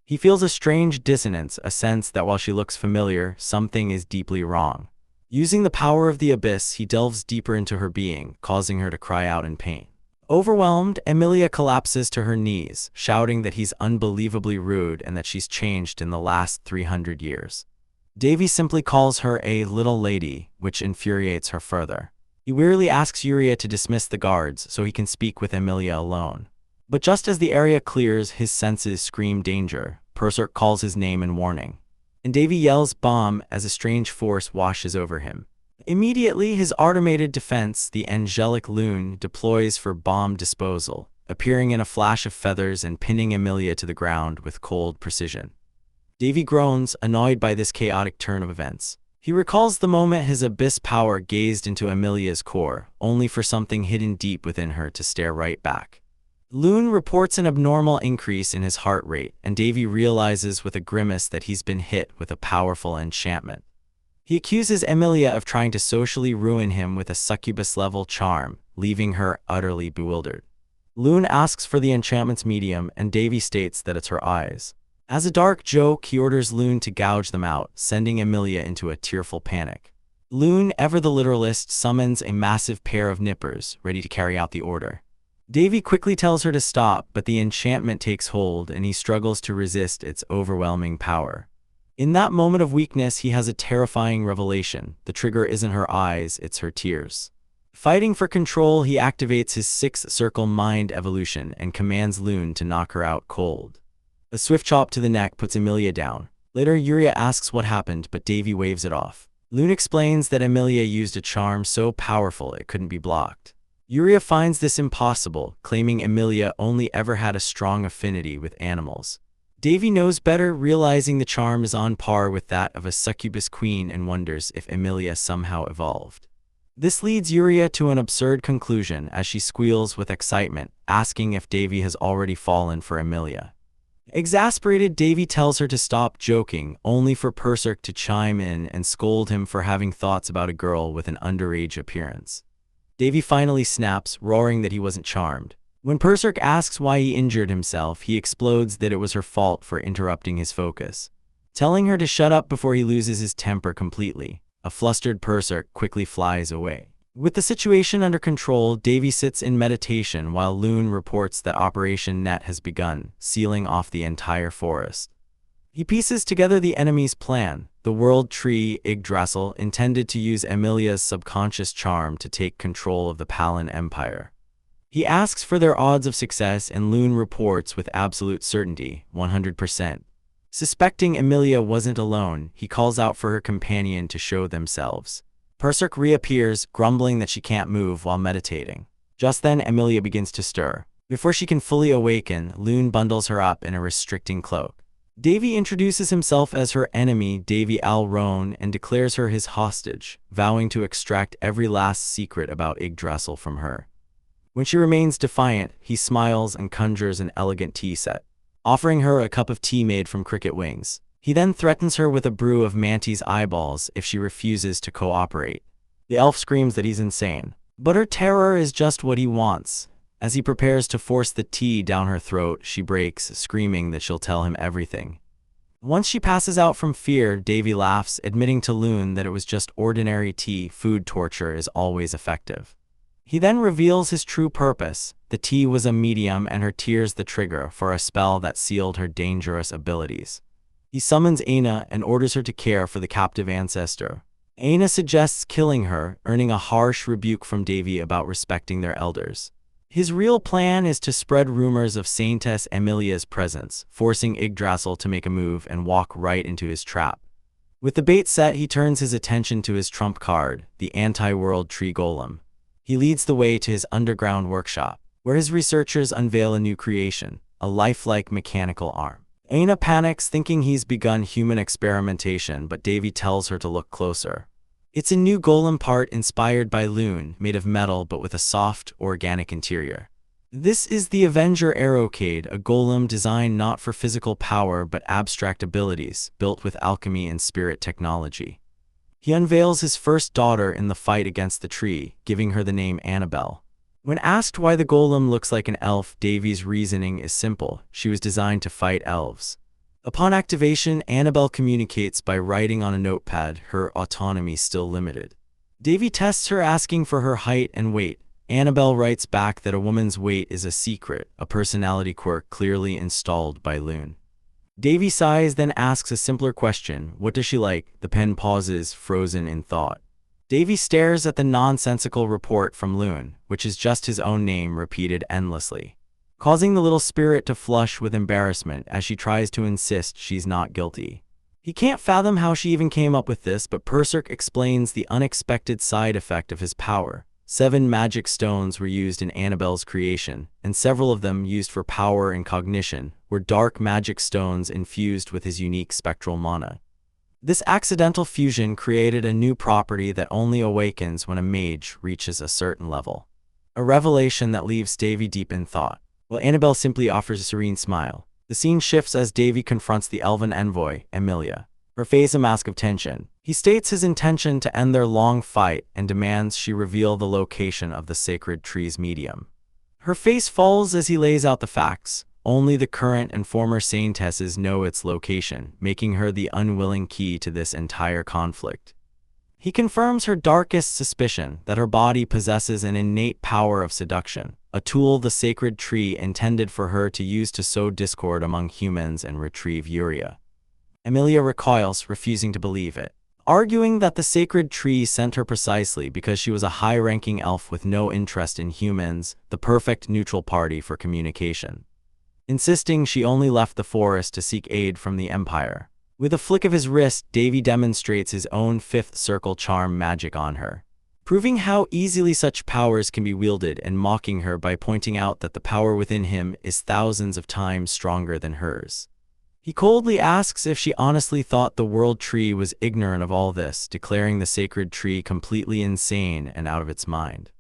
He feels a strange dissonance, a sense that while she looks familiar, something is deeply wrong. Using the power of the Abyss, he delves deeper into her being, causing her to cry out in pain. Overwhelmed, Emilia collapses to her knees, shouting that he's unbelievably rude and that she's changed in the last 300 years. Davy simply calls her a little lady, which infuriates her further. He wearily asks Yuria to dismiss the guards so he can speak with Emilia alone. But just as the area clears, his senses scream danger. Berserk calls his name in warning, and Davy yells bomb as a strange force washes over him. Immediately, his automated defense, the angelic loon, deploys for bomb disposal, appearing in a flash of feathers and pinning Emilia to the ground with cold precision. Davy groans, annoyed by this chaotic turn of events. He recalls the moment his abyss power gazed into Emilia's core, only for something hidden deep within her to stare right back. Loon reports an abnormal increase in his heart rate, and Davy realizes with a grimace that he's been hit with a powerful enchantment. He accuses Emilia of trying to socially ruin him with a succubus-level charm, leaving her utterly bewildered. Loon asks for the enchantment's medium, and Davy states that it's her eyes. As a dark joke, he orders Loon to gouge them out, sending Emilia into a tearful panic. Loon, ever the literalist, summons a massive pair of nippers, ready to carry out the order. Davy quickly tells her to stop, but the enchantment takes hold and he struggles to resist its overwhelming power. In that moment of weakness, he has a terrifying revelation. The trigger isn't her eyes, it's her tears. Fighting for control, he activates his sixth circle mind evolution and commands Loon to knock her out cold. A swift chop to the neck puts Emilia down. Later, Yuria asks what happened, but Davy waves it off. Loon explains that Emilia used a charm so powerful it couldn't be blocked. Yuria finds this impossible, claiming Emilia only ever had a strong affinity with animals. Davy knows better, realizing the charm is on par with that of a succubus queen, and wonders if Emilia somehow evolved. This leads Yuria to an absurd conclusion as she squeals with excitement, asking if Davy has already fallen for Emilia. Exasperated, Davy tells her to stop joking, only for Berserk to chime in and scold him for having thoughts about a girl with an underage appearance. Davy finally snaps, roaring that he wasn't charmed. When Berserk asks why he injured himself, he explodes that it was her fault for interrupting his focus, telling her to shut up before he loses his temper completely. A flustered Berserk quickly flies away. With the situation under control, Davy sits in meditation while Loon reports that Operation Net has begun, sealing off the entire forest. He pieces together the enemy's plan. The World Tree Yggdrasil intended to use Emilia's subconscious charm to take control of the Palin Empire. He asks for their odds of success, and Loon reports with absolute certainty, 100%. Suspecting Emilia wasn't alone, he calls out for her companion to show themselves. Berserk reappears, grumbling that she can't move while meditating. Just then, Emilia begins to stir. Before she can fully awaken, Loon bundles her up in a restricting cloak. Davy introduces himself as her enemy, Davy Al-Roan, and declares her his hostage, vowing to extract every last secret about Yggdrasil from her. When she remains defiant, he smiles and conjures an elegant tea set, offering her a cup of tea made from cricket wings. He then threatens her with a brew of Mantis eyeballs if she refuses to cooperate. The elf screams that he's insane, but her terror is just what he wants. As he prepares to force the tea down her throat, she breaks, screaming that she'll tell him everything. Once she passes out from fear, Davy laughs, admitting to Loon that it was just ordinary tea. Food torture is always effective. He then reveals his true purpose. The tea was a medium and her tears the trigger for a spell that sealed her dangerous abilities. He summons Aina and orders her to care for the captive ancestor. Aina suggests killing her, earning a harsh rebuke from Davy about respecting their elders. His real plan is to spread rumors of Saintess Emilia's presence, forcing Yggdrasil to make a move and walk right into his trap. With the bait set, he turns his attention to his trump card, the anti-world tree golem. He leads the way to his underground workshop, where his researchers unveil a new creation, a lifelike mechanical arm. Aina panics, thinking he's begun human experimentation, but Davy tells her to look closer. It's a new golem part inspired by Loon, made of metal but with a soft, organic interior. This is the Avenger Aerocade, a golem designed not for physical power but abstract abilities, built with alchemy and spirit technology. He unveils his first daughter in the fight against the tree, giving her the name Annabelle. When asked why the golem looks like an elf, Davy's reasoning is simple: she was designed to fight elves. Upon activation, Annabelle communicates by writing on a notepad, her autonomy still limited. Davy tests her, asking for her height and weight. Annabelle writes back that a woman's weight is a secret, a personality quirk clearly installed by Loon. Davy sighs, then asks a simpler question: what does she like? The pen pauses, frozen in thought. Davy stares at the nonsensical report from Loon, which is just his own name repeated endlessly, causing the little spirit to flush with embarrassment as she tries to insist she's not guilty. He can't fathom how she even came up with this, but Berserk explains the unexpected side effect of his power. 7 magic stones were used in Annabelle's creation, and several of them, used for power and cognition, were dark magic stones infused with his unique spectral mana. This accidental fusion created a new property that only awakens when a mage reaches a certain level. A revelation that leaves Davy deep in thought, while Annabelle simply offers a serene smile. The scene shifts as Davy confronts the elven envoy, Emilia. Her face a mask of tension. He states his intention to end their long fight and demands she reveal the location of the sacred tree's medium. Her face falls as he lays out the facts. Only the current and former saintesses know its location, making her the unwilling key to this entire conflict. He confirms her darkest suspicion, that her body possesses an innate power of seduction, a tool the sacred tree intended for her to use to sow discord among humans and retrieve Yuria. Emilia recoils, refusing to believe it, arguing that the sacred tree sent her precisely because she was a high-ranking elf with no interest in humans, the perfect neutral party for communication. Insisting she only left the forest to seek aid from the Empire. With a flick of his wrist, Davy demonstrates his own 5th circle charm magic on her, proving how easily such powers can be wielded and mocking her by pointing out that the power within him is thousands of times stronger than hers. He coldly asks if she honestly thought the world tree was ignorant of all this, declaring the sacred tree completely insane and out of its mind.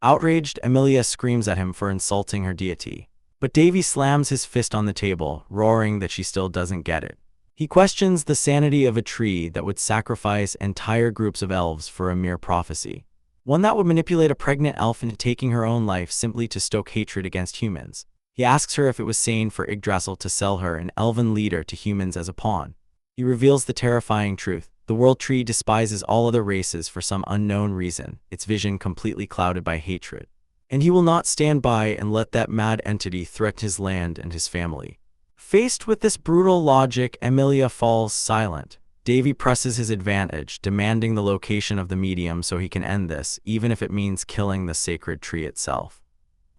Outraged, Emilia screams at him for insulting her deity, but Davy slams his fist on the table, roaring that she still doesn't get it. He questions the sanity of a tree that would sacrifice entire groups of elves for a mere prophecy, one that would manipulate a pregnant elf into taking her own life simply to stoke hatred against humans. He asks her if it was sane for Yggdrasil to sell her, an elven leader, to humans as a pawn. He reveals the terrifying truth: the world tree despises all other races for some unknown reason, its vision completely clouded by hatred. And he will not stand by and let that mad entity threaten his land and his family. Faced with this brutal logic, Emilia falls silent. Davy presses his advantage, demanding the location of the medium so he can end this, even if it means killing the sacred tree itself.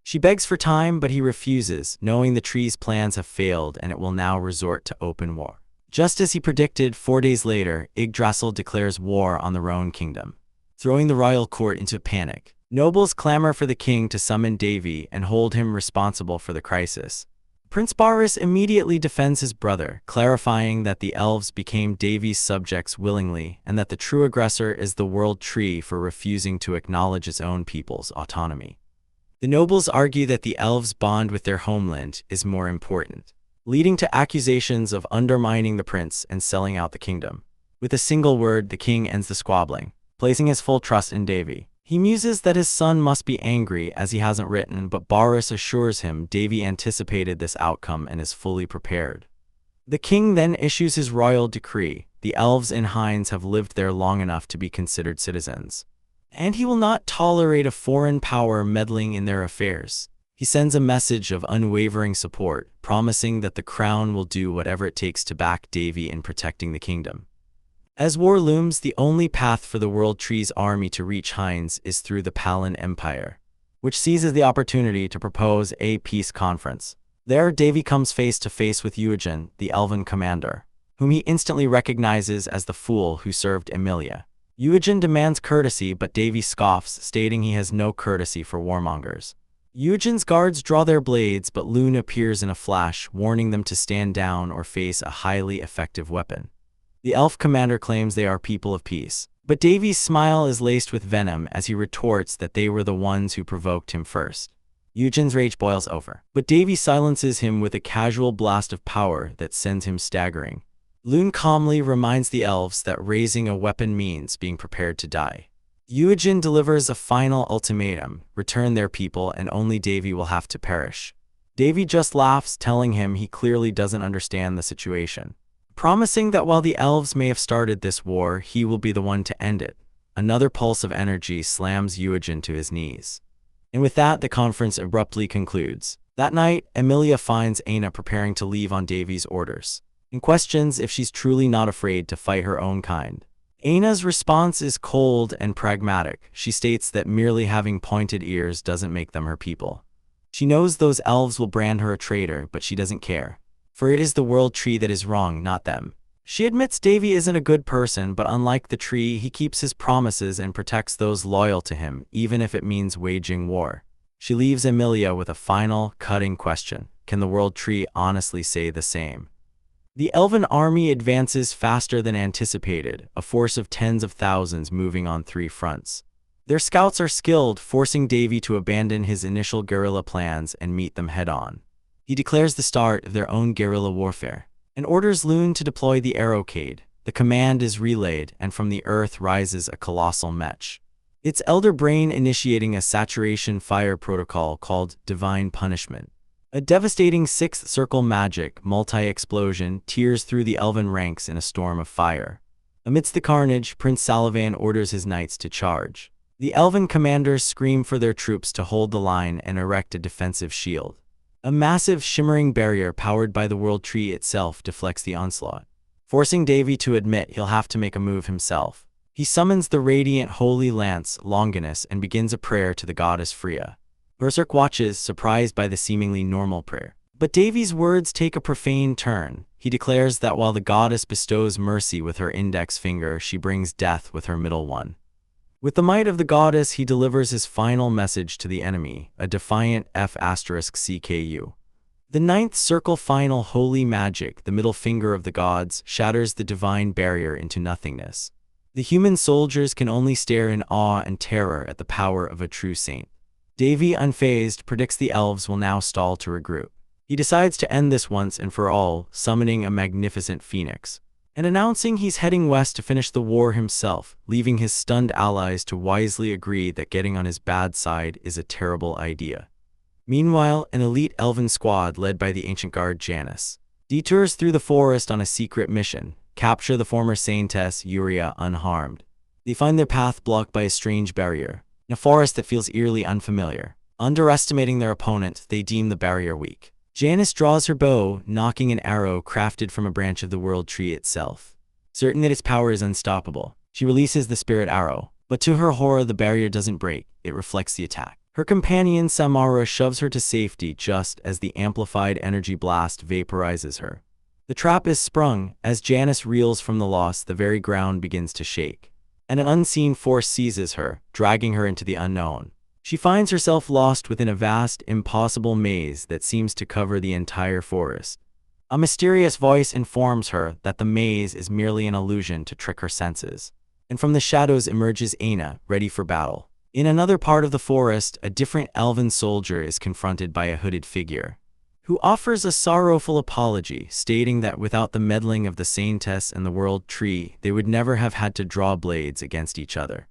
She begs for time, but he refuses, knowing the tree's plans have failed and it will now resort to open war. Just as he predicted, 4 days later, Yggdrasil declares war on the Roan kingdom, throwing the royal court into panic. Nobles clamor for the king to summon Davy and hold him responsible for the crisis. Prince Boris immediately defends his brother, clarifying that the elves became Devi's subjects willingly and that the true aggressor is the world tree for refusing to acknowledge its own people's autonomy. The nobles argue that the elves' bond with their homeland is more important, leading to accusations of undermining the prince and selling out the kingdom. With a single word, the king ends the squabbling, placing his full trust in Devi. He muses that his son must be angry as he hasn't written, but Boris assures him Devi anticipated this outcome and is fully prepared. The king then issues his royal decree. The elves in Hines have lived there long enough to be considered citizens, and he will not tolerate a foreign power meddling in their affairs. He sends a message of unwavering support, promising that the crown will do whatever it takes to back Devi in protecting the kingdom. As war looms, the only path for the World Tree's army to reach Hines is through the Palin Empire, which seizes the opportunity to propose a peace conference. There, Devi comes face to face with Eugen, the elven commander, whom he instantly recognizes as the fool who served Emilia. Eugen demands courtesy, but Devi scoffs, stating he has no courtesy for warmongers. Eugen's guards draw their blades, but Loon appears in a flash, warning them to stand down or face a highly effective weapon. The elf commander claims they are people of peace, but Devi's smile is laced with venom as he retorts that they were the ones who provoked him first. Eugen's rage boils over, but Devi silences him with a casual blast of power that sends him staggering. Loon calmly reminds the elves that raising a weapon means being prepared to die. Eugen delivers a final ultimatum: return their people and only Devi will have to perish. Devi just laughs, telling him he clearly doesn't understand the situation, promising that while the elves may have started this war, he will be the one to end it. Another pulse of energy slams Eugen to his knees. And with that, the conference abruptly concludes. That night, Emilia finds Aina preparing to leave on Devi's orders, and questions if she's truly not afraid to fight her own kind. Aina's response is cold and pragmatic. She states that merely having pointed ears doesn't make them her people. She knows those elves will brand her a traitor, but she doesn't care, for it is the world tree that is wrong, not them. She admits Devi isn't a good person, but unlike the tree, he keeps his promises and protects those loyal to him, even if it means waging war. She leaves Emilia with a final, cutting question: can the world tree honestly say the same? The elven army advances faster than anticipated, a force of tens of thousands moving on 3 fronts. Their scouts are skilled, forcing Devi to abandon his initial guerrilla plans and meet them head-on. He declares the start of their own guerrilla warfare, and orders Loon to deploy the arrowcade. The command is relayed, and from the earth rises a colossal mech, its elder brain initiating a saturation fire protocol called Divine Punishment. A devastating 6th circle magic multi-explosion tears through the elven ranks in a storm of fire. Amidst the carnage, Prince Salavan orders his knights to charge. The elven commanders scream for their troops to hold the line and erect a defensive shield. A massive shimmering barrier powered by the world tree itself deflects the onslaught, forcing Devi to admit he'll have to make a move himself. He summons the radiant holy lance, Longinus, and begins a prayer to the goddess Freya. Berserk watches, surprised by the seemingly normal prayer. But Devi's words take a profane turn. He declares that while the goddess bestows mercy with her index finger, she brings death with her middle one. With the might of the goddess, he delivers his final message to the enemy, a defiant F***CKU. The 9th circle final holy magic, the middle finger of the gods, shatters the divine barrier into nothingness. The human soldiers can only stare in awe and terror at the power of a true saint. Devi, unfazed, predicts the elves will now stall to regroup. He decides to end this once and for all, summoning a magnificent phoenix, and announcing he's heading west to finish the war himself, leaving his stunned allies to wisely agree that getting on his bad side is a terrible idea. Meanwhile, an elite elven squad led by the ancient guard Janus detours through the forest on a secret mission: capture the former saintess Yuria unharmed. They find their path blocked by a strange barrier, in a forest that feels eerily unfamiliar. Underestimating their opponent, they deem the barrier weak. Janus draws her bow, knocking an arrow crafted from a branch of the world tree itself. Certain that its power is unstoppable, she releases the spirit arrow, but to her horror the barrier doesn't break, it reflects the attack. Her companion Samara shoves her to safety just as the amplified energy blast vaporizes her. The trap is sprung. As Janus reels from the loss, the very ground begins to shake, and an unseen force seizes her, dragging her into the unknown. She finds herself lost within a vast, impossible maze that seems to cover the entire forest. A mysterious voice informs her that the maze is merely an illusion to trick her senses. And from the shadows emerges Aina, ready for battle. In another part of the forest, a different elven soldier is confronted by a hooded figure, who offers a sorrowful apology, stating that without the meddling of the Saintess and the World Tree, they would never have had to draw blades against each other.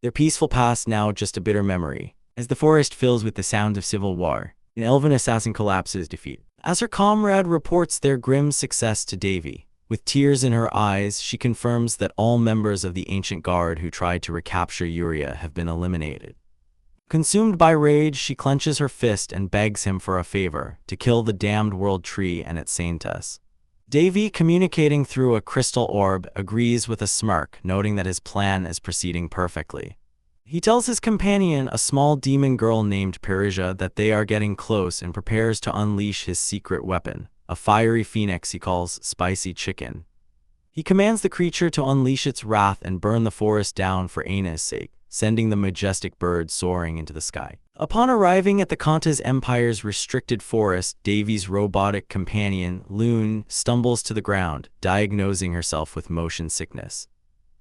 Their peaceful past now just a bitter memory. As the forest fills with the sound of civil war, an elven assassin collapses defeat. As her comrade reports their grim success to Davy, with tears in her eyes, she confirms that all members of the ancient guard who tried to recapture Uria have been eliminated. Consumed by rage, she clenches her fist and begs him for a favor, to kill the damned World Tree and its Saintess. Davy, communicating through a crystal orb, agrees with a smirk, noting that his plan is proceeding perfectly. He tells his companion, a small demon girl named Perisia, that they are getting close and prepares to unleash his secret weapon, a fiery phoenix he calls Spicy Chicken. He commands the creature to unleash its wrath and burn the forest down for Aina's sake, sending the majestic bird soaring into the sky. Upon arriving at the Kanta's Empire's restricted forest, Davy's robotic companion, Loon, stumbles to the ground, diagnosing herself with motion sickness.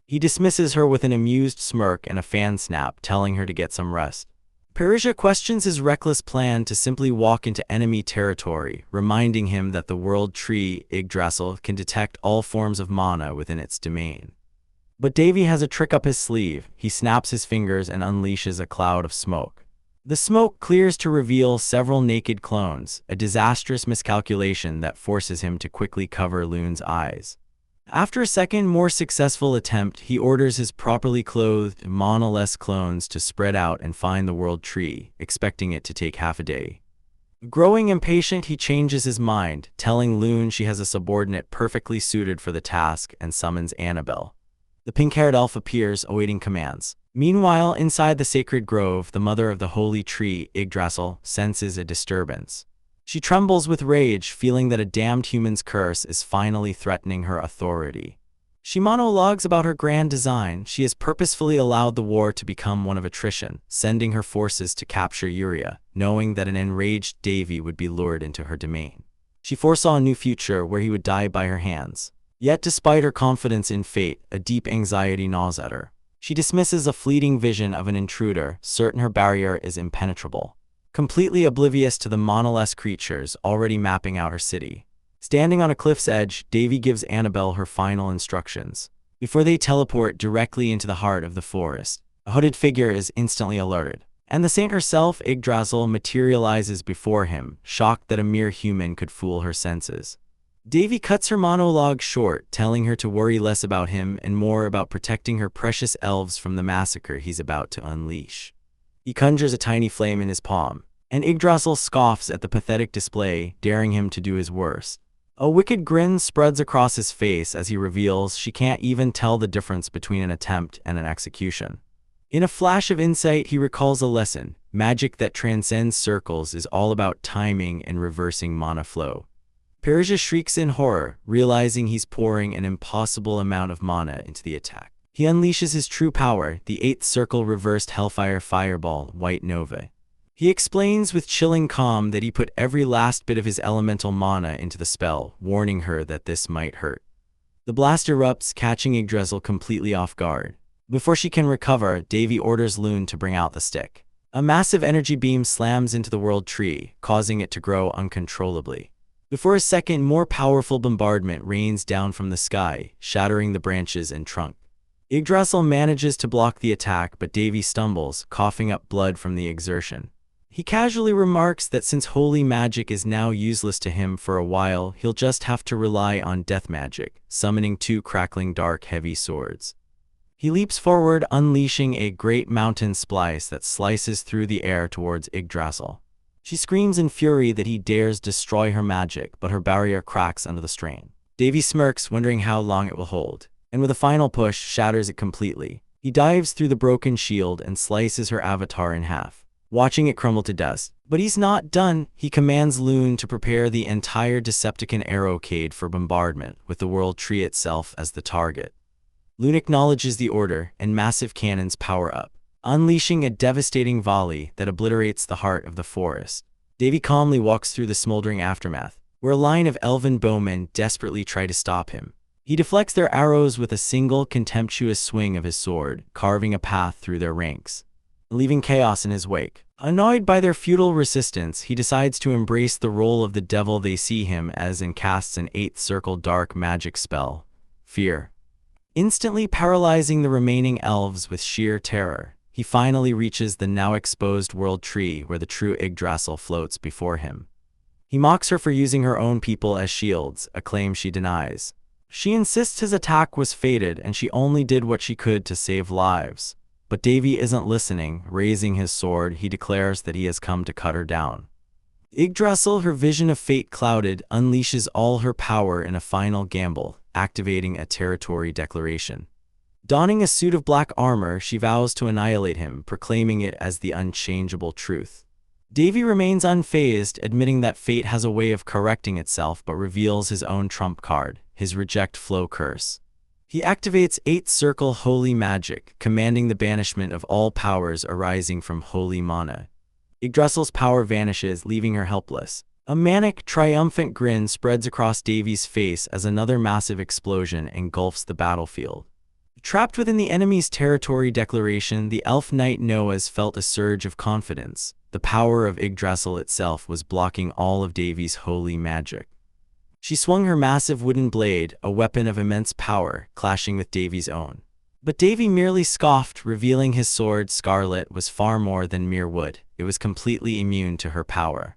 He dismisses her with an amused smirk and a fan snap, telling her to get some rest. Perisia questions his reckless plan to simply walk into enemy territory, reminding him that the World Tree, Yggdrasil, can detect all forms of mana within its domain. But Davy has a trick up his sleeve. He snaps his fingers and unleashes a cloud of smoke. The smoke clears to reveal several naked clones, a disastrous miscalculation that forces him to quickly cover Loon's eyes. After a second, more successful attempt, he orders his properly clothed, mana-less clones to spread out and find the World Tree, expecting it to take half a day. Growing impatient, he changes his mind, telling Loon she has a subordinate perfectly suited for the task and summons Annabelle. The pink-haired elf appears, awaiting commands. Meanwhile, inside the sacred grove, the mother of the holy tree, Yggdrasil, senses a disturbance. She trembles with rage, feeling that a damned human's curse is finally threatening her authority. She monologues about her grand design. She has purposefully allowed the war to become one of attrition, sending her forces to capture Uria, knowing that an enraged Davy would be lured into her domain. She foresaw a new future where he would die by her hands. Yet despite her confidence in fate, a deep anxiety gnaws at her. She dismisses a fleeting vision of an intruder, certain her barrier is impenetrable. Completely oblivious to the monoless creatures already mapping out her city. Standing on a cliff's edge, Davy gives Annabelle her final instructions. Before they teleport directly into the heart of the forest, a hooded figure is instantly alerted. And the saint herself, Yggdrasil, materializes before him, shocked that a mere human could fool her senses. Davy cuts her monologue short, telling her to worry less about him and more about protecting her precious elves from the massacre he's about to unleash. He conjures a tiny flame in his palm, and Yggdrasil scoffs at the pathetic display, daring him to do his worst. A wicked grin spreads across his face as he reveals she can't even tell the difference between an attempt and an execution. In a flash of insight, he recalls a lesson: magic that transcends circles is all about timing and reversing mana flow. Perisia shrieks in horror, realizing he's pouring an impossible amount of mana into the attack. He unleashes his true power, the 8th circle reversed Hellfire Fireball, White Nova. He explains with chilling calm that he put every last bit of his elemental mana into the spell, warning her that this might hurt. The blast erupts, catching Yggdrasil completely off guard. Before she can recover, Davy orders Loon to bring out the stick. A massive energy beam slams into the World Tree, causing it to grow uncontrollably. Before a second, more powerful bombardment rains down from the sky, shattering the branches and trunk. Yggdrasil manages to block the attack, but Davy stumbles, coughing up blood from the exertion. He casually remarks that since holy magic is now useless to him for a while, he'll just have to rely on death magic, summoning 2 crackling dark heavy swords. He leaps forward, unleashing a great mountain splice that slices through the air towards Yggdrasil. She screams in fury that he dares destroy her magic, but her barrier cracks under the strain. Davy smirks, wondering how long it will hold, and with a final push, shatters it completely. He dives through the broken shield and slices her avatar in half, watching it crumble to dust. But he's not done. He commands Loon to prepare the entire Decepticon aerocade for bombardment, with the World Tree itself as the target. Loon acknowledges the order, and massive cannons power up. unleashing a devastating volley that obliterates the heart of the forest. Davy calmly walks through the smoldering aftermath, where a line of elven bowmen desperately try to stop him. He deflects their arrows with a single contemptuous swing of his sword, carving a path through their ranks, leaving chaos in his wake. Annoyed by their futile resistance, he decides to embrace the role of the devil they see him as and casts an 8th circle dark magic spell, Fear, instantly paralyzing the remaining elves with sheer terror. He finally reaches the now exposed world tree where the true Yggdrasil floats before him. He mocks her for using her own people as shields, a claim she denies. She insists his attack was fated and she only did what she could to save lives. But Davy isn't listening. Raising his sword, he declares that he has come to cut her down. Yggdrasil, her vision of fate clouded, unleashes all her power in a final gamble, activating a territory declaration. Donning a suit of black armor, she vows to annihilate him, proclaiming it as the unchangeable truth. Davy remains unfazed, admitting that fate has a way of correcting itself, but reveals his own trump card, his Reject Flow curse. He activates 8th circle holy magic, commanding the banishment of all powers arising from holy mana. Yggdrasil's power vanishes, leaving her helpless. A manic, triumphant grin spreads across Davy's face as another massive explosion engulfs the battlefield. Trapped within the enemy's territory declaration, the elf knight Noah's felt a surge of confidence. The power of Yggdrasil itself was blocking all of Davy's holy magic. She swung her massive wooden blade, a weapon of immense power, clashing with Davy's own. But Davy merely scoffed, revealing his sword, Scarlet, was far more than mere wood. It was completely immune to her power.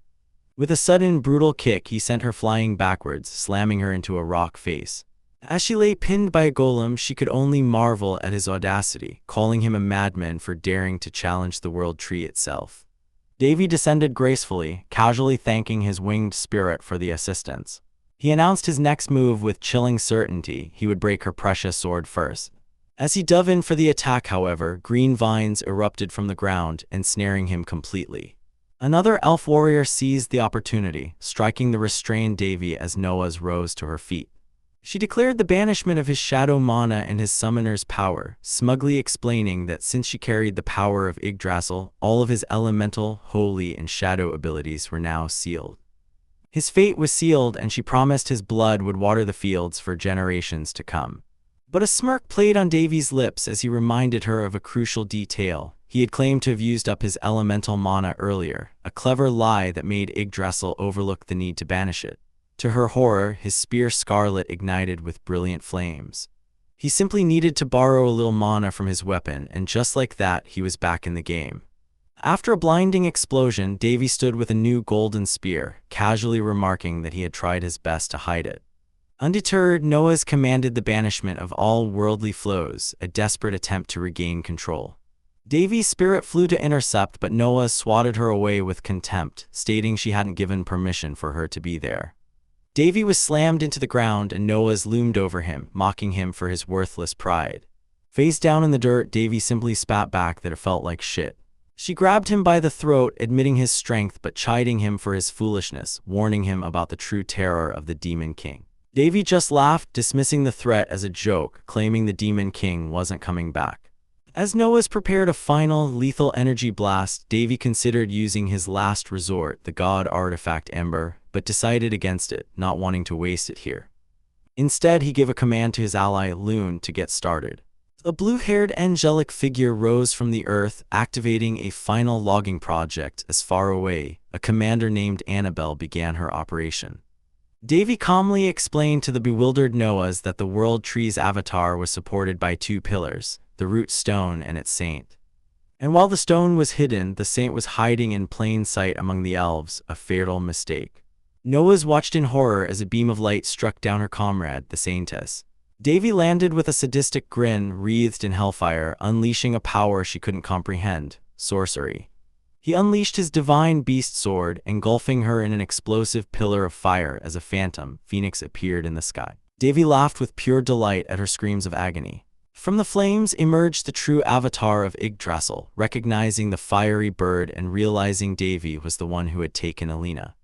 With a sudden, brutal kick, he sent her flying backwards, slamming her into a rock face. As she lay pinned by a golem, she could only marvel at his audacity, calling him a madman for daring to challenge the world tree itself. Davy descended gracefully, casually thanking his winged spirit for the assistance. He announced his next move with chilling certainty. He would break her precious sword first. As he dove in for the attack, however, green vines erupted from the ground, ensnaring him completely. Another elf warrior seized the opportunity, striking the restrained Davy as Noah's rose to her feet. She declared the banishment of his shadow mana and his summoner's power, smugly explaining that since she carried the power of Yggdrasil, all of his elemental, holy, and shadow abilities were now sealed. His fate was sealed, and she promised his blood would water the fields for generations to come. But a smirk played on Davy's lips as he reminded her of a crucial detail. He had claimed to have used up his elemental mana earlier, a clever lie that made Yggdrasil overlook the need to banish it. To her horror, his spear Scarlet ignited with brilliant flames. He simply needed to borrow a little mana from his weapon, and just like that, he was back in the game. After a blinding explosion, Davy stood with a new golden spear, casually remarking that he had tried his best to hide it. Undeterred, Noah's commanded the banishment of all worldly flows, a desperate attempt to regain control. Davy's spirit flew to intercept, but Noah swatted her away with contempt, stating she hadn't given permission for her to be there. Davy was slammed into the ground and Noah's loomed over him, mocking him for his worthless pride. Face down in the dirt, Davy simply spat back that it felt like shit. She grabbed him by the throat, admitting his strength but chiding him for his foolishness, warning him about the true terror of the Demon King. Davy just laughed, dismissing the threat as a joke, claiming the Demon King wasn't coming back. As Noah's prepared a final, lethal energy blast, Davy considered using his last resort, the god artifact Ember, but decided against it, not wanting to waste it here. Instead, he gave a command to his ally, Loon, to get started. A blue-haired angelic figure rose from the earth, activating a final logging project as far away. A commander named Annabelle began her operation. Davy calmly explained to the bewildered Noahs that the World Tree's avatar was supported by two pillars, the root stone and its saint. And while the stone was hidden, the saint was hiding in plain sight among the elves, a fatal mistake. Noahs watched in horror as a beam of light struck down her comrade, the saintess. Davy landed with a sadistic grin, wreathed in hellfire, unleashing a power she couldn't comprehend, sorcery. He unleashed his divine beast sword, engulfing her in an explosive pillar of fire as a phantom phoenix appeared in the sky. Davy laughed with pure delight at her screams of agony. From the flames emerged the true avatar of Yggdrasil, recognizing the fiery bird and realizing Davy was the one who had taken Alina.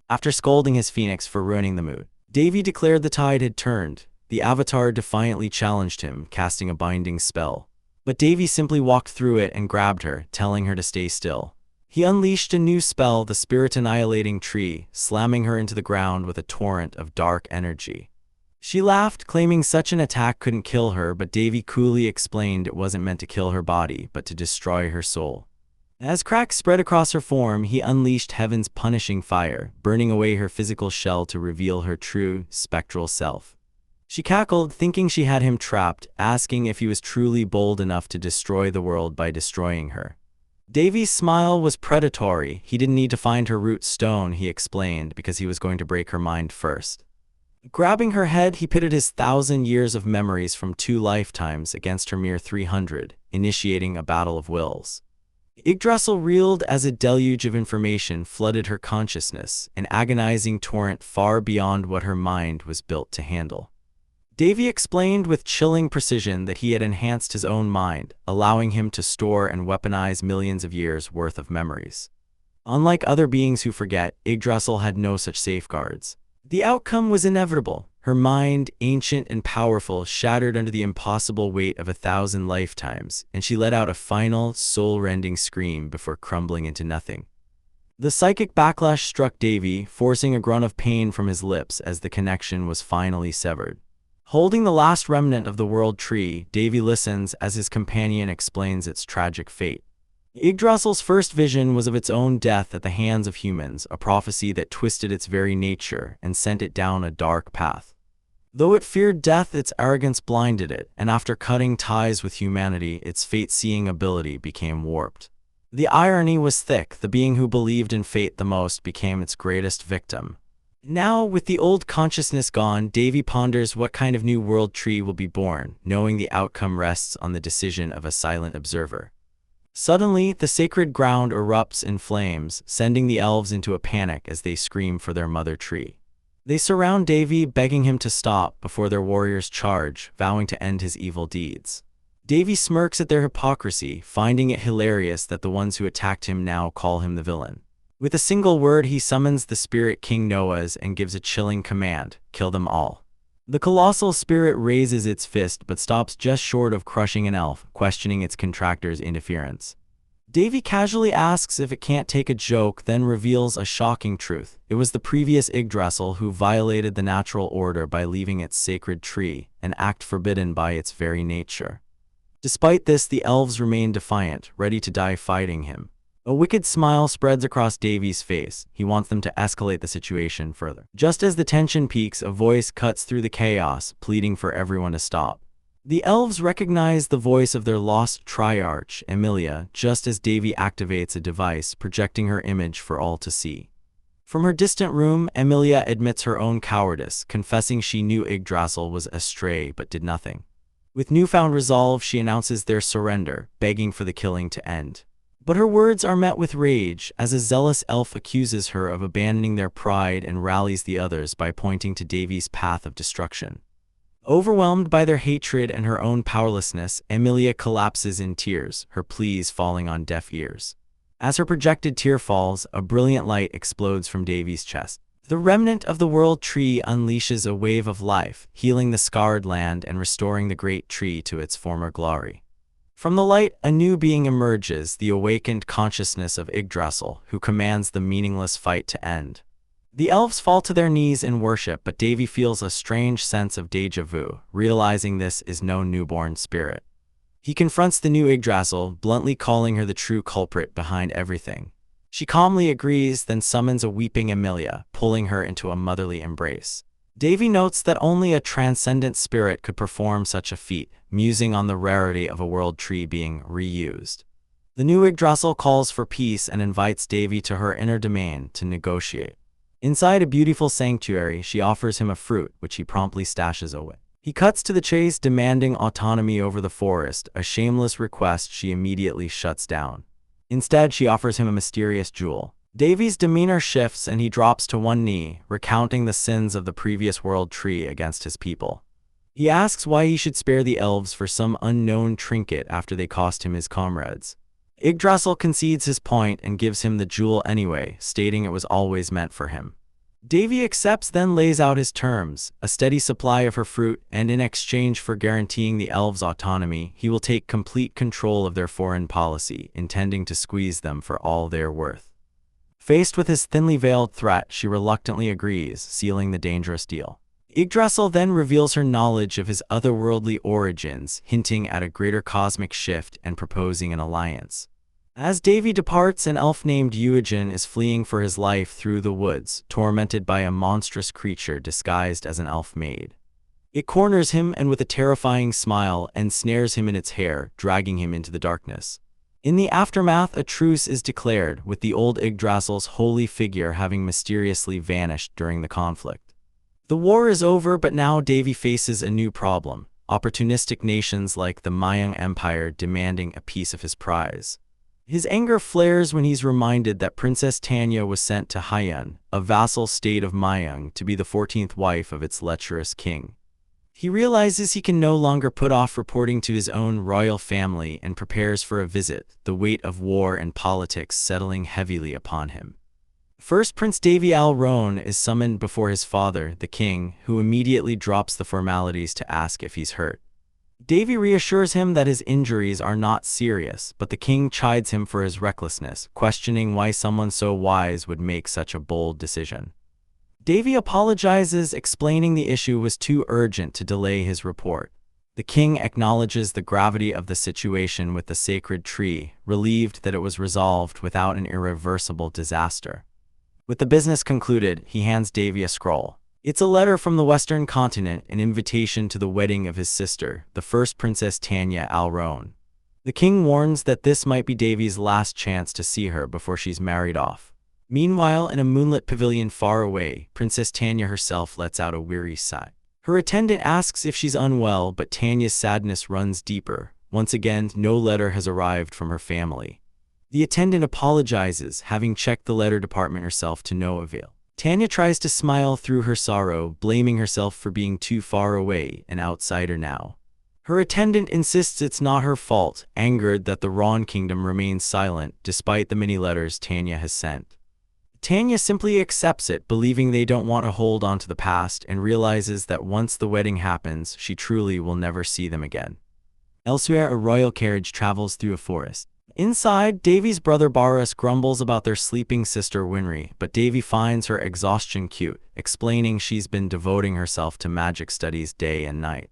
After scolding his phoenix for ruining the mood, Davy declared the tide had turned. The avatar defiantly challenged him, casting a binding spell. But Davy simply walked through it and grabbed her, telling her to stay still. He unleashed a new spell, the Spirit-Annihilating Tree, slamming her into the ground with a torrent of dark energy. She laughed, claiming such an attack couldn't kill her, but Davy coolly explained it wasn't meant to kill her body, but to destroy her soul. As cracks spread across her form, he unleashed heaven's punishing fire, burning away her physical shell to reveal her true, spectral self. She cackled, thinking she had him trapped, asking if he was truly bold enough to destroy the world by destroying her. Davy's smile was predatory. He didn't need to find her root stone, he explained, because he was going to break her mind first. Grabbing her head, he pitted his 1,000 years of memories from 2 lifetimes against her mere 300, initiating a battle of wills. Yggdrasil reeled as a deluge of information flooded her consciousness, an agonizing torrent far beyond what her mind was built to handle. Davy explained with chilling precision that he had enhanced his own mind, allowing him to store and weaponize millions of years' worth of memories. Unlike other beings who forget, Yggdrasil had no such safeguards. The outcome was inevitable. Her mind, ancient and powerful, shattered under the impossible weight of 1,000 lifetimes, and she let out a final, soul-rending scream before crumbling into nothing. The psychic backlash struck Davy, forcing a grunt of pain from his lips as the connection was finally severed. Holding the last remnant of the world tree, Davy listens as his companion explains its tragic fate. Yggdrasil's first vision was of its own death at the hands of humans, a prophecy that twisted its very nature and sent it down a dark path. Though it feared death, its arrogance blinded it, and after cutting ties with humanity, its fate-seeing ability became warped. The irony was thick. The being who believed in fate the most became its greatest victim. Now, with the old consciousness gone, Davy ponders what kind of new world tree will be born, knowing the outcome rests on the decision of a silent observer. Suddenly, the sacred ground erupts in flames, sending the elves into a panic as they scream for their mother tree. They surround Davy, begging him to stop before their warriors charge, vowing to end his evil deeds. Davy smirks at their hypocrisy, finding it hilarious that the ones who attacked him now call him the villain. With a single word, he summons the spirit King Noah's and gives a chilling command: kill them all. The colossal spirit raises its fist but stops just short of crushing an elf, questioning its contractor's interference. Davy casually asks if it can't take a joke, then reveals a shocking truth. It was the previous Yggdrasil who violated the natural order by leaving its sacred tree, an act forbidden by its very nature. Despite this, the elves remain defiant, ready to die fighting him. A wicked smile spreads across Davy's face. He wants them to escalate the situation further. Just as the tension peaks, a voice cuts through the chaos, pleading for everyone to stop. The elves recognize the voice of their lost triarch, Emilia, just as Davy activates a device, projecting her image for all to see. From her distant room, Emilia admits her own cowardice, confessing she knew Yggdrasil was astray but did nothing. With newfound resolve, she announces their surrender, begging for the killing to end. But her words are met with rage, as a zealous elf accuses her of abandoning their pride and rallies the others by pointing to Davy's path of destruction. Overwhelmed by their hatred and her own powerlessness, Emilia collapses in tears, her pleas falling on deaf ears. As her projected tear falls, a brilliant light explodes from Davy's chest. The remnant of the world tree unleashes a wave of life, healing the scarred land and restoring the great tree to its former glory. From the light, a new being emerges, the awakened consciousness of Yggdrasil, who commands the meaningless fight to end. The elves fall to their knees in worship, but Davy feels a strange sense of déjà vu, realizing this is no newborn spirit. He confronts the new Yggdrasil, bluntly calling her the true culprit behind everything. She calmly agrees, then summons a weeping Emilia, pulling her into a motherly embrace. Davy notes that only a transcendent spirit could perform such a feat, musing on the rarity of a world tree being reused. The new Yggdrasil calls for peace and invites Davy to her inner domain to negotiate. Inside a beautiful sanctuary, she offers him a fruit, which he promptly stashes away. He cuts to the chase, demanding autonomy over the forest, a shameless request she immediately shuts down. Instead, she offers him a mysterious jewel. Davy's demeanor shifts and he drops to one knee, recounting the sins of the previous world tree against his people. He asks why he should spare the elves for some unknown trinket after they cost him his comrades. Yggdrasil concedes his point and gives him the jewel anyway, stating it was always meant for him. Davy accepts, then lays out his terms: a steady supply of her fruit, and in exchange for guaranteeing the elves autonomy, he will take complete control of their foreign policy, intending to squeeze them for all they're worth. Faced with his thinly veiled threat, she reluctantly agrees, sealing the dangerous deal. Yggdrasil then reveals her knowledge of his otherworldly origins, hinting at a greater cosmic shift and proposing an alliance. As Davy departs, an elf named Eugen is fleeing for his life through the woods, tormented by a monstrous creature disguised as an elf maid. It corners him and with a terrifying smile ensnares him in its hair, dragging him into the darkness. In the aftermath, a truce is declared, with the old Yggdrasil's holy figure having mysteriously vanished during the conflict. The war is over, but now Davy faces a new problem: opportunistic nations like the Mayang Empire demanding a piece of his prize. His anger flares when he's reminded that Princess Tanya was sent to Haiyan, a vassal state of Mayang, to be the 14th wife of its lecherous king. He realizes he can no longer put off reporting to his own royal family and prepares for a visit, the weight of war and politics settling heavily upon him. First, Prince Davy Al Roan is summoned before his father, the king, who immediately drops the formalities to ask if he's hurt. Davy reassures him that his injuries are not serious, but the king chides him for his recklessness, questioning why someone so wise would make such a bold decision. Davy apologizes, explaining the issue was too urgent to delay his report. The king acknowledges the gravity of the situation with the sacred tree, relieved that it was resolved without an irreversible disaster. With the business concluded, he hands Davy a scroll. It's a letter from the Western continent, an invitation to the wedding of his sister, the first Princess Tanya Al Roan. The king warns that this might be Davy's last chance to see her before she's married off. Meanwhile, in a moonlit pavilion far away, Princess Tanya herself lets out a weary sigh. Her attendant asks if she's unwell, but Tanya's sadness runs deeper. Once again, no letter has arrived from her family. The attendant apologizes, having checked the letter department herself to no avail. Tanya tries to smile through her sorrow, blaming herself for being too far away, an outsider now. Her attendant insists it's not her fault, angered that the Ron Kingdom remains silent despite the many letters Tanya has sent. Tanya simply accepts it, believing they don't want to hold on to the past, and realizes that once the wedding happens, she truly will never see them again. Elsewhere, a royal carriage travels through a forest. Inside, Davy's brother Boris grumbles about their sleeping sister Winry, but Davy finds her exhaustion cute, explaining she's been devoting herself to magic studies day and night.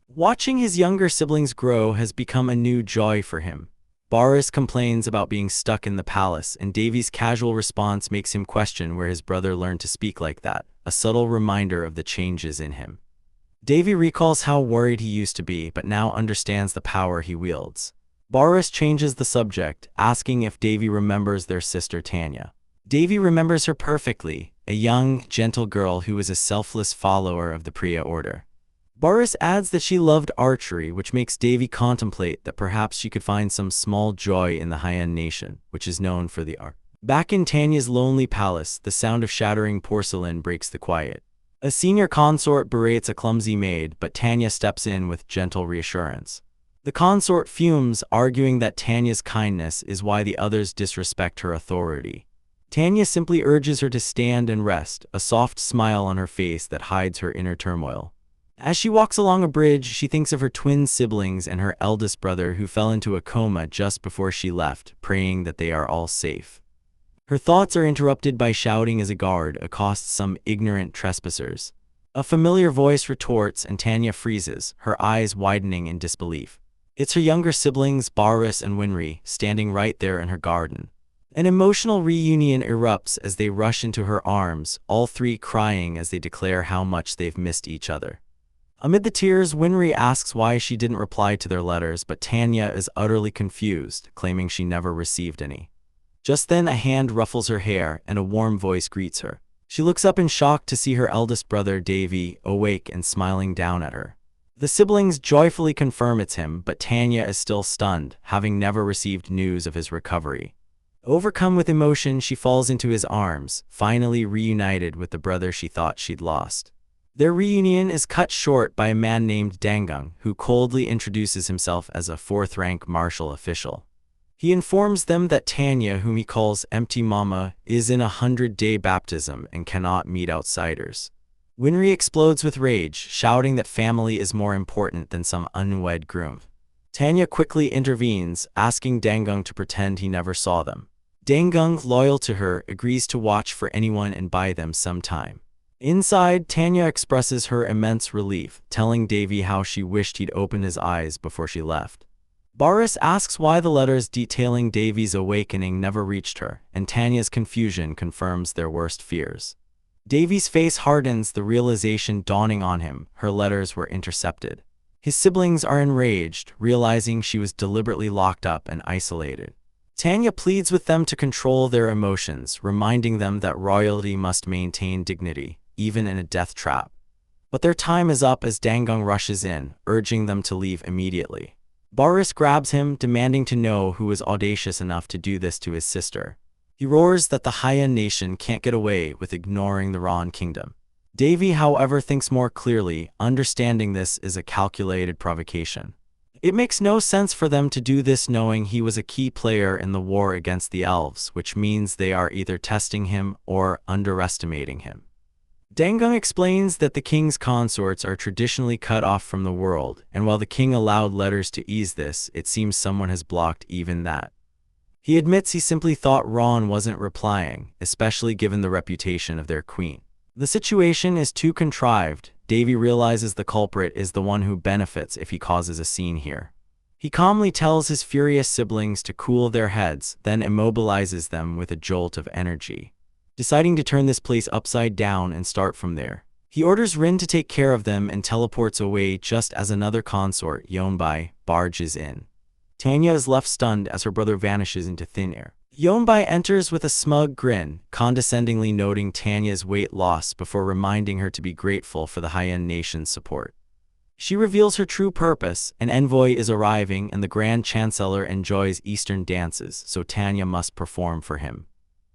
Watching his younger siblings grow has become a new joy for him. Boris complains about being stuck in the palace, and Davy's casual response makes him question where his brother learned to speak like that, a subtle reminder of the changes in him. Davy recalls how worried he used to be, but now understands the power he wields. Boris changes the subject, asking if Davy remembers their sister Tanya. Davy remembers her perfectly, a young, gentle girl who was a selfless follower of the Priya order. Boris adds that she loved archery, which makes Davy contemplate that perhaps she could find some small joy in the Haiyan nation, which is known for the art. Back in Tanya's lonely palace, the sound of shattering porcelain breaks the quiet. A senior consort berates a clumsy maid, but Tanya steps in with gentle reassurance. The consort fumes, arguing that Tanya's kindness is why the others disrespect her authority. Tanya simply urges her to stand and rest, a soft smile on her face that hides her inner turmoil. As she walks along a bridge, she thinks of her twin siblings and her eldest brother who fell into a coma just before she left, praying that they are all safe. Her thoughts are interrupted by shouting as a guard accosts some ignorant trespassers. A familiar voice retorts and Tanya freezes, her eyes widening in disbelief. It's her younger siblings, Boris and Winry, standing right there in her garden. An emotional reunion erupts as they rush into her arms, all three crying as they declare how much they've missed each other. Amid the tears, Winry asks why she didn't reply to their letters, but Tanya is utterly confused, claiming she never received any. Just then, a hand ruffles her hair, and a warm voice greets her. She looks up in shock to see her eldest brother, Davy, awake and smiling down at her. The siblings joyfully confirm it's him, but Tanya is still stunned, having never received news of his recovery. Overcome with emotion, she falls into his arms, finally reunited with the brother she thought she'd lost. Their reunion is cut short by a man named Dangung, who coldly introduces himself as a fourth-rank martial official. He informs them that Tanya, whom he calls Empty Mama, is in a 100-day baptism and cannot meet outsiders. Winry explodes with rage, shouting that family is more important than some unwed groom. Tanya quickly intervenes, asking Dangung to pretend he never saw them. Dangung, loyal to her, agrees to watch for anyone and buy them some time. Inside, Tanya expresses her immense relief, telling Davy how she wished he'd opened his eyes before she left. Boris asks why the letters detailing Davy's awakening never reached her, and Tanya's confusion confirms their worst fears. Davy's face hardens, the realization dawning on him: her letters were intercepted. His siblings are enraged, realizing she was deliberately locked up and isolated. Tanya pleads with them to control their emotions, reminding them that royalty must maintain dignity, even in a death trap. But their time is up as Dangung rushes in, urging them to leave immediately. Boris grabs him, demanding to know who was audacious enough to do this to his sister. He roars that the Haiyan nation can't get away with ignoring the Ron kingdom. Davy, however, thinks more clearly, understanding this is a calculated provocation. It makes no sense for them to do this knowing he was a key player in the war against the elves, which means they are either testing him or underestimating him. Dangung explains that the king's consorts are traditionally cut off from the world, and while the king allowed letters to ease this, it seems someone has blocked even that. He admits he simply thought Ron wasn't replying, especially given the reputation of their queen. The situation is too contrived. Davy realizes the culprit is the one who benefits if he causes a scene here. He calmly tells his furious siblings to cool their heads, then immobilizes them with a jolt of energy. Deciding to turn this place upside down and start from there, he orders Rin to take care of them and teleports away just as another consort, Yonbai, barges in. Tanya is left stunned as her brother vanishes into thin air. Yonbai enters with a smug grin, condescendingly noting Tanya's weight loss before reminding her to be grateful for the Haiyan nation's support. She reveals her true purpose: an envoy is arriving and the Grand Chancellor enjoys Eastern dances, so Tanya must perform for him.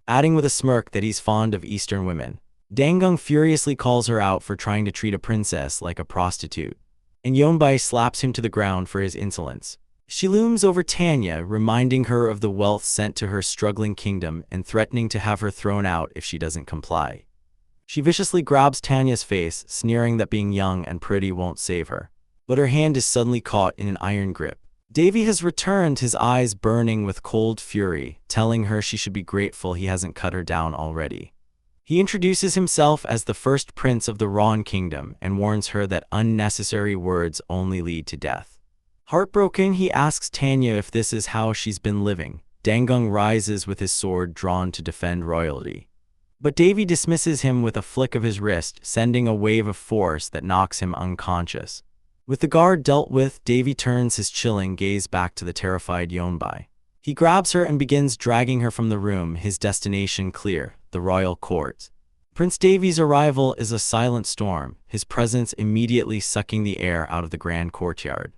Adding with a smirk that he's fond of Eastern women. Dangung furiously calls her out for trying to treat a princess like a prostitute, and Yonbai slaps him to the ground for his insolence. She looms over Tanya, reminding her of the wealth sent to her struggling kingdom and threatening to have her thrown out if she doesn't comply. She viciously grabs Tanya's face, sneering that being young and pretty won't save her. But her hand is suddenly caught in an iron grip. Davy has returned, his eyes burning with cold fury, telling her she should be grateful he hasn't cut her down already. He introduces himself as the first prince of the Ron kingdom and warns her that unnecessary words only lead to death. Heartbroken, he asks Tanya if this is how she's been living. Dangung rises with his sword drawn to defend royalty. But Davy dismisses him with a flick of his wrist, sending a wave of force that knocks him unconscious. With the guard dealt with, Davy turns his chilling gaze back to the terrified Yonbai. He grabs her and begins dragging her from the room, his destination clear: the royal court. Prince Davy's arrival is a silent storm, his presence immediately sucking the air out of the grand courtyard.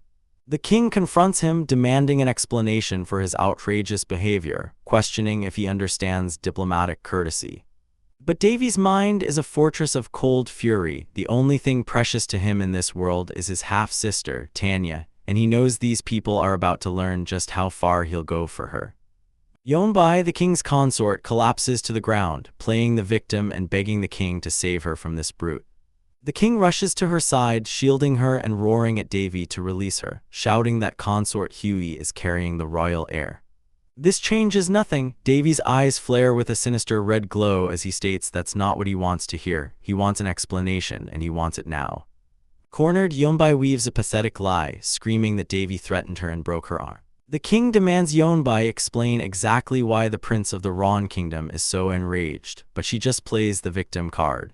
The king confronts him, demanding an explanation for his outrageous behavior, questioning if he understands diplomatic courtesy. But Davy's mind is a fortress of cold fury. The only thing precious to him in this world is his half-sister, Tanya, and he knows these people are about to learn just how far he'll go for her. Yonbai, the king's consort, collapses to the ground, playing the victim and begging the king to save her from this brute. The king rushes to her side, shielding her and roaring at Davy to release her, shouting that consort Huey is carrying the royal heir. This changes nothing. Davy's eyes flare with a sinister red glow as he states that's not what he wants to hear. He wants an explanation, and he wants it now. Cornered, Yonbai weaves a pathetic lie, screaming that Davy threatened her and broke her arm. The king demands Yonbai explain exactly why the prince of the Ron kingdom is so enraged, but she just plays the victim card.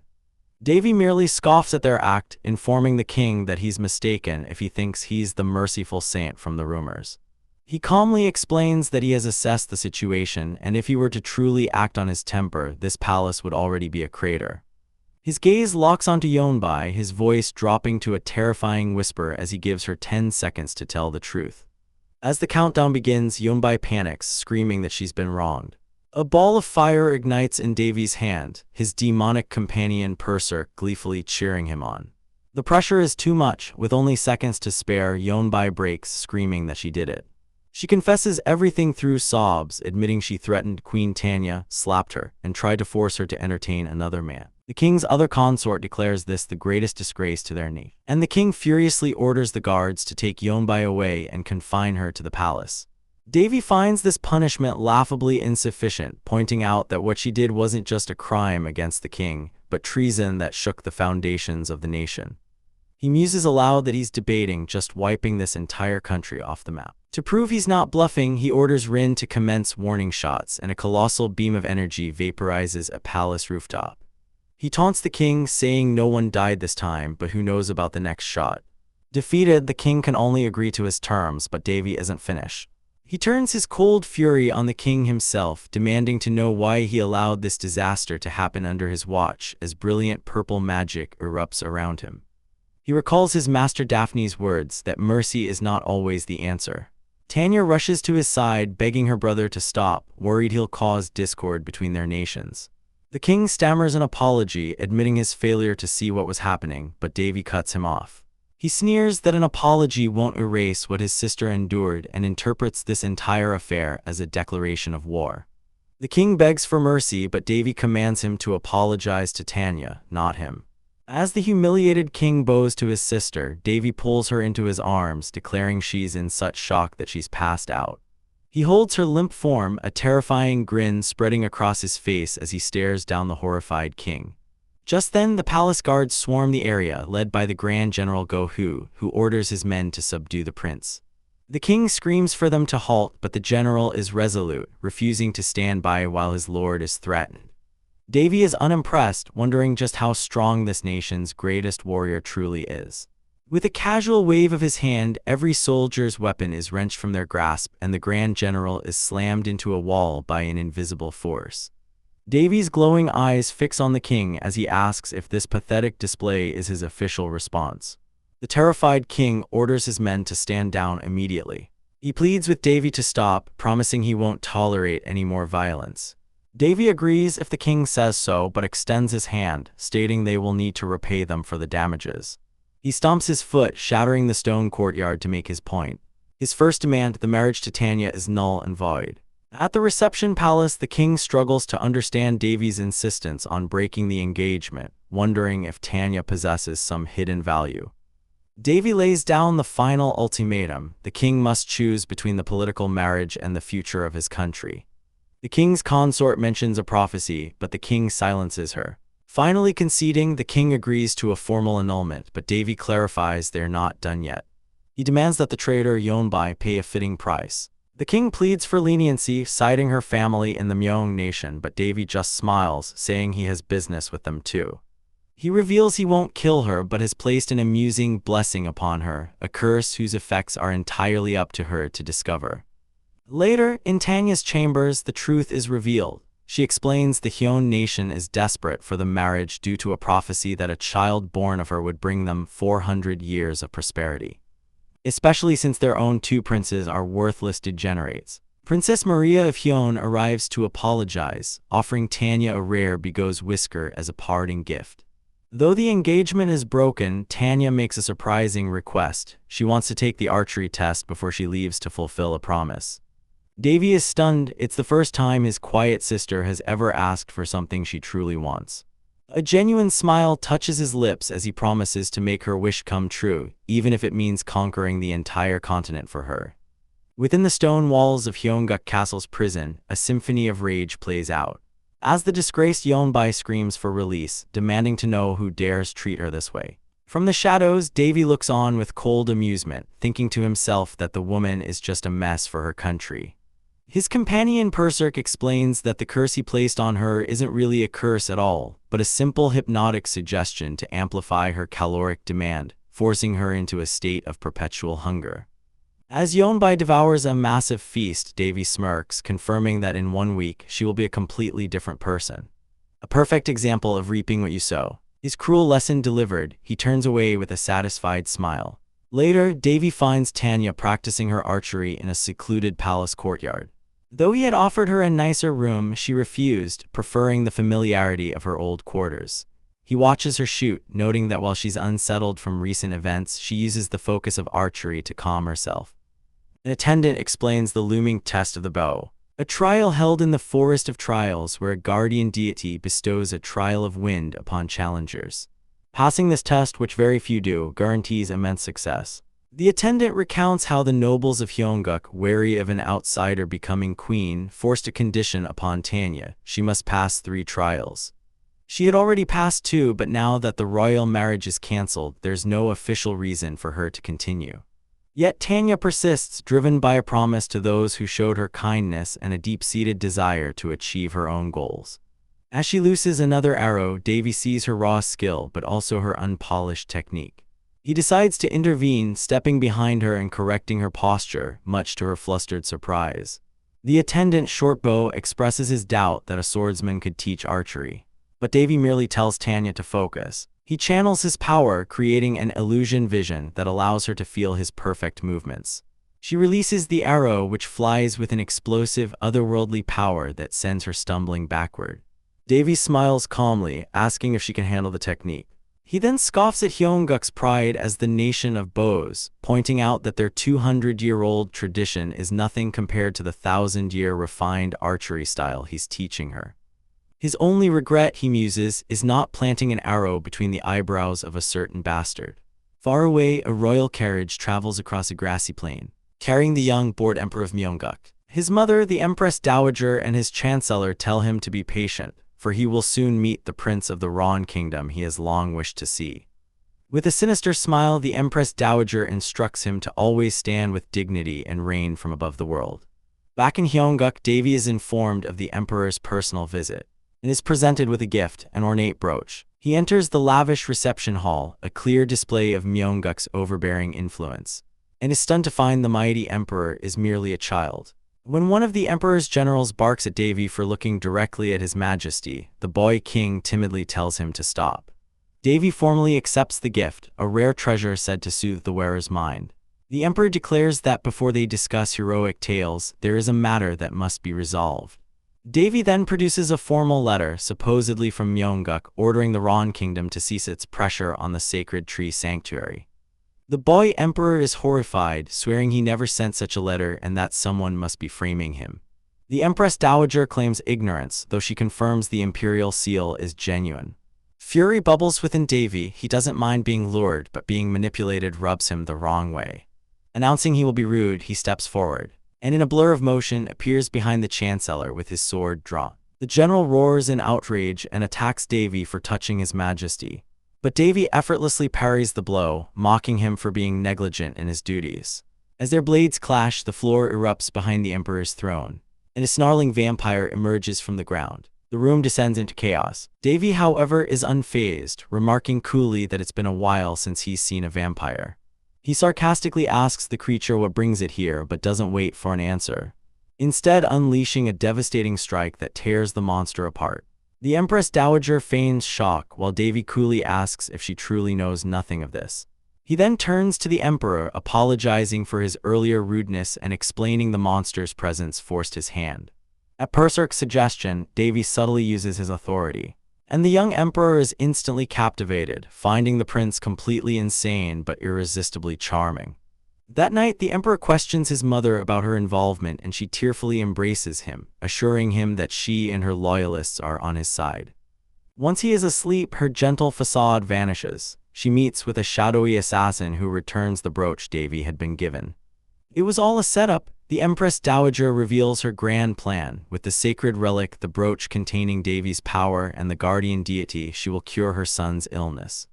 Davy merely scoffs at their act, informing the king that he's mistaken if he thinks he's the merciful saint from the rumors. He calmly explains that he has assessed the situation, and if he were to truly act on his temper, this palace would already be a crater. His gaze locks onto Yonbai, his voice dropping to a terrifying whisper as he gives her 10 seconds to tell the truth. As the countdown begins, Yonbai panics, screaming that she's been wronged. A ball of fire ignites in Davy's hand, his demonic companion Purser gleefully cheering him on. The pressure is too much. With only seconds to spare, Yonbai breaks, screaming that she did it. She confesses everything through sobs, admitting she threatened Queen Tanya, slapped her, and tried to force her to entertain another man. The king's other consort declares this the greatest disgrace to their name, and the king furiously orders the guards to take Yeonbai away and confine her to the palace. Devi finds this punishment laughably insufficient, pointing out that what she did wasn't just a crime against the king, but treason that shook the foundations of the nation. He muses aloud that he's debating just wiping this entire country off the map. To prove he's not bluffing, he orders Rin to commence warning shots, and a colossal beam of energy vaporizes a palace rooftop. He taunts the king, saying no one died this time, but who knows about the next shot. Defeated, the king can only agree to his terms, but Devi isn't finished. He turns his cold fury on the king himself, demanding to know why he allowed this disaster to happen under his watch, as brilliant purple magic erupts around him. He recalls his master Daphne's words that mercy is not always the answer. Tanya rushes to his side, begging her brother to stop, worried he'll cause discord between their nations. The king stammers an apology, admitting his failure to see what was happening, but Devi cuts him off. He sneers that an apology won't erase what his sister endured and interprets this entire affair as a declaration of war. The king begs for mercy, but Devi commands him to apologize to Tanya, not him. As the humiliated king bows to his sister, Devi pulls her into his arms, declaring she's in such shock that she's passed out. He holds her limp form, a terrifying grin spreading across his face as he stares down the horrified king. Just then, the palace guards swarm the area, led by the Grand General Go-Hu, who orders his men to subdue the prince. The king screams for them to halt, but the general is resolute, refusing to stand by while his lord is threatened. Devi is unimpressed, wondering just how strong this nation's greatest warrior truly is. With a casual wave of his hand, every soldier's weapon is wrenched from their grasp, and the Grand General is slammed into a wall by an invisible force. Devi's glowing eyes fix on the king as he asks if this pathetic display is his official response. The terrified king orders his men to stand down immediately. He pleads with Devi to stop, promising he won't tolerate any more violence. Devi agrees if the king says so, but extends his hand, stating they will need to repay them for the damages. He stomps his foot, shattering the stone courtyard to make his point. His first demand, the marriage to Tanya, is null and void. At the reception palace, the king struggles to understand Devi's insistence on breaking the engagement, wondering if Tanya possesses some hidden value. Devi lays down the final ultimatum: the king must choose between the political marriage and the future of his country. The king's consort mentions a prophecy, but the king silences her. Finally conceding, the king agrees to a formal annulment, but Devi clarifies they're not done yet. He demands that the traitor Yeonbai pay a fitting price. The king pleads for leniency, citing her family in the Myeong nation, but Devi just smiles, saying he has business with them too. He reveals he won't kill her, but has placed an amusing blessing upon her, a curse whose effects are entirely up to her to discover. Later, in Tanya's chambers, the truth is revealed. She explains the Hyun nation is desperate for the marriage due to a prophecy that a child born of her would bring them 400 years of prosperity. Especially since their own two princes are worthless degenerates. Princess Maria of Hyun arrives to apologize, offering Tanya a rare Bigo's whisker as a parting gift. Though the engagement is broken, Tanya makes a surprising request. She wants to take the archery test before she leaves to fulfill a promise. Devi is stunned. It's the first time his quiet sister has ever asked for something she truly wants. A genuine smile touches his lips as he promises to make her wish come true, even if it means conquering the entire continent for her. Within the stone walls of Hyeongguk Castle's prison, a symphony of rage plays out. As the disgraced Yeonbai screams for release, demanding to know who dares treat her this way. From the shadows, Devi looks on with cold amusement, thinking to himself that the woman is just a mess for her country. His companion Perserk explains that the curse he placed on her isn't really a curse at all, but a simple hypnotic suggestion to amplify her caloric demand, forcing her into a state of perpetual hunger. As Yeonbai devours a massive feast, Devi smirks, confirming that in 1 week she will be a completely different person. A perfect example of reaping what you sow. His cruel lesson delivered, he turns away with a satisfied smile. Later, Devi finds Tanya practicing her archery in a secluded palace courtyard. Though he had offered her a nicer room, she refused, preferring the familiarity of her old quarters. He watches her shoot, noting that while she's unsettled from recent events, she uses the focus of archery to calm herself. An attendant explains the looming test of the bow. A trial held in the Forest of Trials where a guardian deity bestows a trial of wind upon challengers. Passing this test, which very few do, guarantees immense success. The attendant recounts how the nobles of Hyonguk, wary of an outsider becoming queen, forced a condition upon Tanya: she must pass 3 trials. She had already passed 2, but now that the royal marriage is cancelled, there's no official reason for her to continue. Yet Tanya persists, driven by a promise to those who showed her kindness and a deep-seated desire to achieve her own goals. As she looses another arrow, Davy sees her raw skill but also her unpolished technique. He decides to intervene, stepping behind her and correcting her posture, much to her flustered surprise. The attendant Shortbow expresses his doubt that a swordsman could teach archery, but Davy merely tells Tanya to focus. He channels his power, creating an illusion vision that allows her to feel his perfect movements. She releases the arrow, which flies with an explosive, otherworldly power that sends her stumbling backward. Davy smiles calmly, asking if she can handle the technique. He then scoffs at Hyonguk's pride as the nation of bows, pointing out that their 200-year-old tradition is nothing compared to the 1,000-year refined archery style he's teaching her. His only regret, he muses, is not planting an arrow between the eyebrows of a certain bastard. Far away, a royal carriage travels across a grassy plain, carrying the young, bored emperor of Myeongguk. His mother, the Empress Dowager, and his chancellor tell him to be patient, for he will soon meet the prince of the Ron kingdom he has long wished to see. With a sinister smile, the Empress Dowager instructs him to always stand with dignity and reign from above the world. Back in Hyonguk, Davy is informed of the emperor's personal visit and is presented with a gift, an ornate brooch. He enters the lavish reception hall, a clear display of Myeongguk's overbearing influence, and is stunned to find the mighty emperor is merely a child. When one of the emperor's generals barks at Davy for looking directly at his majesty, the boy king timidly tells him to stop. Davy formally accepts the gift, a rare treasure said to soothe the wearer's mind. The emperor declares that before they discuss heroic tales, there is a matter that must be resolved. Davy then produces a formal letter, supposedly from Myeongguk, ordering the Ron kingdom to cease its pressure on the sacred tree sanctuary. The boy emperor is horrified, swearing he never sent such a letter and that someone must be framing him. The Empress Dowager claims ignorance, though she confirms the imperial seal is genuine. Fury bubbles within Davy. He doesn't mind being lured, but being manipulated rubs him the wrong way. Announcing he will be rude, he steps forward, and in a blur of motion appears behind the chancellor with his sword drawn. The general roars in outrage and attacks Davy for touching his majesty, but Davy effortlessly parries the blow, mocking him for being negligent in his duties. As their blades clash, the floor erupts behind the emperor's throne, and a snarling vampire emerges from the ground. The room descends into chaos. Davy, however, is unfazed, remarking coolly that it's been a while since he's seen a vampire. He sarcastically asks the creature what brings it here, but doesn't wait for an answer, instead unleashing a devastating strike that tears the monster apart. The Empress Dowager feigns shock, while Davy coolly asks if she truly knows nothing of this. He then turns to the emperor, apologizing for his earlier rudeness and explaining the monster's presence forced his hand. At Perserk's suggestion, Davy subtly uses his authority, and the young emperor is instantly captivated, finding the prince completely insane but irresistibly charming. That night, the emperor questions his mother about her involvement, and she tearfully embraces him, assuring him that she and her loyalists are on his side. Once he is asleep, her gentle facade vanishes. She meets with a shadowy assassin who returns the brooch Davy had been given. It was all a setup. The Empress Dowager reveals her grand plan. With the sacred relic, the brooch containing Davy's power, and the guardian deity, she will cure her son's illness.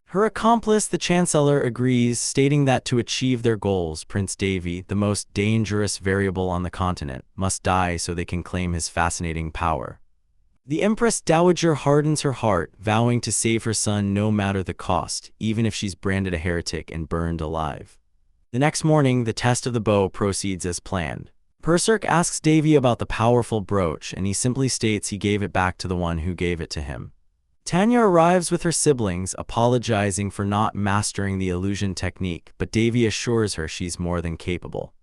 Her accomplice, the Chancellor, agrees, stating that to achieve their goals, Prince Davy, the most dangerous variable on the continent, must die so they can claim his fascinating power. The Empress Dowager hardens her heart, vowing to save her son no matter the cost, even if she's branded a heretic and burned alive. The next morning, the test of the bow proceeds as planned. Perserk asks Davy about the powerful brooch, and he simply states he gave it back to the one who gave it to him. Tanya arrives with her siblings, apologizing for not mastering the illusion technique, but Davy assures her she's more than capable.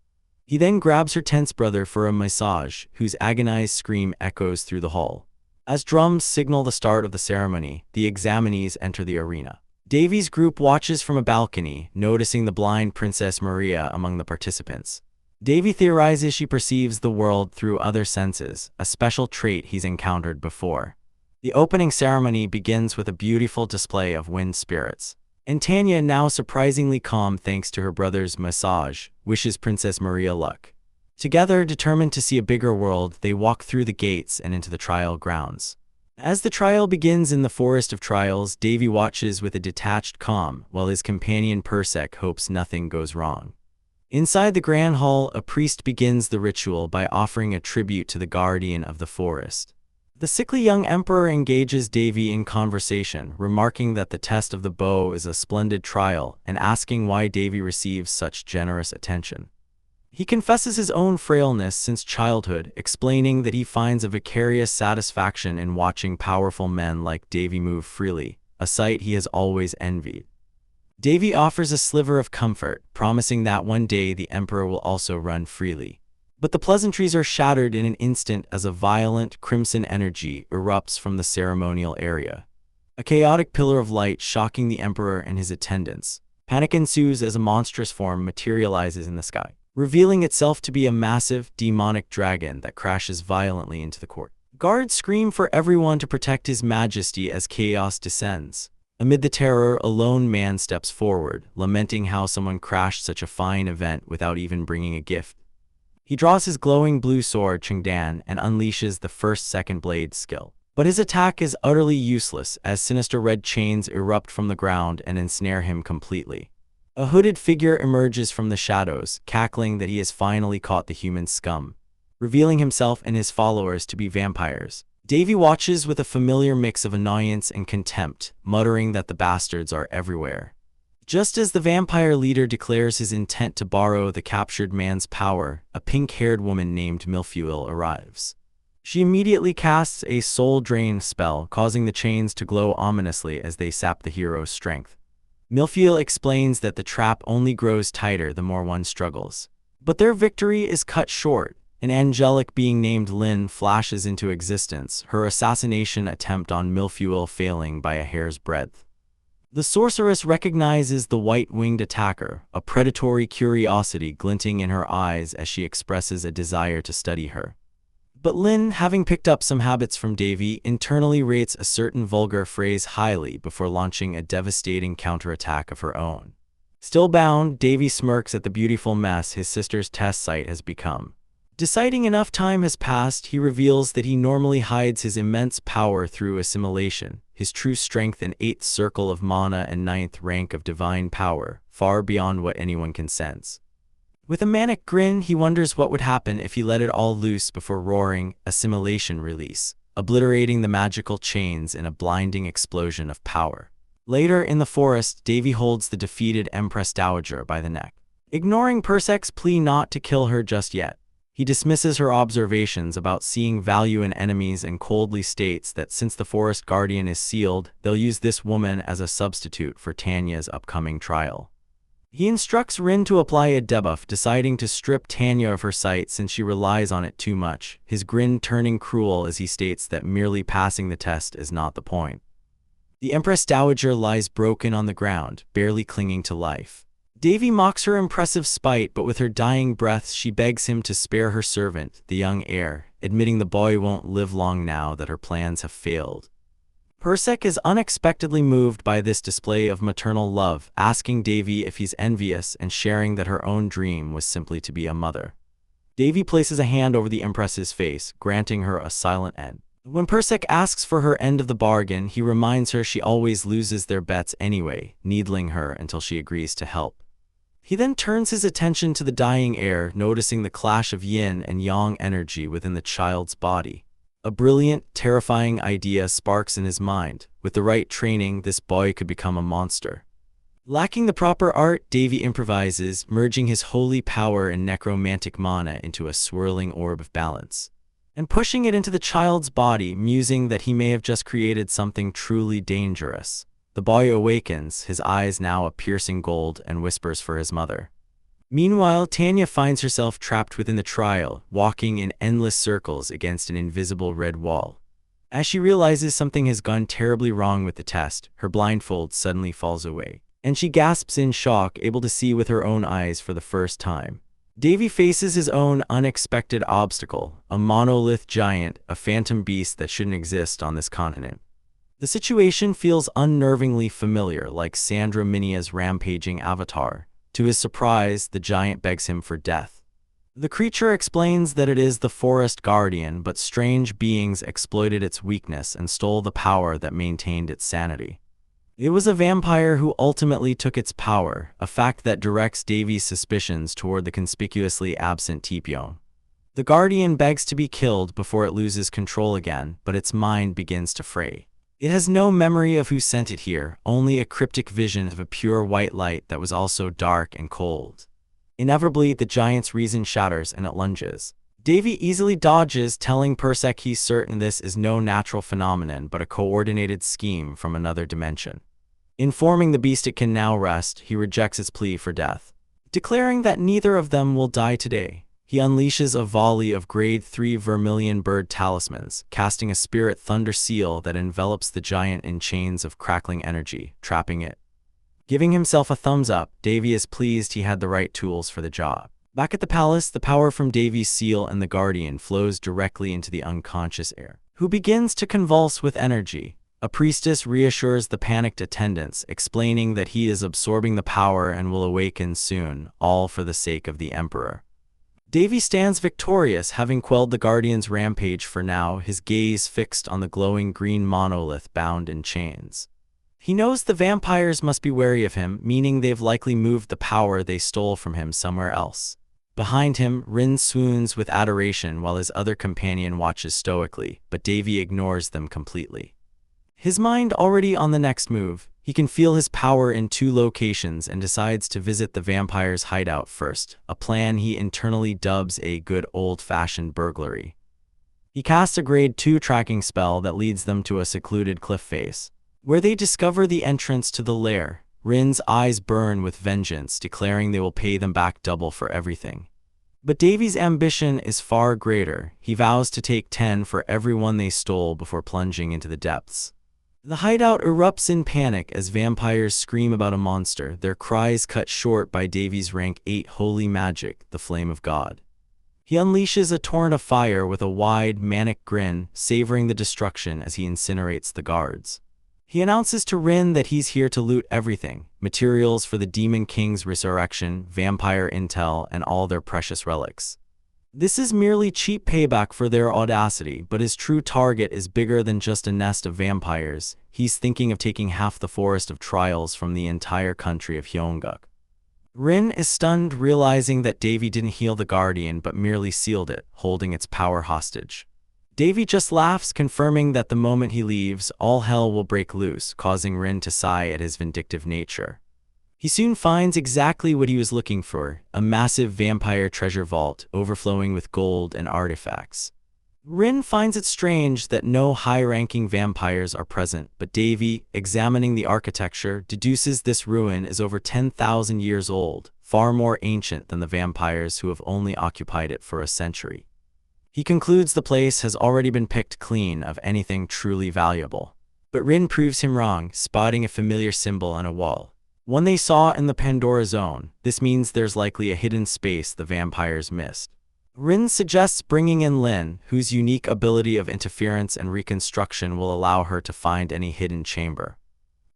He then grabs her tense brother for a massage, whose agonized scream echoes through the hall. As drums signal the start of the ceremony, the examinees enter the arena. Davy's group watches from a balcony, noticing the blind Princess Maria among the participants. Davy theorizes she perceives the world through other senses, a special trait he's encountered before. The opening ceremony begins with a beautiful display of wind spirits. And Tanya, now surprisingly calm thanks to her brother's massage, wishes Princess Maria luck. Together, determined to see a bigger world, they walk through the gates and into the trial grounds. As the trial begins in the Forest of Trials, Davy watches with a detached calm, while his companion Persek hopes nothing goes wrong. Inside the Grand Hall, a priest begins the ritual by offering a tribute to the guardian of the forest. The sickly young emperor engages Davy in conversation, remarking that the test of the bow is a splendid trial and asking why Davy receives such generous attention. He confesses his own frailness since childhood, explaining that he finds a vicarious satisfaction in watching powerful men like Davy move freely, a sight he has always envied. Davy offers a sliver of comfort, promising that one day the emperor will also run freely. But the pleasantries are shattered in an instant as a violent, crimson energy erupts from the ceremonial area. A chaotic pillar of light shocking the emperor and his attendants. Panic ensues as a monstrous form materializes in the sky, revealing itself to be a massive, demonic dragon that crashes violently into the court. Guards scream for everyone to protect His Majesty as chaos descends. Amid the terror, a lone man steps forward, lamenting how someone crashed such a fine event without even bringing a gift. He draws his glowing blue sword Chengdan and unleashes the first second blade skill. But his attack is utterly useless as sinister red chains erupt from the ground and ensnare him completely. A hooded figure emerges from the shadows, cackling that he has finally caught the human scum, revealing himself and his followers to be vampires. Davy watches with a familiar mix of annoyance and contempt, muttering that the bastards are everywhere. Just as the vampire leader declares his intent to borrow the captured man's power, a pink-haired woman named Milfuel arrives. She immediately casts a soul drain spell, causing the chains to glow ominously as they sap the hero's strength. Milfuel explains that the trap only grows tighter the more one struggles. But their victory is cut short. An angelic being named Lin flashes into existence, her assassination attempt on Milfuel failing by a hair's breadth. The sorceress recognizes the white-winged attacker, a predatory curiosity glinting in her eyes as she expresses a desire to study her. But Lin, having picked up some habits from Davy, internally rates a certain vulgar phrase highly before launching a devastating counterattack of her own. Still bound, Davy smirks at the beautiful mess his sister's test site has become. Deciding enough time has passed, he reveals that he normally hides his immense power through assimilation, his true strength in 8th circle of mana and 9th rank of divine power, far beyond what anyone can sense. With a manic grin, he wonders what would happen if he let it all loose before roaring, assimilation release, obliterating the magical chains in a blinding explosion of power. Later in the forest, Davy holds the defeated Empress Dowager by the neck. Ignoring Persek's plea not to kill her just yet, he dismisses her observations about seeing value in enemies and coldly states that since the Forest Guardian is sealed, they'll use this woman as a substitute for Tanya's upcoming trial. He instructs Rin to apply a debuff, deciding to strip Tanya of her sight since she relies on it too much, his grin turning cruel as he states that merely passing the test is not the point. The Empress Dowager lies broken on the ground, barely clinging to life. Davy mocks her impressive spite, but with her dying breaths she begs him to spare her servant, the young heir, admitting the boy won't live long now that her plans have failed. Persek is unexpectedly moved by this display of maternal love, asking Davy if he's envious and sharing that her own dream was simply to be a mother. Davy places a hand over the Empress's face, granting her a silent end. When Persek asks for her end of the bargain, he reminds her she always loses their bets anyway, needling her until she agrees to help. He then turns his attention to the dying heir, noticing the clash of yin and yang energy within the child's body. A brilliant, terrifying idea sparks in his mind. With the right training, this boy could become a monster. Lacking the proper art, Davy improvises, merging his holy power and necromantic mana into a swirling orb of balance, and pushing it into the child's body, musing that he may have just created something truly dangerous. The boy awakens, his eyes now a piercing gold, and whispers for his mother. Meanwhile, Tanya finds herself trapped within the trial, walking in endless circles against an invisible red wall. As she realizes something has gone terribly wrong with the test, her blindfold suddenly falls away, and she gasps in shock, able to see with her own eyes for the first time. Davy faces his own unexpected obstacle, a monolith giant, a phantom beast that shouldn't exist on this continent. The situation feels unnervingly familiar, like Sandra Minia's rampaging avatar. To his surprise, the giant begs him for death. The creature explains that it is the forest guardian, but strange beings exploited its weakness and stole the power that maintained its sanity. It was a vampire who ultimately took its power, a fact that directs Davy's suspicions toward the conspicuously absent Tipion. The guardian begs to be killed before it loses control again, but its mind begins to fray. It has no memory of who sent it here, only a cryptic vision of a pure white light that was also dark and cold. Inevitably, the giant's reason shatters and it lunges. Davy easily dodges, telling Persek he's certain this is no natural phenomenon but a coordinated scheme from another dimension. Informing the beast it can now rest, he rejects its plea for death. Declaring that neither of them will die today, he unleashes a volley of grade 3 vermilion bird talismans, casting a spirit thunder seal that envelops the giant in chains of crackling energy, trapping it. Giving himself a thumbs up, Davy is pleased he had the right tools for the job. Back at the palace, the power from Davy's seal and the guardian flows directly into the unconscious heir, who begins to convulse with energy. A priestess reassures the panicked attendants, explaining that he is absorbing the power and will awaken soon, all for the sake of the emperor. Davy stands victorious, having quelled the guardian's rampage for now, his gaze fixed on the glowing green monolith bound in chains. He knows the vampires must be wary of him, meaning they've likely moved the power they stole from him somewhere else. Behind him, Rin swoons with adoration while his other companion watches stoically, but Davy ignores them completely. His mind already on the next move, he can feel his power in 2 locations and decides to visit the vampire's hideout first, a plan he internally dubs a good old-fashioned burglary. He casts a grade 2 tracking spell that leads them to a secluded cliff face, where they discover the entrance to the lair. Rin's eyes burn with vengeance, declaring they will pay them back double for everything. But Davy's ambition is far greater. He vows to take 10 for everyone they stole before plunging into the depths. The hideout erupts in panic as vampires scream about a monster, their cries cut short by Davy's rank 8 holy magic, the Flame of God. He unleashes a torrent of fire with a wide, manic grin, savoring the destruction as he incinerates the guards. He announces to Rin that he's here to loot everything: materials for the Demon King's resurrection, vampire intel, and all their precious relics. This is merely cheap payback for their audacity, but his true target is bigger than just a nest of vampires. He's thinking of taking half the Forest of Trials from the entire country of Hyonguk. Rin is stunned, realizing that Davy didn't heal the Guardian but merely sealed it, holding its power hostage. Davy just laughs, confirming that the moment he leaves, all hell will break loose, causing Rin to sigh at his vindictive nature. He soon finds exactly what he was looking for, a massive vampire treasure vault overflowing with gold and artifacts. Rin finds it strange that no high-ranking vampires are present, but Davy, examining the architecture, deduces this ruin is over 10,000 years old, far more ancient than the vampires who have only occupied it for a century. He concludes the place has already been picked clean of anything truly valuable. But Rin proves him wrong, spotting a familiar symbol on a wall. One they saw in the Pandora Zone. This means there's likely a hidden space the vampires missed. Rin suggests bringing in Lin, whose unique ability of interference and reconstruction will allow her to find any hidden chamber.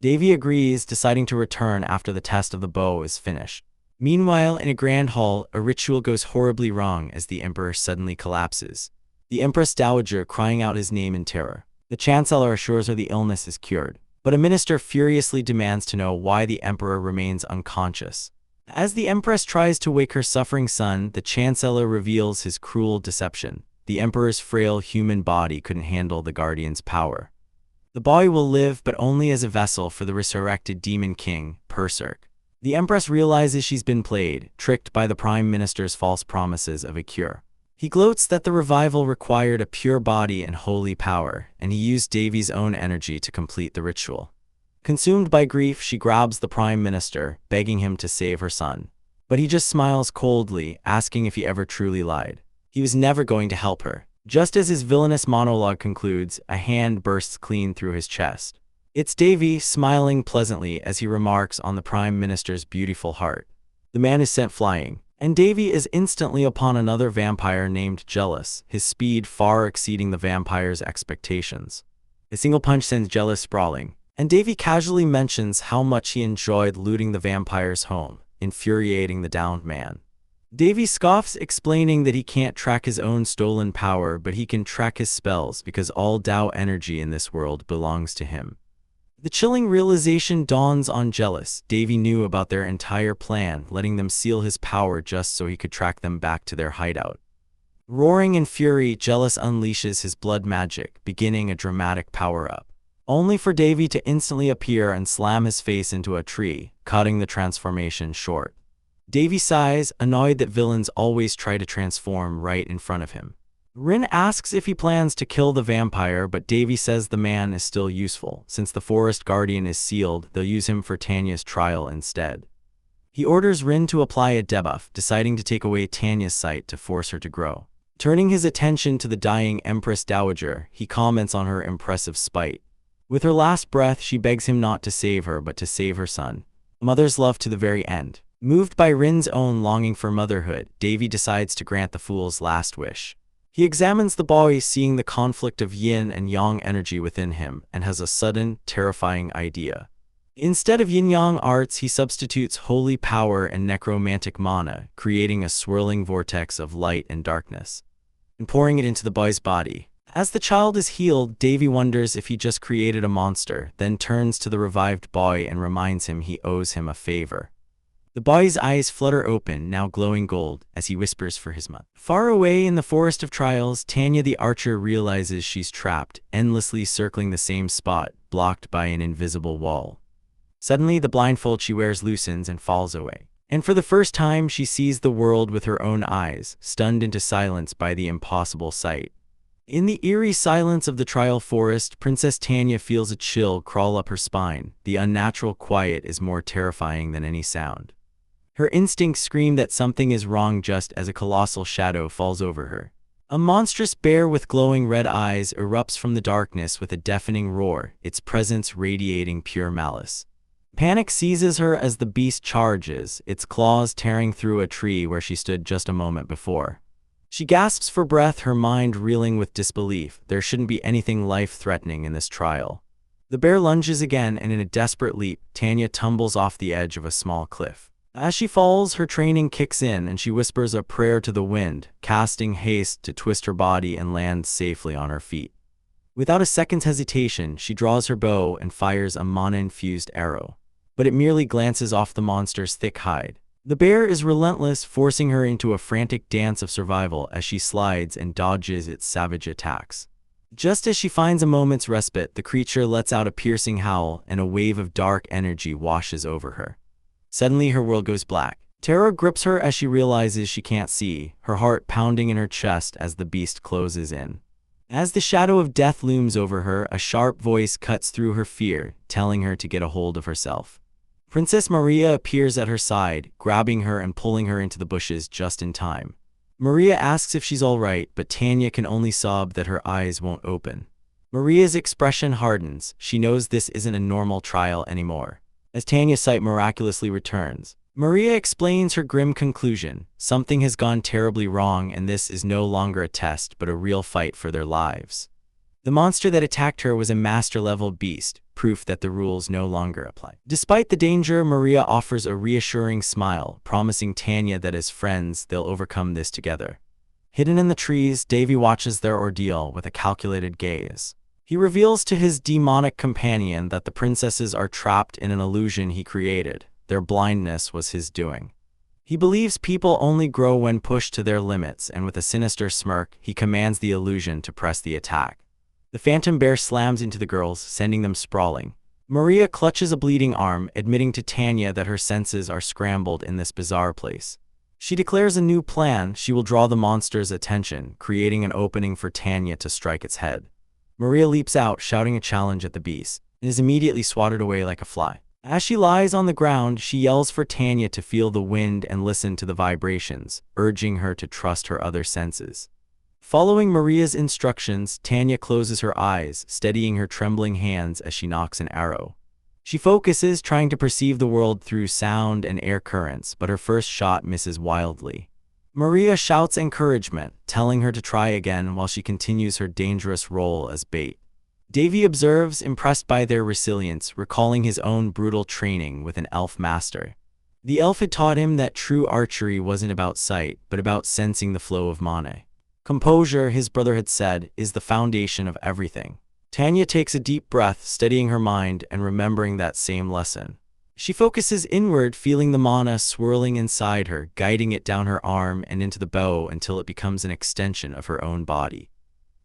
Davy agrees, deciding to return after the test of the bow is finished. Meanwhile, in a grand hall, a ritual goes horribly wrong as the emperor suddenly collapses, the Empress Dowager crying out his name in terror. The Chancellor assures her the illness is cured, but a minister furiously demands to know why the emperor remains unconscious. As the Empress tries to wake her suffering son, the Chancellor reveals his cruel deception. The emperor's frail human body couldn't handle the Guardian's power. The boy will live, but only as a vessel for the resurrected Demon King, Berserk. The Empress realizes she's been played, tricked by the Prime Minister's false promises of a cure. He gloats that the revival required a pure body and holy power, and he used Davy's own energy to complete the ritual. Consumed by grief, she grabs the Prime Minister, begging him to save her son. But he just smiles coldly, asking if he ever truly lied. He was never going to help her. Just as his villainous monologue concludes, a hand bursts clean through his chest. It's Davy, smiling pleasantly as he remarks on the Prime Minister's beautiful heart. The man is sent flying, and Davy is instantly upon another vampire named Jealous, his speed far exceeding the vampire's expectations. A single punch sends Jealous sprawling, and Davy casually mentions how much he enjoyed looting the vampire's home, infuriating the downed man. Davy scoffs, explaining that he can't track his own stolen power, but he can track his spells because all Tao energy in this world belongs to him. The chilling realization dawns on Jealous. Davy knew about their entire plan, letting them seal his power just so he could track them back to their hideout. Roaring in fury, Jealous unleashes his blood magic, beginning a dramatic power-up, only for Davy to instantly appear and slam his face into a tree, cutting the transformation short. Davy sighs, annoyed that villains always try to transform right in front of him. Rin asks if he plans to kill the vampire, but Davy says the man is still useful. Since the forest guardian is sealed, they'll use him for Tanya's trial instead. He orders Rin to apply a debuff, deciding to take away Tanya's sight to force her to grow. Turning his attention to the dying Empress Dowager, he comments on her impressive spite. With her last breath, she begs him not to save her, but to save her son. A mother's love to the very end. Moved by Rin's own longing for motherhood, Davy decides to grant the fool's last wish. He examines the boy, seeing the conflict of yin and yang energy within him, and has a sudden, terrifying idea. Instead of yin-yang arts, he substitutes holy power and necromantic mana, creating a swirling vortex of light and darkness, and pouring it into the boy's body. As the child is healed, Davy wonders if he just created a monster, then turns to the revived boy and reminds him he owes him a favor. The boy's eyes flutter open, now glowing gold, as he whispers for his mother. Far away in the Forest of Trials, Tanya the archer realizes she's trapped, endlessly circling the same spot, blocked by an invisible wall. Suddenly, the blindfold she wears loosens and falls away. And for the first time, she sees the world with her own eyes, stunned into silence by the impossible sight. In the eerie silence of the trial forest, Princess Tanya feels a chill crawl up her spine. The unnatural quiet is more terrifying than any sound. Her instincts scream that something is wrong just as a colossal shadow falls over her. A monstrous bear with glowing red eyes erupts from the darkness with a deafening roar, its presence radiating pure malice. Panic seizes her as the beast charges, its claws tearing through a tree where she stood just a moment before. She gasps for breath, her mind reeling with disbelief. There shouldn't be anything life-threatening in this trial. The bear lunges again, and in a desperate leap, Tanya tumbles off the edge of a small cliff. As she falls, her training kicks in, and she whispers a prayer to the wind, casting haste to twist her body and land safely on her feet. Without a second's hesitation, she draws her bow and fires a mana-infused arrow. But it merely glances off the monster's thick hide. The bear is relentless, forcing her into a frantic dance of survival as she slides and dodges its savage attacks. Just as she finds a moment's respite, the creature lets out a piercing howl, and a wave of dark energy washes over her. Suddenly, her world goes black. Terror grips her as she realizes she can't see, her heart pounding in her chest as the beast closes in. As the shadow of death looms over her, a sharp voice cuts through her fear, telling her to get a hold of herself. Princess Maria appears at her side, grabbing her and pulling her into the bushes just in time. Maria asks if she's all right, but Tanya can only sob that her eyes won't open. Maria's expression hardens. She knows this isn't a normal trial anymore. As Tanya's sight miraculously returns, Maria explains her grim conclusion. Something has gone terribly wrong, and this is no longer a test, but a real fight for their lives. The monster that attacked her was a master-level beast, proof that the rules no longer apply. Despite the danger, Maria offers a reassuring smile, promising Tanya that as friends, they'll overcome this together. Hidden in the trees, Davy watches their ordeal with a calculated gaze. He reveals to his demonic companion that the princesses are trapped in an illusion he created. Their blindness was his doing. He believes people only grow when pushed to their limits, and with a sinister smirk, he commands the illusion to press the attack. The phantom bear slams into the girls, sending them sprawling. Maria clutches a bleeding arm, admitting to Tanya that her senses are scrambled in this bizarre place. She declares a new plan. She will draw the monster's attention, creating an opening for Tanya to strike its head. Maria leaps out, shouting a challenge at the beast, and is immediately swatted away like a fly. As she lies on the ground, she yells for Tanya to feel the wind and listen to the vibrations, urging her to trust her other senses. Following Maria's instructions, Tanya closes her eyes, steadying her trembling hands as she nocks an arrow. She focuses, trying to perceive the world through sound and air currents, but her first shot misses wildly. Maria shouts encouragement, telling her to try again while she continues her dangerous role as bait. Davy observes, impressed by their resilience, recalling his own brutal training with an elf master. The elf had taught him that true archery wasn't about sight, but about sensing the flow of mana. Composure, his brother had said, is the foundation of everything. Tanya takes a deep breath, steadying her mind and remembering that same lesson. She focuses inward, feeling the mana swirling inside her, guiding it down her arm and into the bow until it becomes an extension of her own body.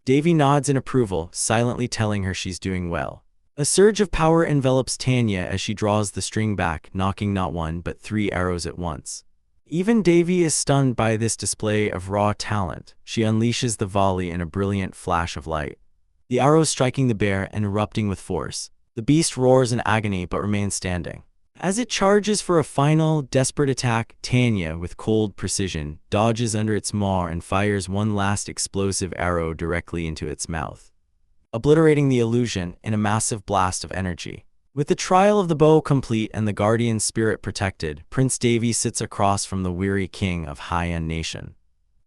Davy nods in approval, silently telling her she's doing well. A surge of power envelops Tanya as she draws the string back, knocking not one but 3 arrows at once. Even Davy is stunned by this display of raw talent. She unleashes the volley in a brilliant flash of light. The arrows striking the bear and erupting with force. The beast roars in agony but remains standing. As it charges for a final, desperate attack, Tanya, with cold precision, dodges under its maw and fires one last explosive arrow directly into its mouth, obliterating the illusion in a massive blast of energy. With the trial of the bow complete and the guardian spirit protected, Prince Davy sits across from the weary king of Haiyan Nation.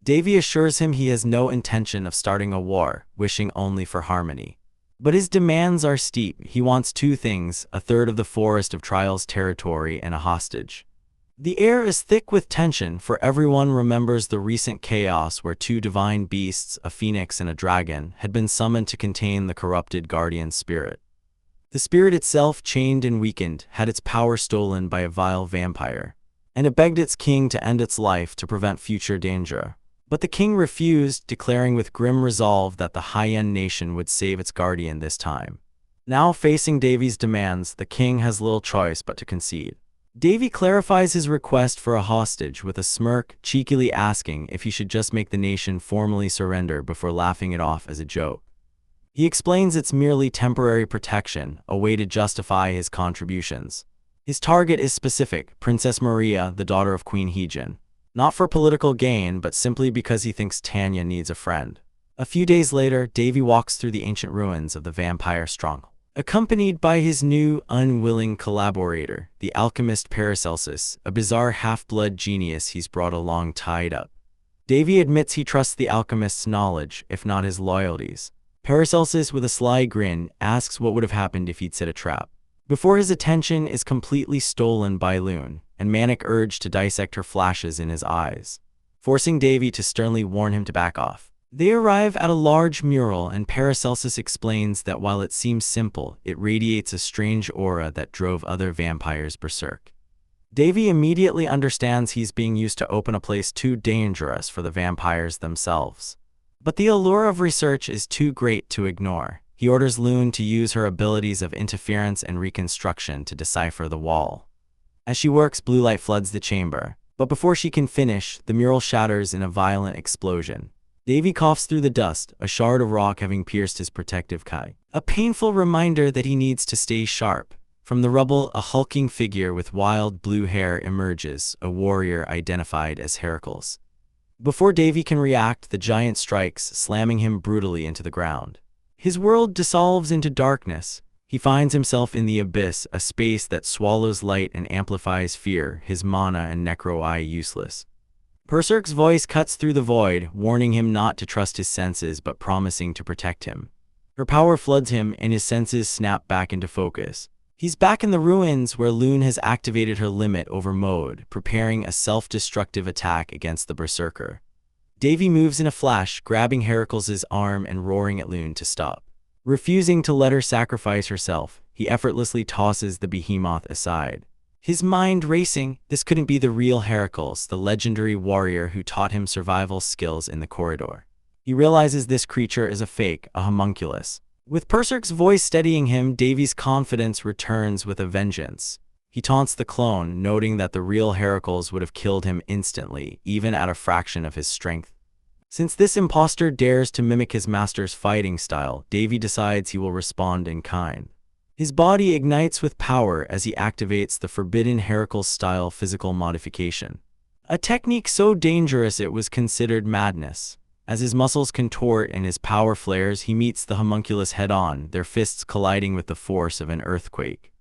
Davy assures him he has no intention of starting a war, wishing only for harmony. But his demands are steep. He wants 2 things: a third of the Forest of Trials territory and a hostage. The air is thick with tension, for everyone remembers the recent chaos where 2 divine beasts, a phoenix and a dragon, had been summoned to contain the corrupted guardian spirit. The spirit itself, chained and weakened, had its power stolen by a vile vampire, and it begged its king to end its life to prevent future danger. But the king refused, declaring with grim resolve that the Haiyan Nation would save its guardian this time. Now facing Davy's demands, the king has little choice but to concede. Davy clarifies his request for a hostage with a smirk, cheekily asking if he should just make the nation formally surrender before laughing it off as a joke. He explains it's merely temporary protection, a way to justify his contributions. His target is specific: Princess Maria, the daughter of Queen Heejin. Not for political gain, but simply because he thinks Tanya needs a friend. A few days later, Davy walks through the ancient ruins of the vampire stronghold, accompanied by his new, unwilling collaborator, the alchemist Paracelsus, a bizarre half-blood genius he's brought along tied up. Davy admits he trusts the alchemist's knowledge, if not his loyalties. Paracelsus, with a sly grin, asks what would have happened if he'd set a trap, before his attention is completely stolen by Lune, and manic urge to dissect her flashes in his eyes, forcing Davy to sternly warn him to back off. They arrive at a large mural, and Paracelsus explains that while it seems simple, it radiates a strange aura that drove other vampires berserk. Davy immediately understands he's being used to open a place too dangerous for the vampires themselves. But the allure of research is too great to ignore. He orders Lune to use her abilities of interference and reconstruction to decipher the wall. As she works, blue light floods the chamber, but before she can finish, the mural shatters in a violent explosion. Davy coughs through the dust, a shard of rock having pierced his protective kai. A painful reminder that he needs to stay sharp. From the rubble, a hulking figure with wild blue hair emerges, a warrior identified as Heracles. Before Davy can react, the giant strikes, slamming him brutally into the ground. His world dissolves into darkness. He finds himself in the abyss, a space that swallows light and amplifies fear, his mana and necro-eye useless. Berserk's voice cuts through the void, warning him not to trust his senses but promising to protect him. Her power floods him and his senses snap back into focus. He's back in the ruins where Lune has activated her limit over mode, preparing a self-destructive attack against the berserker. Davy moves in a flash, grabbing Heracles' arm and roaring at Lune to stop. Refusing to let her sacrifice herself, he effortlessly tosses the behemoth aside. His mind racing, this couldn't be the real Heracles, the legendary warrior who taught him survival skills in the corridor. He realizes this creature is a fake, a homunculus. With Berserk's voice steadying him, Davy's confidence returns with a vengeance. He taunts the clone, noting that the real Heracles would have killed him instantly, even at a fraction of his strength. Since this imposter dares to mimic his master's fighting style, Davy decides he will respond in kind. His body ignites with power as he activates the forbidden Heracles-style physical modification. A technique so dangerous it was considered madness. As his muscles contort and his power flares, he meets the homunculus head-on, their fists colliding with the force of an earthquake.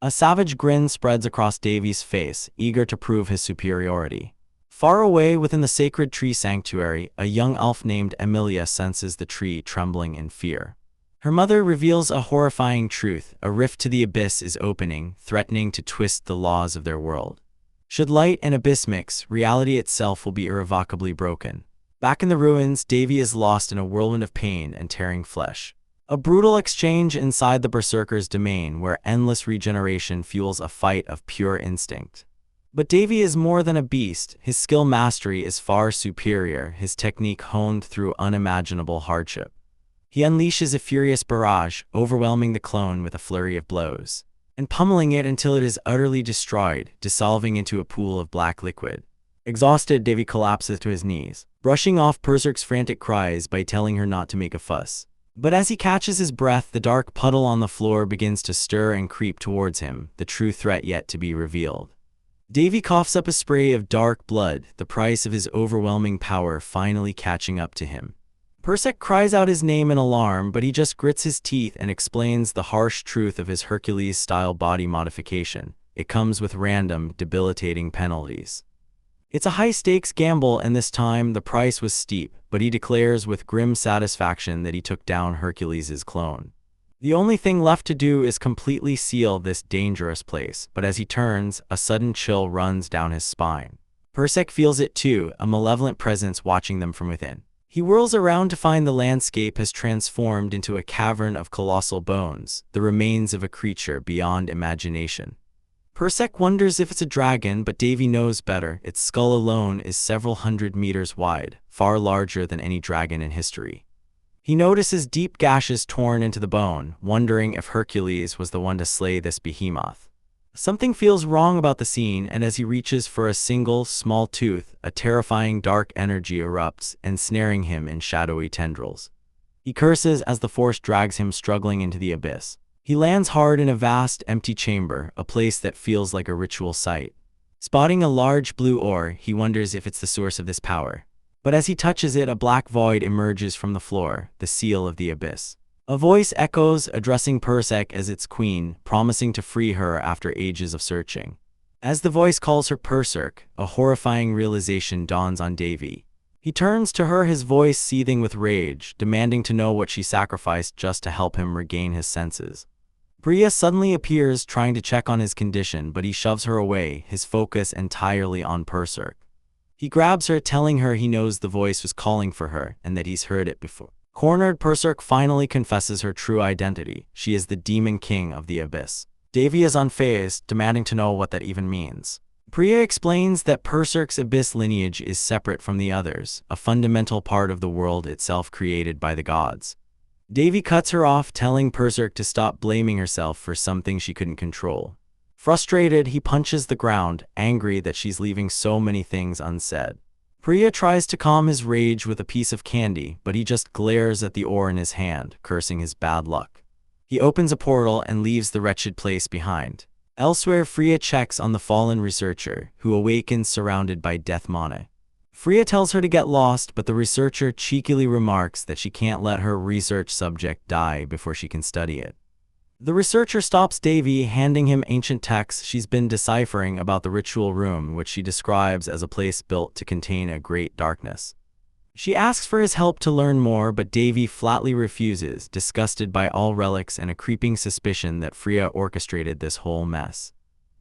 A savage grin spreads across Davy's face, eager to prove his superiority. Far away within the sacred tree sanctuary, a young elf named Emilia senses the tree trembling in fear. Her mother reveals a horrifying truth: a rift to the abyss is opening, threatening to twist the laws of their world. Should light and abyss mix, reality itself will be irrevocably broken. Back in the ruins, Davy is lost in a whirlwind of pain and tearing flesh. A brutal exchange inside the Berserker's domain where endless regeneration fuels a fight of pure instinct. But Davy is more than a beast. His skill mastery is far superior, his technique honed through unimaginable hardship. He unleashes a furious barrage, overwhelming the clone with a flurry of blows, and pummeling it until it is utterly destroyed, dissolving into a pool of black liquid. Exhausted, Davy collapses to his knees, brushing off Berserk's frantic cries by telling her not to make a fuss. But as he catches his breath, the dark puddle on the floor begins to stir and creep towards him, the true threat yet to be revealed. Davy coughs up a spray of dark blood, the price of his overwhelming power finally catching up to him. Berserk cries out his name in alarm, but he just grits his teeth and explains the harsh truth of his Hercules-style body modification. It comes with random, debilitating penalties. It's a high-stakes gamble, and this time the price was steep, but he declares with grim satisfaction that he took down Hercules' clone. The only thing left to do is completely seal this dangerous place, but as he turns, a sudden chill runs down his spine. Berserk feels it too, a malevolent presence watching them from within. He whirls around to find the landscape has transformed into a cavern of colossal bones, the remains of a creature beyond imagination. Berserk wonders if it's a dragon, but Davy knows better. Its skull alone is several hundred meters wide, far larger than any dragon in history. He notices deep gashes torn into the bone, wondering if Hercules was the one to slay this behemoth. Something feels wrong about the scene, and as he reaches for a single, small tooth, a terrifying dark energy erupts, ensnaring him in shadowy tendrils. He curses as the force drags him struggling into the abyss. He lands hard in a vast, empty chamber, a place that feels like a ritual site. Spotting a large blue ore, he wonders if it's the source of this power. But as he touches it, a black void emerges from the floor, the seal of the abyss. A voice echoes, addressing Berserk as its queen, promising to free her after ages of searching. As the voice calls her Berserk, a horrifying realization dawns on Davy. He turns to her, his voice seething with rage, demanding to know what she sacrificed just to help him regain his senses. Bria suddenly appears, trying to check on his condition, but he shoves her away, his focus entirely on Berserk. He grabs her, telling her he knows the voice was calling for her, and that he's heard it before. Cornered, Berserk finally confesses her true identity. She is the Demon King of the Abyss. Davy is unfazed, demanding to know what that even means. Bria explains that Berserk's Abyss lineage is separate from the others, a fundamental part of the world itself created by the gods. Davy cuts her off, telling Berserk to stop blaming herself for something she couldn't control. Frustrated, he punches the ground, angry that she's leaving so many things unsaid. Bria tries to calm his rage with a piece of candy, but he just glares at the ore in his hand, cursing his bad luck. He opens a portal and leaves the wretched place behind. Elsewhere, Freya checks on the fallen researcher, who awakens surrounded by death mana. Freya tells her to get lost, but the researcher cheekily remarks that she can't let her research subject die before she can study it. The researcher stops Davy, handing him ancient texts she's been deciphering about the ritual room, which she describes as a place built to contain a great darkness. She asks for his help to learn more, but Davy flatly refuses, disgusted by all relics and a creeping suspicion that Freya orchestrated this whole mess.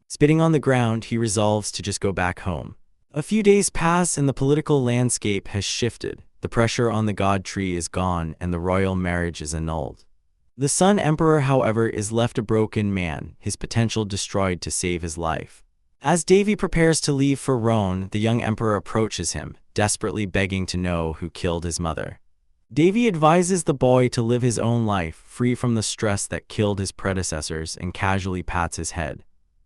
Spitting on the ground, he resolves to just go back home. A few days pass and the political landscape has shifted. The pressure on the god tree is gone and the royal marriage is annulled. The Sun Emperor, however, is left a broken man, his potential destroyed to save his life. As Davy prepares to leave for Rhone, the young emperor approaches him, desperately begging to know who killed his mother. Davy advises the boy to live his own life, free from the stress that killed his predecessors, and casually pats his head.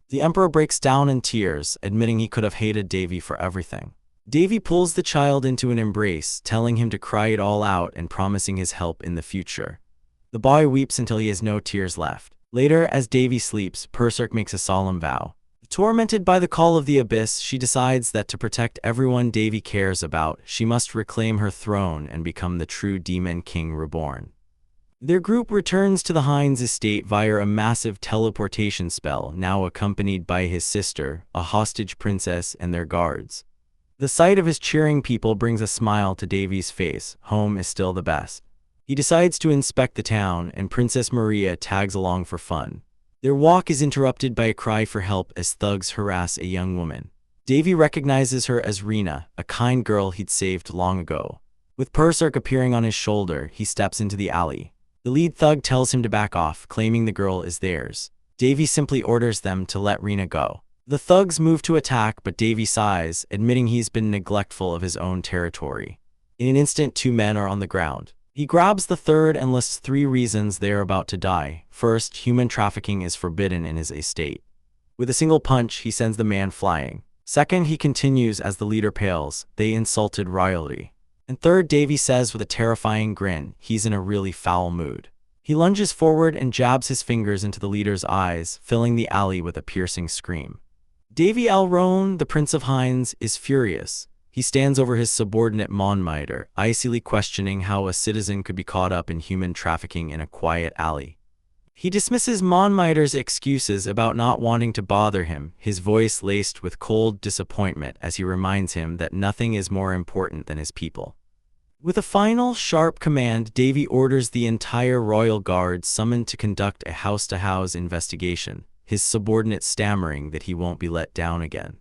The emperor breaks down in tears, admitting he could have hated Davy for everything. Davy pulls the child into an embrace, telling him to cry it all out and promising his help in the future. The boy weeps until he has no tears left. Later, as Davy sleeps, Berserk makes a solemn vow. Tormented by the call of the abyss, she decides that to protect everyone Davy cares about, she must reclaim her throne and become the true Demon King reborn. Their group returns to the Hines estate via a massive teleportation spell, now accompanied by his sister, a hostage princess, and their guards. The sight of his cheering people brings a smile to Davy's face. Home is still the best. He decides to inspect the town, and Princess Maria tags along for fun. Their walk is interrupted by a cry for help as thugs harass a young woman. Davy recognizes her as Rena, a kind girl he'd saved long ago. With Perserk appearing on his shoulder, he steps into the alley. The lead thug tells him to back off, claiming the girl is theirs. Davy simply orders them to let Rena go. The thugs move to attack, but Davy sighs, admitting he's been neglectful of his own territory. In an instant, 2 men are on the ground. He grabs the third and lists 3 reasons they are about to die. First, human trafficking is forbidden in his estate. With a single punch, he sends the man flying. Second, he continues as the leader pales, they insulted royalty. And third, Davy says with a terrifying grin, he's in a really foul mood. He lunges forward and jabs his fingers into the leader's eyes, filling the alley with a piercing scream. Davy Elrone, the Prince of Hines, is furious. He stands over his subordinate Monmiter, icily questioning how a citizen could be caught up in human trafficking in a quiet alley. He dismisses Monmiter's excuses about not wanting to bother him, his voice laced with cold disappointment as he reminds him that nothing is more important than his people. With a final, sharp command, Davy orders the entire royal guard summoned to conduct a house-to-house investigation, his subordinate stammering that he won't be let down again.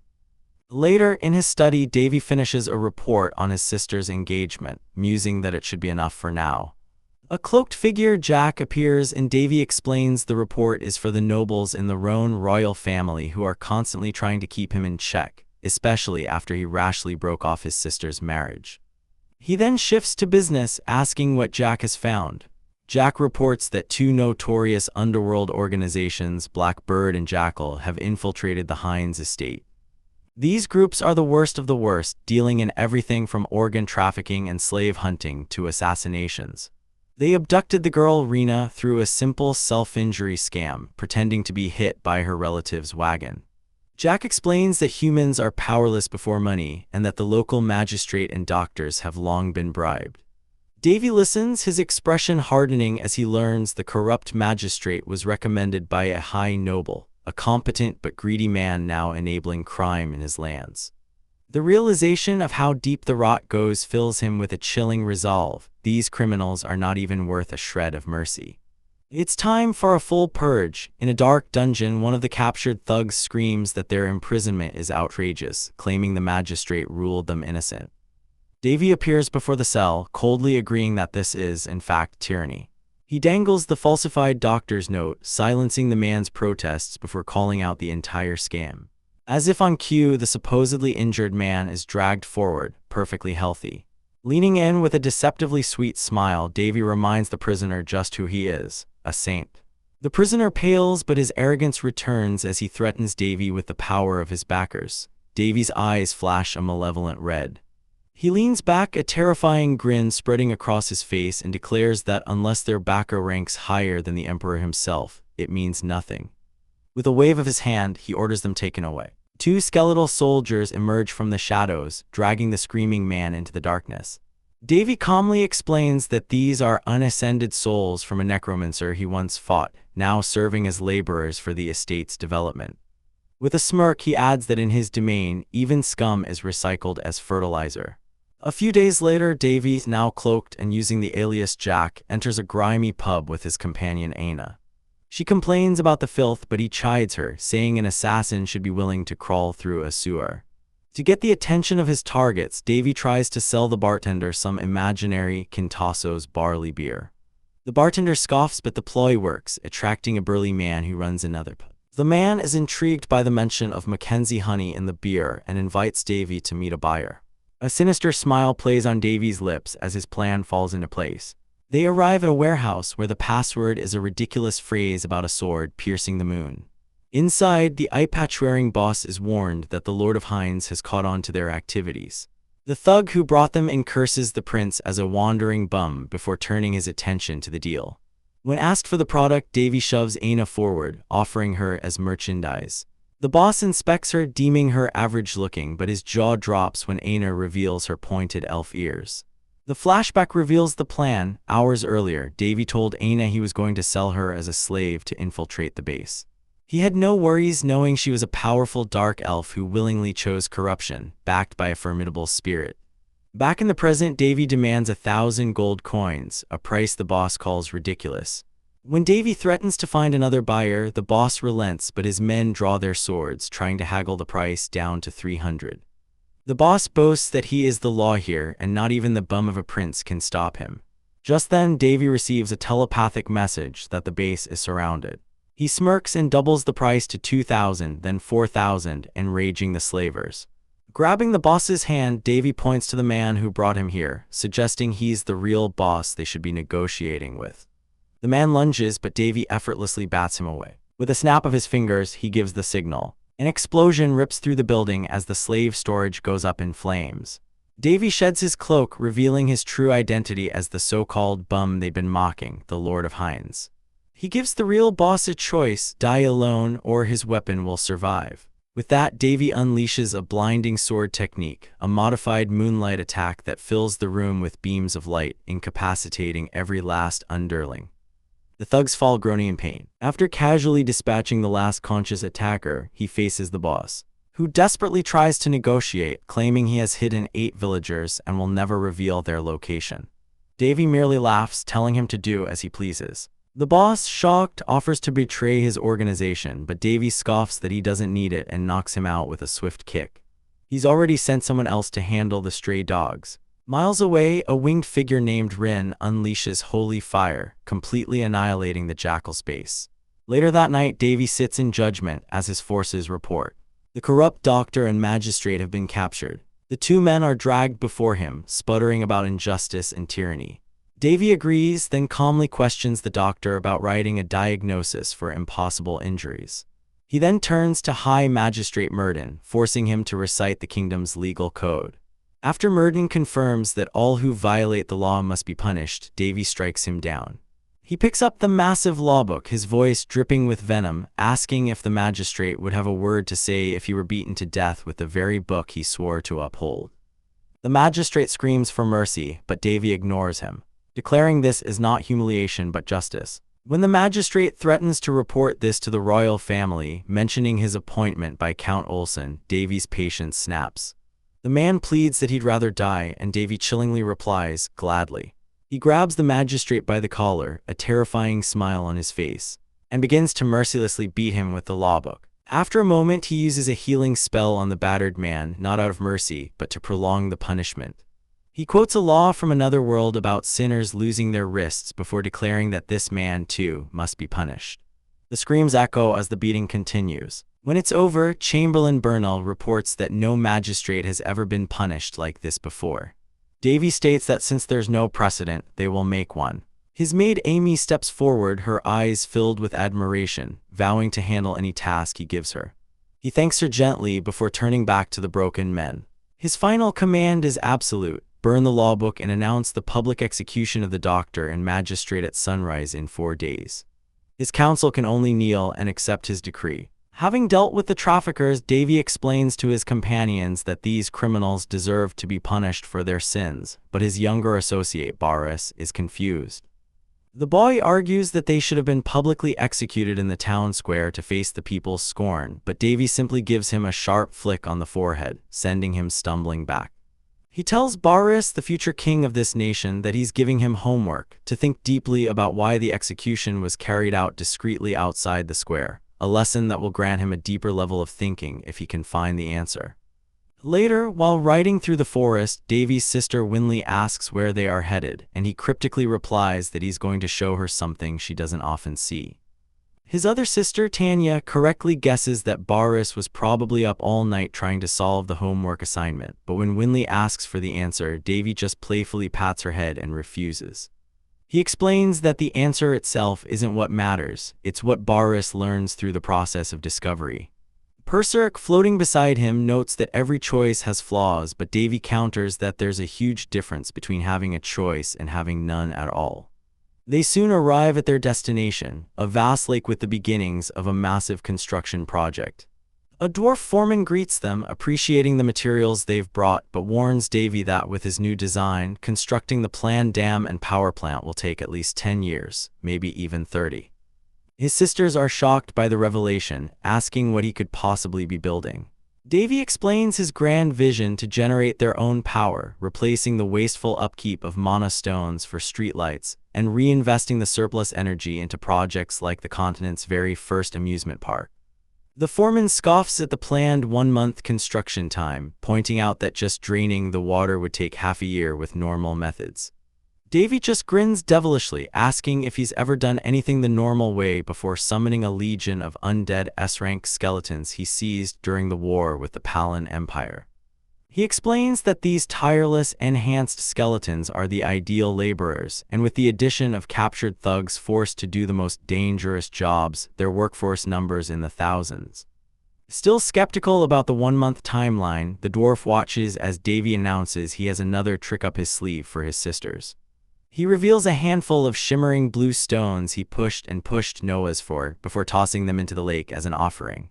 Later, in his study, Davy finishes a report on his sister's engagement, musing that it should be enough for now. A cloaked figure, Jack, appears and Davy explains the report is for the nobles in the Roan royal family who are constantly trying to keep him in check, especially after he rashly broke off his sister's marriage. He then shifts to business, asking what Jack has found. Jack reports that 2 notorious underworld organizations, Blackbird and Jackal, have infiltrated the Hines estate. These groups are the worst of the worst, dealing in everything from organ trafficking and slave hunting to assassinations. They abducted the girl Rena through a simple self-injury scam, pretending to be hit by her relative's wagon. Jack explains that humans are powerless before money and that the local magistrate and doctors have long been bribed. Davy listens, his expression hardening as he learns the corrupt magistrate was recommended by a high noble, a competent but greedy man now enabling crime in his lands. The realization of how deep the rot goes fills him with a chilling resolve. These criminals are not even worth a shred of mercy. It's time for a full purge. In a dark dungeon, one of the captured thugs screams that their imprisonment is outrageous, claiming the magistrate ruled them innocent. Davy appears before the cell, coldly agreeing that this is, in fact, tyranny. He dangles the falsified doctor's note, silencing the man's protests before calling out the entire scam. As if on cue, the supposedly injured man is dragged forward, perfectly healthy. Leaning in with a deceptively sweet smile, Davy reminds the prisoner just who he is, a saint. The prisoner pales, but his arrogance returns as he threatens Davy with the power of his backers. Davy's eyes flash a malevolent red. He leans back, a terrifying grin spreading across his face, and declares that unless their backer ranks higher than the emperor himself, it means nothing. With a wave of his hand, he orders them taken away. 2 skeletal soldiers emerge from the shadows, dragging the screaming man into the darkness. Davy calmly explains that these are unascended souls from a necromancer he once fought, now serving as laborers for the estate's development. With a smirk, he adds that in his domain, even scum is recycled as fertilizer. A few days later, Davy, now cloaked and using the alias Jack, enters a grimy pub with his companion Aina. She complains about the filth, but he chides her, saying an assassin should be willing to crawl through a sewer. To get the attention of his targets, Davy tries to sell the bartender some imaginary Quintasso's barley beer. The bartender scoffs, but the ploy works, attracting a burly man who runs another pub. The man is intrigued by the mention of Mackenzie honey in the beer and invites Davy to meet a buyer. A sinister smile plays on Davy's lips as his plan falls into place. They arrive at a warehouse where the password is a ridiculous phrase about a sword piercing the moon. Inside, the eye-patch-wearing boss is warned that the Lord of Hines has caught on to their activities. The thug who brought them in curses the prince as a wandering bum before turning his attention to the deal. When asked for the product, Davy shoves Aina forward, offering her as merchandise. The boss inspects her, deeming her average-looking, but his jaw drops when Aina reveals her pointed elf ears. The flashback reveals the plan. Hours earlier, Davy told Aina he was going to sell her as a slave to infiltrate the base. He had no worries knowing she was a powerful dark elf who willingly chose corruption, backed by a formidable spirit. Back in the present, Davy demands 1,000 gold coins, a price the boss calls ridiculous. When Davy threatens to find another buyer, the boss relents, but his men draw their swords, trying to haggle the price down to 300. The boss boasts that he is the law here, and not even the bum of a prince can stop him. Just then, Davy receives a telepathic message that the base is surrounded. He smirks and doubles the price to 2,000, then 4,000, enraging the slavers. Grabbing the boss's hand, Davy points to the man who brought him here, suggesting he's the real boss they should be negotiating with. The man lunges, but Davy effortlessly bats him away. With a snap of his fingers, he gives the signal. An explosion rips through the building as the slave storage goes up in flames. Davy sheds his cloak, revealing his true identity as the so-called bum they'd been mocking, the Lord of Hinds. He gives the real boss a choice: die alone or his weapon will survive. With that, Davy unleashes a blinding sword technique, a modified moonlight attack that fills the room with beams of light, incapacitating every last underling. The thugs fall groaning in pain. After casually dispatching the last conscious attacker, he faces the boss, who desperately tries to negotiate, claiming he has hidden 8 villagers and will never reveal their location. Davy merely laughs, telling him to do as he pleases. The boss, shocked, offers to betray his organization, but Davy scoffs that he doesn't need it and knocks him out with a swift kick. He's already sent someone else to handle the stray dogs. Miles away, a winged figure named Rin unleashes holy fire, completely annihilating the jackal space. Later that night, Davy sits in judgment as his forces report. The corrupt doctor and magistrate have been captured. The 2 men are dragged before him, sputtering about injustice and tyranny. Davy agrees, then calmly questions the doctor about writing a diagnosis for impossible injuries. He then turns to High Magistrate Murden, forcing him to recite the kingdom's legal code. After Murden confirms that all who violate the law must be punished, Davy strikes him down. He picks up the massive lawbook, his voice dripping with venom, asking if the magistrate would have a word to say if he were beaten to death with the very book he swore to uphold. The magistrate screams for mercy, but Davy ignores him, declaring this is not humiliation but justice. When the magistrate threatens to report this to the royal family, mentioning his appointment by Count Wholesome, Davy's patience snaps. The man pleads that he'd rather die, and Davy chillingly replies, gladly. He grabs the magistrate by the collar, a terrifying smile on his face, and begins to mercilessly beat him with the lawbook. After a moment, he uses a healing spell on the battered man, not out of mercy, but to prolong the punishment. He quotes a law from another world about sinners losing their wrists before declaring that this man, too, must be punished. The screams echo as the beating continues. When it's over, Chamberlain Bernal reports that no magistrate has ever been punished like this before. Davy states that since there's no precedent, they will make one. His maid Amy steps forward, her eyes filled with admiration, vowing to handle any task he gives her. He thanks her gently before turning back to the broken men. His final command is absolute: burn the law book and announce the public execution of the doctor and magistrate at sunrise in 4 days. His council can only kneel and accept his decree. Having dealt with the traffickers, Davy explains to his companions that these criminals deserve to be punished for their sins, but his younger associate, Boris, is confused. The boy argues that they should have been publicly executed in the town square to face the people's scorn, but Davy simply gives him a sharp flick on the forehead, sending him stumbling back. He tells Boris, the future king of this nation, that he's giving him homework, to think deeply about why the execution was carried out discreetly outside the square. A lesson that will grant him a deeper level of thinking if he can find the answer. Later, while riding through the forest, Davy's sister Winley asks where they are headed, and he cryptically replies that he's going to show her something she doesn't often see. His other sister, Tanya, correctly guesses that Boris was probably up all night trying to solve the homework assignment, but when Winley asks for the answer, Davy just playfully pats her head and refuses. He explains that the answer itself isn't what matters, it's what Boris learns through the process of discovery. Perserk, floating beside him, notes that every choice has flaws, but Davy counters that there's a huge difference between having a choice and having none at all. They soon arrive at their destination, a vast lake with the beginnings of a massive construction project. A dwarf foreman greets them, appreciating the materials they've brought, but warns Davy that with his new design, constructing the planned dam and power plant will take at least 10 years, maybe even 30. His sisters are shocked by the revelation, asking what he could possibly be building. Davy explains his grand vision to generate their own power, replacing the wasteful upkeep of mana stones for streetlights, and reinvesting the surplus energy into projects like the continent's very first amusement park. The foreman scoffs at the planned 1-month construction time, pointing out that just draining the water would take half a year with normal methods. Davy just grins devilishly, asking if he's ever done anything the normal way before summoning a legion of undead S-rank skeletons he seized during the war with the Palin Empire. He explains that these tireless, enhanced skeletons are the ideal laborers, and with the addition of captured thugs forced to do the most dangerous jobs, their workforce numbers in the thousands. Still skeptical about the 1-month timeline, the dwarf watches as Davy announces he has another trick up his sleeve for his sisters. He reveals a handful of shimmering blue stones he pushed Noah's for, before tossing them into the lake as an offering.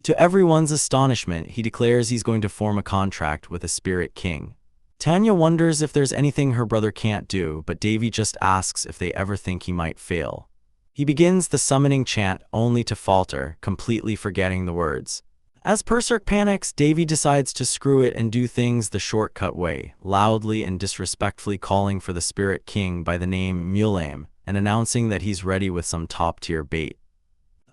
To everyone's astonishment, he declares he's going to form a contract with a spirit king. Tanya wonders if there's anything her brother can't do, but Davy just asks if they ever think he might fail. He begins the summoning chant only to falter, completely forgetting the words. As Berserk panics, Davy decides to screw it and do things the shortcut way, loudly and disrespectfully calling for the spirit king by the name Wholesome, and announcing that he's ready with some top-tier bait.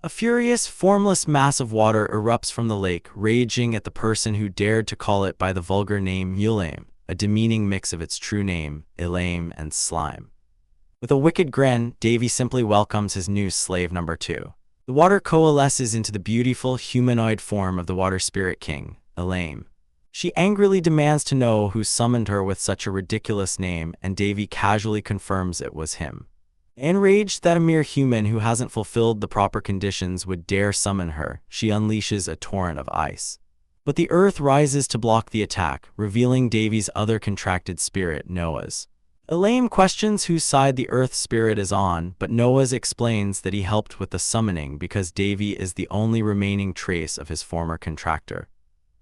A furious, formless mass of water erupts from the lake, raging at the person who dared to call it by the vulgar name Wholesome, a demeaning mix of its true name, Elame, and slime. With a wicked grin, Davy simply welcomes his new slave number 2. The water coalesces into the beautiful humanoid form of the water spirit king, Elame. She angrily demands to know who summoned her with such a ridiculous name, and Davy casually confirms it was him. Enraged that a mere human who hasn't fulfilled the proper conditions would dare summon her, she unleashes a torrent of ice. But the earth rises to block the attack, revealing Davy's other contracted spirit, Noah's. Elame questions whose side the earth spirit is on, but Noah's explains that he helped with the summoning because Davy is the only remaining trace of his former contractor.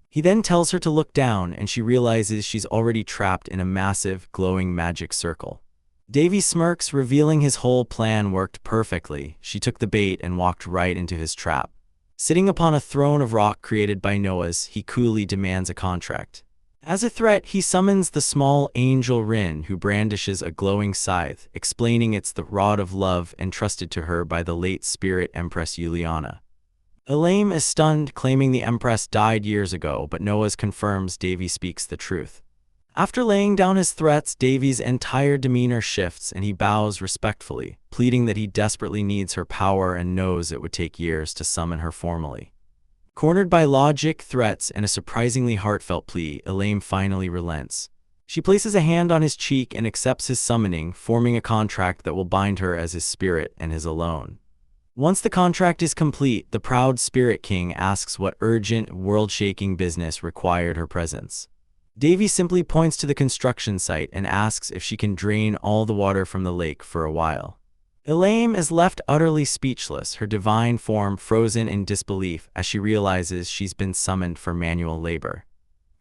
He then tells her to look down, and she realizes she's already trapped in a massive, glowing magic circle. Davy smirks, revealing his whole plan worked perfectly. She took the bait and walked right into his trap. Sitting upon a throne of rock created by Noah's, he coolly demands a contract. As a threat, he summons the small angel Rin, who brandishes a glowing scythe, explaining it's the rod of love entrusted to her by the late spirit Empress Juliana. Elame is stunned, claiming the Empress died years ago, but Noah's confirms Davy speaks the truth. After laying down his threats, Davy's entire demeanor shifts and he bows respectfully, pleading that he desperately needs her power and knows it would take years to summon her formally. Cornered by logic, threats, and a surprisingly heartfelt plea, Elame finally relents. She places a hand on his cheek and accepts his summoning, forming a contract that will bind her as his spirit and his alone. Once the contract is complete, the proud Spirit King asks what urgent, world-shaking business required her presence. Davy simply points to the construction site and asks if she can drain all the water from the lake for a while. Elame is left utterly speechless, her divine form frozen in disbelief as she realizes she's been summoned for manual labor.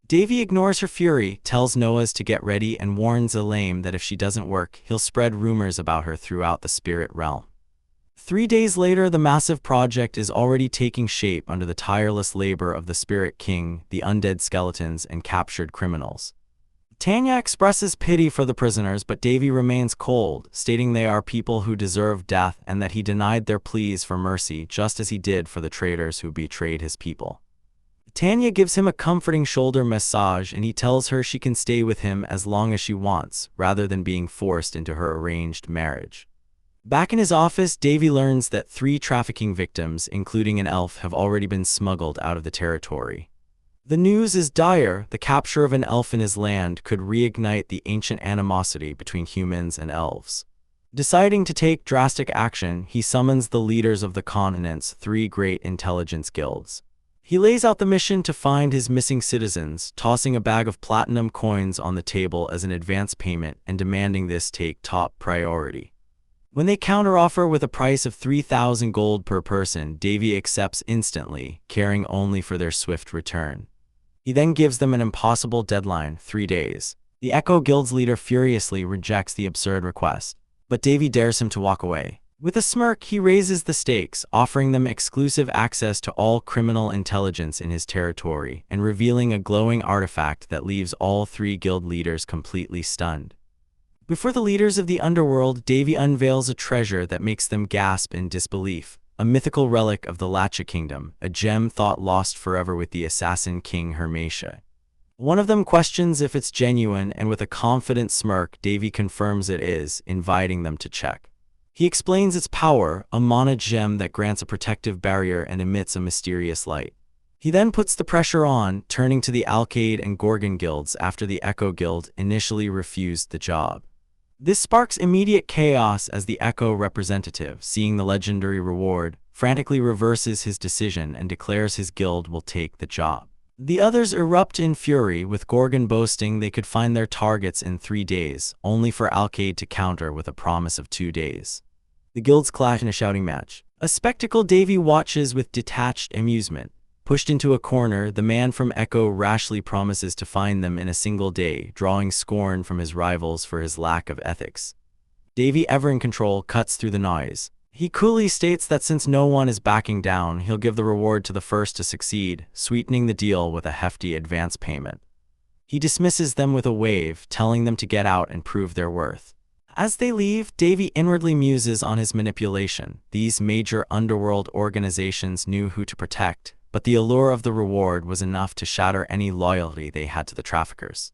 Davy ignores her fury, tells Noah's to get ready, and warns Elame that if she doesn't work, he'll spread rumors about her throughout the spirit realm. 3 days later, the massive project is already taking shape under the tireless labor of the Spirit King, the undead skeletons, and captured criminals. Tanya expresses pity for the prisoners, but Davy remains cold, stating they are people who deserve death and that he denied their pleas for mercy just as he did for the traitors who betrayed his people. Tanya gives him a comforting shoulder massage and he tells her she can stay with him as long as she wants, rather than being forced into her arranged marriage. Back in his office, Davy learns that 3 trafficking victims, including an elf, have already been smuggled out of the territory. The news is dire. The capture of an elf in his land could reignite the ancient animosity between humans and elves. Deciding to take drastic action, he summons the leaders of the continent's 3 great intelligence guilds. He lays out the mission to find his missing citizens, tossing a bag of platinum coins on the table as an advance payment and demanding this take top priority. When they counteroffer with a price of 3,000 gold per person, Davy accepts instantly, caring only for their swift return. He then gives them an impossible deadline, 3 days. The Echo Guild's leader furiously rejects the absurd request, but Davy dares him to walk away. With a smirk, he raises the stakes, offering them exclusive access to all criminal intelligence in his territory and revealing a glowing artifact that leaves all 3 guild leaders completely stunned. Before the leaders of the underworld, Davy unveils a treasure that makes them gasp in disbelief. A mythical relic of the Latcha Kingdom, a gem thought lost forever with the assassin king Hermatia. One of them questions if it's genuine, and with a confident smirk, Davy confirms it is, inviting them to check. He explains its power, a mana gem that grants a protective barrier and emits a mysterious light. He then puts the pressure on, turning to the Alcade and Gorgon guilds after the Echo Guild initially refused the job. This sparks immediate chaos as the Echo representative, seeing the legendary reward, frantically reverses his decision and declares his guild will take the job. The others erupt in fury, with Gorgon boasting they could find their targets in 3 days, only for Alcade to counter with a promise of 2 days. The guilds clash in a shouting match, a spectacle Davy watches with detached amusement. Pushed into a corner, the man from Echo rashly promises to find them in a single day, drawing scorn from his rivals for his lack of ethics. Davy, ever in control, cuts through the noise. He coolly states that since no one is backing down, he'll give the reward to the first to succeed, sweetening the deal with a hefty advance payment. He dismisses them with a wave, telling them to get out and prove their worth. As they leave, Davy inwardly muses on his manipulation. These major underworld organizations knew who to protect, but the allure of the reward was enough to shatter any loyalty they had to the traffickers.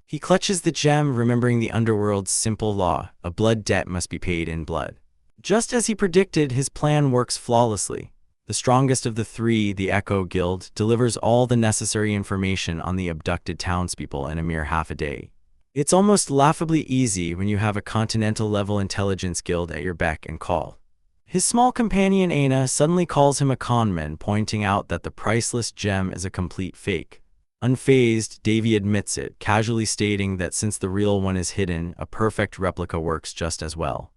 He clutches the gem, remembering the underworld's simple law: a blood debt must be paid in blood. Just as he predicted, his plan works flawlessly. The strongest of the 3, the Echo Guild, delivers all the necessary information on the abducted townspeople in a mere half a day. It's almost laughably easy when you have a continental-level intelligence guild at your beck and call. His small companion Aina suddenly calls him a conman, pointing out that the priceless gem is a complete fake. Unfazed, Davy admits it, casually stating that since the real one is hidden, a perfect replica works just as well.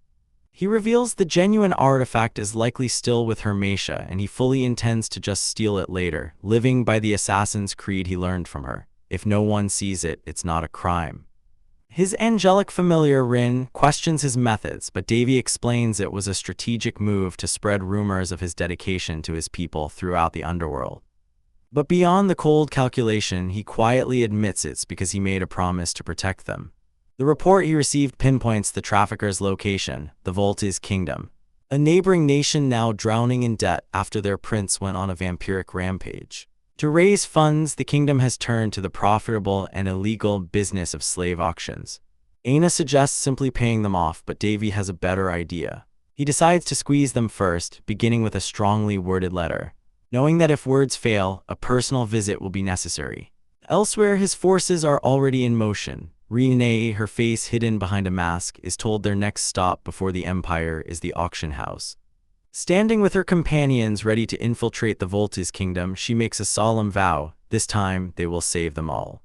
He reveals the genuine artifact is likely still with Hermatia, and he fully intends to just steal it later, living by the assassin's creed he learned from her: if no one sees it, it's not a crime. His angelic familiar Rin questions his methods, but Davy explains it was a strategic move to spread rumors of his dedication to his people throughout the underworld. But beyond the cold calculation, he quietly admits it's because he made a promise to protect them. The report he received pinpoints the traffickers' location, the Wholesome Kingdom, a neighboring nation now drowning in debt after their prince went on a vampiric rampage. To raise funds, the kingdom has turned to the profitable and illegal business of slave auctions. Aina suggests simply paying them off, but Davy has a better idea. He decides to squeeze them first, beginning with a strongly worded letter, knowing that if words fail, a personal visit will be necessary. Elsewhere, his forces are already in motion. Renee, her face hidden behind a mask, is told their next stop before the Empire is the auction house. Standing with her companions ready to infiltrate the Wholesome Kingdom, she makes a solemn vow: this time they will save them all.